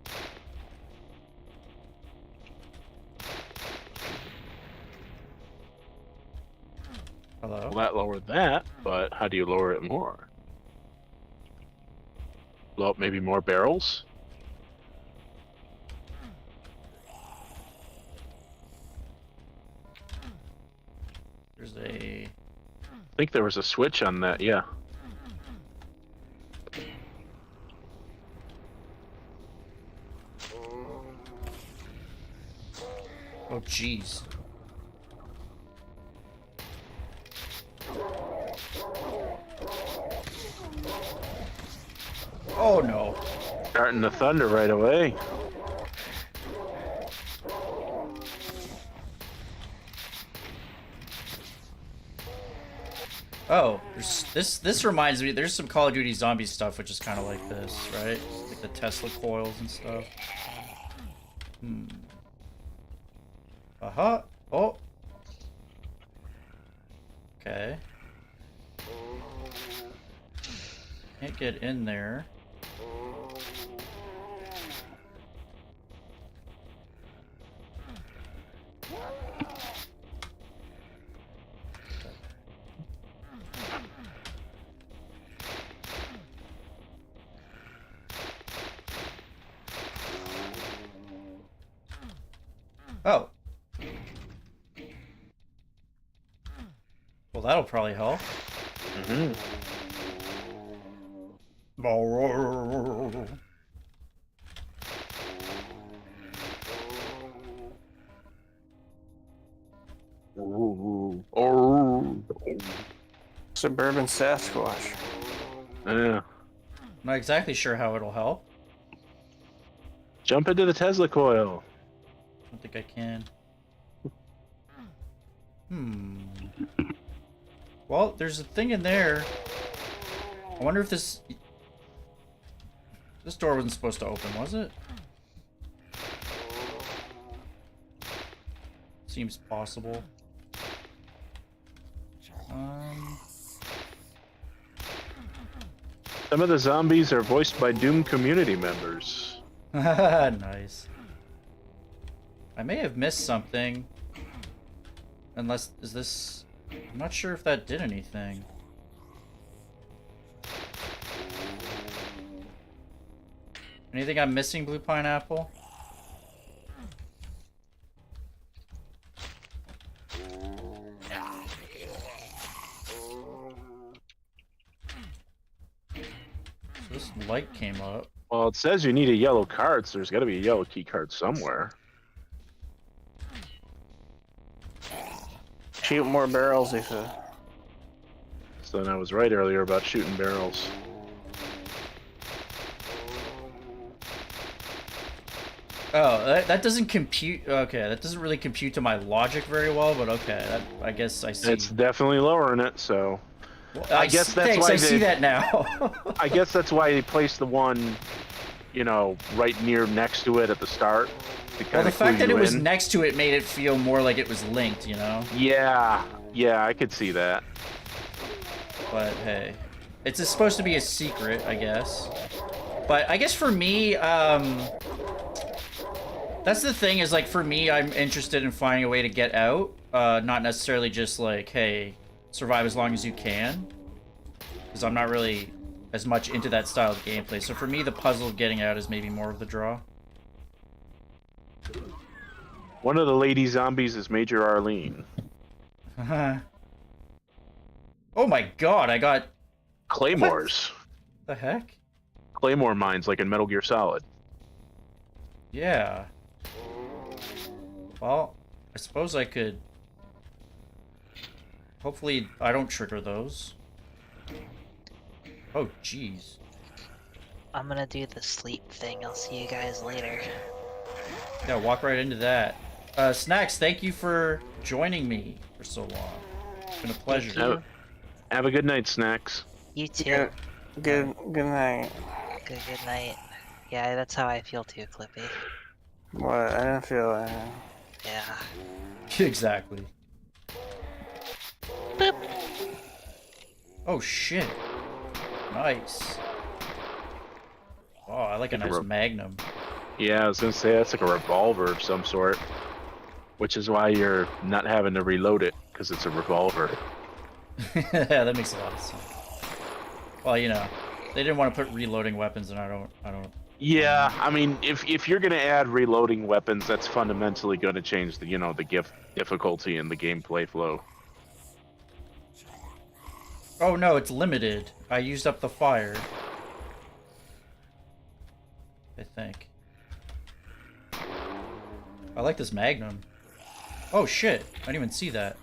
Hello? Well, that lowered that, but how do you lower it more? Blow up maybe more barrels? There's a... I think there was a switch on that, yeah. Oh, jeez. Oh, no. Starting to thunder right away. Oh, this reminds me, there's some Call of Duty zombie stuff which is kind of like this, right? Like the Tesla coils and stuff. Hmm. Uh-huh. Oh. Okay. Can't get in there. Oh. Well, that'll probably help. Mm-hmm. Suburban Sasquatch. Yeah. Not exactly sure how it'll help. Jump into the Tesla coil. I don't think I can. Well, there's a thing in there. I wonder if this door wasn't supposed to open, was it? Seems possible. Some of the zombies are voiced by Doom community members. Nice. I may have missed something. Unless, is this... I'm not sure if that did anything. Anything I'm missing, Blue Pineapple? This light came up. Well, it says you need a yellow card, so there's got to be a yellow key card somewhere. Shoot more barrels, he said. So then I was right earlier about shooting barrels. Oh, that doesn't compute. Okay, that doesn't really compute to my logic very well, but okay, I guess I see. It's definitely lowering it, so... Well, I guess that's thanks, why I see that now. I guess that's why they placed the one, you know, right next to it at the start. Well, the fact that it was next to it made it feel more like it was linked, you know? Yeah, I could see that. But hey, it's supposed to be a secret, I guess. But I guess for me, that's the thing is, like, for me, I'm interested in finding a way to get out, not necessarily just like, hey, survive as long as you can, because I'm not really as much into that style of gameplay. So for me, the puzzle of getting out is maybe more of the draw. One of the lady zombies is Major Arlene. Oh my god, I got... Claymores. What the heck? Claymore mines, like in Metal Gear Solid. Yeah. Well, I suppose I could... Hopefully, I don't trigger those. Oh, jeez. I'm gonna do the sleep thing. I'll see you guys later. Yeah, walk right into that. Snacks, thank you for joining me for so long. It's been a pleasure. Have a good night, Snacks. You too. Good night. Good night. Yeah, that's how I feel too, Clippy. What? I didn't feel that. Yeah. Exactly. Boop. Oh shit. Nice. Oh, I like a nice magnum. Yeah, I was gonna say that's like a revolver of some sort. Which is why you're not having to reload it, because it's a revolver. Yeah, that makes a lot of sense. Well, you know, they didn't want to put reloading weapons, and I don't. Yeah, I mean, if you're gonna add reloading weapons, that's fundamentally gonna change the the difficulty and the gameplay flow. Oh no, it's limited. I used up the fire. I think. I like this Magnum. Oh shit, I didn't even see that.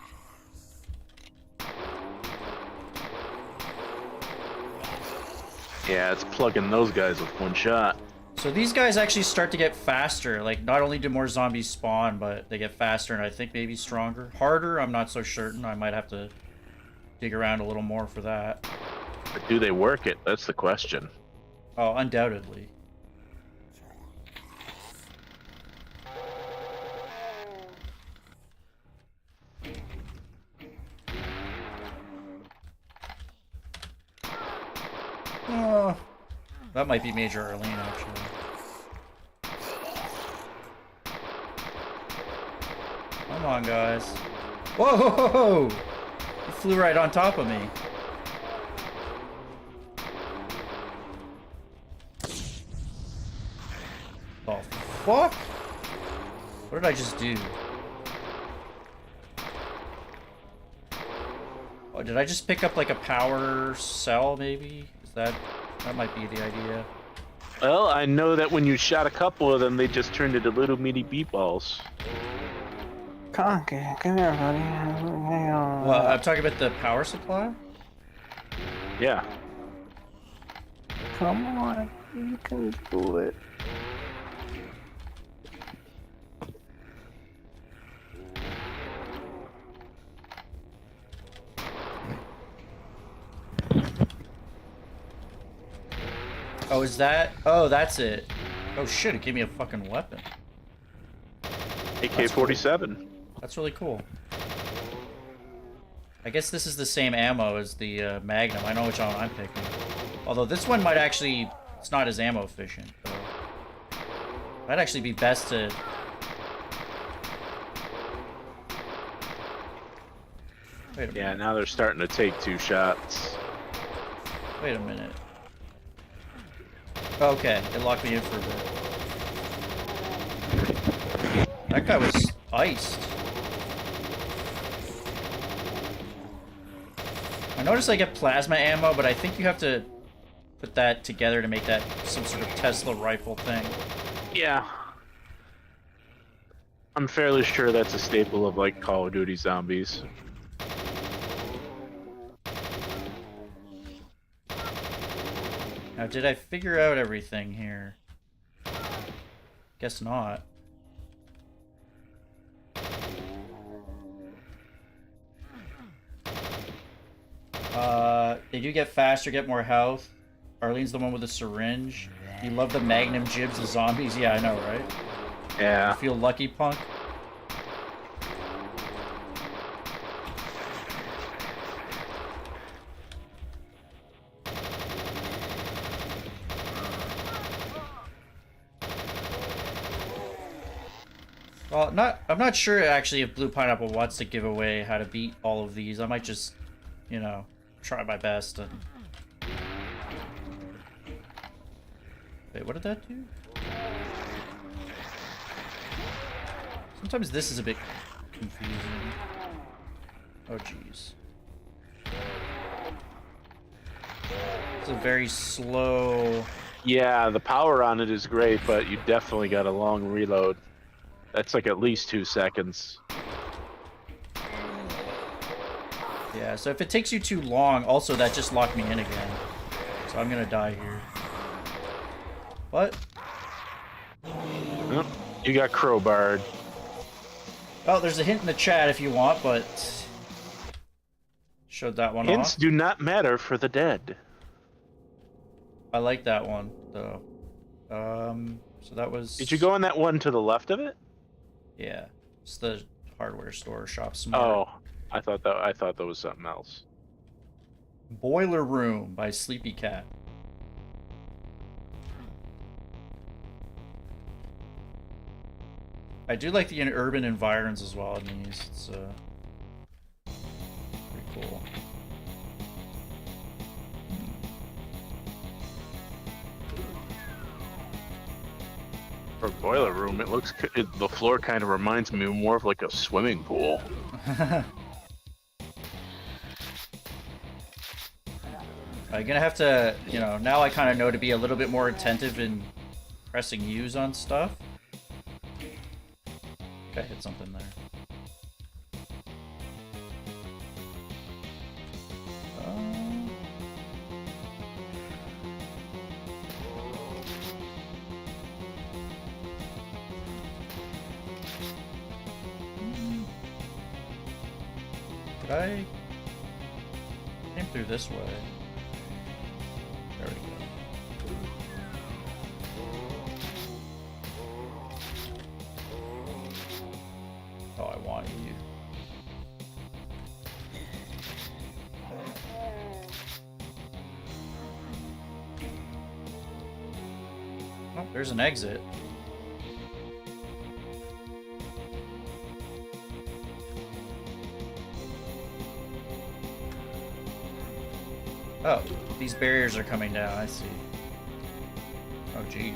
Yeah, it's plugging those guys with one shot. So these guys actually start to get faster. Like, not only do more zombies spawn, but they get faster and I think maybe stronger. Harder, I'm not so certain. I might have to dig around a little more for that. But do they work it? That's the question. Oh, undoubtedly. Oh, that might be Major Arlene, actually. Come on, guys. Whoa! He flew right on top of me. The fuck? What did I just do? Oh, did I just pick up like a power cell, maybe? That might be the idea. Well, I know that when you shot a couple of them, they just turned into little mini beatballs. Conky, come here, buddy. Hang on. Well, I'm talking about the power supply? Yeah. Come on, you can do it. Oh, is that? Oh, that's it. Oh shit, it gave me a fucking weapon. AK-47. That's really cool. I guess this is the same ammo as the Magnum. I know which one I'm picking. Although this one might actually... It's not as ammo efficient. So. Might actually be best to... Wait a minute. Yeah, now they're starting to take 2 shots. Wait a minute. Okay, it locked me in for a bit. That guy was iced. I noticed I get plasma ammo, but I think you have to put that together to make that some sort of Tesla rifle thing. Yeah. I'm fairly sure that's a staple of, like, Call of Duty Zombies. Now, did I figure out everything here? Guess not. They do get faster, get more health. Arlene's the one with the syringe. You love the Magnum jibs of zombies? Yeah, I know, right? Yeah. You feel lucky, punk? Well, I'm not sure actually if Blue Pineapple wants to give away how to beat all of these. I might just, you know, try my best and... Wait, what did that do? Sometimes this is a bit confusing. Oh, jeez. It's a very slow... Yeah, the power on it is great, but you definitely got a long reload. That's like at least 2 seconds. Yeah, so if it takes you too long, also that just locked me in again. So I'm gonna die here. What? Oh, you got crowbarred. Oh, there's a hint in the chat if you want, but... Showed that one Hints off. do not matter for the dead. I like that one, though. So that was... Did you go on that one to the left of it? Yeah. It's the hardware store, Shop Smart. Oh, I thought that was something else. Boiler Room by Sleepy Cat. I do like the urban environs as well in these. It's pretty cool. For a boiler room, it looks the floor kind of reminds me more of like a swimming pool. I'm gonna have to, you know, now I kind of know to be a little bit more attentive in pressing U's on stuff. Okay, hit something there. I came through this way. There we go. Oh, I want you. Oh, there's an exit. Oh, these barriers are coming down, I see. Oh, jeez.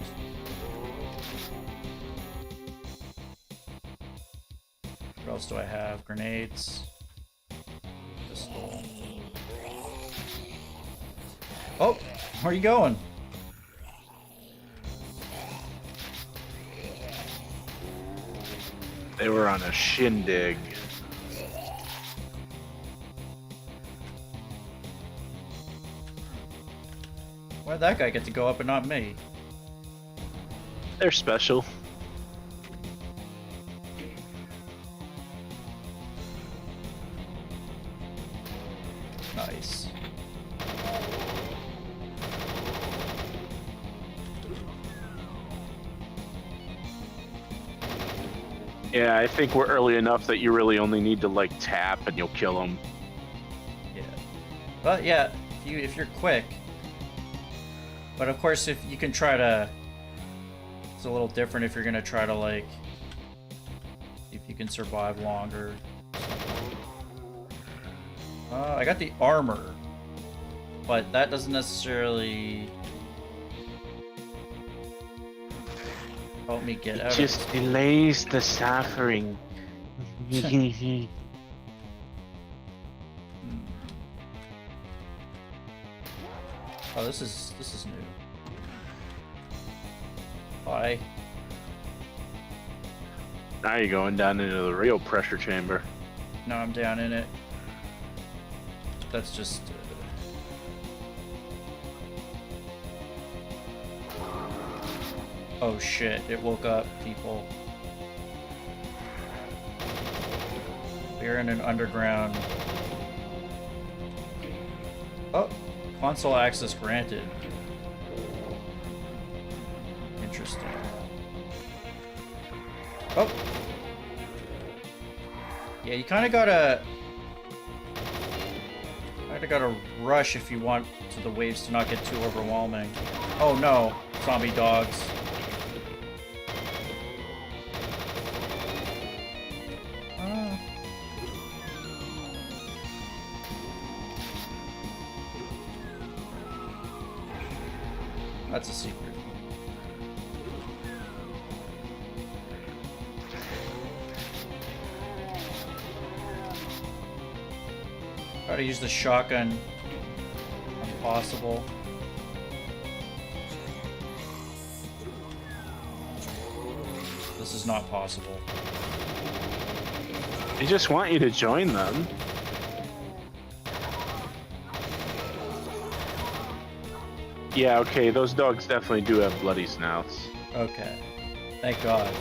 What else do I have? Grenades. Pistol. Oh, where are you going? They were on a shindig. Why'd that guy get to go up and not me? They're special. Nice. Yeah, I think we're early enough that you really only need to like tap and you'll kill them. Yeah. But yeah, if you're quick. But of course, if you can try to, it's a little different if you're gonna try to like, see if you can survive longer. I got the armor, but that doesn't necessarily help me get out. Just delays the suffering. Oh, this is new. Bye. Now you're going down into the real pressure chamber. No, I'm down in it. That's just. Oh shit! It woke up people. We're in an underground. Oh. Console access granted. Interesting. Oh! Yeah, you kinda gotta rush if you want to the waves to not get too overwhelming. Oh no, zombie dogs. That's a secret. Try to use the shotgun when possible. This is not possible. They just want you to join them. Yeah, okay, those dogs definitely do have bloody snouts. Okay. Thank God.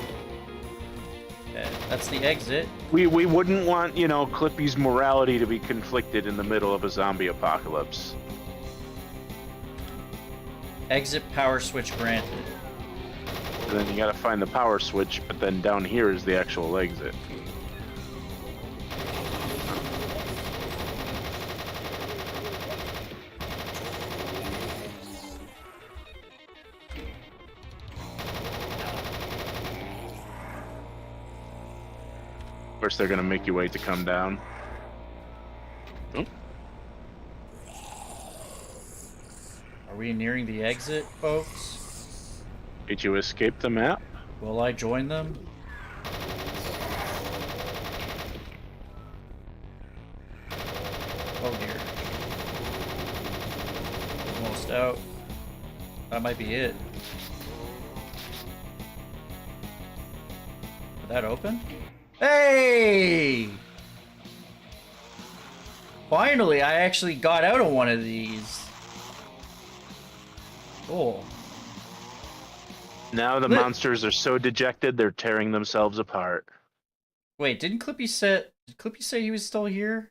Okay, that's the exit. We wouldn't want, you know, Clippy's morality to be conflicted in the middle of a zombie apocalypse. Exit power switch granted. And then you gotta find the power switch, but then down here is the actual exit. Of course, they're gonna make you wait to come down. Oh. Are we nearing the exit, folks? Did you escape the map? Will I join them? Oh dear. out. That might be it. Did that open? Hey! Finally, I actually got out of one of these. Cool. Now the monsters are so dejected, they're tearing themselves apart. Wait, did Clippy say he was still here?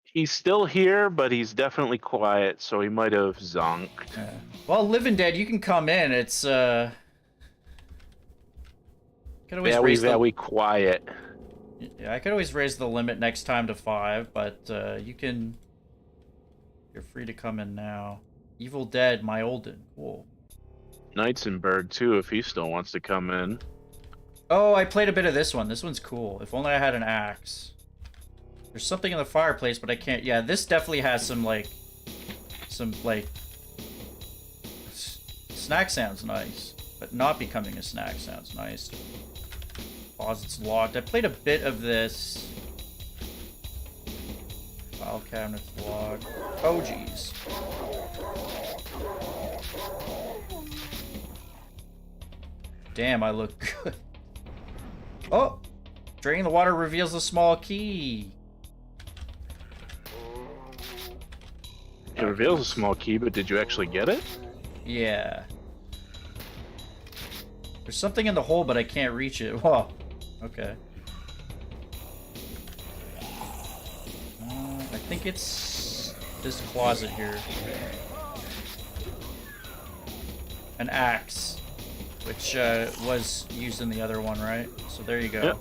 He's still here, but he's definitely quiet, so he might have zonked. Yeah. Well, LVENDead, you can come in. It's can always raise Very quiet. Yeah, I could always raise the limit next time to 5, but you're free to come in now. EvilDead, Myolden, cool. Knightsenberg too, if he still wants to come in. Oh, I played a bit of this one. This one's cool. If only I had an axe. There's something in the fireplace, but I can't. Yeah, this definitely has some snack sounds nice, but not becoming a snack sounds nice. Closet's locked. I played a bit of this. File cabinet's locked. Oh, jeez. Damn, I look good. Oh! Draining the water reveals a small key. It reveals a small key, but did you actually get it? Yeah. There's something in the hole, but I can't reach it. Whoa. Okay. I think it's this closet here. An axe, which was used in the other one, right? So there you go. Yep.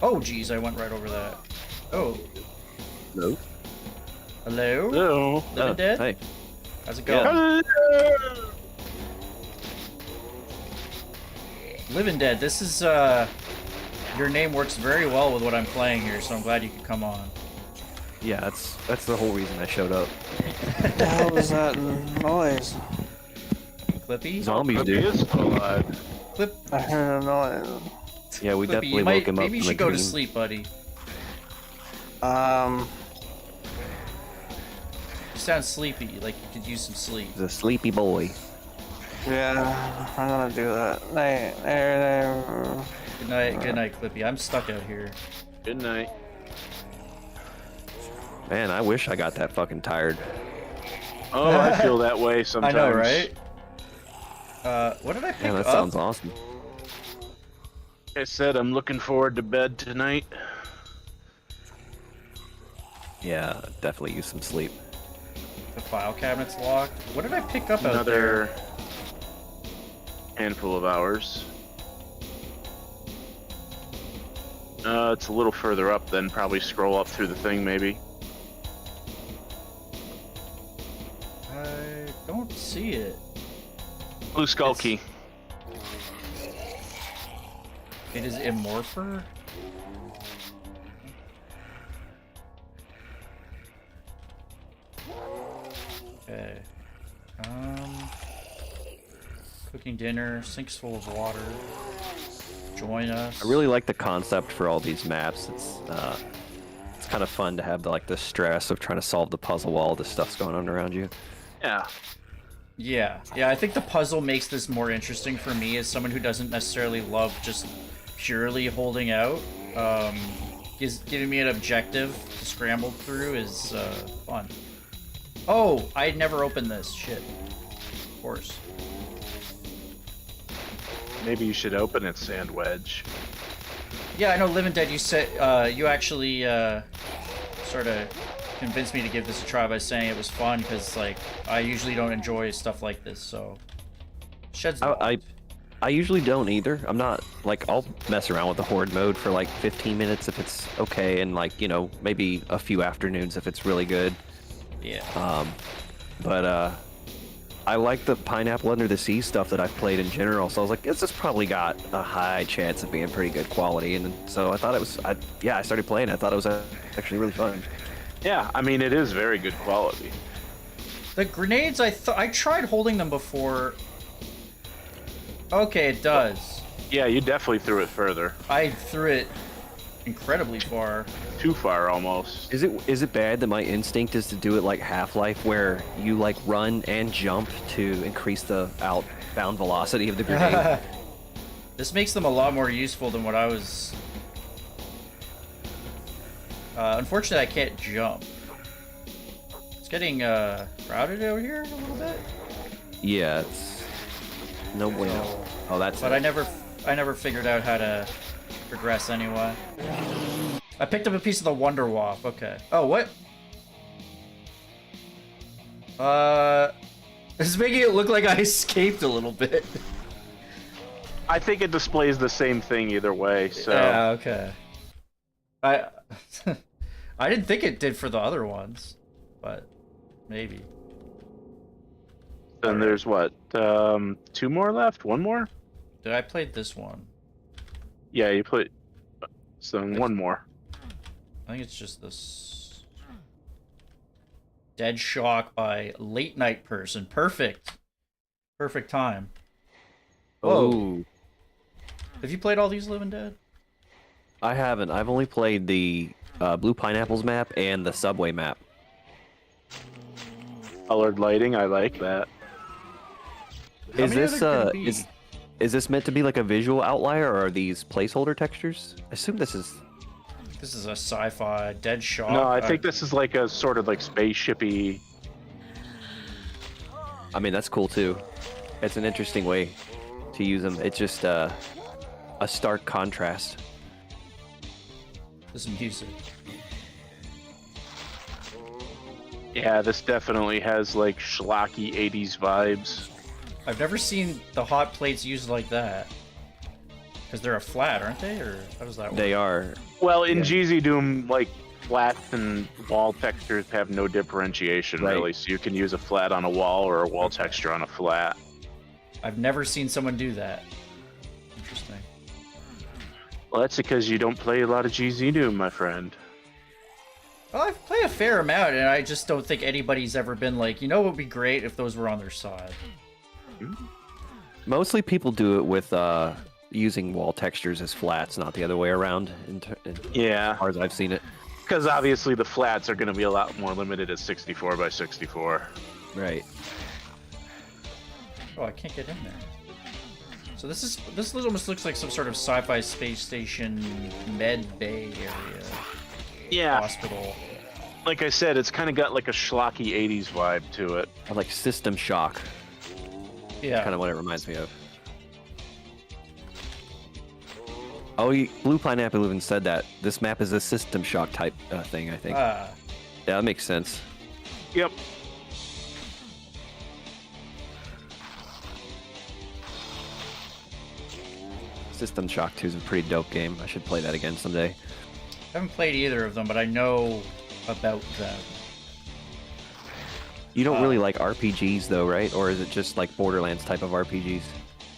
Oh, geez, I went right over that. Oh. Hello. Hello? Hello. LVENDead? Hey. How's it going? Hello. LVENDead, this is, your name works very well with what I'm playing here, so I'm glad you could come on. Yeah, that's the whole reason I showed up. What the hell was that noise? Clippy? Zombies, He dude. is alive. Clip. I heard a noise. Yeah, we Clippy, definitely you woke him up maybe you from should a go to dream. sleep, buddy. Um, You sound sleepy, like you could use some sleep. He's a sleepy boy. yeah, I'm gonna do that. Good night, Clippy. I'm stuck out here. Good night. Man, I wish I got that fucking tired. Oh, I feel that way sometimes. I know, right? What did I pick Yeah, that up? sounds awesome. Like I said, I'm looking forward to bed tonight. Yeah, definitely use some sleep. The file cabinet's locked. What did I pick up out Another there? handful of hours. It's a little further up, then probably scroll up through the thing, maybe. I don't see it. Blue skull It's- key. It is Immorpher? Okay. Cooking dinner, sinks full of water. Join us. I really like the concept for all these maps. It's kind of fun to have the stress of trying to solve the puzzle while all this stuff's going on around you. Yeah. Yeah, I think the puzzle makes this more interesting for me as someone who doesn't necessarily love just purely holding out. Giving me an objective to scramble through is fun. Oh, I never opened this. Shit. Of course. Maybe you should open it, Sandwedge. Yeah, I know, LVENDead, you said, you actually, sort of convinced me to give this a try by saying it was fun, because, like, I usually don't enjoy stuff like this, so... Shed's locked. I usually don't either. I'm not, I'll mess around with the horde mode for 15 minutes if it's okay, and maybe a few afternoons if it's really good. Yeah. But I like the Pineapple Under the Sea stuff that I've played in general, so I was like, this has probably got a high chance of being pretty good quality, and so I thought it was, I started playing it. I thought it was actually really fun. Yeah, I mean, it is very good quality. The grenades, I tried holding them before. Okay, it does. Yeah, you definitely threw it further. I threw it incredibly far. Too far almost. Is it bad that my instinct is to do it like Half-Life, where you like run and jump to increase the outbound velocity of the grenade? This makes them a lot more useful than what I was. Unfortunately, I can't jump. It's getting crowded out here a little bit. Yeah, it's no bueno. So, Oh, that's. but it. I never figured out how to progress anyway. I picked up a piece of the Wonder Wop. Okay. Oh, what? This is making it look like I escaped a little bit. I think it displays the same thing either way. So Yeah. Okay. I I didn't think it did for the other ones, but maybe. then there's what? 2 more left? 1 more? Did I play this one? Yeah, you played. So 1 more. I think it's just this. Dead Shock by LateNightPerson. Perfect. Perfect time. Whoa. Oh, Have you played all these Living Dead? I haven't. I've only played the Blue Pineapples map and the Subway map. Colored lighting, I like that. How Is many are this there gonna be? is this meant to be like a visual outlier, or are these placeholder textures? I assume this is. This is a sci-fi Dead Shock. No, I think this is like a sort of like spaceshipy. I mean, that's cool too. It's an interesting way to use them. It's just a stark contrast. This music. Yeah, this definitely has like schlocky 80s vibes. I've never seen the hot plates used like that. Because they're a flat, aren't they? Or how does that work? They are. Well, in GZDoom, like flats and wall textures have no differentiation Right. really, so you can use a flat on a wall or a wall texture on a flat. I've never seen someone do that. Interesting. Well, that's because you don't play a lot of GZDoom, my friend. Well, I play a fair amount, and I just don't think anybody's ever been like, you know, it would be great if those were on their side. Mostly people do it with using wall textures as flats, not the other way around. Yeah, As far as I've seen it. because obviously the flats are going to be a lot more limited at 64 by 64. Right. Oh, I can't get in there. So this almost looks like some sort of sci-fi space station med bay area. Yeah, Hospital. like I said, it's kind of got like a schlocky 80s vibe to it. Or like System Shock. Yeah. Kind of what it reminds me of. Oh, Blue Pineapple even said that. This map is a System Shock type thing, I think. Ah. Yeah, that makes sense. Yep. System Shock 2 is a pretty dope game. I should play that again someday. I haven't played either of them, but I know about them. You don't really like RPGs though, right? Or is it just like Borderlands type of RPGs?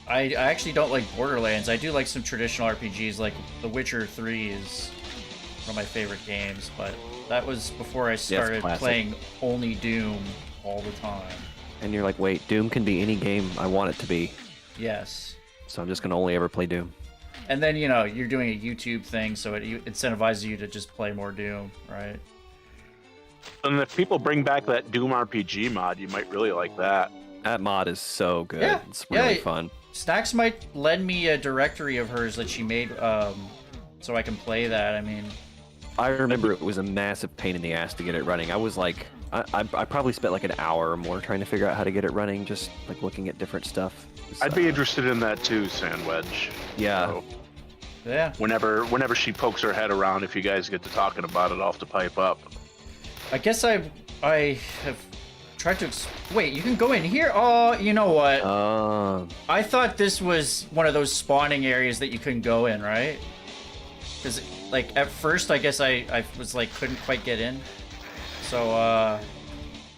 I actually don't like Borderlands. I do like some traditional RPGs, like The Witcher 3 is one of my favorite games, but that was before I started classic. playing only Doom all the time. And you're like, wait, Doom can be any game I want it to be. Yes. So I'm just gonna only ever play Doom. And then, you know, you're doing a YouTube thing, so it incentivizes you to just play more Doom, right? And if people bring back that Doom RPG mod, you might really like that. That mod is so good. Yeah, It's really yeah. fun. Stacks might lend me a directory of hers that she made, so I can play that. I mean, I remember it was a massive pain in the ass to get it running. I was like, I probably spent like an hour or more trying to figure out how to get it running, just like looking at different stuff. I'd be interested in that too, Sandwedge. Yeah. So yeah. whenever she pokes her head around, if you guys get to talking about it, I'll have to pipe up. I guess I have tried to. Wait, you can go in here? Oh, you know what? I thought this was one of those spawning areas that you couldn't go in, right? Because, like, at first, I guess I was like, couldn't quite get in. So,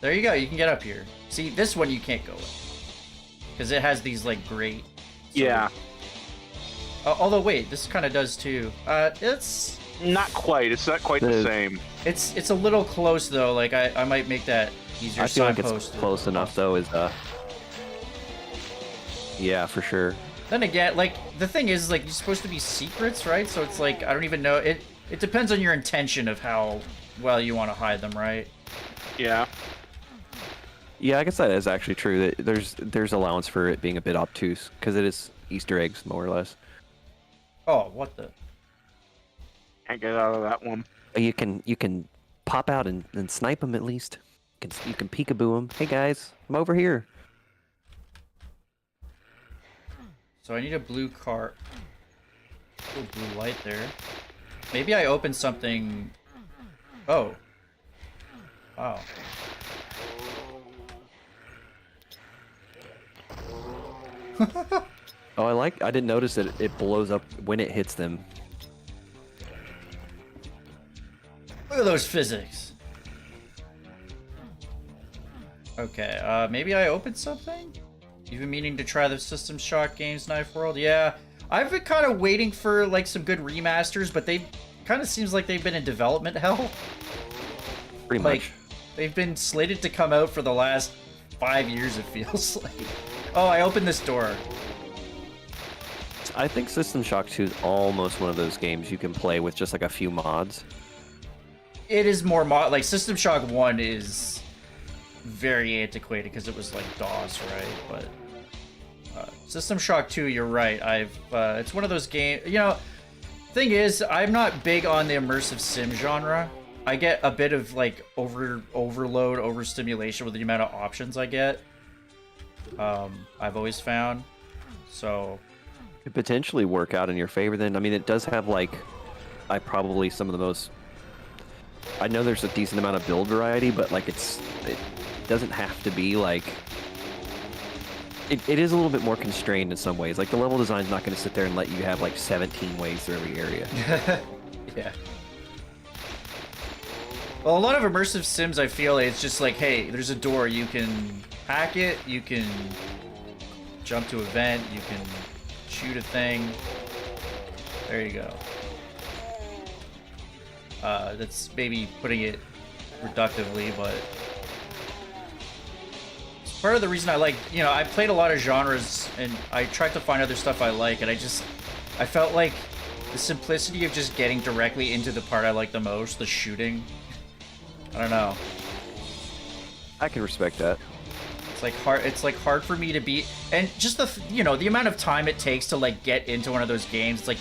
there you go. You can get up here. See, this one you can't go in. Because it has these, like, great. Yeah. Although, wait, this kind of does too. It's not quite. It's not quite the same. It's a little close though. Like I might make that easier. I feel like it's signposted. close enough though. Yeah, for sure. Then again, like the thing is, like you're supposed to be secrets, right? So it's like I don't even know it. it depends on your intention of how well you want to hide them, right? Yeah. Yeah, I guess that is actually true. That there's allowance for it being a bit obtuse because it is Easter eggs more or less. Oh, what the? Can't get out of that one. You can pop out and snipe them at least. You can peekaboo them. Hey guys, I'm over here. So I need a blue card. Little blue light there. Maybe I opened something. Oh. Wow. Oh, I didn't notice that it blows up when it hits them. Look at those physics. Okay, maybe I opened something? You've been meaning to try the System Shock Games Knife World? Yeah, I've been kind of waiting for like some good remasters, but they kind of seems like they've been in development hell. Pretty like, much. They've been slated to come out for the last 5 years, it feels like. Oh, I opened this door. I think System Shock 2 is almost one of those games you can play with just like a few mods. It is more like System Shock 1 is very antiquated because it was like DOS, right? But System Shock 2, you're right. It's one of those games, you know, thing is, I'm not big on the immersive sim genre. I get a bit of like overload, overstimulation with the amount of options I get. I've always found. So Could potentially work out in your favor then. I mean, it does have like probably some of the most, I know there's a decent amount of build variety, but like it doesn't have to be like, it is a little bit more constrained in some ways. Like the level design's not going to sit there and let you have like 17 ways through every area. Yeah. Well, a lot of immersive sims, I feel it's just like, hey, there's a door, you can hack it, you can jump to a vent, you can shoot a thing. There you go. That's maybe putting it reductively, but it's part of the reason I like, you know, I played a lot of genres and I tried to find other stuff I like, and I felt like the simplicity of just getting directly into the part I like the most, the shooting. I don't know. I can respect that. It's like hard for me to beat, and just the amount of time it takes to like get into one of those games. It's like,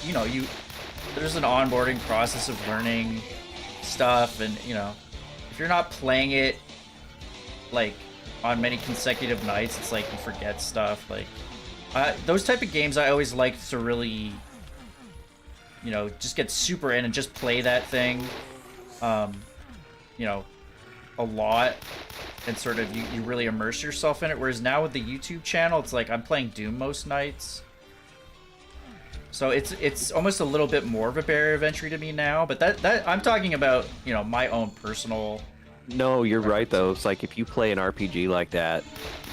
there's an onboarding process of learning stuff, and if you're not playing it like on many consecutive nights, it's like you forget stuff. Like those type of games, I always like to really, just get super in and just play that thing. A lot, and sort of you really immerse yourself in it. Whereas now with the YouTube channel, it's like I'm playing Doom most nights, so it's almost a little bit more of a barrier of entry to me now. But that I'm talking about, my own personal. No, you're right though. It's like if you play an RPG like that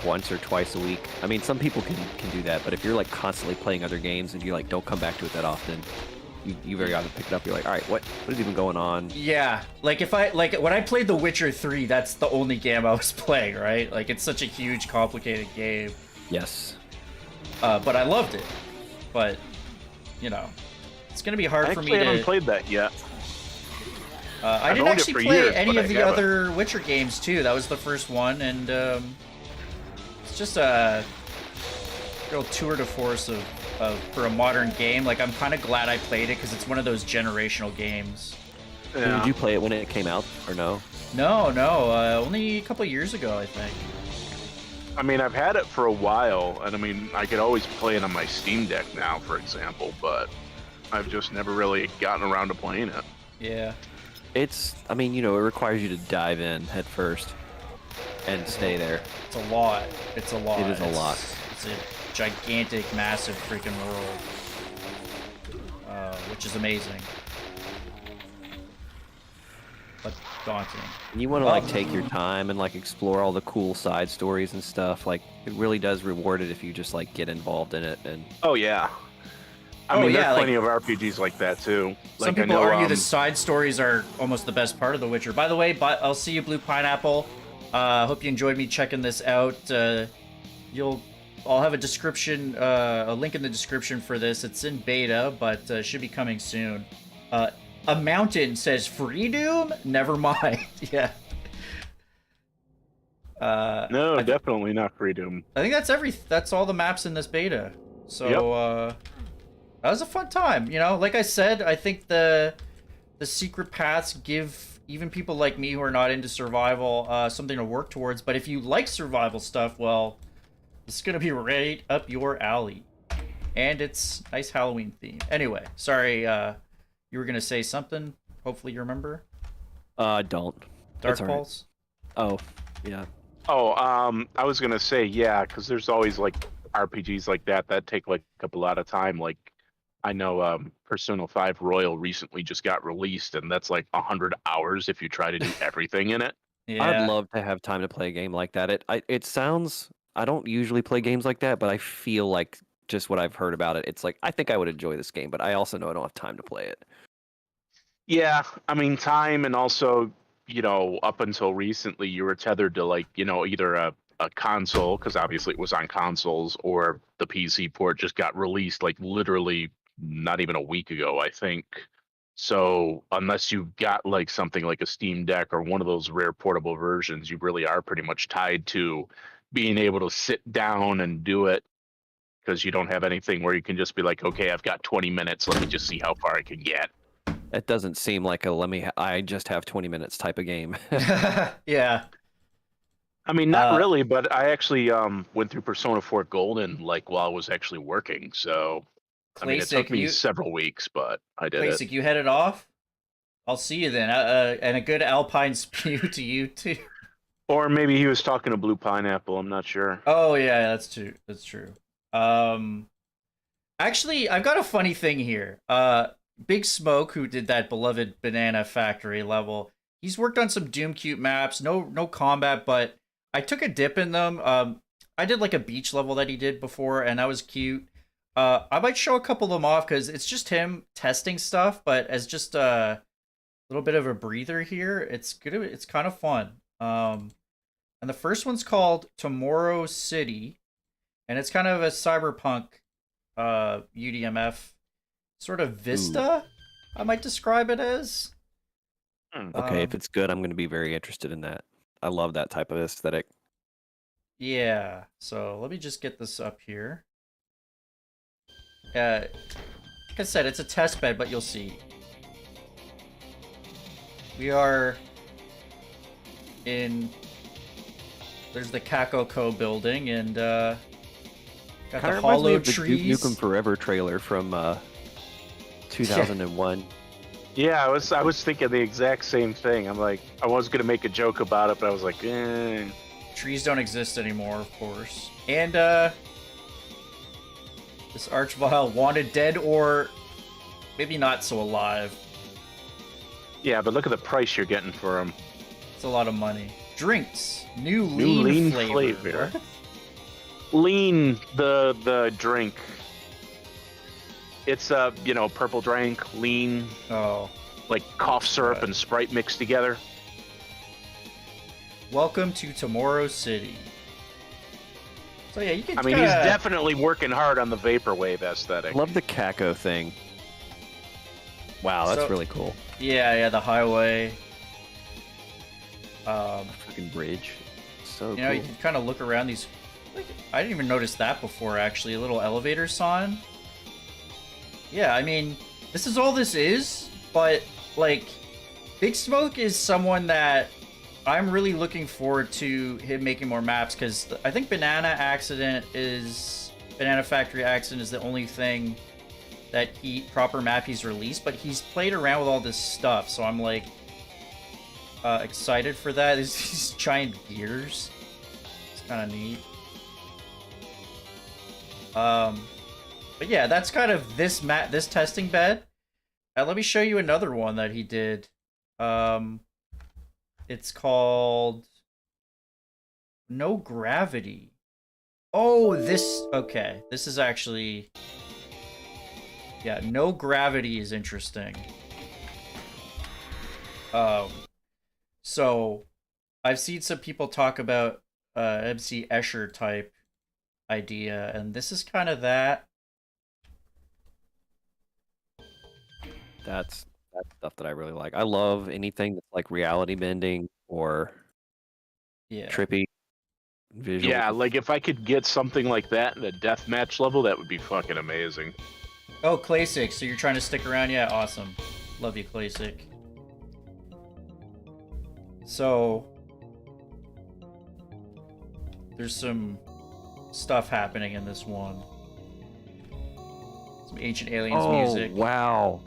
once or twice a week. I mean, some people can do that, but if you're like constantly playing other games and you like don't come back to it that often, you very often pick it up. You're like, all right, what is even going on? Yeah, like when I played The Witcher 3, that's the only game I was playing, right? Like it's such a huge, complicated game. Yes. But I loved it. But it's gonna be hard for me to. I haven't played that yet. I didn't actually play any of the other Witcher games too. That was the first one, and it's just a real tour de force for a modern game. Like, I'm kind of glad I played it because it's one of those generational games. Yeah. Did you play it when it came out, or no? No, only a couple years ago, I think. I mean, I've had it for a while, and I mean, I could always play it on my Steam Deck now, for example, but I've just never really gotten around to playing it. Yeah. I mean, it requires you to dive in head first and stay there. It's a lot. It is a lot. It's a gigantic, massive freaking world, which is amazing, but daunting. You want to like take your time and like explore all the cool side stories and stuff. Like, it really does reward it if you just like get involved in it. And oh yeah, I mean, there's plenty of RPGs like that too. Some people argue the side stories are almost the best part of The Witcher. By the way, I'll see you, Blue Pineapple. Hope you enjoyed me checking this out. I'll have a link in the description for this. It's in beta, but should be coming soon. A mountain says free Doom? Never mind. Yeah. No, definitely not freedom. I think that's all the maps in this beta. So that was a fun time. You know, like I said, I think the secret paths give even people like me who are not into survival something to work towards. But if you like survival stuff, well, it's gonna be right up your alley. And it's nice Halloween theme. Anyway, sorry, you were gonna say something. Hopefully you remember. Don't. Dark It's all right. Pulse. Oh, yeah. Oh, I was gonna say yeah, because there's always like RPGs like that take like up a lot of time. Like I know Persona 5 Royal recently just got released, and that's like 100 hours if you try to do everything in it. Yeah. I'd love to have time to play a game like that. It sounds. I don't usually play games like that, but I feel like just what I've heard about it, it's like I think I would enjoy this game, but I also know I don't have time to play it. Yeah, I mean time, and also up until recently you were tethered to like either a console, because obviously it was on consoles, or the PC port just got released like literally not even a week ago, I think. So unless you got like something like a Steam Deck or one of those rare portable versions, you really are pretty much tied to being able to sit down and do it, because you don't have anything where you can just be like, okay, I've got 20 minutes, let me just see how far I can get. It doesn't seem like a I just have 20 minutes type of game. Yeah. I mean, not really, but I actually went through Persona 4 Golden like while I was actually working. So, I mean, it took me several weeks, but I did it. Classic, you headed off? I'll see you then. And a good Alpine spew to you too. Or maybe he was talking to Blue Pineapple. I'm not sure. Oh yeah, that's true. That's true. Actually, I've got a funny thing here. Big Smoke, who did that beloved Banana Factory level, he's worked on some Doom cute maps. No combat, but I took a dip in them. I did like a beach level that he did before, and that was cute. I might show a couple of them off because it's just him testing stuff, but as just a little bit of a breather here, it's good. It's kind of fun. And the first one's called Tomorrow City, and it's kind of a cyberpunk UDMF sort of vista. I might describe it as. Okay, if it's good, I'm going to be very interested in that. I love that type of aesthetic. Yeah, so let me just get this up here. Like I said, it's a test bed, but you'll see. We are in... There's the Kako building, and got Kinda the hollow reminds me of the trees. Duke Nukem Forever trailer from 2001. Yeah, I was thinking the exact same thing. I'm like, I was gonna make a joke about it, but I was like, eh. Trees don't exist anymore, of course. And this Archvile wanted dead or maybe not so alive. Yeah, but look at the price you're getting for them. It's a lot of money. Drinks. New Lean lean flavor. Lean, the drink. It's a purple drink, lean. Oh. Like cough syrup and Sprite mixed together. Welcome to Tomorrow City. So yeah, you can. I mean, he's definitely working hard on the vaporwave aesthetic. Love the Kako thing. Wow, that's really cool. Yeah, the highway. Fucking bridge. So you know, you can kind of look around these. Like, I didn't even notice that before. Actually, a little elevator sign. Yeah, I mean, this is all this is, but like, Big Smoke is someone that I'm really looking forward to him making more maps, because I think Banana Factory Accident is the only thing that proper map he's released, but he's played around with all this stuff, so I'm like excited for that. These giant gears. It's kind of neat. But yeah, that's kind of this testing bed. Let me show you another one that he did. It's called No Gravity. Oh, okay. This is actually... Yeah, No Gravity is interesting. So, I've seen some people talk about MC Escher type idea, and this is kind of that. That's That's stuff that I really like. I love anything that's like reality bending or Yeah. trippy visuals. Yeah, like if I could get something like that in a deathmatch level, that would be fucking amazing. Oh, Classic, so you're trying to stick around? Yeah, awesome. Love you, Classic. So, there's some stuff happening in this one. Some Ancient Aliens music. Wow.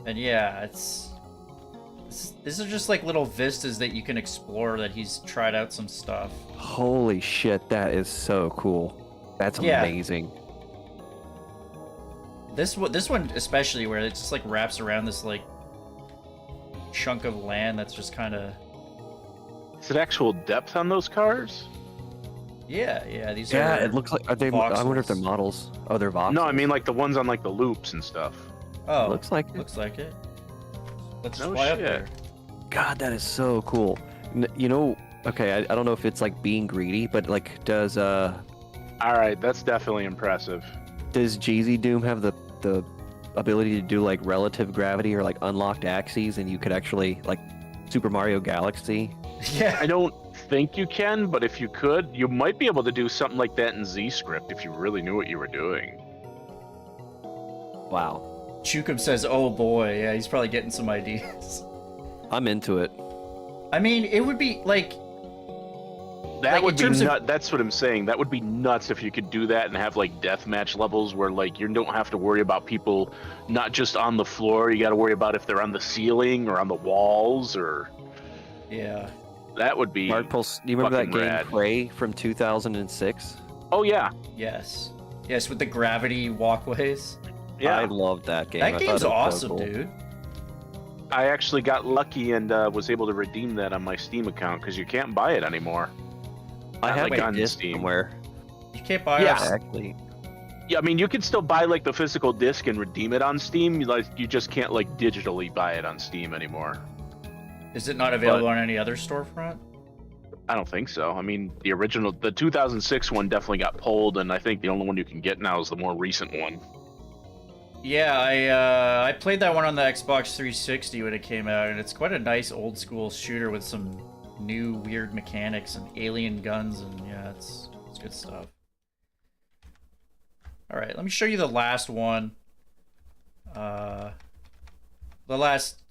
And yeah, these are just like little vistas that you can explore that he's tried out some stuff. Holy shit, that is so cool. That's Yeah. amazing. This one especially, where it just like wraps around this like chunk of land that's just kind of... Is it actual depth on those cars? Yeah, these Yeah, are... it looks like, are they, I wonder if they're voxels. models. Oh, they're voxels. No, I mean like the ones on like the loops and stuff. Oh, looks like it. looks like it. Let's No fly up shit. there. God, that is so cool. You know, okay, I don't know if it's like being greedy, but like, does Alright, that's definitely impressive. GZDoom have the ability to do like relative gravity or like unlocked axes, and you could actually like Super Mario Galaxy? Yeah. I don't think you can, but if you could, you might be able to do something like that in Z-Script if you really knew what you were doing. Wow. Chookum says, oh boy, yeah, he's probably getting some ideas. I'm into it. I mean, it would be like... That Like, would in be terms of- nuts. That's what I'm saying. That would be nuts if you could do that and have like deathmatch levels where like you don't have to worry about people not just on the floor. You got to worry about if they're on the ceiling or on the walls or. Yeah. That would be. Mark Pulse, do you remember that fucking game rad. Prey from 2006? Oh yeah, Yes. Yes, with the gravity walkways. yeah. I loved that game. That I game's thought it was so awesome, cool. dude. I actually got lucky and was able to redeem that on my Steam account because you can't buy it anymore. I Not have like a on disc Steam. somewhere. You can't buy Yeah. us. Actually, Yeah, I mean you can still buy like the physical disc and redeem it on Steam. You just can't like digitally buy it on Steam anymore. Is it not available on any other storefront? I don't think so. I mean, the 2006 one definitely got pulled, and I think the only one you can get now is the more recent one. Yeah, I played that one on the Xbox 360 when it came out, and it's quite a nice old school shooter with some new weird mechanics and alien guns, and yeah, it's good stuff. All right, let me show you the last one. The last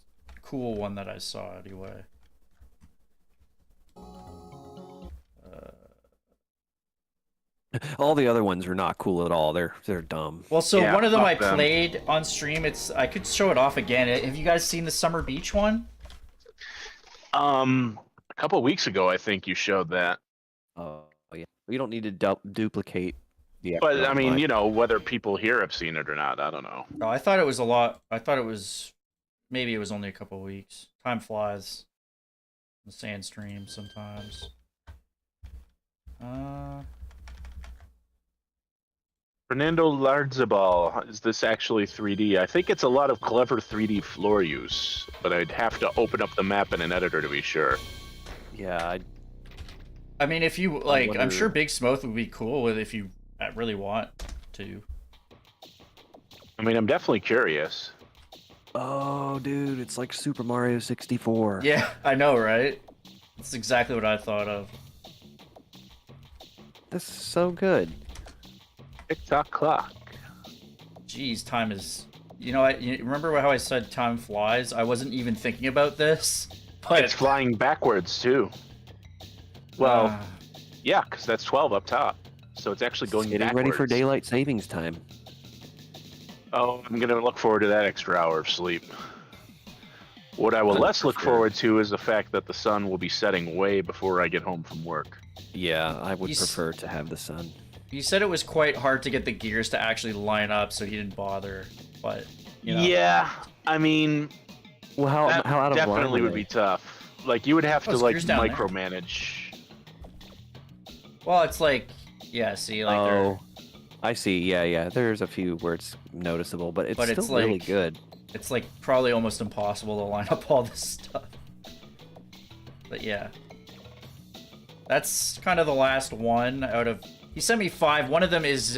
cool one that I saw, anyway. all the other ones are not cool at all. They're dumb. Well, so Yeah, one of them I fuck them. played on stream. I could show it off again. Have you guys seen the Summer Beach one? A couple weeks ago, I think you showed that. Oh yeah, you don't need to duplicate the. But extra I mean, online. you know, whether people here have seen it or not, I don't know. No, I thought it was a lot. I thought it was maybe it was only a couple weeks. Time flies. The sand stream sometimes. Fernando Lardzabal, is this actually 3D? I think it's a lot of clever 3D floor use, but I'd have to open up the map in an editor to be sure. Yeah, I mean, if you like, I'm wonder- sure Big Smoke would be cool with if you really want to. I mean, I'm definitely curious. oh dude, it's like Super Mario 64. Yeah, I know, right? That's exactly what I thought of. This is so good. Tick-tock clock. Jeez, time is. You know, you remember how I said time flies? I wasn't even thinking about this, but It's flying backwards, too. Well, uh, yeah, because that's 12 up top. So it's actually going Getting backwards. ready for daylight savings time. Oh, I'm going to look forward to that extra hour of sleep. What I will less look forward to is the fact that the sun will be setting way before I get home from work. Yeah, I would He's- prefer to have the sun. he said it was quite hard to get the gears to actually line up, so he didn't bother. But you know, Yeah, I mean, Well, how that out of line definitely are would they? be tough. Like, you would have Oh, to, like, screws down there. micromanage. well, it's like, yeah, see, like they're. Oh, I see. Yeah. There's a few where it's noticeable, but it's But still it's really like- good. It's like probably almost impossible to line up all this stuff. But yeah. That's kind of the last one out of... He sent me 5. One of them is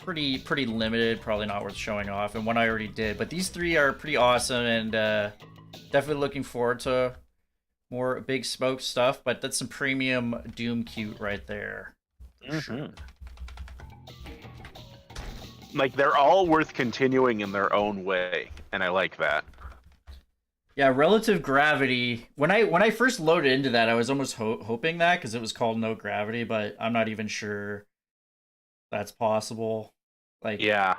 pretty limited, probably not worth showing off, and one I already did. But these 3 are pretty awesome, and definitely looking forward to more Big Smoke stuff. But that's some premium Doom cute right there. Mm-hmm. Like, they're all worth continuing in their own way, and I like that. Yeah, relative gravity. When I first loaded into that, I was almost hoping that, because it was called no gravity, but I'm not even sure that's possible. Like, yeah,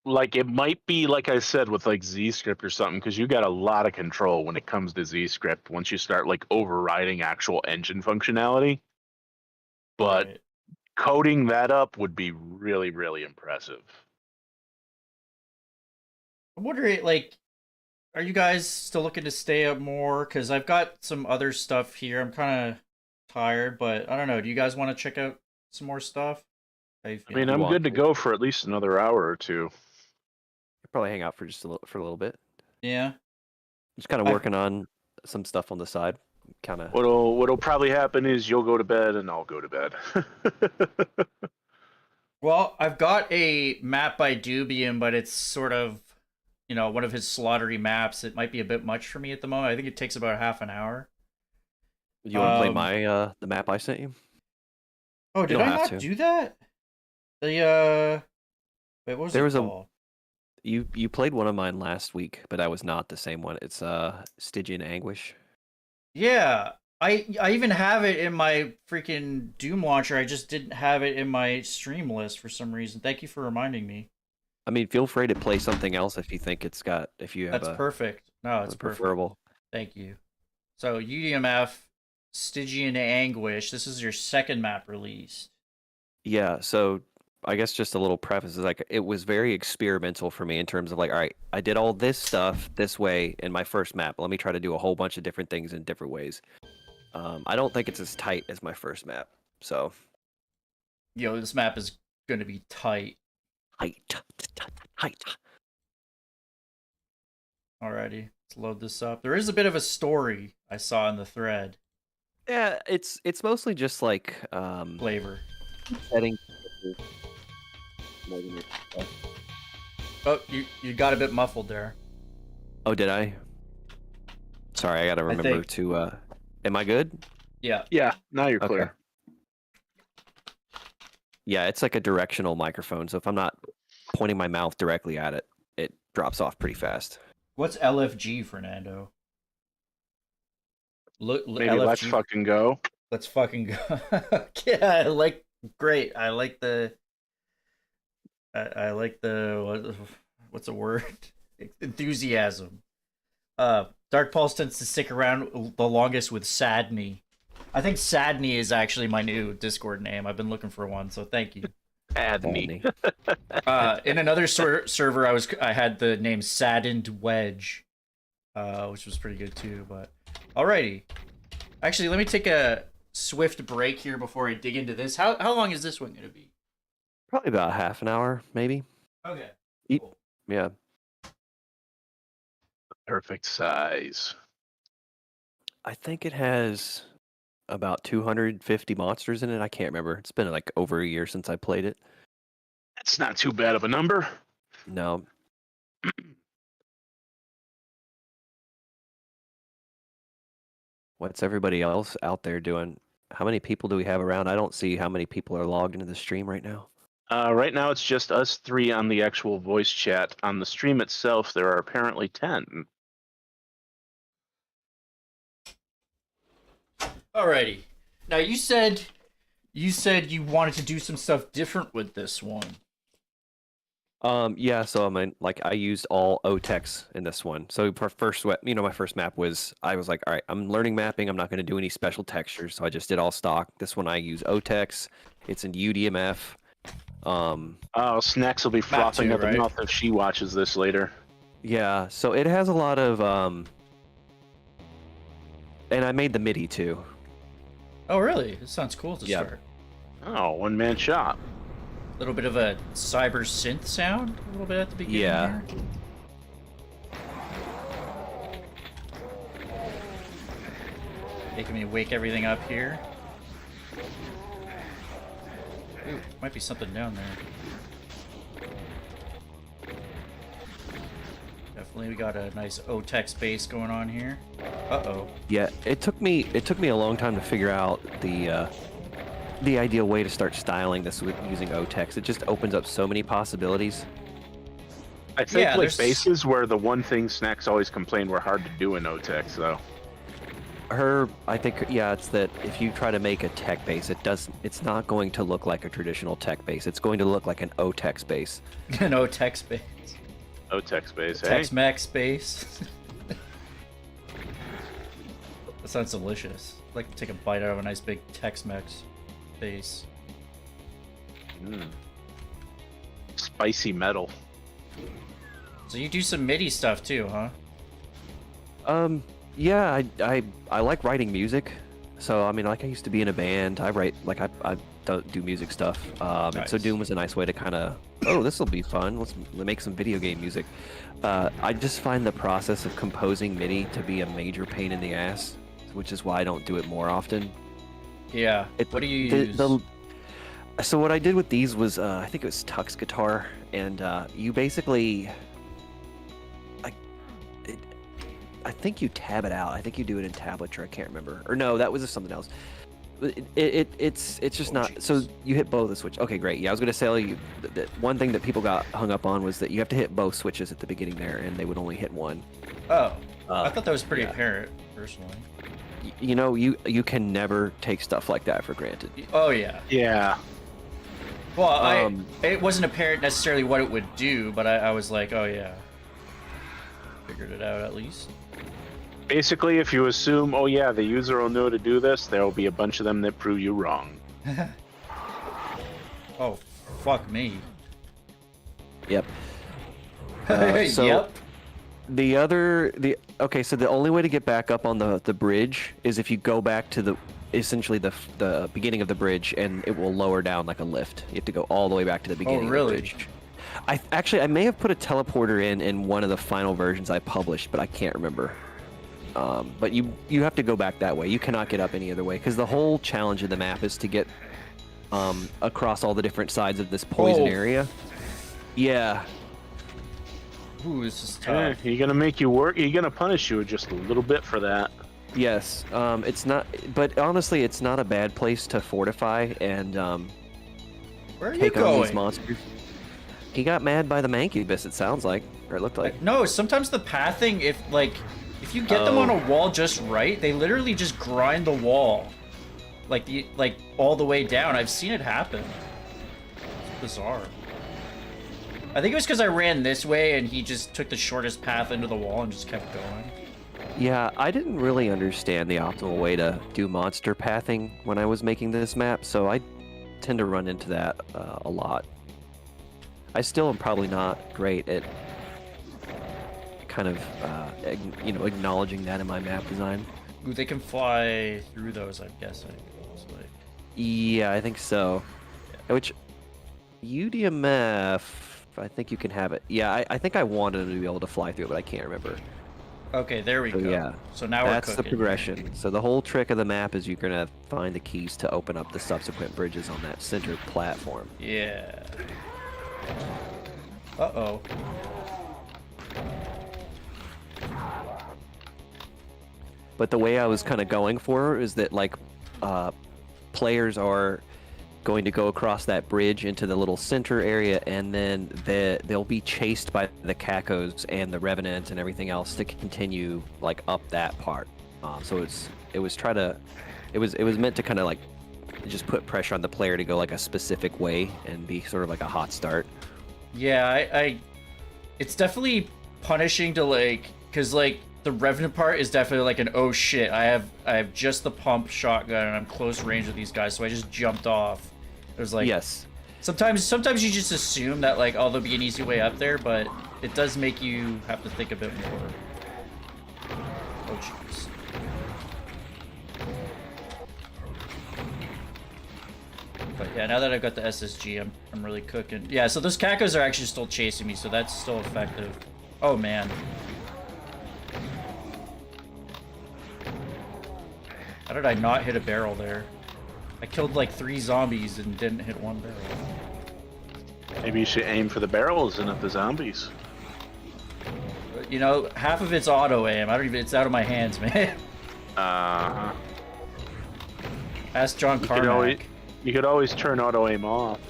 like it might be, like I said, with like Z-Script or something, because you got a lot of control when it comes to Z-Script once you start like overriding actual engine functionality. But right. coding that up would be really, really impressive. I'm wondering, like, are you guys still looking to stay up more? Because I've got some other stuff here. I'm kind of tired, but I don't know. Do you guys want to check out some more stuff? I mean, I'm good to go for at least another hour or two. Probably hang out for just a little bit. Yeah. Just kind of working on some stuff on the side. Kind of. What'll probably happen is you'll go to bed and I'll go to bed. Well, I've got a map by Dubium, but it's sort of, you know, one of his slaughtery maps. It might be a bit much for me at the moment. I think it takes about half an hour. You want to play my the map I sent you? Oh, did I not do that? The wait, what was it called? You played one of mine last week, but that was not the same one. It's Stygian Anguish. Yeah, I even have it in my freaking Doom launcher. I just didn't have it in my stream list for some reason. Thank you for reminding me. I mean, feel free to play something else if you think it's got, if you have That's perfect. No, it's preferable. Thank you. So UDMF, Stygian Anguish. This is your second map released. Yeah, so I guess just a little preface is like it was very experimental for me in terms of like, all right, I did all this stuff this way in my first map. Let me try to do a whole bunch of different things in different ways. I don't think it's as tight as my first map. So, yo, this map is going to be tight. Tight. Alrighty, let's load this up. There is a bit of a story I saw in the thread. Yeah, it's mostly just like Flavor. Setting. Oh, you got a bit muffled there. Oh, did I? Sorry, I gotta remember to. Am I good? Yeah. Yeah. Now you're clear. Okay. Yeah, it's like a directional microphone, so if I'm not pointing my mouth directly at it, it drops off pretty fast. What's LFG, Fernando? Maybe LFG. let's fucking go. Let's fucking go. Yeah, great. I like the what's a word? Enthusiasm. Dark Pulse tends to stick around the longest with Sadney. I think Sadney is actually my new Discord name. I've been looking for one, so thank you. Sadney. In another server, I had the name Saddened Wedge, which was pretty good too. But alrighty, actually, let me take a swift break here before I dig into this. How long is this one going to be? Probably about half an hour, maybe. Okay. Cool. Yeah. Perfect size. I think it has about 250 monsters in it. I can't remember. It's been like over a year since I played it. That's not too bad of a number. No. What's everybody else out there doing? How many people do we have around? I don't see how many people are logged into the stream right now. Right now, it's just us 3 on the actual voice chat. On the stream itself, there are apparently 10. Alrighty. Now you said you wanted to do some stuff different with this one. Yeah, so I mean, like I used all OTEX in this one. So for my first map was, I was like, all right, I'm learning mapping. I'm not going to do any special textures. So I just did all stock. This one I use OTEX. It's in UDMF. Snacks will be frothing at the mouth if she watches this later. Yeah, so it has a lot of, and I made the MIDI too. Oh, really? This sounds cool to start. Oh, one-man shop. A little bit of a cyber synth sound, a little bit at the beginning. Yeah. Here. Making me wake everything up here. Ooh, might be something down there. Definitely, we got a nice O-Tex base going on here. Uh-oh. Yeah, it took me a long time to figure out the ideal way to start styling this with using O-Tex. It just opens up so many possibilities. I think Yeah, like there's- bases were the one thing Snacks always complained were hard to do in O-Tex, though. I think, yeah, it's that if you try to make a tech base, it's not going to look like a traditional tech base. It's going to look like an O-Tex base. An O-Tex base. O-Tex base, hey? Tex-Mex base. That sounds delicious. I'd like to take a bite out of a nice big Tex-Mex base. Spicy metal. So you do some MIDI stuff too, huh? Yeah, I like writing music. So I mean, like I used to be in a band. I write like I don't do music stuff. And so Nice. Doom was a nice way to kind of, oh, this will be fun. Let's make some video game music. I just find the process of composing MIDI to be a major pain in the ass, which is why I don't do it more often. Yeah. What do you use? So what I did with these was, I think it was Tux guitar, and you basically, I think you tab it out. I think you do it in tablature. I can't remember. Or no, that was something else. It's just not. So you hit both the switch. Okay, great. Yeah, I was gonna tell you that one thing that people got hung up on was that you have to hit both switches at the beginning there, and they would only hit one. Oh, I thought that was pretty yeah. apparent, personally. You know, you can never take stuff like that for granted. Oh yeah. Yeah. Well, it wasn't apparent necessarily what it would do, but I was like, oh yeah, figured it out at least. Basically, if you assume, oh yeah, the user will know to do this, there will be a bunch of them that prove you wrong. Oh, fuck me. Yep. Yep. Okay, so the only way to get back up on the bridge is if you go back to essentially the beginning of the bridge, and it will lower down like a lift. You have to go all the way back to the beginning really? of the bridge. I may have put a teleporter in one of the final versions I published, but I can't remember. But you have to go back that way. You cannot get up any other way, because the whole challenge of the map is to get across all the different sides of this poison area. Yeah. Ooh, this is Yeah, tough. you're gonna make you work. You're gonna punish you just a little bit for that. Yes. It's not. But honestly, it's not a bad place to fortify and Where are you take on these going? monsters. He got mad by the Mancubus. It sounds like, or it looked like. No, sometimes the pathing, if you get them on a wall just right, they literally just grind the wall, like all the way down. I've seen it happen. It's bizarre. I think it was because I ran this way and he just took the shortest path into the wall and just kept going. Yeah, I didn't really understand the optimal way to do monster pathing when I was making this map, so I tend to run into that a lot. I still am probably not great at kind of, acknowledging that in my map design. Ooh, they can fly through those, I'm guessing. Mostly. Yeah, I think so. Which, UDMF, I think you can have it. Yeah, I think I wanted to be able to fly through it, but I can't remember. Okay, there we So, go. yeah, So now that's we're the cooking. progression. So the whole trick of the map is you're gonna find the keys to open up the subsequent bridges on that center platform. Yeah. Uh-oh. But the way I was kind of going for is that, like, players are going to go across that bridge into the little center area, and then they'll be chased by the Cacos and the Revenants and everything else to continue, like, up that part. So it was meant to kind of, like, just put pressure on the player to go, like, a specific way and be sort of like a hot start. Yeah, it's definitely punishing to, like, because, like, the Revenant part is definitely like an oh shit, I have just the pump shotgun and I'm close range with these guys, so I just jumped off. It was like, Yes. Sometimes you just assume that, like, oh, there'll be an easy way up there, but it does make you have to think a bit more. Oh jeez. But yeah, now that I've got the SSG, I'm really cooking. Yeah, so those Cacos are actually still chasing me, so that's still effective. Oh man. How did I not hit a barrel there? I killed like 3 zombies and didn't hit 1 barrel. Maybe you should aim for the barrels and not the zombies. You know, half of it's auto aim. I don't even. It's out of my hands, man. Ask John Carmack. You could always turn auto aim off.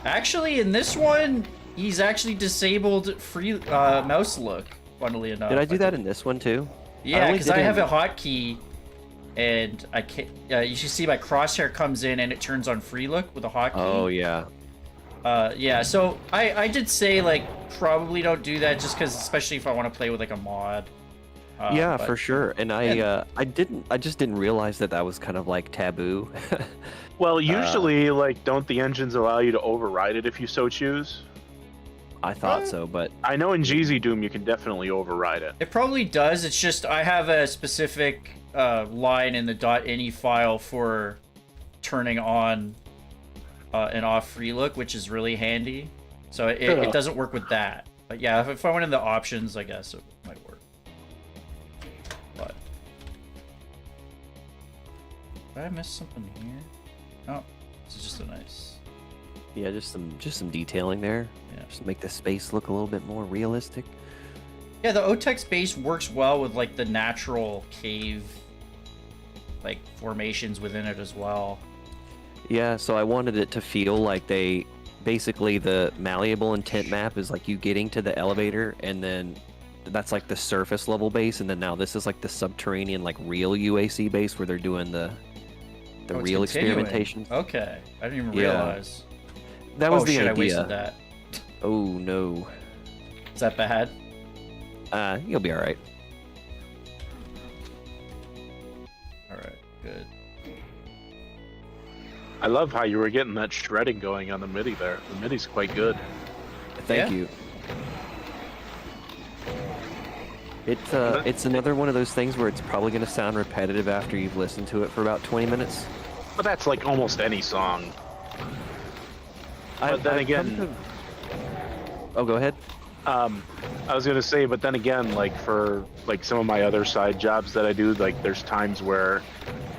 Actually, in this one, he's actually disabled free mouse look. Funnily enough. Did I do that in this one too? Yeah, because I have a hotkey, and I can't. You should see my crosshair comes in and it turns on free look with a hotkey. Oh yeah. Yeah. So I did say like probably don't do that just because, especially if I want to play with like a mod. Yeah, but- for sure. And I just didn't realize that was kind of like taboo. Well, usually, like, don't the engines allow you to override it if you so choose? I thought so, but I know in GZDoom you can definitely override it. It probably does. It's just I have a specific line in the .ini file for turning on and off free look, which is really handy. So it doesn't work with that. But yeah, if I went in the options, I guess it might work. But did I miss something here? Oh, this is just a nice. yeah, just some detailing there. Yeah. Just make the space look a little bit more realistic. Yeah, the OTEX base works well with like the natural cave like formations within it as well. Yeah, so I wanted it to feel like basically the malleable intent map is like you getting to the elevator, and then that's like the surface level base, and then now this is like the subterranean like real UAC base where they're doing the Oh, it's real continuing. experimentation. Okay, I didn't even Yeah. realize. That was Oh the shit, I idea. wasted that. Oh no. Is that bad? You'll be all right. All right, good. I love how you were getting that shredding going on the MIDI there. The MIDI's quite good. Thank Yeah. you. It's another one of those things where it's probably going to sound repetitive after you've listened to it for about 20 minutes. But that's like almost any song. But then I've again- come to- Oh, go ahead. I was gonna say, but then again, like for like some of my other side jobs that I do, like there's times where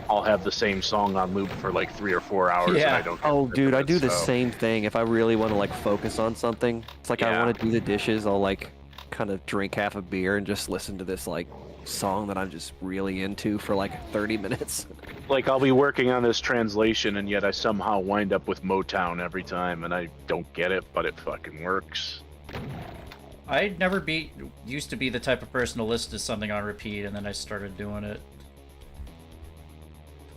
I'll have the same song on loop for like 3 or 4 hours, and Yeah. I don't. Oh, get dude, I it, do the so- same thing. If I really want to like focus on something, it's like I Yeah. want to do the dishes. I'll like kind of drink half a beer and just listen to this like song that I'm just really into for like 30 minutes. Like I'll be working on this translation, and yet I somehow wind up with Motown every time, and I don't get it, but it fucking works. I never used to be the type of person to listen to something on repeat, and then I started doing it.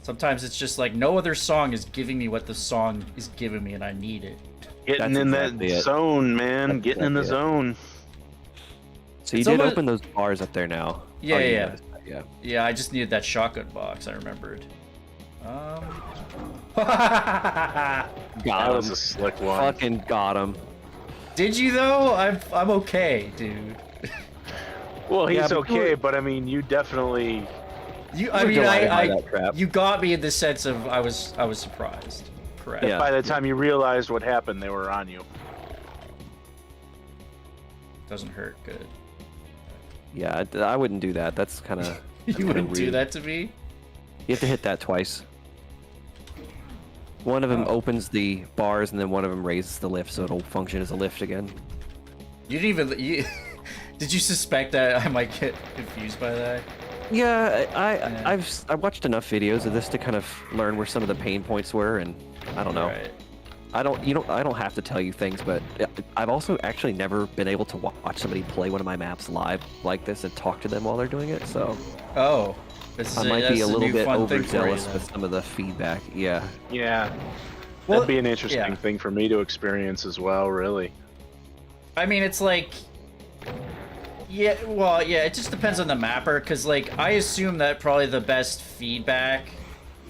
Sometimes it's just like no other song is giving me what the song is giving me, and I need it. Getting That's in exactly that it. zone, man. That's Getting in the exactly zone. So you It's did almost- open those bars up there now. Yeah, Oh, you yeah. guys- yeah. Yeah, I just needed that shotgun box. I remembered. Got That was him. a slick one. Fucking got him. Did you though? I'm okay, dude. Well, he's Yeah, but okay, but I mean, you definitely. I We're mean, delighted by I that crap. you got me in the sense of I was surprised. Correct. Yeah. By the time you realized what happened, they were on you. Doesn't hurt. Good. Yeah, I wouldn't do that. That's kind of. You wouldn't do that to me. You have to hit that twice. One of them opens the bars, and then one of them raises the lift, so it'll function as a lift again. You didn't even. Did you suspect that I might get confused by that? Yeah, Yeah. I've watched enough videos of this to kind of learn where some of the pain points were, and I don't know. Right. I don't have to tell you things, but I've also actually never been able to watch somebody play one of my maps live like this and talk to them while they're doing it. So Oh. This I might that's be a little new bit fun thing for you, overzealous then. with some of the feedback. Yeah. Yeah. Well, That'd be an interesting yeah. thing for me to experience as well, really. I mean, it's like, yeah, well, yeah, it just depends on the mapper, because, like, I assume that probably the best feedback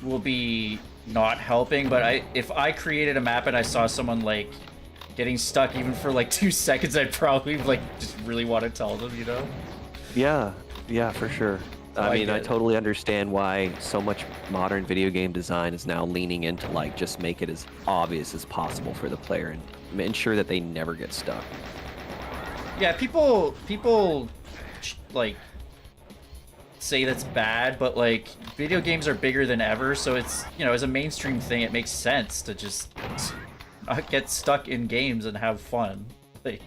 will be not helping, but if I created a map and I saw someone, like, getting stuck even for, like, 2 seconds, I'd probably, like, just really want to tell them, you know? Yeah, for sure. I mean, I totally understand why so much modern video game design is now leaning into, like, just make it as obvious as possible for the player and ensure that they never get stuck. Yeah, people, like, say that's bad, but, like, video games are bigger than ever, so it's, you know, as a mainstream thing, it makes sense to just not get stuck in games and have fun. Like,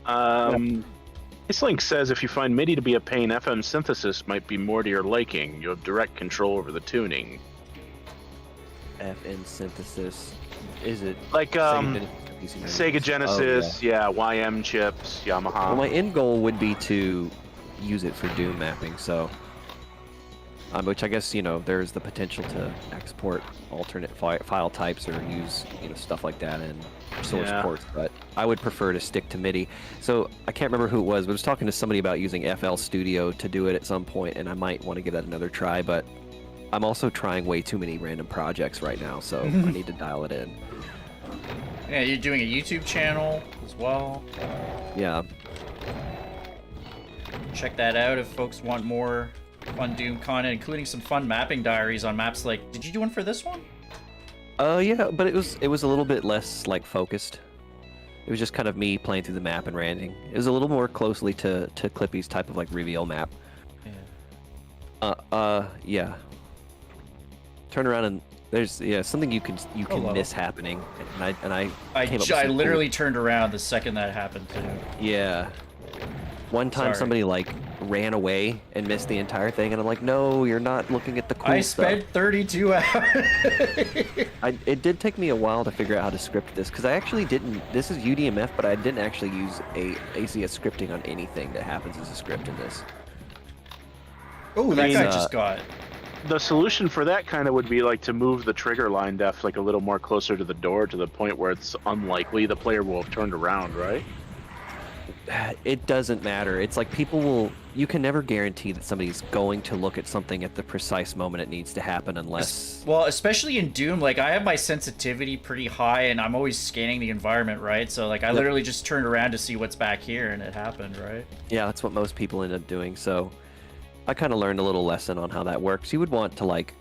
Link says if you find MIDI to be a pain, FM synthesis might be more to your liking. You have direct control over the tuning. FN synthesis. Is it like Sega Genesis? Oh, yeah, YM chips, Yamaha. Well, my end goal would be to use it for Doom mapping, so which I guess, you know, there's the potential to export alternate file types or use, you know, stuff like that in source ports, but I would prefer to stick to MIDI. So I can't remember who it was, but I was talking to somebody about using FL Studio to do it at some point, and I might want to give that another try, but I'm also trying way too many random projects right now, so I need to dial it in. Yeah, you're doing a YouTube channel as well. Yeah. Check that out if folks want more fun Doom content, including some fun mapping diaries on maps like... Did you do one for this one? Yeah, but it was a little bit less, like, focused. It was just kind of me playing through the map and ranting. It was a little more closely to Clippy's type of, like, reveal map. Yeah. Turn around and there's something you can miss happening, and I literally turned around the second that happened too. Yeah. One time somebody like ran away and missed the entire thing, and I'm like, no, you're not looking at the cool stuff. I spent 32 hours. It did take me a while to figure out how to script this, because I actually didn't. This is UDMF, but I didn't actually use ACS scripting on anything that happens as a script in this. Oh, that guy just got. The solution for that kind of would be like to move the trigger line depth like a little more closer to the door, to the point where it's unlikely the player will have turned around, right? It doesn't matter. It's like you can never guarantee that somebody's going to look at something at the precise moment it needs to happen unless... Well, especially in Doom, like I have my sensitivity pretty high and I'm always scanning the environment, right? So like I literally just turned around to see what's back here and it happened, right? Yeah, that's what most people end up doing, so... I kind of learned a little lesson on how that works. You would want to, like,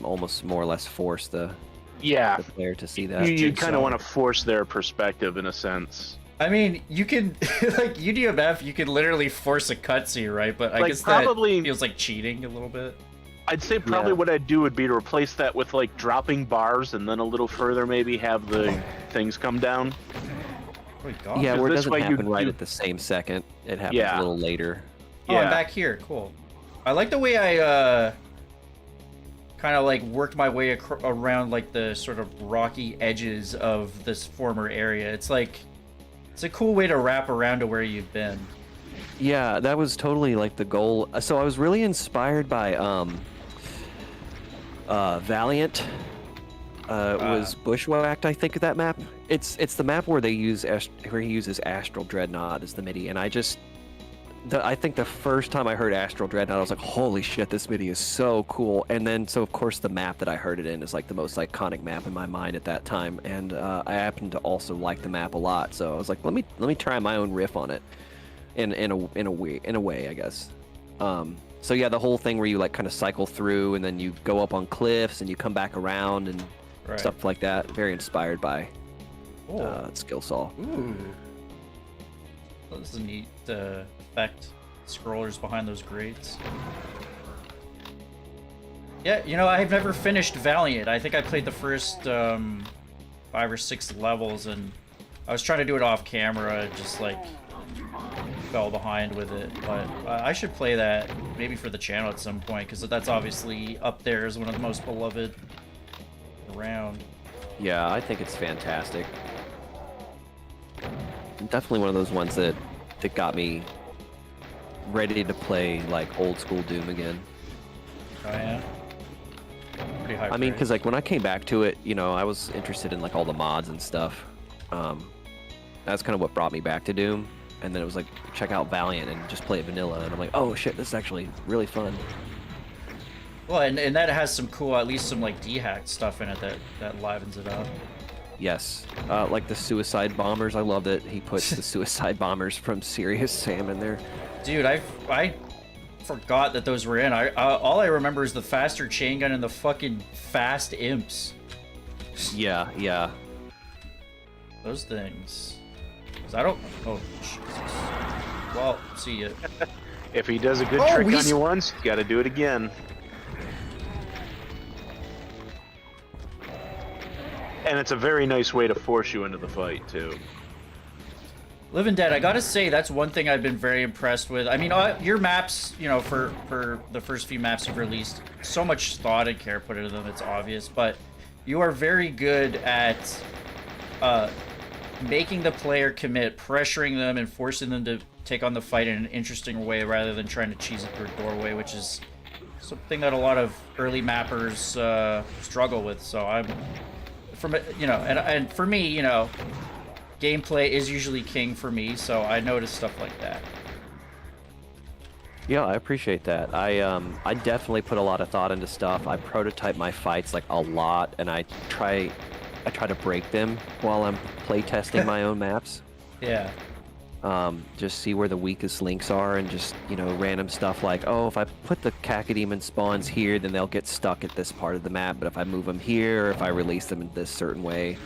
almost more or less force the player to see that. You kind of want to force their perspective in a sense. I mean, you can, like, UDMF, you can literally force a cutscene, right? But I guess probably, that feels like cheating a little bit. I'd say probably what I'd do would be to replace that with, like, dropping bars and then a little further maybe have the things come down. Oh my God. Yeah, where it doesn't happen right at the same second. It happens a little later. Oh, I'm back here. Cool. I like the way I kind of like worked my way around like the sort of rocky edges of this former area. It's like, it's a cool way to wrap around to where you've been. Yeah, that was totally like the goal. So I was really inspired by Valiant. Was Bushwhacked, I think, of that map. It's the map where he uses Astral Dreadnought as the MIDI, and I think the first time I heard Astral Dreadnought, I was like, holy shit, this MIDI is so cool. And then, so of course, the map that I heard it in is like the most iconic map in my mind at that time. And I happen to also like the map a lot, so I was like, let me try my own riff on it, in a way, I guess. So yeah, the whole thing where you like kind of cycle through, and then you go up on cliffs, and you come back around, and stuff like that. Very inspired by Skillsaw. Ooh, this is a neat effect. Scrollers behind those grates. Yeah, you know, I've never finished Valiant. I think I played the first 5 or 6 levels, and I was trying to do it off camera, just like fell behind with it. But I should play that maybe for the channel at some point, because that's obviously up there as one of the most beloved around. Yeah, I think it's fantastic. Definitely one of those ones that got me ready to play like old school Doom again. Oh yeah. Pretty high. I mean, because like when I came back to it, you know, I was interested in like all the mods and stuff. That's kind of what brought me back to Doom. And then it was like, check out Valiant and just play it vanilla. And I'm like, oh shit, this is actually really fun. Well, and that has some cool, at least some like dehacked stuff in it that livens it up. Yes, like the suicide bombers. I love that he puts the suicide bombers from Serious Sam in there. Dude, I forgot that those were in. All I remember is the faster chain gun and the fucking fast imps. Yeah. Those things. 'Cause I don't. Oh Jesus. Well, see ya. If he does a good trick on you once, you gotta do it again. And it's a very nice way to force you into the fight, too. LVENDead, I gotta say, that's one thing I've been very impressed with. I mean, your maps, you know, for the first few maps you've released, so much thought and care put into them, it's obvious, but you are very good at making the player commit, pressuring them, and forcing them to take on the fight in an interesting way rather than trying to cheese it through a doorway, which is something that a lot of early mappers struggle with. So I'm, you know, and for me, you know, gameplay is usually king for me, so I notice stuff like that. Yeah, I appreciate that. I definitely put a lot of thought into stuff. I prototype my fights like a lot, and I try to break them while I'm playtesting my own maps. Yeah. Just see where the weakest links are, and just, you know, random stuff like, oh, if I put the Cacodemon spawns here, then they'll get stuck at this part of the map, but if I move them here, or if I release them in this certain way.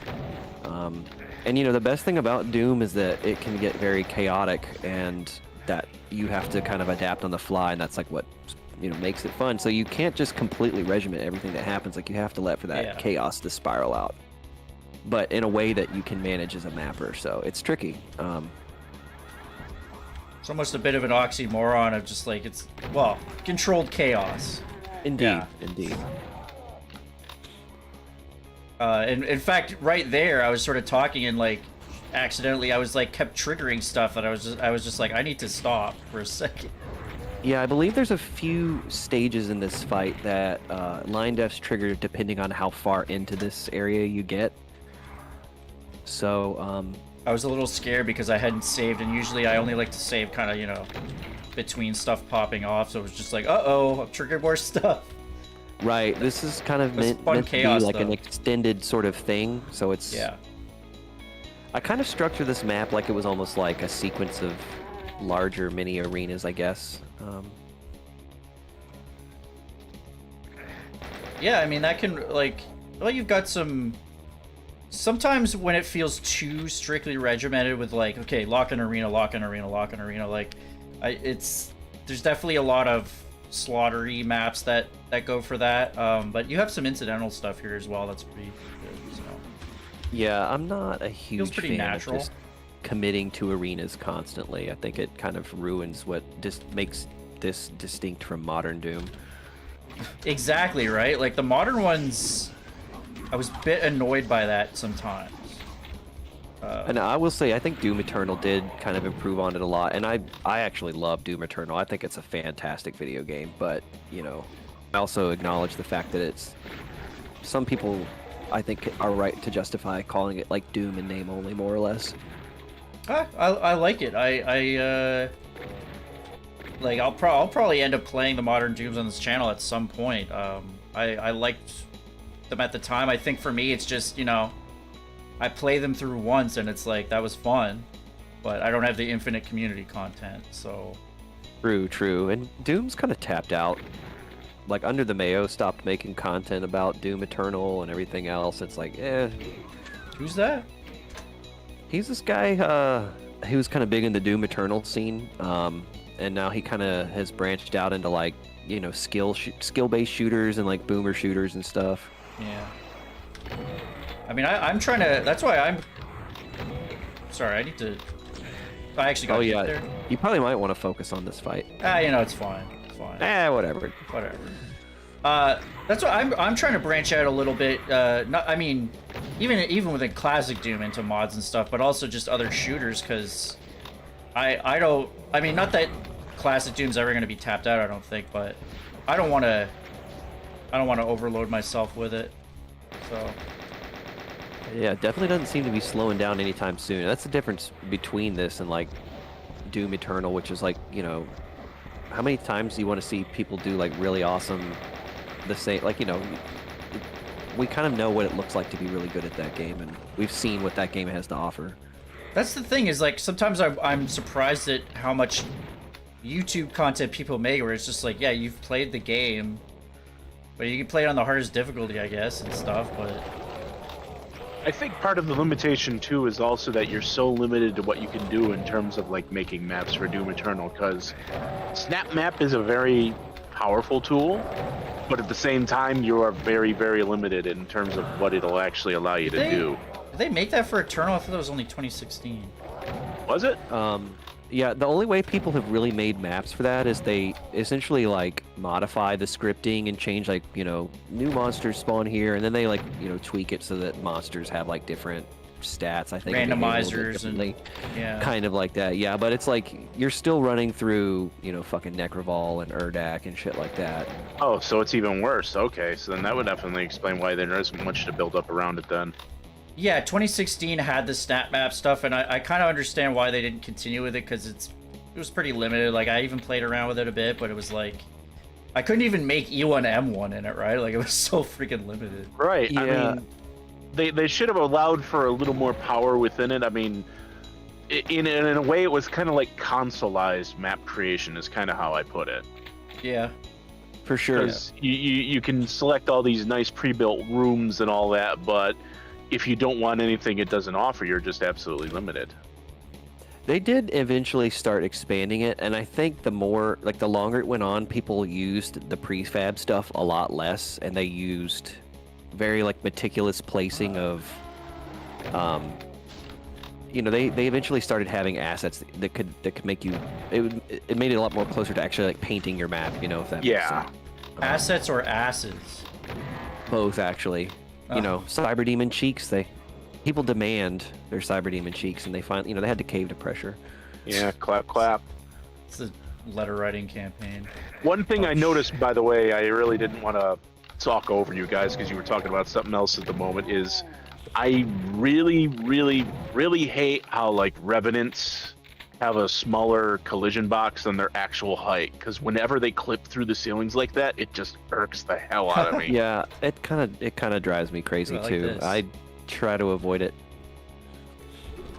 And, you know, the best thing about Doom is that it can get very chaotic, and that you have to kind of adapt on the fly, and that's like what, you know, makes it fun. So you can't just completely regiment everything that happens. Like, you have to let for that chaos to spiral out, but in a way that you can manage as a mapper. So it's tricky. It's almost a bit of an oxymoron of just like, it's, well, controlled chaos. Indeed, yeah. Indeed. And in fact, right there, I was sort of talking and like accidentally, I was like kept triggering stuff that I was just like, I need to stop for a second. Yeah, I believe there's a few stages in this fight that line defs trigger depending on how far into this area you get. So I was a little scared because I hadn't saved, and usually I only like to save kind of, you know, between stuff popping off. So it was just like, uh-oh, I've triggered more stuff. Right, this is kind of meant to be like an extended sort of thing, so it's... Yeah. I kind of structure this map like it was almost like a sequence of larger mini arenas, I guess. Yeah, I mean, that can, like, well, you've got some... Sometimes when it feels too strictly regimented with, like, okay, lock an arena, lock an arena, lock an arena, like, there's definitely a lot of slaughtery maps that go for that, but you have some incidental stuff here as well that's pretty good. So. Yeah, I'm not a huge fan natural. of just committing to arenas constantly. I think it kind of ruins what just makes this distinct from modern Doom. Exactly, right? Like the modern ones, I was a bit annoyed by that sometimes. And I will say, I think Doom Eternal did kind of improve on it a lot, and I actually love Doom Eternal. I think it's a fantastic video game, but, you know, I also acknowledge the fact that it's... Some people, I think, are right to justify calling it, like, Doom in name only, more or less. I like it. Like, I'll probably end up playing the modern Dooms on this channel at some point. I liked them at the time. I think for me, it's just, you know... I play them through once and it's like, that was fun, but I don't have the infinite community content, so... True. And Doom's kind of tapped out. Like, Under the Mayo stopped making content about Doom Eternal and everything else. It's like, eh. Who's that? He's this guy, he was kind of big in the Doom Eternal scene, and now he kind of has branched out into, like, you know, skill-based shooters and, like, boomer shooters and stuff. Yeah. I mean, I'm trying to... That's why I'm... Sorry, I need to... I actually got hit there. You probably might want to focus on this fight. You know, it's fine. It's fine. Whatever. That's why I'm trying to branch out a little bit. I mean, even within classic Doom into mods and stuff, but also just other shooters, because I don't... I mean, not that classic Doom's ever going to be tapped out, I don't think, but I don't want to overload myself with it, so... Yeah, it definitely doesn't seem to be slowing down anytime soon. That's the difference between this and, like, Doom Eternal, which is, like, you know, how many times do you want to see people do, like, really awesome, the same, like, you know, we kind of know what it looks like to be really good at that game, and we've seen what that game has to offer. That's the thing, is, like, sometimes I'm surprised at how much YouTube content people make, where it's just like, yeah, you've played the game, but you can play it on the hardest difficulty, I guess, and stuff, but... I think part of the limitation too is also that you're so limited to what you can do in terms of like making maps for Doom Eternal, because Snap Map is a very powerful tool, but at the same time you are very, very limited in terms of what it'll actually allow you to do. Did they make that for Eternal? I thought that was only 2016. Was it? Yeah, the only way people have really made maps for that is they essentially like modify the scripting and change like, you know, new monsters spawn here, and then they like, you know, tweak it so that monsters have like different stats, I think. Randomizers and yeah. Kind of like that, yeah, but it's like you're still running through, you know, fucking Necrovol and Urdak and shit like that. Oh, so it's even worse. Okay, so then that would definitely explain why there isn't much to build up around it then. Yeah, 2016 had the snap map stuff, and I kind of understand why they didn't continue with it, because it was pretty limited. Like, I even played around with it a bit, but it was like, I couldn't even make E1 M1 in it, right? Like, it was so freaking limited. Right, Yeah. I mean, they should have allowed for a little more power within it. I mean, in a way, it was kind of like consoleized map creation is kind of how I put it. Yeah. For sure. Because you can select all these nice pre-built rooms and all that, but if you don't want anything it doesn't offer, you're just absolutely limited. They did eventually start expanding it, and I think the longer it went on, people used the prefab stuff a lot less, and they used very like meticulous placing of, you know, they eventually started having assets that could make you. It made it a lot more closer to actually like painting your map. You know, if that makes sense. Assets or asses? Both actually. You know, Cyber Demon cheeks. People demand their Cyber Demon cheeks, and they find, you know, they had to cave to pressure. Yeah, clap, clap. It's a letter writing campaign. One thing I noticed, by the way, I really didn't want to talk over you guys because you were talking about something else at the moment, is I really, really, really hate how, like, Revenants have a smaller collision box than their actual height, because whenever they clip through the ceilings like that, it just irks the hell out of me. Yeah, it kind of drives me crazy like too. this. I try to avoid it.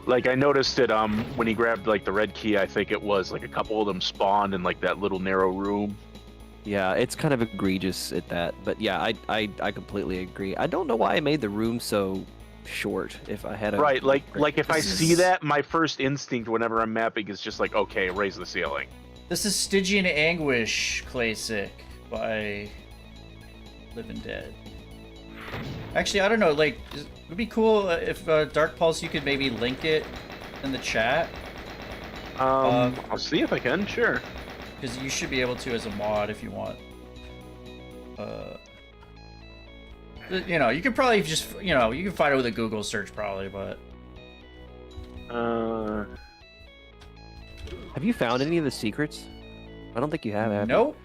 Like, I noticed it when he grabbed like the red key, I think it was like a couple of them spawned in like that little narrow room. Yeah, it's kind of egregious at that, but yeah, I completely agree. I don't know why I made the room so short. If I had a Right, like if I This see is- that, my first instinct whenever I'm mapping is just like, okay, raise the ceiling. This is Stygian Anguish Classic by LVENDead. Actually, I don't know, like, it would be cool if Dark Pulse, you could maybe link it in the chat. I'll see if I can, sure. Because you should be able to as a mod if you want. You know, you could probably just, you know, you can find it with a Google search probably, but... Have you found any of the secrets? I don't think you have you? Nope.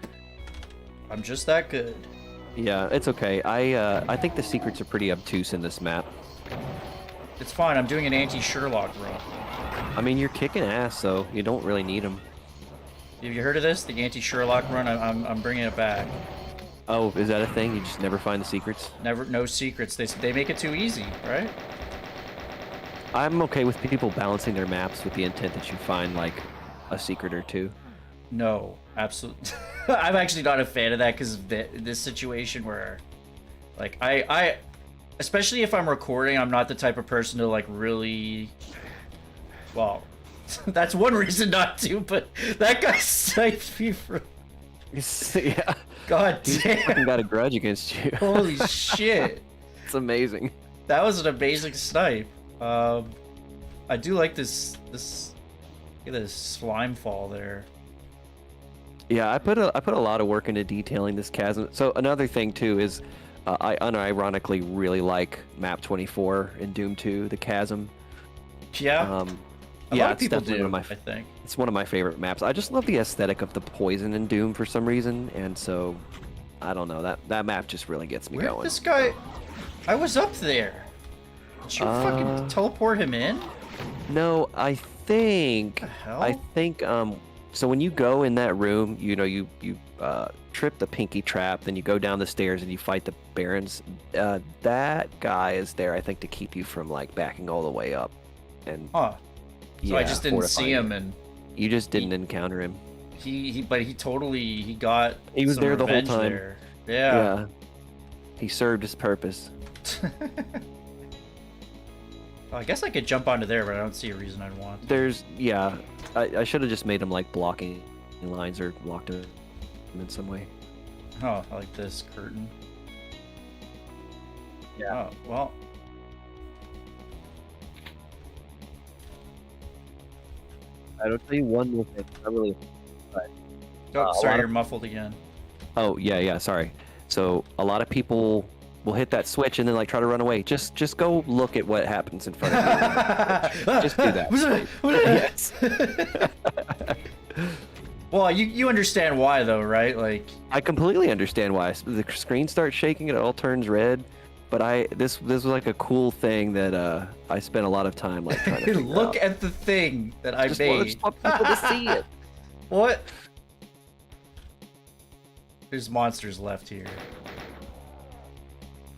I'm just that good. Yeah, it's okay. I think the secrets are pretty obtuse in this map. It's fine, I'm doing an anti-Sherlock run. I mean, you're kicking ass, so you don't really need them. Have you heard of this? The anti-Sherlock run? I'm bringing it back. Oh, is that a thing? You just never find the secrets? No secrets. They make it too easy, right? I'm okay with people balancing their maps with the intent that you find, like, a secret or two. No, absolutely. I'm actually not a fan of that because of this situation where, like, I, especially if I'm recording, I'm not the type of person to, like, really, well, that's one reason not to, but that guy sniped me for... Yeah. God He's damn. fucking got a grudge against you. Holy shit. It's amazing. That was an amazing snipe. I do like this. Look at this slime fall there. Yeah, I put a lot of work into detailing this chasm. So another thing too is, I unironically really like map 24 in Doom 2, the chasm. Yeah. A Yeah, lot of it's people definitely do, one of my I think. It's one of my favorite maps. I just love the aesthetic of the poison in Doom for some reason, and so I don't know, that map just really gets me Where going. this guy? I was up there. Did you fucking teleport him in? No, I think What the hell? I think so when you go in that room, you know, you trip the pinky trap, then you go down the stairs and you fight the barons. That guy is there, I think, to keep you from like backing all the way up. And Huh. So I yeah, just didn't see fortifying him, it. and You just didn't encounter him. but he totally got. He was some there the whole revenge time. there. Yeah. He served his purpose. Well, I guess I could jump onto there, but I don't see a reason I'd want to. I should have just made him like blocking lines or locked him in some way. Oh, I like this curtain. Yeah. Oh, well. I'll tell you one more thing. I really. Oh, sorry, you're muffled again. Oh yeah, sorry. So a lot of people will hit that switch and then like try to run away. Just go look at what happens in front of you. Just do that. Yes. Well, you understand why though, right? Like I completely understand why. The screen starts shaking, it all turns red. But this was like a cool thing that I spent a lot of time like trying to figure look out. at the thing that I just made. want people to see it. What? There's monsters left here.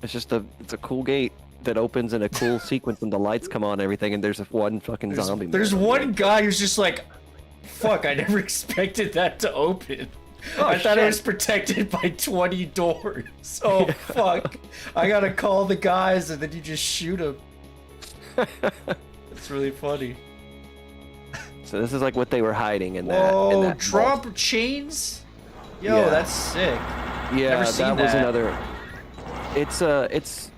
It's a cool gate that opens in a cool sequence and the lights come on and everything, and there's one fucking zombie. There's one guy who's just like, fuck, I never expected that to open. Oh, I thought it shit. was protected by 20 doors. Oh, fuck. I gotta call the guys and then you just shoot them. It's really funny. So this is like what they were hiding in that. Whoa, in that drop vault. chains? Yo, Yeah. that's sick. Yeah, Never seen that was that. another. It's.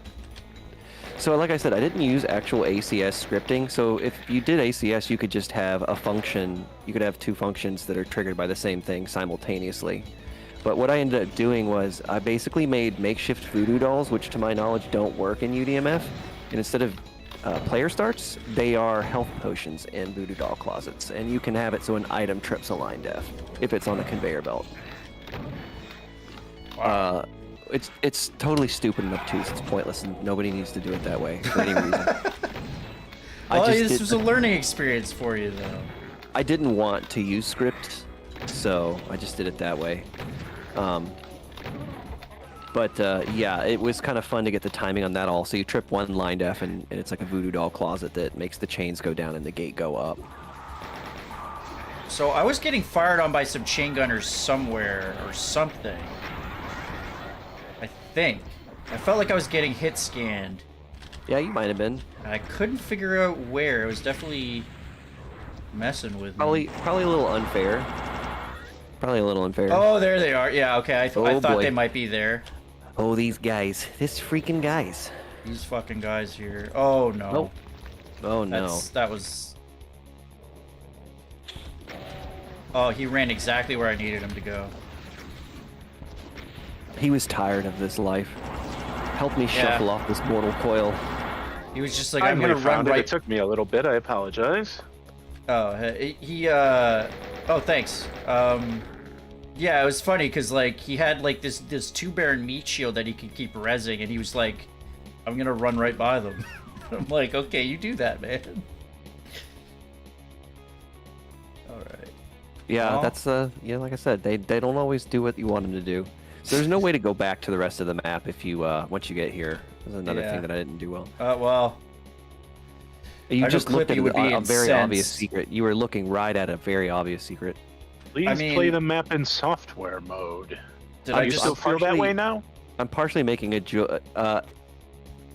So like I said, I didn't use actual ACS scripting. So if you did ACS, you could just have a function. You could have two functions that are triggered by the same thing simultaneously. But what I ended up doing was I basically made makeshift voodoo dolls, which to my knowledge don't work in UDMF. And instead of player starts, they are health potions in voodoo doll closets. And you can have it so an item trips a line def if it's on a conveyor belt. Wow. It's totally stupid and obtuse. It's pointless, and nobody needs to do it that way for any reason. Well, this was a learning experience for you, though. I didn't want to use script, so I just did it that way. Yeah, it was kind of fun to get the timing on that all. So you trip one line def, and it's like a voodoo doll closet that makes the chains go down and the gate go up. So I was getting fired on by some chain gunners somewhere or something. I think. I felt like I was getting hit scanned. Yeah, you might have been. And I couldn't figure out where. It was definitely messing with me. Probably a little unfair. Probably a little unfair. Oh, there they are. Yeah, okay. I thought boy. they might be there. Oh, these guys. This freaking guys. These fucking guys here. Oh, no. Nope. Oh, no. That was... Oh, he ran exactly where I needed him to go. He was tired of this life. Help me shuffle off this mortal coil. He was just like, I I'm gonna run found it. right... It took me a little bit. I apologize. Oh, Oh, thanks. Yeah, it was funny because like he had like this 2 Baron meat shield that he could keep rezzing, and he was like, "I'm gonna run right by them." I'm like, "Okay, you do that, man." All right. Yeah, Well. that's like I said, they don't always do what you want them to do. So there's no way to go back to the rest of the map if you once you get here. There's another thing that I didn't do well. Well. You I just know looked at Clippy would be a very obvious incensed. secret. You were looking right at a very obvious secret. Please I mean- play the map in software mode. Did Do I you just still feel that partially- way now? I'm partially making a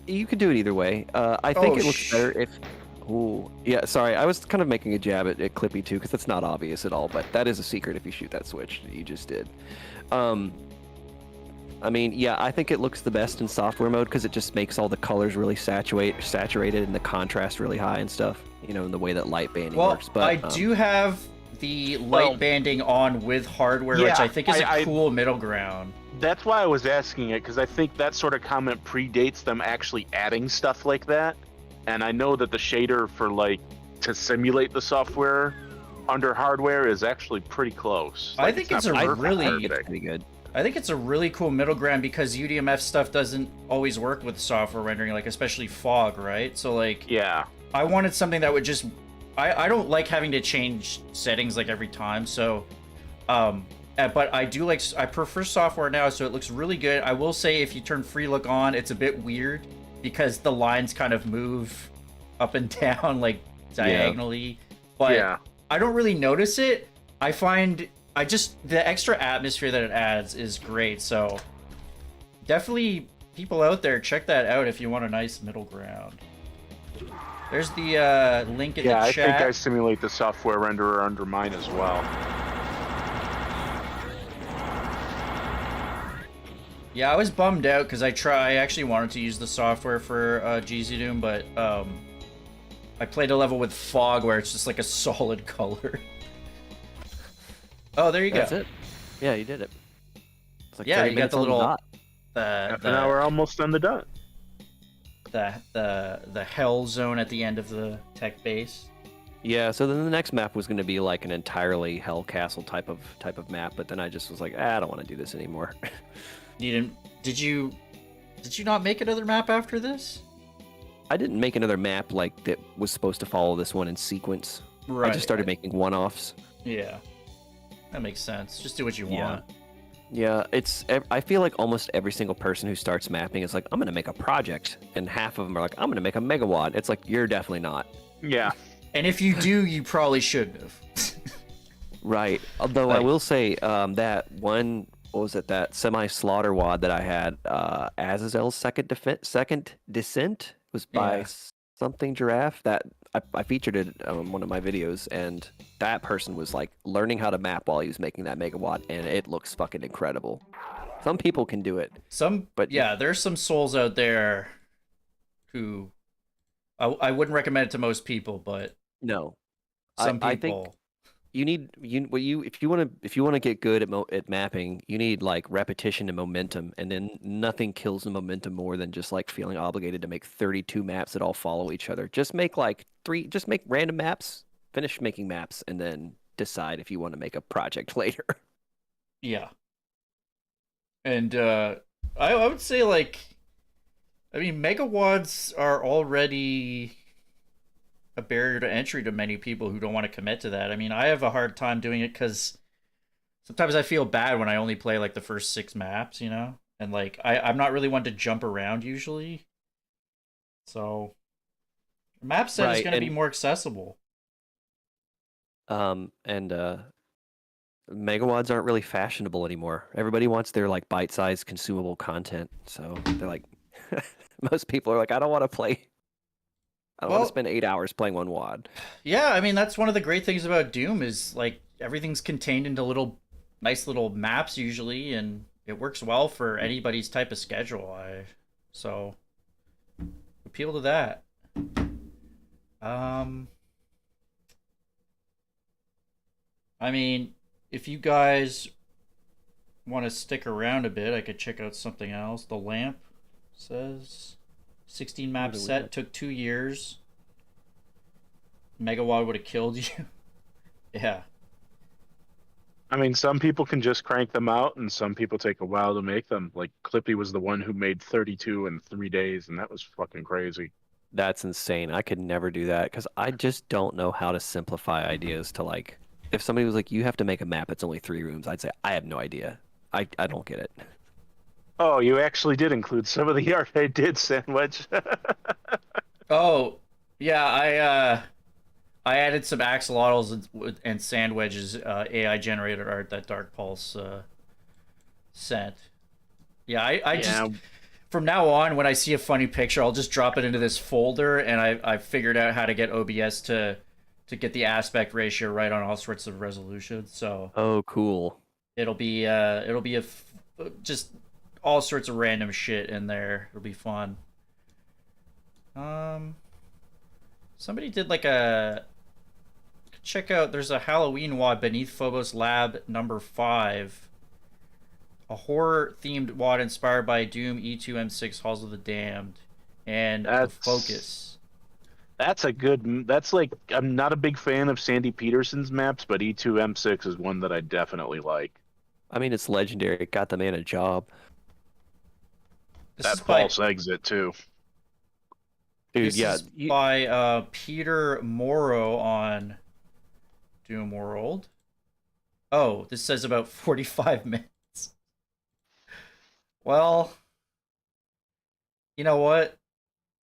you could do it either way. I think it looks better if. Ooh, yeah. Sorry, I was kind of making a jab at Clippy too, because that's not obvious at all. But that is a secret if you shoot that switch that you just did. I mean, yeah, I think it looks the best in software mode because it just makes all the colors really saturated and the contrast really high and stuff. You know, in the way that light banding works. But I do have the light banding on with hardware, which I think is a cool middle ground. That's why I was asking it, because I think that sort of comment predates them actually adding stuff like that. And I know that the shader for like to simulate the software under hardware is actually pretty close. I think it's a really pretty good. I think it's a really cool middle ground because UDMF stuff doesn't always work with software rendering, like especially fog, right? So like, yeah, I wanted something that would just, I don't like having to change settings like every time. So, but I do like, I prefer software now, so it looks really good. I will say if you turn free look on, it's a bit weird because the lines kind of move up and down like diagonally, but I don't really notice it. I find the extra atmosphere that it adds is great. So definitely people out there, check that out if you want a nice middle ground. There's the link in the chat. Yeah, I think I simulate the software renderer under mine as well. Yeah, I was bummed out because I actually wanted to use the software for GZDoom, but I played a level with fog where it's just like a solid color. Oh, there you That's go. it. Yeah, you did it. It's like Yeah, 30 you got minutes the on the little dot. Half an hour almost on the dot. the hell zone at the end of the tech base. Yeah, so then the next map was going to be like an entirely Hell Castle type of map, but then I just was like, I don't want to do this anymore. You didn't? Did you not make another map after this? I didn't make another map like that was supposed to follow this one in sequence. Right. I just started making one-offs. Yeah, that makes sense. Just do what you Yeah. want. Yeah, I feel like almost every single person who starts mapping is like, I'm going to make a project, and half of them are like, I'm going to make a megawatt. It's like, you're definitely not. Yeah. And if you do, you probably shouldn't have. Right. Although I will say that one, what was it, that semi-slaughter wad that I had, Azazel's second descent was by Yeah. something giraffe that I featured it on one of my videos, and that person was like learning how to map while he was making that megawatt, and it looks fucking incredible. Some people can do it. But yeah, there's some souls out there who I wouldn't recommend it to most people, but no, some people. I think if you want to get good at mapping, you need like repetition and momentum, and then nothing kills the momentum more than just like feeling obligated to make 32 maps that all follow each other. Just make like just make random maps, finish making maps, and then decide if you want to make a project later. Yeah. And I would say, like, I mean, megawads are already a barrier to entry to many people who don't want to commit to that. I mean, I have a hard time doing it because sometimes I feel bad when I only play like the first 6 maps, you know? And like I'm not really one to jump around usually. So a map set is going to be more accessible. And megawads aren't really fashionable anymore. Everybody wants their like bite-sized consumable content. So they're like most people are like, I don't want to play. I don't want to spend 8 hours playing one wad. Yeah, I mean, that's one of the great things about Doom is like everything's contained into nice little maps usually, and it works well for anybody's type of schedule. So appeal to that. I mean, if you guys want to stick around a bit, I could check out something else. The Lamp says 16 map set, took 2 years. Megawatt would have killed you. Yeah. I mean, some people can just crank them out, and some people take a while to make them. Like, Clippy was the one who made 32 in 3 days, and that was fucking crazy. That's insane. I could never do that, because I just don't know how to simplify ideas to, like, if somebody was like, you have to make a map that's only 3 rooms, I'd say, I have no idea. I don't get it. Oh, you actually did include some of the art I did, Sandwich. Oh, yeah, I added some axolotls and sand wedges AI generated art that Dark Pulse sent. Yeah, I just from now on when I see a funny picture, I'll just drop it into this folder, and I figured out how to get OBS to get the aspect ratio right on all sorts of resolutions. So oh, cool. It'll be just all sorts of random shit in there. It'll be fun. Somebody did like check out, there's a Halloween wad beneath Phobos Lab number 5. A horror-themed wad inspired by Doom, E2, M6, Halls of the Damned, and the Focus. That's a good... That's like... I'm not a big fan of Sandy Peterson's maps, but E2, M6 is one that I definitely like. I mean, it's legendary. It got the man a job. That false exit, too. Dude, this is by PeterMoro on Doom World. Oh, this says about 45 minutes. Well, you know what?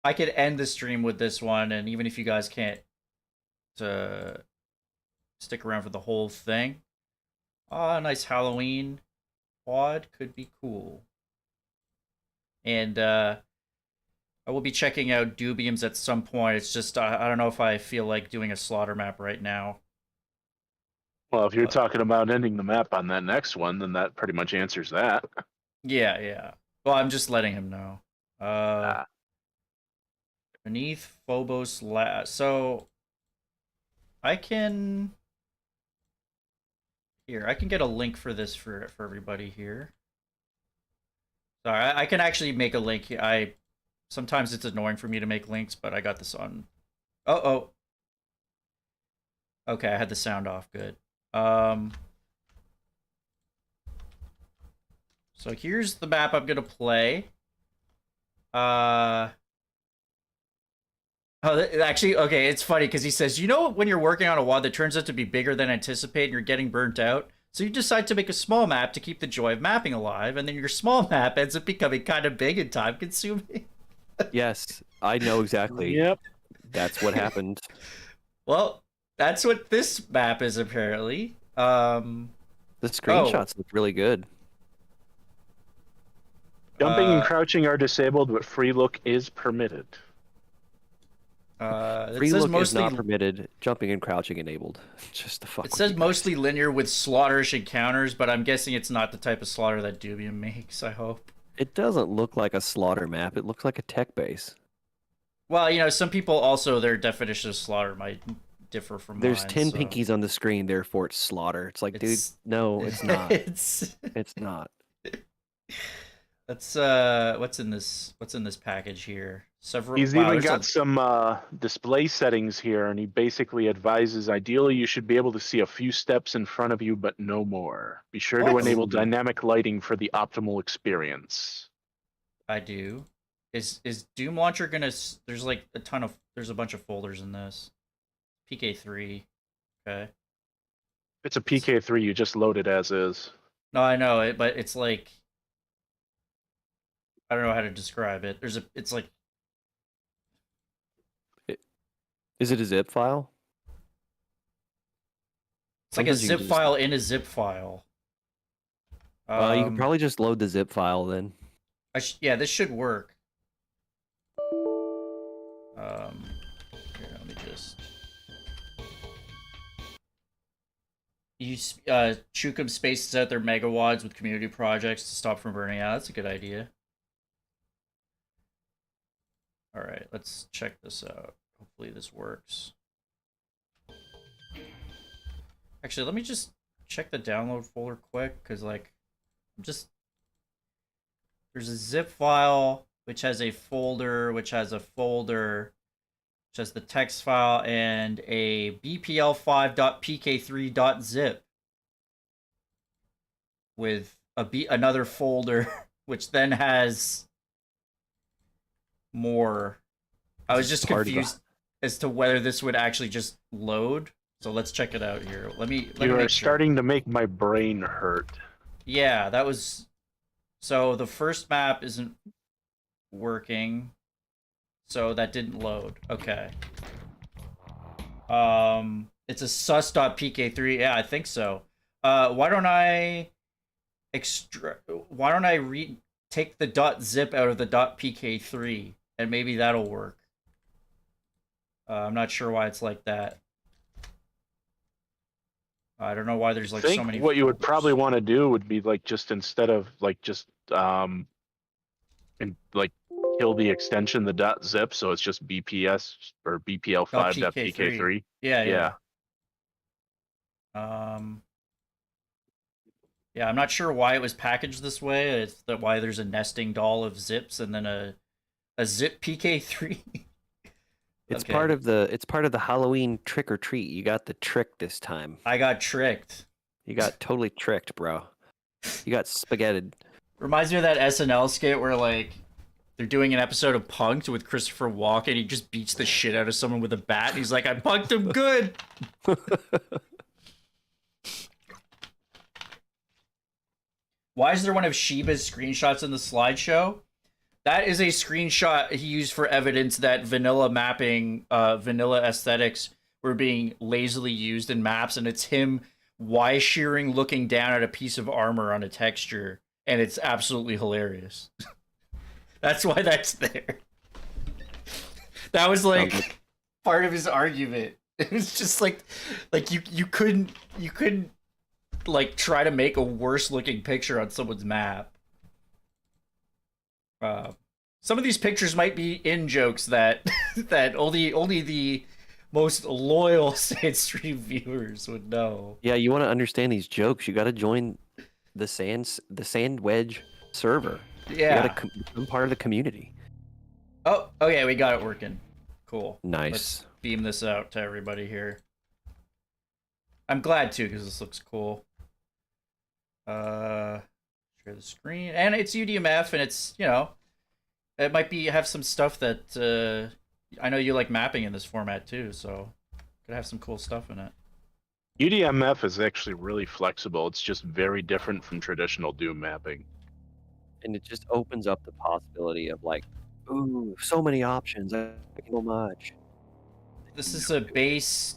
I could end the stream with this one, and even if you guys can't stick around for the whole thing, a nice Halloween quad could be cool. And I will be checking out Dubiums at some point. It's just, I don't know if I feel like doing a slaughter map right now. Well, if you're talking about ending the map on that next one, then that pretty much answers that. Yeah. Well, I'm just letting him know. Beneath Phobos so I can I can get a link for this for everybody here. Sorry, I can actually make a link. Sometimes it's annoying for me to make links, but I got this on. Oh. Okay, I had the sound off. Good. So here's the map I'm gonna play. Actually, okay, it's funny because he says, you know, when you're working on a WoD that turns out to be bigger than anticipated and you're getting burnt out, so you decide to make a small map to keep the joy of mapping alive, and then your small map ends up becoming kind of big and time-consuming. Yes, I know exactly. Yep. That's what happened. Well, that's what this map is apparently. The screenshots look really good. Jumping and crouching are disabled, but free look is permitted. Free look is not permitted. Jumping and crouching enabled. Just the fuck. It says mostly linear with slaughterish encounters, but I'm guessing it's not the type of slaughter that Dubium makes. I hope. It doesn't look like a slaughter map. It looks like a tech base. Well, you know, some people also their definition of slaughter might differ from There's mine, 10 so. pinkies on the screen, therefore it's slaughter. It's like, dude, no, it's not. It's not. That's what's in this package here? He's even got some display settings here, and he basically advises ideally you should be able to see a few steps in front of you, but no more. Be sure to enable dynamic lighting for the optimal experience. I do. Is Doom Launcher gonna? There's like there's a bunch of folders in this. PK3. Okay. If it's a PK3, you just load it as is. No, I know it, but it's like I don't know how to describe it. It's like. Is it a zip file? It's like a zip file in a zip file. You can probably just load the zip file then. Yeah, this should work. Here, let me just. Chookum spaces out their megawads with community projects to stop from burning out. That's a good idea. All right, let's check this out. Hopefully this works. Actually, let me just check the download folder quick, because, like, there's a zip file, which has a folder, which has a folder, which has the text file, and a bpl5.pk3.zip with another folder, which then has more. I was just confused as to whether this would actually just load. So let's check it out here. Let me You are make starting to make my brain hurt. Yeah, that was. So the first map isn't working, so that didn't load. Okay. It's a sus.pk3. Yeah, I think so. Why don't I take the .zip out of the .pk3 and maybe that'll work. I'm not sure why it's like that. I don't know why there's like so many. What you would probably want to do would be like just instead of like just and like kill the extension the .zip, so it's just BPS or BPL5.pk3. Yeah. Yeah, I'm not sure why it was packaged this way. It's why there's a nesting doll of zips and then a zip PK3. It's part of the Halloween trick or treat. You got the trick this time. I got tricked. You got totally tricked, bro. You got spaghetted. Reminds me of that SNL skit where like they're doing an episode of Punked with Christopher Walken. He just beats the shit out of someone with a bat. And he's like, I punked him good. Why is there one of Shiba's screenshots in the slideshow? That is a screenshot he used for evidence that vanilla mapping, vanilla aesthetics were being lazily used in maps, and it's him Y-shearing looking down at a piece of armor on a texture, and it's absolutely hilarious. That's why that's there. That was like part of his argument. It was just like you couldn't like try to make a worse looking picture on someone's map. Some of these pictures might be in jokes that that only the most loyal Sandstream viewers would know. Yeah, you want to understand these jokes, you got to join the Sand Wedge server. Yeah. You got to become part of the community. Oh, okay, we got it working. Cool. Nice. Let's beam this out to everybody here. I'm glad too, because this looks cool. Share the screen, and it's UDMF, and it's, you know, it might have some stuff that I know you like mapping in this format too, so could have some cool stuff in it. UDMF is actually really flexible. It's just very different from traditional Doom mapping. And it just opens up the possibility of like, ooh, so many options. I can do much. This is a base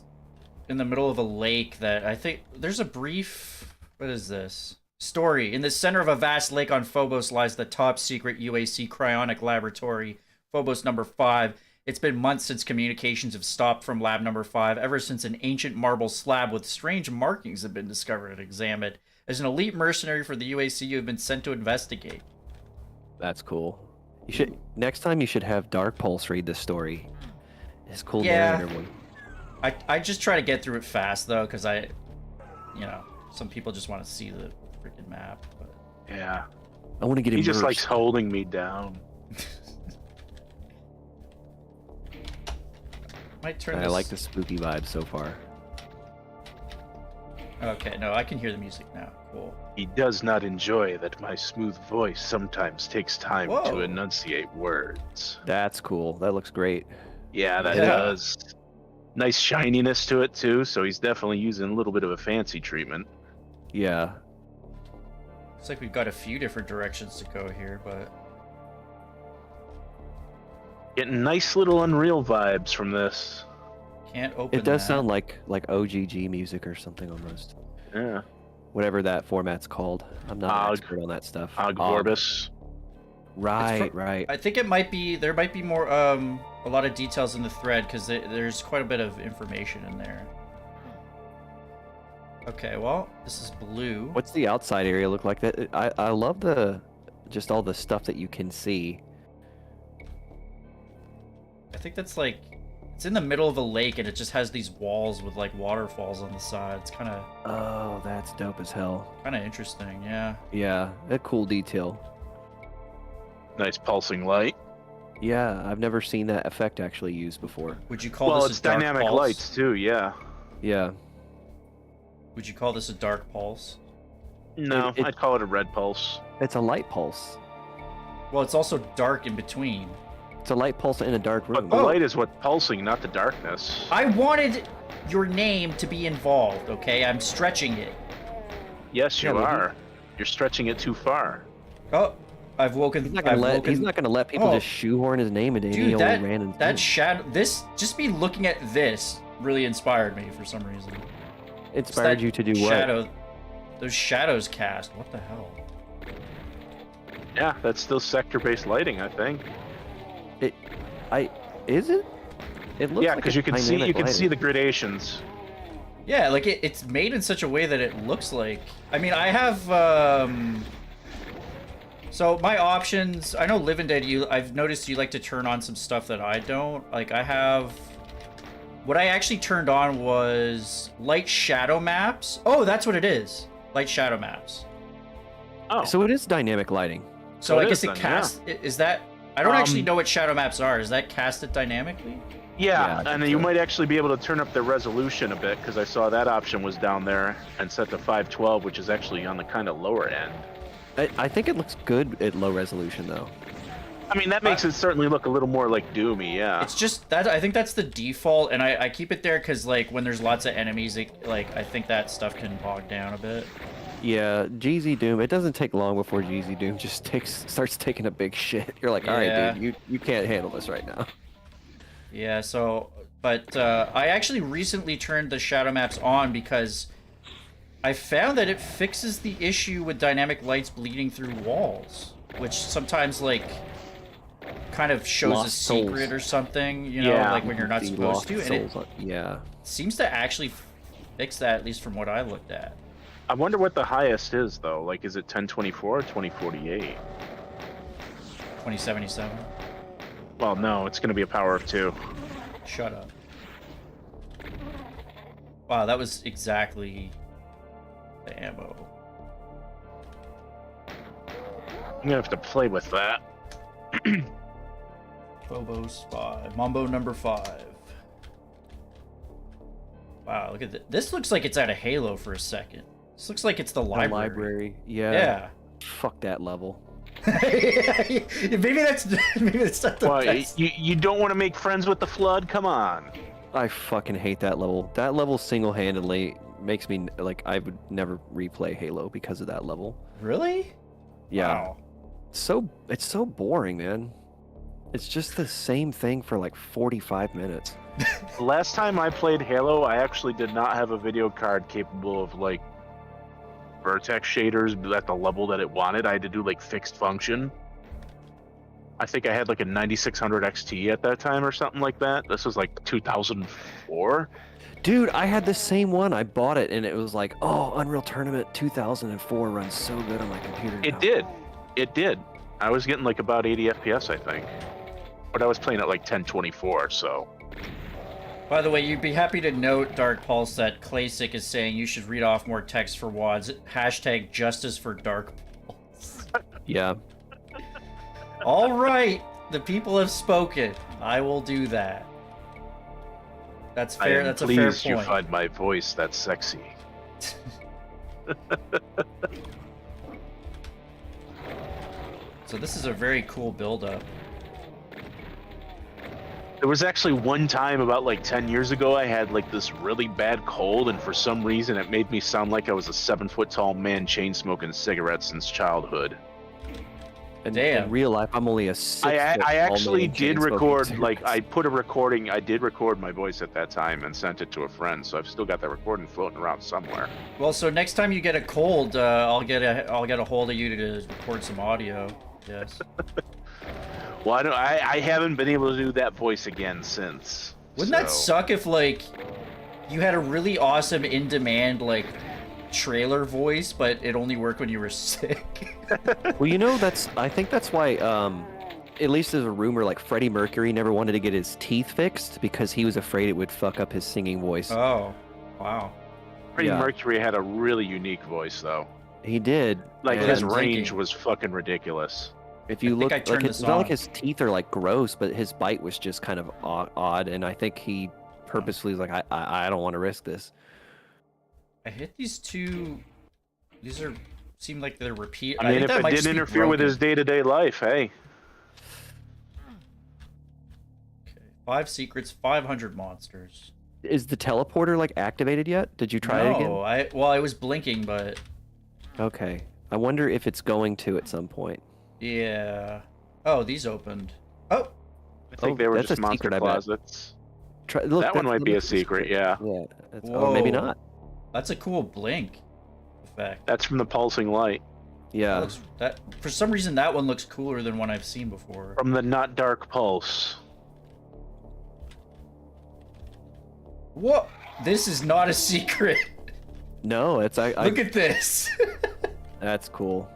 in the middle of a lake that I think there's a brief. What is this? Story. In the center of a vast lake on Phobos lies the top secret UAC cryonic laboratory, Phobos number 5. It's been months since communications have stopped from lab number 5, ever since an ancient marble slab with strange markings have been discovered and examined. As an elite mercenary for the UAC, you have been sent to investigate. That's cool. You should next time you should have Dark Pulse read this story. It's cool. Yeah. I just try to get through it fast though, because you know, some people just want to see the freaking map. But... Yeah. I want to get He immersed. just likes holding me down. Might turn I this... like the spooky vibe so far. Okay, no, I can hear the music now. Cool. He does not enjoy that my smooth voice sometimes takes time Whoa. to enunciate words. That's cool. That looks great. Yeah, that Yeah. does. Nice shininess to it too, so he's definitely using a little bit of a fancy treatment. Yeah. Looks like we've got a few different directions to go here, but... Getting nice little Unreal vibes from this. Can't open It does that. sound like OGG music or something almost. Yeah. Whatever that format's called. I'm not an Og. expert on that stuff. Ogvorbis. Right, right. I think it might be... There might be more... a lot of details in the thread, because there's quite a bit of information in there. Okay, well, this is blue. What's the outside area look like? That I love just all the stuff that you can see. I think that's like... It's in the middle of a lake, and it just has these walls with, like, waterfalls on the side. It's kind of... Oh, that's dope as hell. Kind of interesting, yeah. Yeah, a cool detail. Nice pulsing light. Yeah, I've never seen that effect actually used before. Would you call Well, this it's a dark dynamic pulse? lights too, yeah. Yeah. Would you call this a dark pulse? No, It- I'd call it a red pulse. It's a light pulse. Well, it's also dark in between. It's a light pulse in a dark room. But the light is what pulsing, not the darkness. I wanted your name to be involved, okay? I'm stretching it. Yes, you Yeah, well, are. You're stretching it too far. Oh, I've woken... He's not gonna let people Oh. just shoehorn his name into any Dude, old that, random that thing. shadow... This... Just me looking at this really inspired me for some reason. It's Inspired that you to do shadow, what? Those shadows cast. What the hell? Yeah, that's still sector-based lighting, I think. Is it? It looks Yeah, like because a you can see dynamic the lighting. gradations. Yeah, like it's made in such a way that it looks like... I mean, I have... So my options... I know LVENDead, I've noticed you like to turn on some stuff that I don't. Like, I have... What I actually turned on was light shadow maps. Oh, that's what it is. Light shadow maps. Oh, So it is dynamic lighting. So So I it guess is it then, yeah. casts... Is that... I don't actually Um, know what shadow maps are. Is that casted dynamically? Yeah, I yeah, think and then you so. might actually be able to turn up the resolution a bit, because I saw that option was down there, and set to 512, which is actually on the kind of lower end. I think it looks good at low resolution though. I mean, that makes it certainly look a little more like Doomy, yeah. It's just that I think that's the default, and I keep it there because like when there's lots of enemies, like I think that stuff can bog down a bit. Yeah, GZDoom. It doesn't take long before GZDoom just starts taking a big shit. You're like, all Yeah. right, dude, you can't handle this right now. Yeah. So, but I actually recently turned the shadow maps on because I found that it fixes the issue with dynamic lights bleeding through walls, which sometimes like kind of shows Lost a secret souls. or something, you know, Yeah. like when you're not The supposed lost to, and it souls, yeah. seems to actually fix that, at least from what I looked at. I wonder what the highest is, though. Like, is it 1024 or 2048? 2077. Well, no, it's going to be a power of 2. Shut up. Wow, that was exactly the ammo. I'm going to have to play with that. Phobos 5. Mambo number 5. Wow, look at this. This looks like it's out of Halo for a second. This looks like it's the library. Yeah. Yeah. Fuck that level. maybe that's not the Well, best. you don't want to make friends with the Flood? Come on. I fucking hate that level. That level single-handedly makes me like I would never replay Halo because of that level. Really? Yeah. Wow. It's so boring, man. It's just the same thing for like 45 minutes. Last time I played Halo, I actually did not have a video card capable of like vertex shaders at the level that it wanted. I had to do like fixed function. I think I had like a 9600 XT at that time or something like that. This was like 2004. Dude, I had the same one. I bought it and it was like, oh, Unreal Tournament 2004 runs so good on my computer now. It did. I was getting like about 80 FPS, I think. But I was playing at like 1024, so. By the way, you'd be happy to note, Dark Pulse, that Classic is saying you should read off more text for WADs. Hashtag justice for Dark Pulse. Yeah. All right, the people have spoken. I will do that. That's fair. That's a fair pleased you point. find my voice that sexy. So this is a very cool build-up. There was actually one time about like 10 years ago I had like this really bad cold, and for some reason it made me sound like I was a 7-foot-tall man chain smoking cigarettes since childhood. And Damn. in real life, I'm only a 6 I actually man did chain smoking record, like cigarettes. I put a recording, I did record my voice at that time and sent it to a friend, so I've still got that recording floating around somewhere. Well, so next time you get a cold, I'll get a hold of you to record some audio. Yes. Well, I haven't been able to do that voice again since. Wouldn't that so- suck if like you had a really awesome in-demand like trailer voice, but it only worked when you were sick? Well, you know, I think that's why, at least there's a rumor, like Freddie Mercury never wanted to get his teeth fixed because he was afraid it would fuck up his singing voice. Oh, wow. Freddie Yeah. Mercury had a really unique voice, though. He did. Like and his I'm range thinking- was fucking ridiculous. If you I think look, I like, turned it's this not on. like his teeth are like gross, but his bite was just kind of odd, and I think he purposely was like, I don't want to risk this. I hit these two. These seem like they're repeat. I mean, think if that it might didn't just be interfere with broken. his day-to-day life, hey. Okay. 5 secrets, 500 monsters. Is the teleporter like activated yet? Did you try it again? No, I was blinking, but Okay. I wonder if it's going to at some point. yeah. Oh, these opened. Oh, I think Oh, they were that's just a monster secret, I bet. closets. Look, That one that's- might be a that's secret, yeah. Yeah. Oh, maybe Whoa. not. that's a cool blink effect. That's from the pulsing light. Yeah. That for some reason that one looks cooler than one I've seen before. From the not dark pulse. What? This is not a secret. No, it's Look at this. that's cool.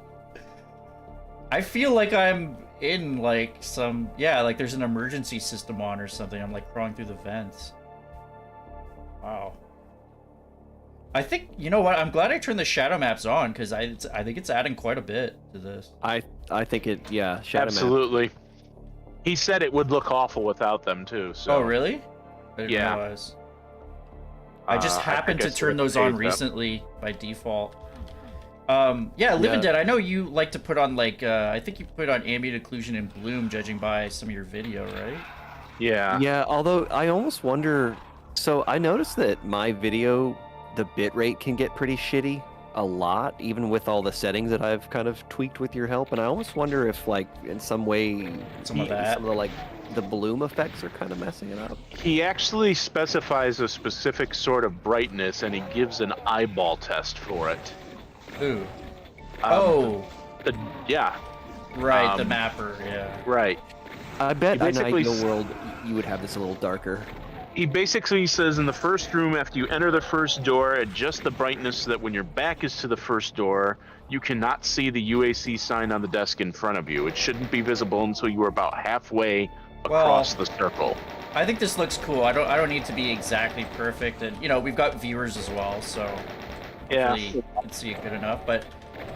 I feel like I'm in like some like there's an emergency system on or something. I'm like crawling through the vents. Wow. I think you know what? I'm glad I turned the shadow maps on because I think it's adding quite a bit to this. I think it. Yeah. Shadow Map. Absolutely. He said it would look awful without them too. So. Oh really? I didn't Yeah. realize. I just happened think to I turn sort of those on saved them. recently by default. LVENDead, I know you like to put on like I think you put on ambient occlusion and bloom judging by some of your video, right? Yeah. Yeah. Although I almost wonder. So I noticed that my video, the bitrate can get pretty shitty a lot, even with all the settings that I've kind of tweaked with your help. And I almost wonder if, like, in some way, Some of that. some of the like the bloom effects are kind of messing it up. He actually specifies a specific sort of brightness, and he gives an eyeball test for it. Ooh. Oh, Yeah. right, the um, mapper, yeah. Right. I bet He in an basically ideal world you would have this a little darker. He basically says in the first room, after you enter the first door, adjust the brightness so that when your back is to the first door, you cannot see the UAC sign on the desk in front of you. It shouldn't be visible until you are about halfway across the circle. I think this looks cool. I don't need to be exactly perfect, and you know we've got viewers as well, so yeah, you can see it good enough. But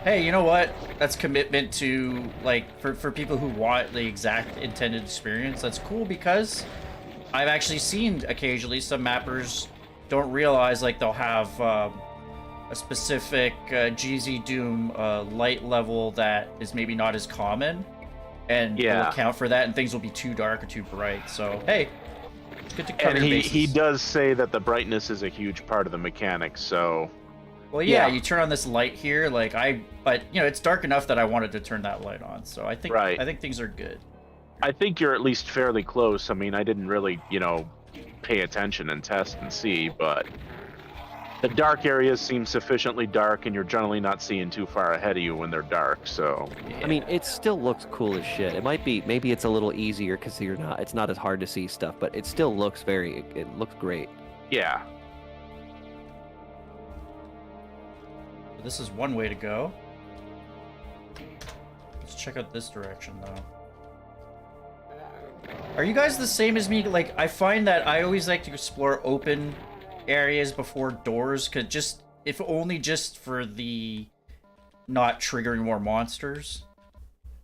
hey, you know what? That's commitment to like for people who want the exact intended experience. That's cool because I've actually seen occasionally some mappers don't realize like they'll have a specific GZDoom light level that is maybe not as common, and they'll account for that, and things will be too dark or too bright. So hey, it's good to cover and bases. he does say that the brightness is a huge part of the mechanics. So well, yeah, you turn on this light here, like but you know it's dark enough that I wanted to turn that light on. So I think things are good. I think you're at least fairly close. I mean, I didn't really, you know, pay attention and test and see, but the dark areas seem sufficiently dark, and you're generally not seeing too far ahead of you when they're dark. So I mean, it still looks cool as shit. It might be, maybe it's a little easier because it's not as hard to see stuff, but it still looks it looks great. Yeah. This is one way to go. Let's check out this direction though. Are you guys the same as me? Like, I find that I always like to explore open areas before doors, if only just for the not triggering more monsters.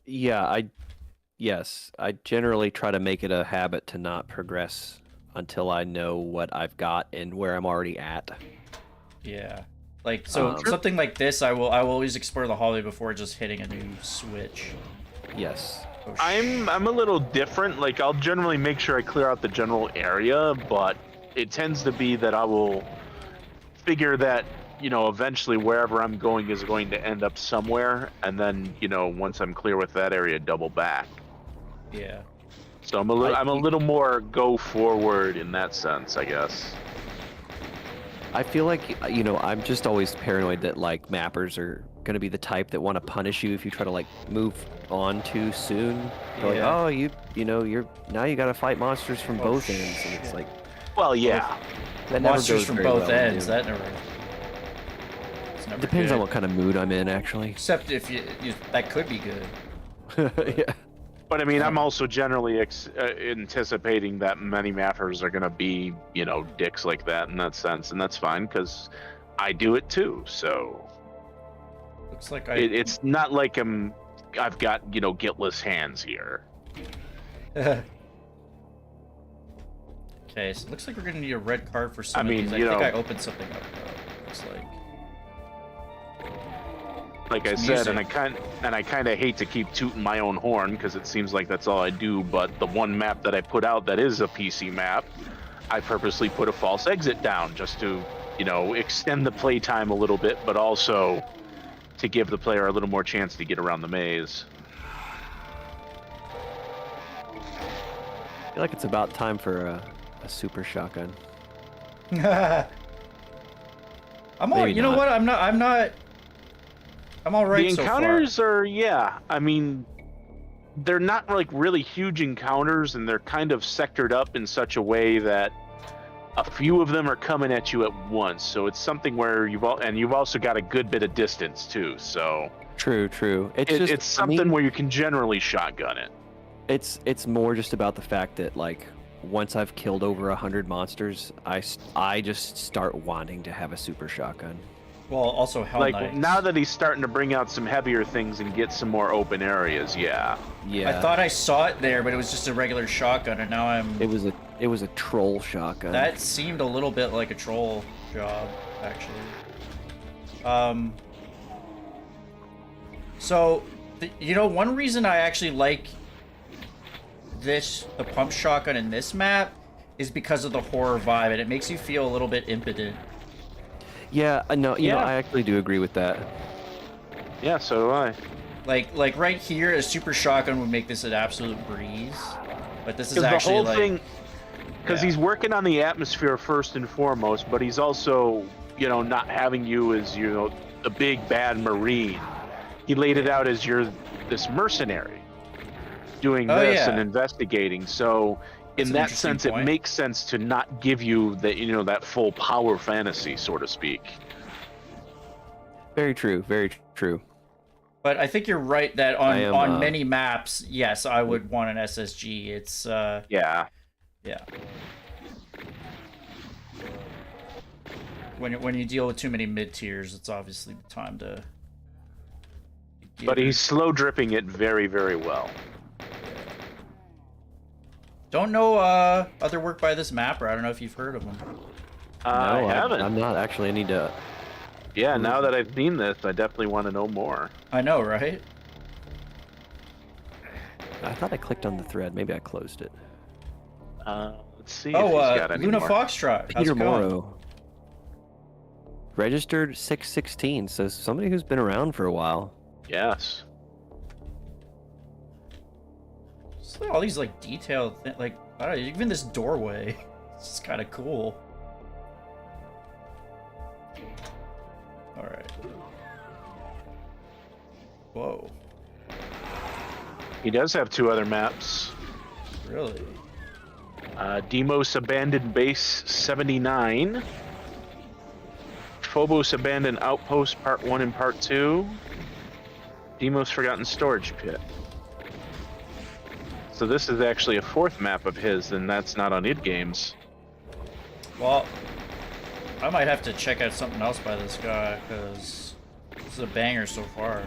Yeah, I generally try to make it a habit to not progress until I know what I've got and where I'm already at. Yeah. Like, so something like this, I will always explore the hallway before just hitting a new switch. Yes. Oh, I'm a little different. Like, I'll generally make sure I clear out the general area, but it tends to be that I will figure that, you know, eventually wherever I'm going is going to end up somewhere, and then, you know, once I'm clear with that area, double back. Yeah. So I'm a little more go forward in that sense, I guess. I feel like, you know, I'm just always paranoid that, like, mappers are going to be the type that want to punish you if you try to, like, move on too soon. They're like, oh, you know, now you got to fight monsters from both ends. And it's like... Well, yeah. That monsters from both ends, that never depends good. on what kind of mood I'm in, actually. Except if you that could be good. Yeah. But I mean, I'm also generally anticipating that many mappers are going to be, you know, dicks like that in that sense, and that's fine because I do it too. So looks like it's not like I've got, you know, guiltless hands here. Okay, so it looks like we're gonna need a red card for some I mean, of these. I think I opened something up though. Looks like I said, and I kind of hate to keep tooting my own horn because it seems like that's all I do, but the one map that I put out that is a PC map, I purposely put a false exit down just to, you know, extend the playtime a little bit, but also to give the player a little more chance to get around the maze. I feel like it's about time for a super shotgun. I'm all, you know what? I'm all right so far. The encounters are, yeah. I mean, they're not like really huge encounters, and they're kind of sectored up in such a way that a few of them are coming at you at once. So it's something where you've also got a good bit of distance too. So true. It's something where you can generally shotgun it. It's more just about the fact that, like, once I've killed over 100 monsters, I just start wanting to have a super shotgun. Well, also Hell like Knights. Now that he's starting to bring out some heavier things and get some more open areas, yeah. I thought I saw it there, but it was just a regular shotgun, and now It was a troll shotgun. That seemed a little bit like a troll job, actually. So, you know, one reason I actually like the pump shotgun in this map is because of the horror vibe, and it makes you feel a little bit impotent. Yeah, no, you know, I actually do agree with that. Yeah, so do I. Like right here, a super shotgun would make this an absolute breeze, but this is the actually whole like... thing, because he's working on the atmosphere first and foremost, but he's also, you know, not having you as, you know, the big bad Marine. He laid it out as you're this mercenary doing this and investigating. So in that sense, it makes sense to not give you that, you know, that full power fantasy, so to speak. Very true. Very true. But I think you're right that on many maps, yes, I would want an SSG. It's yeah. When you deal with too many mid tiers, it's obviously the time to. But he's slow dripping it very, very well. Don't know other work by this mapper. I don't know if you've heard of him. No, I haven't. I'm not actually. I need to. Yeah, now that I've seen this, I definitely want to know more. I know, right? I thought I clicked on the thread. Maybe I closed it. Let's see if he's got any Luna more. Foxtrot. How's it going? PeterMoro. Registered 616, so somebody who's been around for a while. Yes. So all these like detailed, like I don't know, even this doorway, it's just kind of cool. All right. Whoa. He does have 2 other maps. Really? Deimos Abandoned Base 79. Phobos Abandoned Outpost Part 1 and Part 2. Deimos Forgotten Storage Pit. So this is actually a 4th map of his, and that's not on id-games. Well, I might have to check out something else by this guy, because this is a banger so far.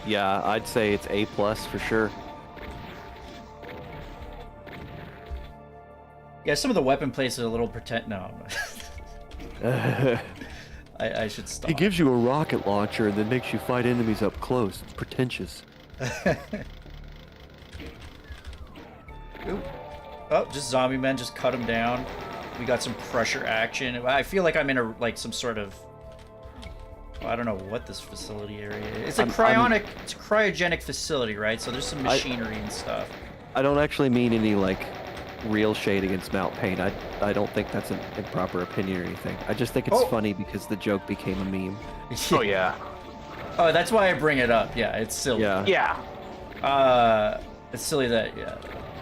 Yeah, I'd say it's A+ for sure. Yeah, some of the weapon plays are a little No. I should stop. He gives you a rocket launcher and then makes you fight enemies up close. It's pretentious. Ooh. Oh, just zombie men just cut him down. We got some pressure action. I feel like I'm in some sort of, I don't know what this facility area is. It's a it's a cryogenic facility, right? So there's some machinery and stuff. I don't actually mean any real shade against Mount Pain. I don't think that's an improper opinion or anything. I just think it's funny because the joke became a meme. Oh yeah. Oh, that's why I bring it up. Yeah, it's silly. Yeah. It's silly that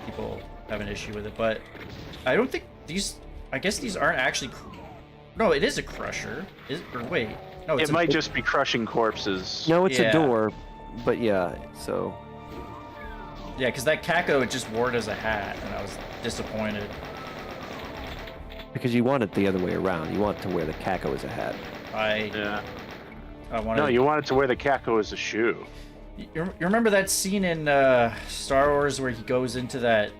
people have an issue with it, but I don't think these. I guess these aren't actually. No, it is a crusher. Wait. No, it's it might just be crushing corpses. No, it's a door, but yeah. So. Yeah, because that Kako it just wore it as a hat, and I was disappointed. Because you want it the other way around. You want to wear the Kako as a hat. I wanted... No, you wanted to wear the Kako as a shoe. You remember that scene in Star Wars where he goes into that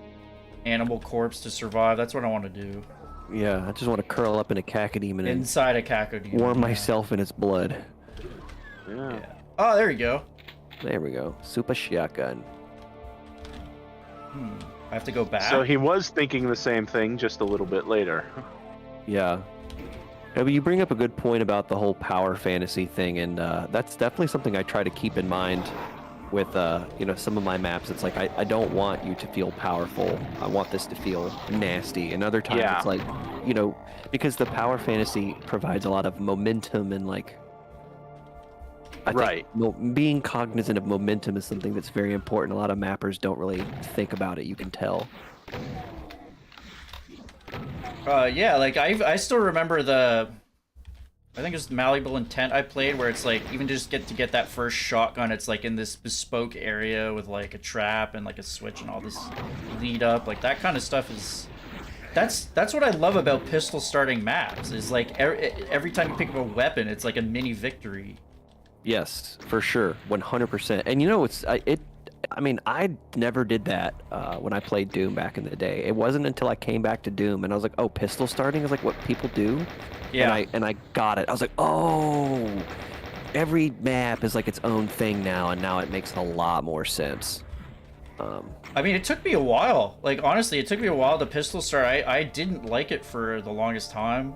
animal corpse to survive? That's what I want to do. Yeah, I just want to curl up in a cacodemon inside a cacodemon. Warm myself in its blood. Yeah. Oh, there you go. There we go. Super shotgun. I have to go back. So he was thinking the same thing, just a little bit later. Yeah. But you bring up a good point about the whole power fantasy thing, and that's definitely something I try to keep in mind with some of my maps. It's like I don't want you to feel powerful. I want this to feel nasty. And other times it's like, because the power fantasy provides a lot of momentum and I think being cognizant of momentum is something that's very important. A lot of mappers don't really think about it. You can tell. Yeah, I still remember I think it was Malleable Intent I played, where it's even just to get that first shotgun, it's in this bespoke area with a trap and a switch and all this lead up. That kind of stuff is. That's what I love about pistol starting maps. Is every time you pick up a weapon, it's a mini victory. Yes, for sure, 100%. And I never did that when I played Doom back in the day. It wasn't until I came back to Doom and I was like, oh, pistol starting is what people do? Yeah. And I got it. I was like, oh, every map is its own thing now, and now it makes a lot more sense. It took me a while. Honestly, it took me a while to pistol start. I didn't like it for the longest time.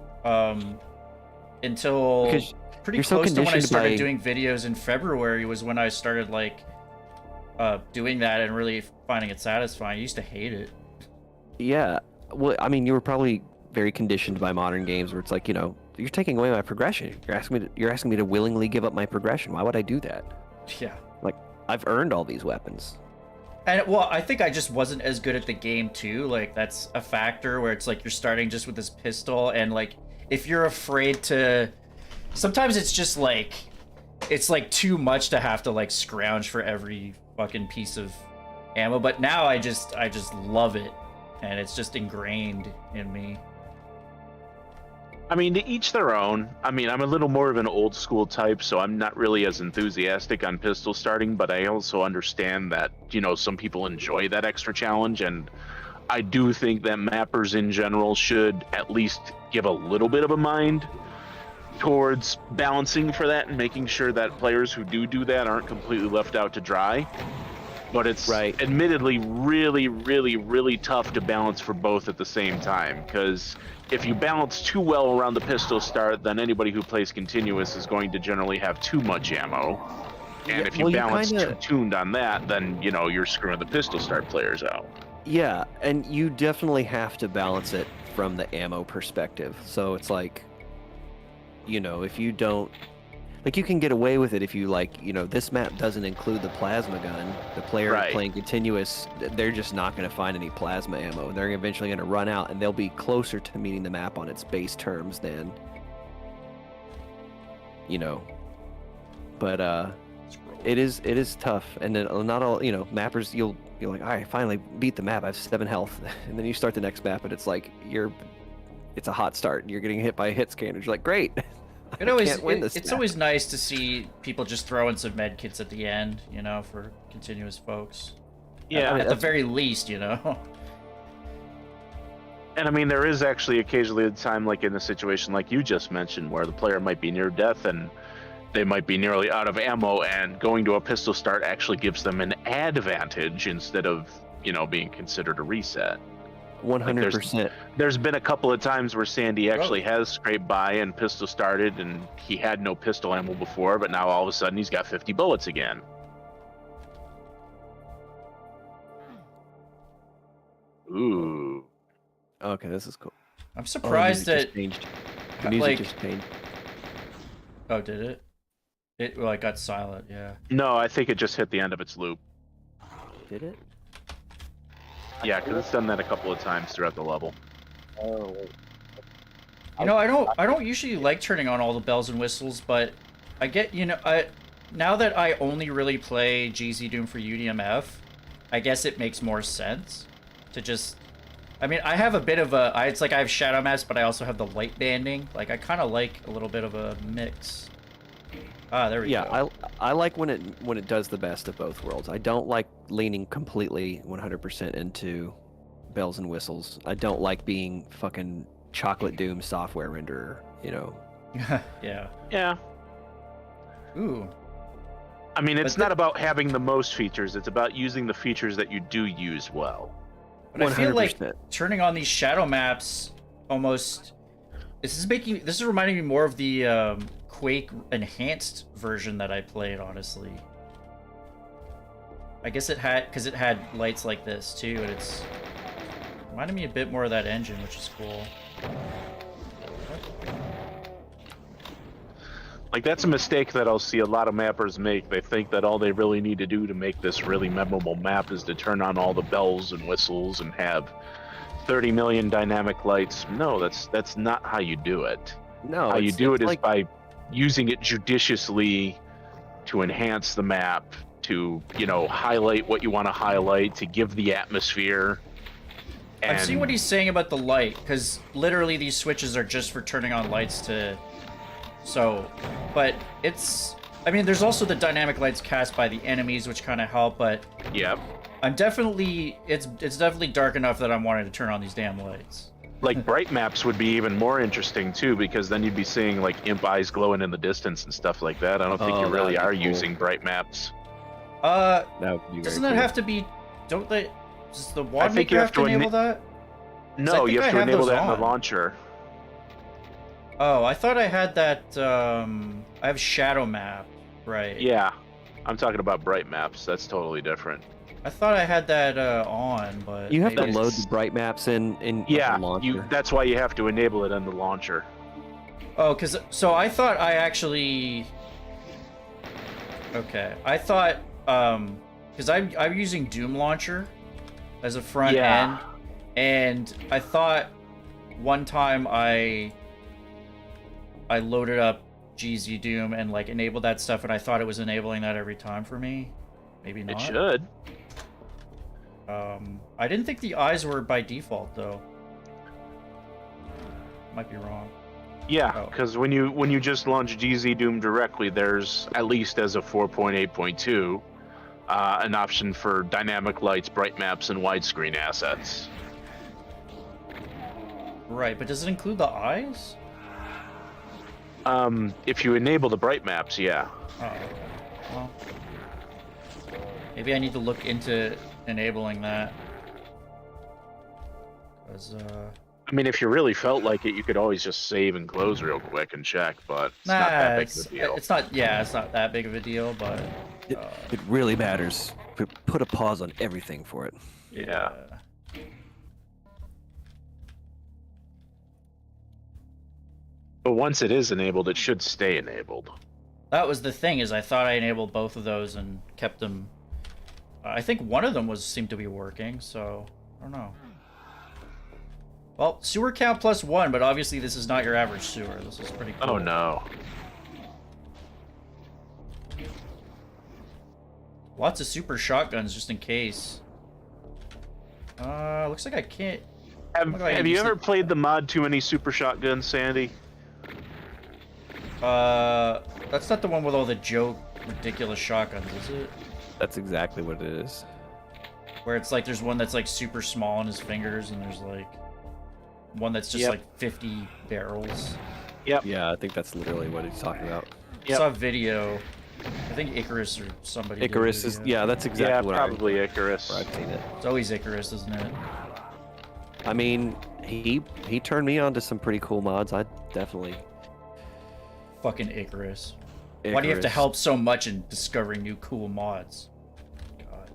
Until pretty close to when I started doing videos in February was when I started doing that and really finding it satisfying. I used to hate it. Yeah. Well, you were probably very conditioned by modern games where it's you're taking away my progression. You're asking me to willingly give up my progression. Why would I do that? Yeah. I've earned all these weapons. And well, I think I just wasn't as good at the game too. Like that's a factor where it's like you're starting just with this pistol, and like if you're afraid to, sometimes it's just like it's like too much to have to like scrounge for every fucking piece of ammo. But now I just love it, and it's just ingrained in me. I mean, to each their own. I mean, I'm a little more of an old school type, so I'm not really as enthusiastic on pistol starting, but I also understand that, you know, some people enjoy that extra challenge, and I do think that mappers in general should at least give a little bit of a mind towards balancing for that and making sure that players who do that aren't completely left out to dry. But it's admittedly really, really, really tough to balance for both at the same time, because if you balance too well around the pistol start, then anybody who plays continuous is going to generally have too much ammo. And if you balance too tuned on that, then, you know, you're screwing the pistol start players out. Yeah, and you definitely have to balance it from the ammo perspective. So it's like, you know, if you don't... Like, you can get away with it if you, like, you know, this map doesn't include the plasma gun. The player playing continuous, they're just not going to find any plasma ammo. They're eventually going to run out, and they'll be closer to meeting the map on its base terms than, you know. But it is tough, and then not all, you know, mappers, you're like, all right, finally beat the map. I have 7 health, and then you start the next map, and it's like it's a hot start, and you're getting hit by a hit scanner. You're like, great. It's always nice to see people just throw in some med kits at the end, you know, for continuous folks. Yeah, at the very least, you know. And I mean, there is actually occasionally a time, like in a situation like you just mentioned, where the player might be near death and they might be nearly out of ammo, and going to a pistol start actually gives them an advantage instead of, you know, being considered a reset. 100%. There's been a couple of times where Sandy actually has scraped by and pistol started, and he had no pistol ammo before, but now all of a sudden he's got 50 bullets again. Ooh. Okay, this is cool. I'm surprised that the music just changed. Oh, did it? It got silent. Yeah. No, I think it just hit the end of its loop. Did it? Yeah, because it's done that a couple of times throughout the level. Oh. You know, I don't usually like turning on all the bells and whistles, but I get, you know, now that I only really play GZDoom for UDMF, I guess it makes more sense to just. I mean, I have a bit of a. It's like I have shadow maps, but I also have the light banding. Like I kind of like a little bit of a mix. Ah, there we go. Yeah, I like when it does the best of both worlds. I don't like leaning completely 100% into bells and whistles. I don't like being fucking chocolate doom software renderer, you know. Yeah. Yeah. Ooh. I mean, it's not about having the most features. It's about using the features that you do use well. But 100%. I feel like turning on these shadow maps almost. This is reminding me more of the Quake enhanced version that I played, honestly. I guess it had lights like this too, and it's reminded me a bit more of that engine, which is cool. Like, that's a mistake that I'll see a lot of mappers make. They think that all they really need to do to make this really memorable map is to turn on all the bells and whistles and have 30 million dynamic lights. No, that's not how you do it. No, how you do it is by using it judiciously to enhance the map, to, you know, highlight what you want to highlight, to give the atmosphere. I've seen what he's saying about the light, because literally these switches are just for turning on lights to. So, but it's. I mean, there's also the dynamic lights cast by the enemies, which kind of help, but. Yep. I'm definitely. It's definitely dark enough that I'm wanting to turn on these damn lights. Like, bright maps would be even more interesting too, because then you'd be seeing like imp eyes glowing in the distance and stuff like that. I don't think you really are using bright maps. Doesn't that have to be? Don't they? Does the wand maker have to enable that? No, you have to enable that in the launcher. Oh, I thought I had that. I have shadow map, right? Yeah, I'm talking about bright maps. That's totally different. I thought I had that on, but you have to load the bright maps in the launcher. That's why you have to enable it in the launcher. Oh, so I thought I actually. Okay, I thought because I'm using Doom Launcher as a front Yeah. end, and I thought one time I loaded up GZDoom and like enabled that stuff, and I thought it was enabling that every time for me. Maybe not. It should. I didn't think the eyes were by default though. Might be wrong. Yeah, Oh. because when you just launch GZDoom directly, there's, at least as of 4.8.2, an option for dynamic lights, bright maps, and widescreen assets. Right, but does it include the eyes? If you enable the bright maps, yeah. Oh, okay. Well, maybe I need to look into enabling that. Because, I mean, if you really felt like it, you could always just save and close real quick and check, but it's nah, not that big of a deal. it's not. Yeah, it's not that big of a deal, but It really matters. Put a pause on everything for it. Yeah. But once it is enabled, it should stay enabled. That was the thing, is I thought I enabled both of those and kept them. I think one of them seemed to be working, so I don't know. Well, sewer count +1, but obviously this is not your average sewer. This is pretty cool. Oh no. Lots of super shotguns just in case. Looks like I can't. Have you ever played the mod Too Many Super Shotguns, Sandy? That's not the one with all the joke ridiculous shotguns, is it? That's exactly what it is. Where it's like there's one that's like super small in his fingers, and there's like one that's just like 50 barrels. Yep. Yeah, I think that's literally what he's talking about. I saw a video. I think Icarus or somebody. did a Icarus is, video. yeah, that's exactly what probably Icarus. I've seen it. It's always Icarus, isn't it? I mean, he turned me on to some pretty cool mods. I definitely. Fucking Icarus. Why do you have to help so much in discovering new cool mods? God.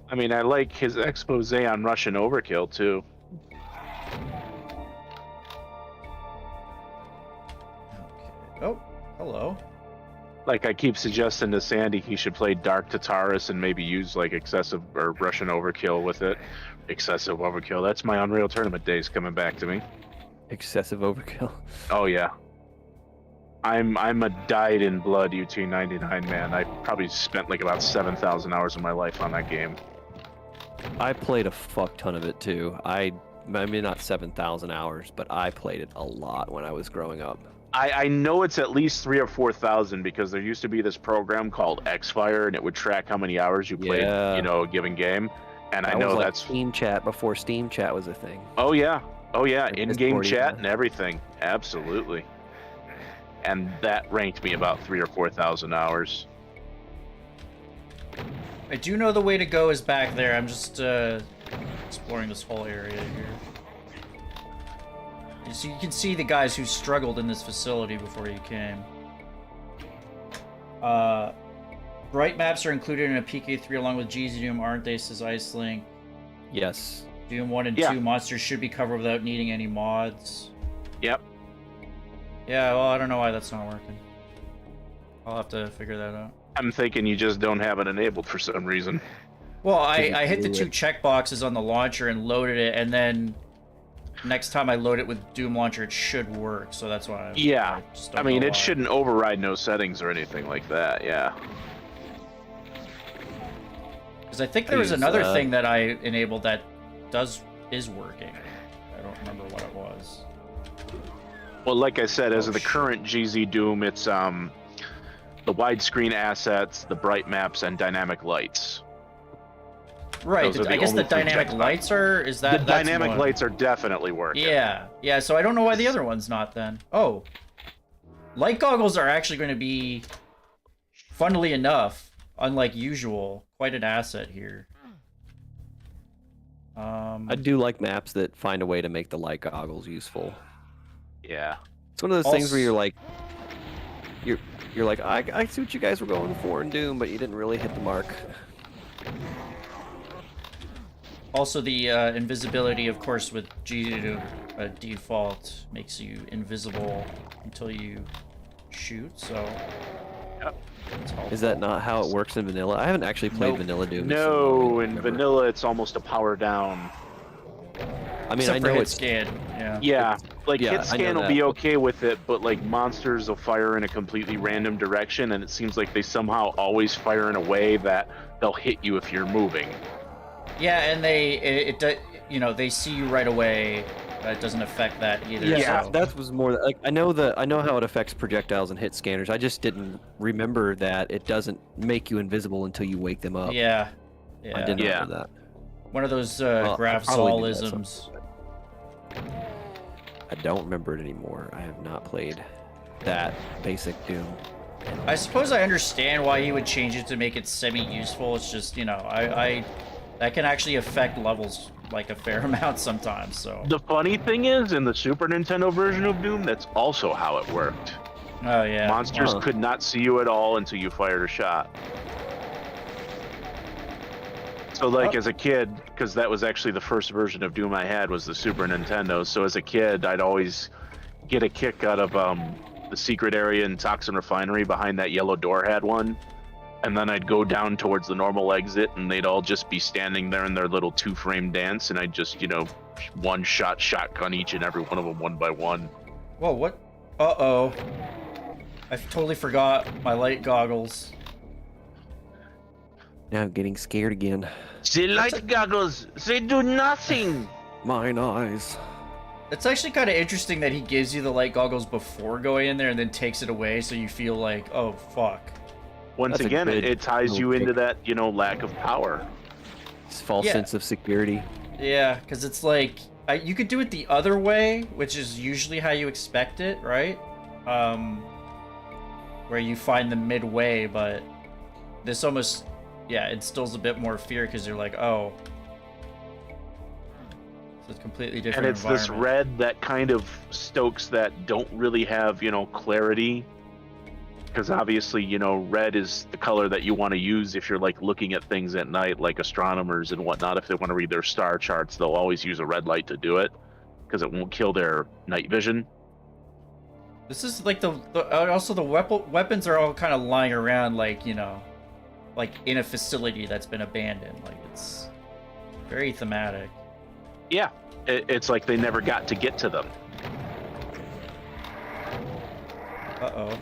I mean, I like his expose on Russian overkill too. Okay. Oh, hello. Like, I keep suggesting to Sandy he should play Dark Tataris and maybe use like excessive or Russian overkill with it. Excessive overkill. That's my Unreal Tournament days coming back to me. Excessive overkill. Oh yeah. I'm a dyed in blood UT99 man. I probably spent like about 7,000 hours of my life on that game. I played a fuck ton of it too. I mean, not 7,000 hours, but I played it a lot when I was growing up. I know it's at least 3,000 or 4,000 because there used to be this program called Xfire and it would track how many hours you played, Yeah. you know, a given game. And I That know was like that's Steam Chat before Steam Chat was a thing. Oh yeah, Like in-game Discord chat even. and everything, absolutely. And that ranked me about 3,000 or 4,000 hours. I do know the way to go is back there. I'm just exploring this whole area here. So you can see the guys who struggled in this facility before you came. Bright maps are included in a PK3 along with GZDoom, aren't they, says Icelink. Yes. Doom 1 and Yeah. 2 monsters should be covered without needing any mods. Yep. Yeah, well, I don't know why that's not working. I'll have to figure that out. I'm thinking you just don't have it enabled for some reason. Well, I hit the 2 checkboxes on the launcher and loaded it, and then next time I load it with Doom Launcher, it should work, so that's why Yeah. just I don't mean, know it why. shouldn't override no settings or anything like that, yeah. Because I think there was use, another thing that I enabled that is working. I don't remember what it was. Well, like I said, as of the shit. current GZDoom, it's the widescreen assets, the bright maps, and dynamic lights. Right, Those are I the guess the only three dynamic checkboxes. lights are... Is that The that's dynamic one. lights are definitely working. Yeah, so I don't know why the other one's not then. Oh. Light goggles are actually going to be, funnily enough, unlike usual, quite an asset here. I do like maps that find a way to make the light goggles useful. Yeah. It's one of those things where Also- you're like, I see what you guys were going for in Doom, but you didn't really hit the mark. Also, the invisibility, of course, with GZDoom default makes you invisible until you shoot, so... Is that not how it works in vanilla? I haven't actually played Nope. vanilla Doom. No, in vanilla it's almost a power down. I mean, Except I for know hit it's scan. Yeah. Yeah, like Yeah, hit I know scan will that. be okay with it, but like monsters will fire in a completely random direction, and it seems like they somehow always fire in a way that they'll hit you if you're moving. Yeah, and they see you right away. It doesn't affect that either. Yeah, so. that was more like I know how it affects projectiles and hit scanners. I just didn't remember that it doesn't make you invisible until you wake them up. Yeah. I didn't Yeah. remember that. One of those I'll probably do that Grafzolisms. I don't remember it anymore. I have not played that basic Doom. I suppose I understand why he would change it to make it semi-useful. It's just, I that can actually affect levels like a fair amount sometimes. So. The funny thing is, in the Super Nintendo version of Doom, that's also how it worked. Oh yeah. Monsters Huh. could not see you at all until you fired a shot. So like as a kid, because that was actually the first version of Doom I had was the Super Nintendo, so as a kid I'd always get a kick out of the secret area in Toxin Refinery behind that yellow door had one, and then I'd go down towards the normal exit and they'd all just be standing there in their little two-frame dance, and I'd just, one-shot shotgun each and every one of them one by one. Whoa, what? Uh-oh. I totally forgot my light goggles. Now I'm getting scared again. The light goggles, they do nothing! Mine eyes. It's actually kind of interesting that he gives you the light goggles before going in there and then takes it away, so you feel like, oh, fuck. Once That's a again, good it ties little you into kick. that, lack of power. This false Yeah. sense of security. Yeah, because it's like, you could do it the other way, which is usually how you expect it, right? Where you find them midway, but this almost, instills a bit more fear because you're like, oh. It's a completely different And it's this environment. red that kind of stokes that don't really have, clarity. Because obviously, red is the color that you want to use if you're like looking at things at night, like astronomers and whatnot. If they want to read their star charts, they'll always use a red light to do it because it won't kill their night vision. This is like also the weapons are all kind of lying around like, like in a facility that's been abandoned. Like it's very thematic. Yeah, it's like they never got to get to them. Uh-oh.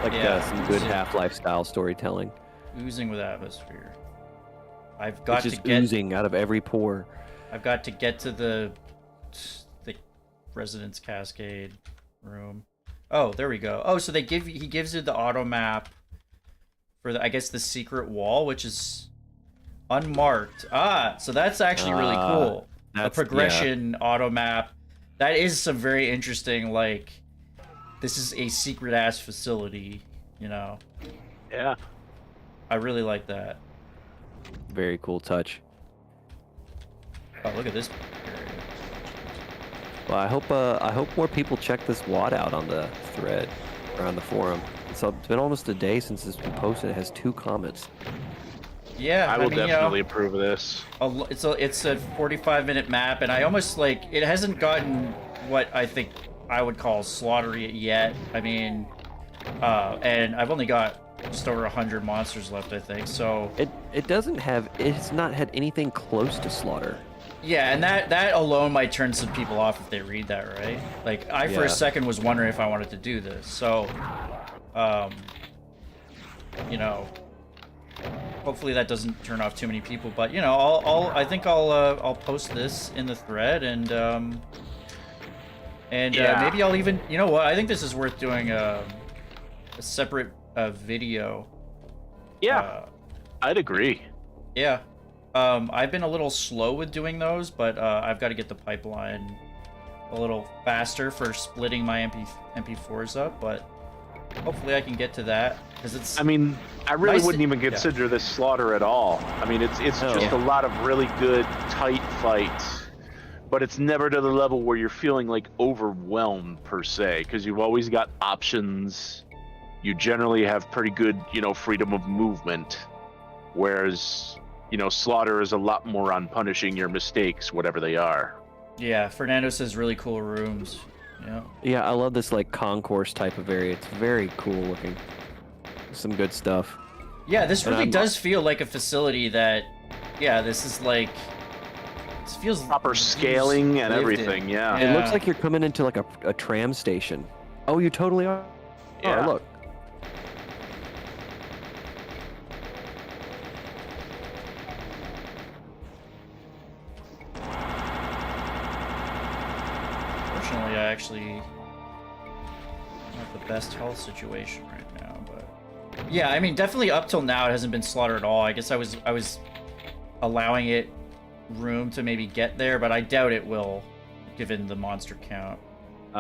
Like Yeah, some good oozing. Half-Life style storytelling. Oozing with atmosphere. I've got It's to just get oozing out of every pore. I've got to get to the Residence Cascade room. Oh, there we go. Oh, so he gives you the auto map for the, I guess, the secret wall, which is unmarked. Ah, so that's actually really cool. A That's progression auto map. That is some very interesting, like, this is a secret ass facility, Yeah. I really like that. Very cool touch. Oh, look at this area. Well, I hope more people check this WAD out on the thread or on the forum. It's been almost a day since it's been posted. It has 2 comments. Yeah, I will mean, definitely approve of this. It's a 45-minute map, and I almost like it hasn't gotten what I think I would call slaughtery yet. I mean, and I've only got just over 100 monsters left, I think. So It's not had anything close to slaughter. yeah, and that alone might turn some people off if they read that, right? Like I for Yeah. a second was wondering if I wanted to do this. So, hopefully that doesn't turn off too many people. But I think I'll post this in the thread and maybe I'll even, I think this is worth doing a separate video. Yeah, I'd agree. Yeah. I've been a little slow with doing those, but I've got to get the pipeline a little faster for splitting my MP4s up, but hopefully I can get to that because it's. I mean, I really Nice wouldn't to- even consider this slaughter at all. I mean, it's just a lot of really good, tight fights, but it's never to the level where you're feeling like overwhelmed per se, because you've always got options. You generally have pretty good, freedom of movement, whereas, slaughter is a lot more on punishing your mistakes, whatever they are. Yeah, Fernando says really cool rooms. Yeah. Yeah, I love this like concourse type of area. It's very cool looking. Some good stuff. Yeah, this And really I'm- does feel like a facility that, yeah, this is like, this feels Proper used- scaling and lived everything, in. yeah. It looks like you're coming into like a tram station. Oh, you totally are. Yeah. Oh, look. Fortunately, I actually not the best health situation right now, but yeah, I mean, definitely up till now it hasn't been slaughtered at all. I guess I was allowing it room to maybe get there, but I doubt it will, given the monster count.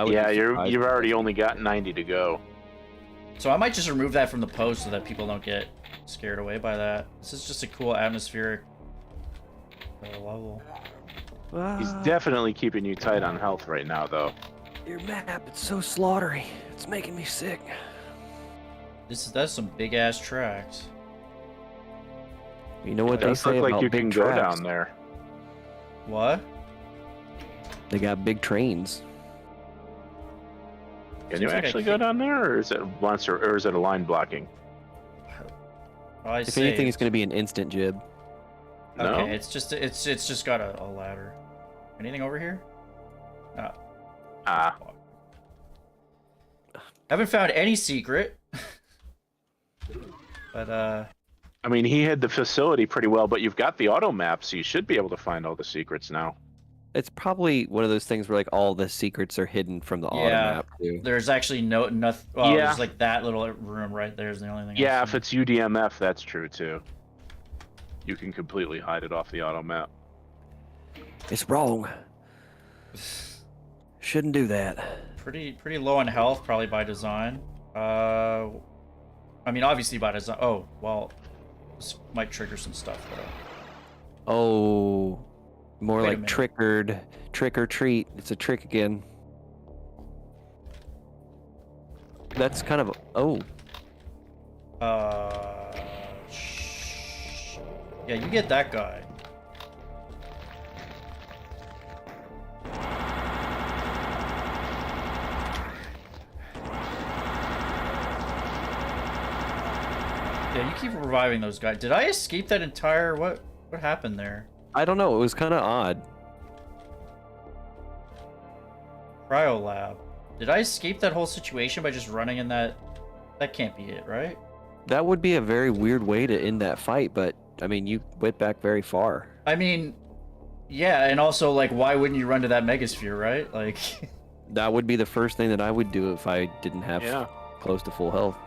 Yeah, you've already only got 90 to go. So I might just remove that from the post so that people don't get scared away by that. This is just a cool atmospheric level. He's definitely keeping you tight on health right now, though. Your map, it's so slaughtery. It's making me sick. That's some big ass tracks. You know what It they does say look like about you big can go tracks? down there. What? They got big trains. Can you Seems like I actually go can't- down there, or is it monster, or is it a line blocking? If anything, it's going to be an instant jib. No? Okay, it's just got a ladder. Anything over here? Oh. Ah. Haven't found any secret. But I mean, he hid the facility pretty well, but you've got the auto map, so you should be able to find all the secrets now. It's probably one of those things where like all the secrets are hidden from the auto yeah, map too. there's actually nothing. Well, Yeah. there's like that little room right there is the only thing. Yeah, I've if it's UDMF, that's true too. You can completely hide it off the auto map. It's wrong. Shouldn't do that. seen. Pretty low on health, probably by design. I mean, obviously by design. Oh, well, this might trigger some stuff though. Oh, more Wait a like minute. trick or treat. It's a trick again. That's kind of oh. Yeah, you get that guy. Yeah, you keep reviving those guys. Did I escape that entire... What happened there? I don't know. It was kind of odd. Cryo lab. Did I escape that whole situation by just running in that... That can't be it, right? That would be a very weird way to end that fight, but I mean, you went back very far. I mean... Yeah, and also, like, why wouldn't you run to that megasphere, right? Like... That would be the first thing that I would do if I didn't have Yeah. close to full health.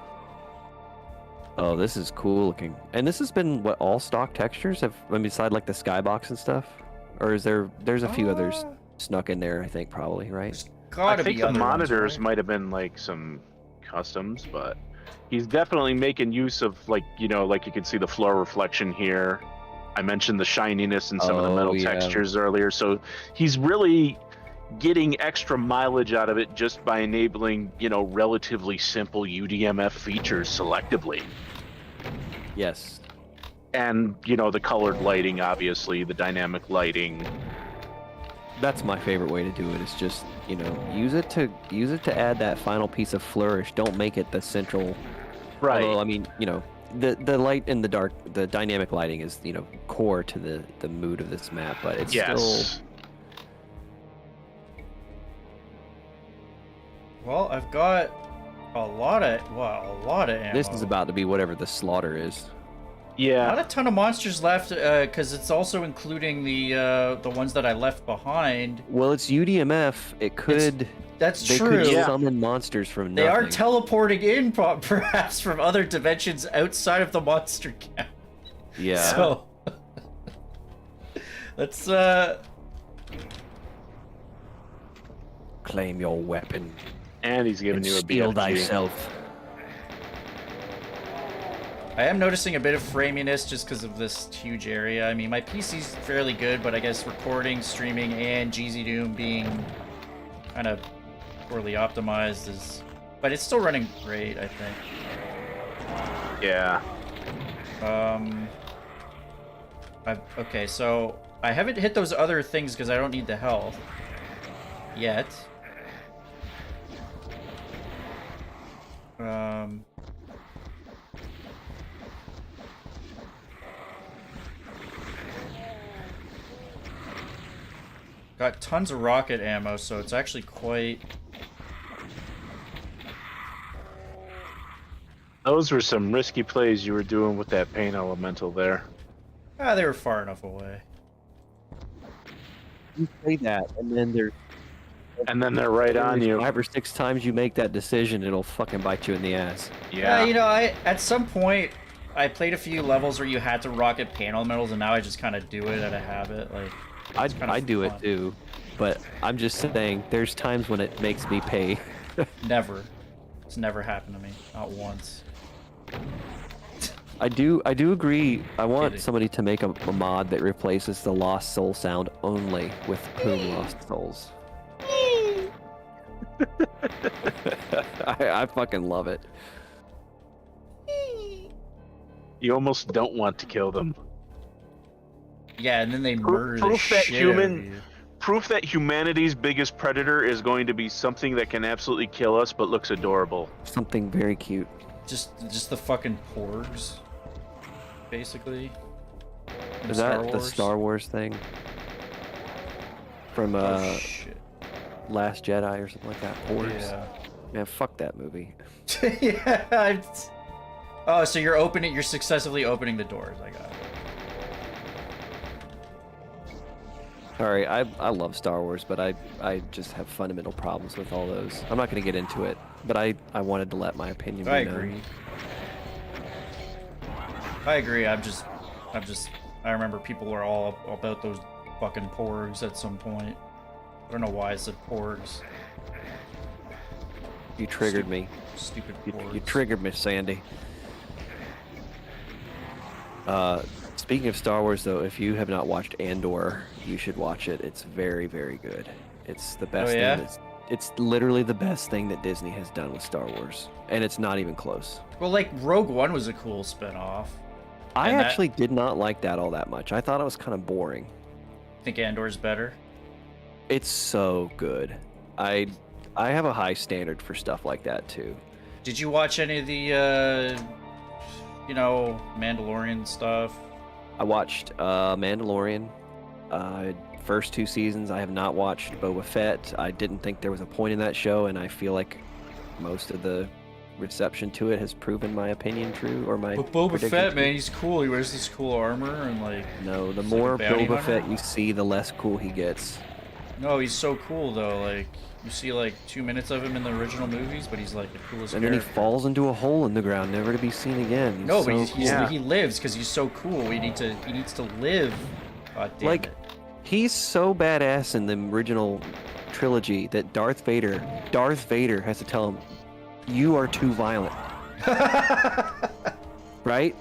Oh, this is cool looking. And this has been, what, all stock textures? I mean, beside, like, the skybox and stuff? Or is there's a few others snuck in there, I think, probably, right? Gotta I think be the other ones, monitors right? might have been like some customs, but he's definitely making use of, like, you know, like you can see the floor reflection here. I mentioned the shininess and some of the Oh, metal yeah. textures earlier, so he's really getting extra mileage out of it just by enabling, you know, relatively simple UDMF features selectively. Yes. And, you know, the colored lighting, obviously, the dynamic lighting. That's my favorite way to do it. Is just, you know, use it to add that final piece of flourish. Don't make it the central. Right. Although, I mean, you know, the light and the dark, the dynamic lighting is, you know, core to the mood of this map, but it's Yes. still. Well, I've got a lot of ammo. This is about to be whatever the slaughter is. Yeah. Not a ton of monsters left, because it's also including the ones that I left behind. Well, it's UDMF. It could. That's They true. could summon monsters from They nothing. are teleporting in, perhaps from other dimensions outside of the monster camp. Yeah. So let's Claim your weapon. And he's giving and you a steal BFG. thyself. I am noticing a bit of framiness just because of this huge area. I mean, my PC's fairly good, but I guess recording, streaming, and GZDoom being kind of poorly optimized is... But it's still running great, I think. Yeah. Okay, so I haven't hit those other things because I don't need the health yet. Got tons of rocket ammo, so it's actually quite... Those were some risky plays you were doing with that pain elemental there. Ah, they were far enough away. You say that, and then there's... And then they're right on you. 5 or 6 times you make that decision, it'll fucking bite you in the ass. Yeah, you know, at some point, I played a few levels where you had to rocket pain elementals, and now I just kind of do it out of habit. Like, I do it too, but I'm just saying, there's times when it makes me pay. Never. It's never happened to me. Not once. I do agree. I want somebody to make a mod that replaces the Lost Soul sound only with Poom Lost Souls. I fucking love it. You almost don't want to kill them. Yeah, and then they murder the shit out of you. Proof that humanity's biggest predator is going to be something that can absolutely kill us but looks adorable. Something very cute. Just the fucking porgs, basically. Is that the Star Wars thing? From Last Jedi or something like that? Porgs? Yeah. Man, fuck that movie. Yeah. Oh, so you're successively opening the doors. I got it. Sorry, I love Star Wars, but I just have fundamental problems with all those. I'm not going to get into it, but I wanted to let my opinion be known. I agree. I remember people were all about those fucking porgs at some point. I don't know why I said porgs. You triggered me. Stupid porgs. You triggered me, Sandy. Speaking of Star Wars, though, if you have not watched Andor, you should watch it. It's very, very good. It's the best thing. It's literally the best thing that Disney has done with Star Wars, and it's not even close. Well, like Rogue One was a cool spin-off. I actually did not like that all that much. I thought it was kind of boring. Think Andor's better? It's so good. I have a high standard for stuff like that too. Did you watch any of the Mandalorian stuff? I watched Mandalorian, first 2 seasons. I have not watched Boba Fett. I didn't think there was a point in that show, and I feel like most of the reception to it has proven my opinion true, or my. But Boba Fett, man, he's cool. He wears this cool armor and like. No, the more Boba Fett you see, the less cool he gets. No, he's so cool though. Like you see like 2 minutes of him in the original movies, but he's like the coolest. And then he falls into a hole in the ground, never to be seen again. No, but he lives because he's so cool. He needs to live. God damn it. He's so badass in the original trilogy that Darth Vader has to tell him, "You are too violent." Right?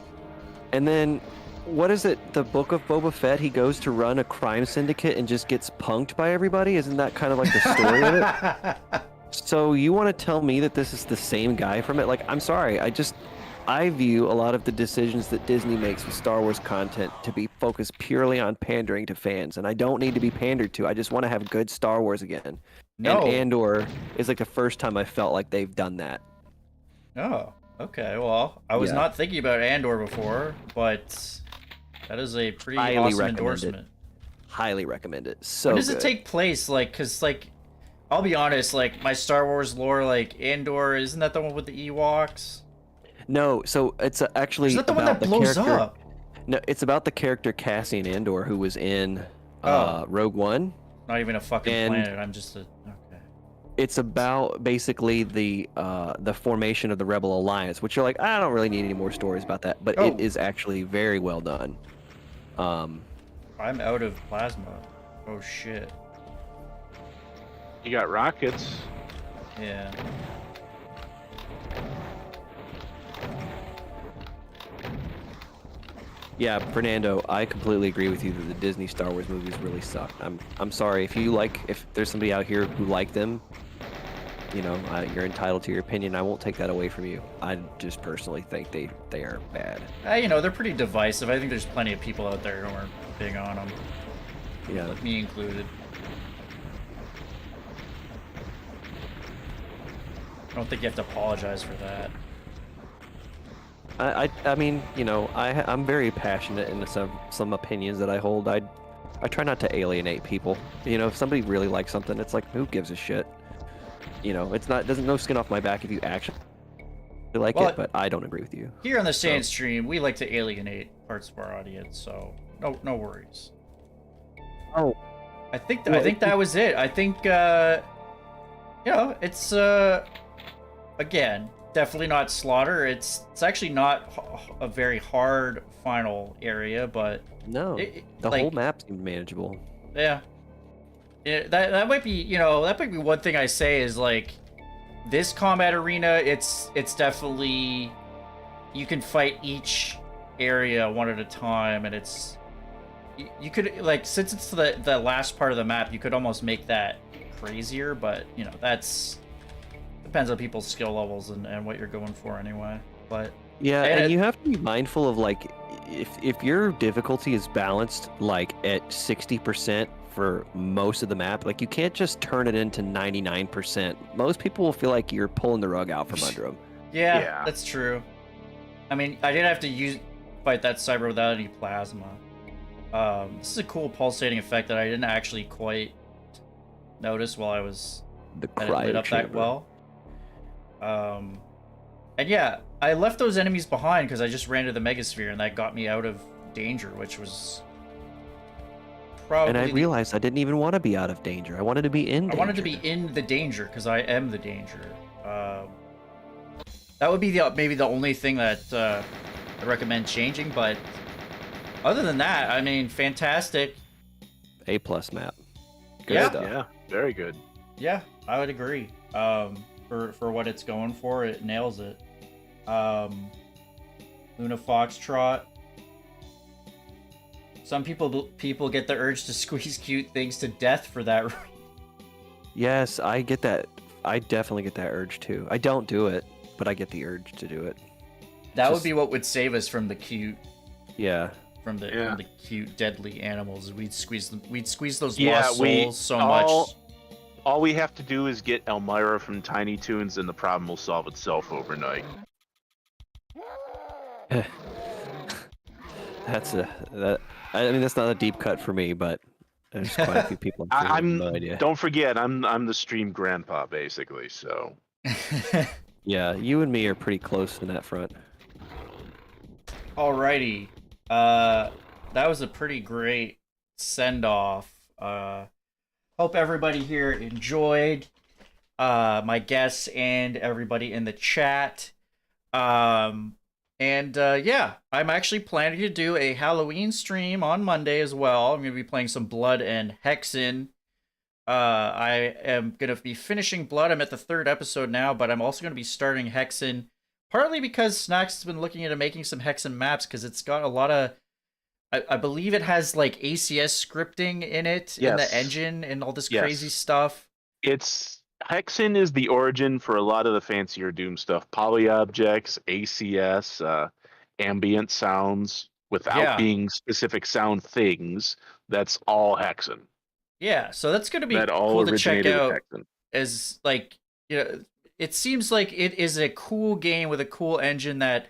And then, what is it? The Book of Boba Fett, he goes to run a crime syndicate and just gets punked by everybody? Isn't that kind of like the story of it? So you want to tell me that this is the same guy from it? Like, I'm sorry, I view a lot of the decisions that Disney makes with Star Wars content to be focused purely on pandering to fans, and I don't need to be pandered to. I just want to have good Star Wars again. No. And Andor is like the first time I felt like they've done that. Oh, okay. Well, I was not thinking about Andor before, but that is a pretty awesome endorsement. Highly recommend it. So when does it take place? Like, cause like, I'll be honest, like my Star Wars lore, like Andor, isn't that the one with the Ewoks? No, so it's actually. Is that the one that blows up? No, it's about the character Cassian Andor, who was in Rogue One. Not even a fucking planet. I'm just a. Okay. It's about basically the formation of the Rebel Alliance, which you're like, I don't really need any more stories about that, but it is actually very well done. I'm out of plasma. Oh shit. You got rockets. Yeah. Yeah, Fernando, I completely agree with you that the Disney Star Wars movies really suck. I'm sorry if there's somebody out here who like them, you're entitled to your opinion. I won't take that away from you. I just personally think they are bad. They're pretty divisive. I think there's plenty of people out there who aren't big on them. Yeah. Me included. don't think you have to apologize for that. I mean, you know, I'm very passionate in some opinions that I hold. I try not to alienate people. You know, if somebody really likes something, it's like, who gives a shit? You know, doesn't no skin off my back if you actually like it, but I don't agree with you. Here on the Sand Stream, we like to alienate parts of our audience, so no worries. Oh, I think that was it. I think you know, it's again, definitely not Slaughter. It's actually not a very hard final area, but no, the whole map seemed manageable. Yeah. That might be, you know, that might be one thing I say is like this combat arena, it's definitely, you can fight each area one at a time, and it's, you could, like, since it's the last part of the map, you could almost make that crazier, but, you know, that's, depends on people's skill levels and what you're going for anyway. But yeah, and you have to be mindful of, like, if your difficulty is balanced, like, at 60% for most of the map, like, you can't just turn it into 99%. Most people will feel like you're pulling the rug out from under them. Yeah, that's true. I mean, I did have to fight that cyber without any plasma. This is a cool pulsating effect that I didn't actually quite notice while I was lit up that well. And yeah, I left those enemies behind because I just ran to the Megasphere, and that got me out of danger, which was probably... And I realized I didn't even want to be out of danger. I wanted to be in danger. I wanted to be in the danger because I am the danger. That would be maybe the only thing that I recommend changing, but other than that, I mean, fantastic. A+ map. Good stuff. Yeah, very good. Yeah, I would agree. For what it's going for, it nails it. Luna Foxtrot. Some people get the urge to squeeze cute things to death for that. Yes, I get that. I definitely get that urge too. I don't do it, but I get the urge to do it. That would be what would save us from the cute. Yeah. From the cute deadly animals. We'd squeeze those lost souls so much. All we have to do is get Elmira from Tiny Toons, and the problem will solve itself overnight. I mean, that's not a deep cut for me, but there's quite a few people. No idea. Don't forget, I'm the stream grandpa basically. So. Yeah, you and me are pretty close in that front. Alrighty, that was a pretty great send off. Hope everybody here enjoyed. My guests and everybody in the chat. Yeah, I'm actually planning to do a Halloween stream on Monday as well. I'm going to be playing some Blood and Hexen. I am going to be finishing Blood. I'm at the 3rd episode now, but I'm also going to be starting Hexen. Partly because Snacks has been looking into making some Hexen maps, because it's got a lot of... I believe it has, like, ACS scripting in it, in the engine, and all this crazy stuff. Hexen is the origin for a lot of the fancier Doom stuff. Polyobjects, ACS, ambient sounds, without being specific sound things. That's all Hexen. Yeah, so that's going to be cool to check out. As, like, you know, it seems like it is a cool game with a cool engine that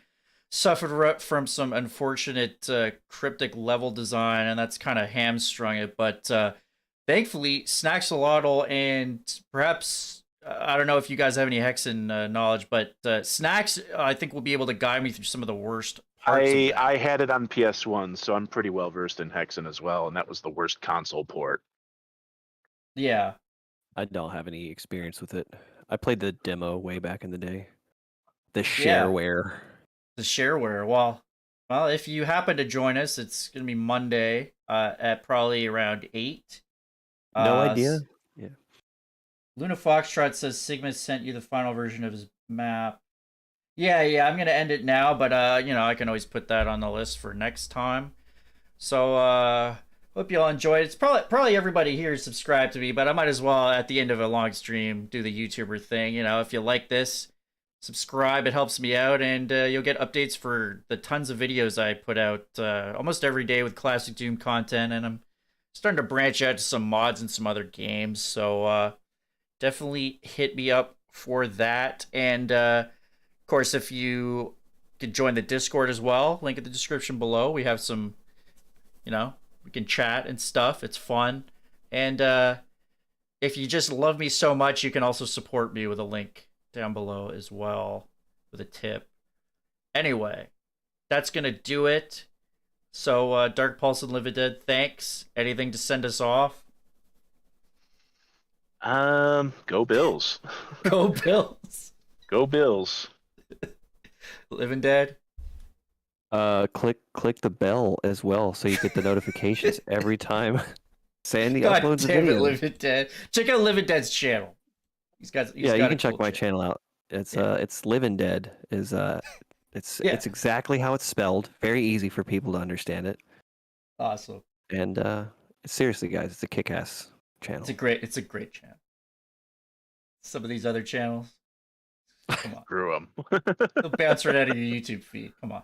suffered from some unfortunate cryptic level design, and that's kind of hamstrung it, but thankfully Snaxolotl and perhaps I don't know if you guys have any Hexen knowledge, but Snacks I think will be able to guide me through some of the worst parts. I had it on PS1, so I'm pretty well versed in Hexen as well, and that was the worst console port. Yeah, I don't have any experience with it. I played the demo way back in the day. The shareware. The shareware. Well, if you happen to join us, it's going to be Monday at probably around 8. No idea. Yeah. Luna Foxtrot says Sigma sent you the final version of his map. Yeah, I'm going to end it now, but, you know, I can always put that on the list for next time. So, hope you all enjoyed. It's probably everybody here is subscribed to me, but I might as well, at the end of a long stream, do the YouTuber thing. You know, if you like this, subscribe. It helps me out, and you'll get updates for the tons of videos I put out almost every day with classic Doom content, and I'm starting to branch out to some mods and some other games, so definitely hit me up for that. And of course, if you could join the Discord as well, link in the description below. We have some, you know, we can chat and stuff. It's fun. And if you just love me so much, you can also support me with a link down below as well with a tip. Anyway, that's going to do it. So, Dark Pulse and LVENDead, thanks. Anything to send us off? Go Bills. Go Bills. Go Bills. LVENDead. Click the bell as well so you get the notifications every time Sandy God uploads a damn it, video. LVENDead. Check out LVENDead's channel. He's got You a can check cool my channel out. It's LVENDead is it's exactly how it's spelled. Very easy for people to understand it. Awesome. And seriously, guys, it's a kick-ass channel. It's a great channel. Some of these other channels, come on, Screw 'em. they'll bounce right out of your YouTube feed. Come on.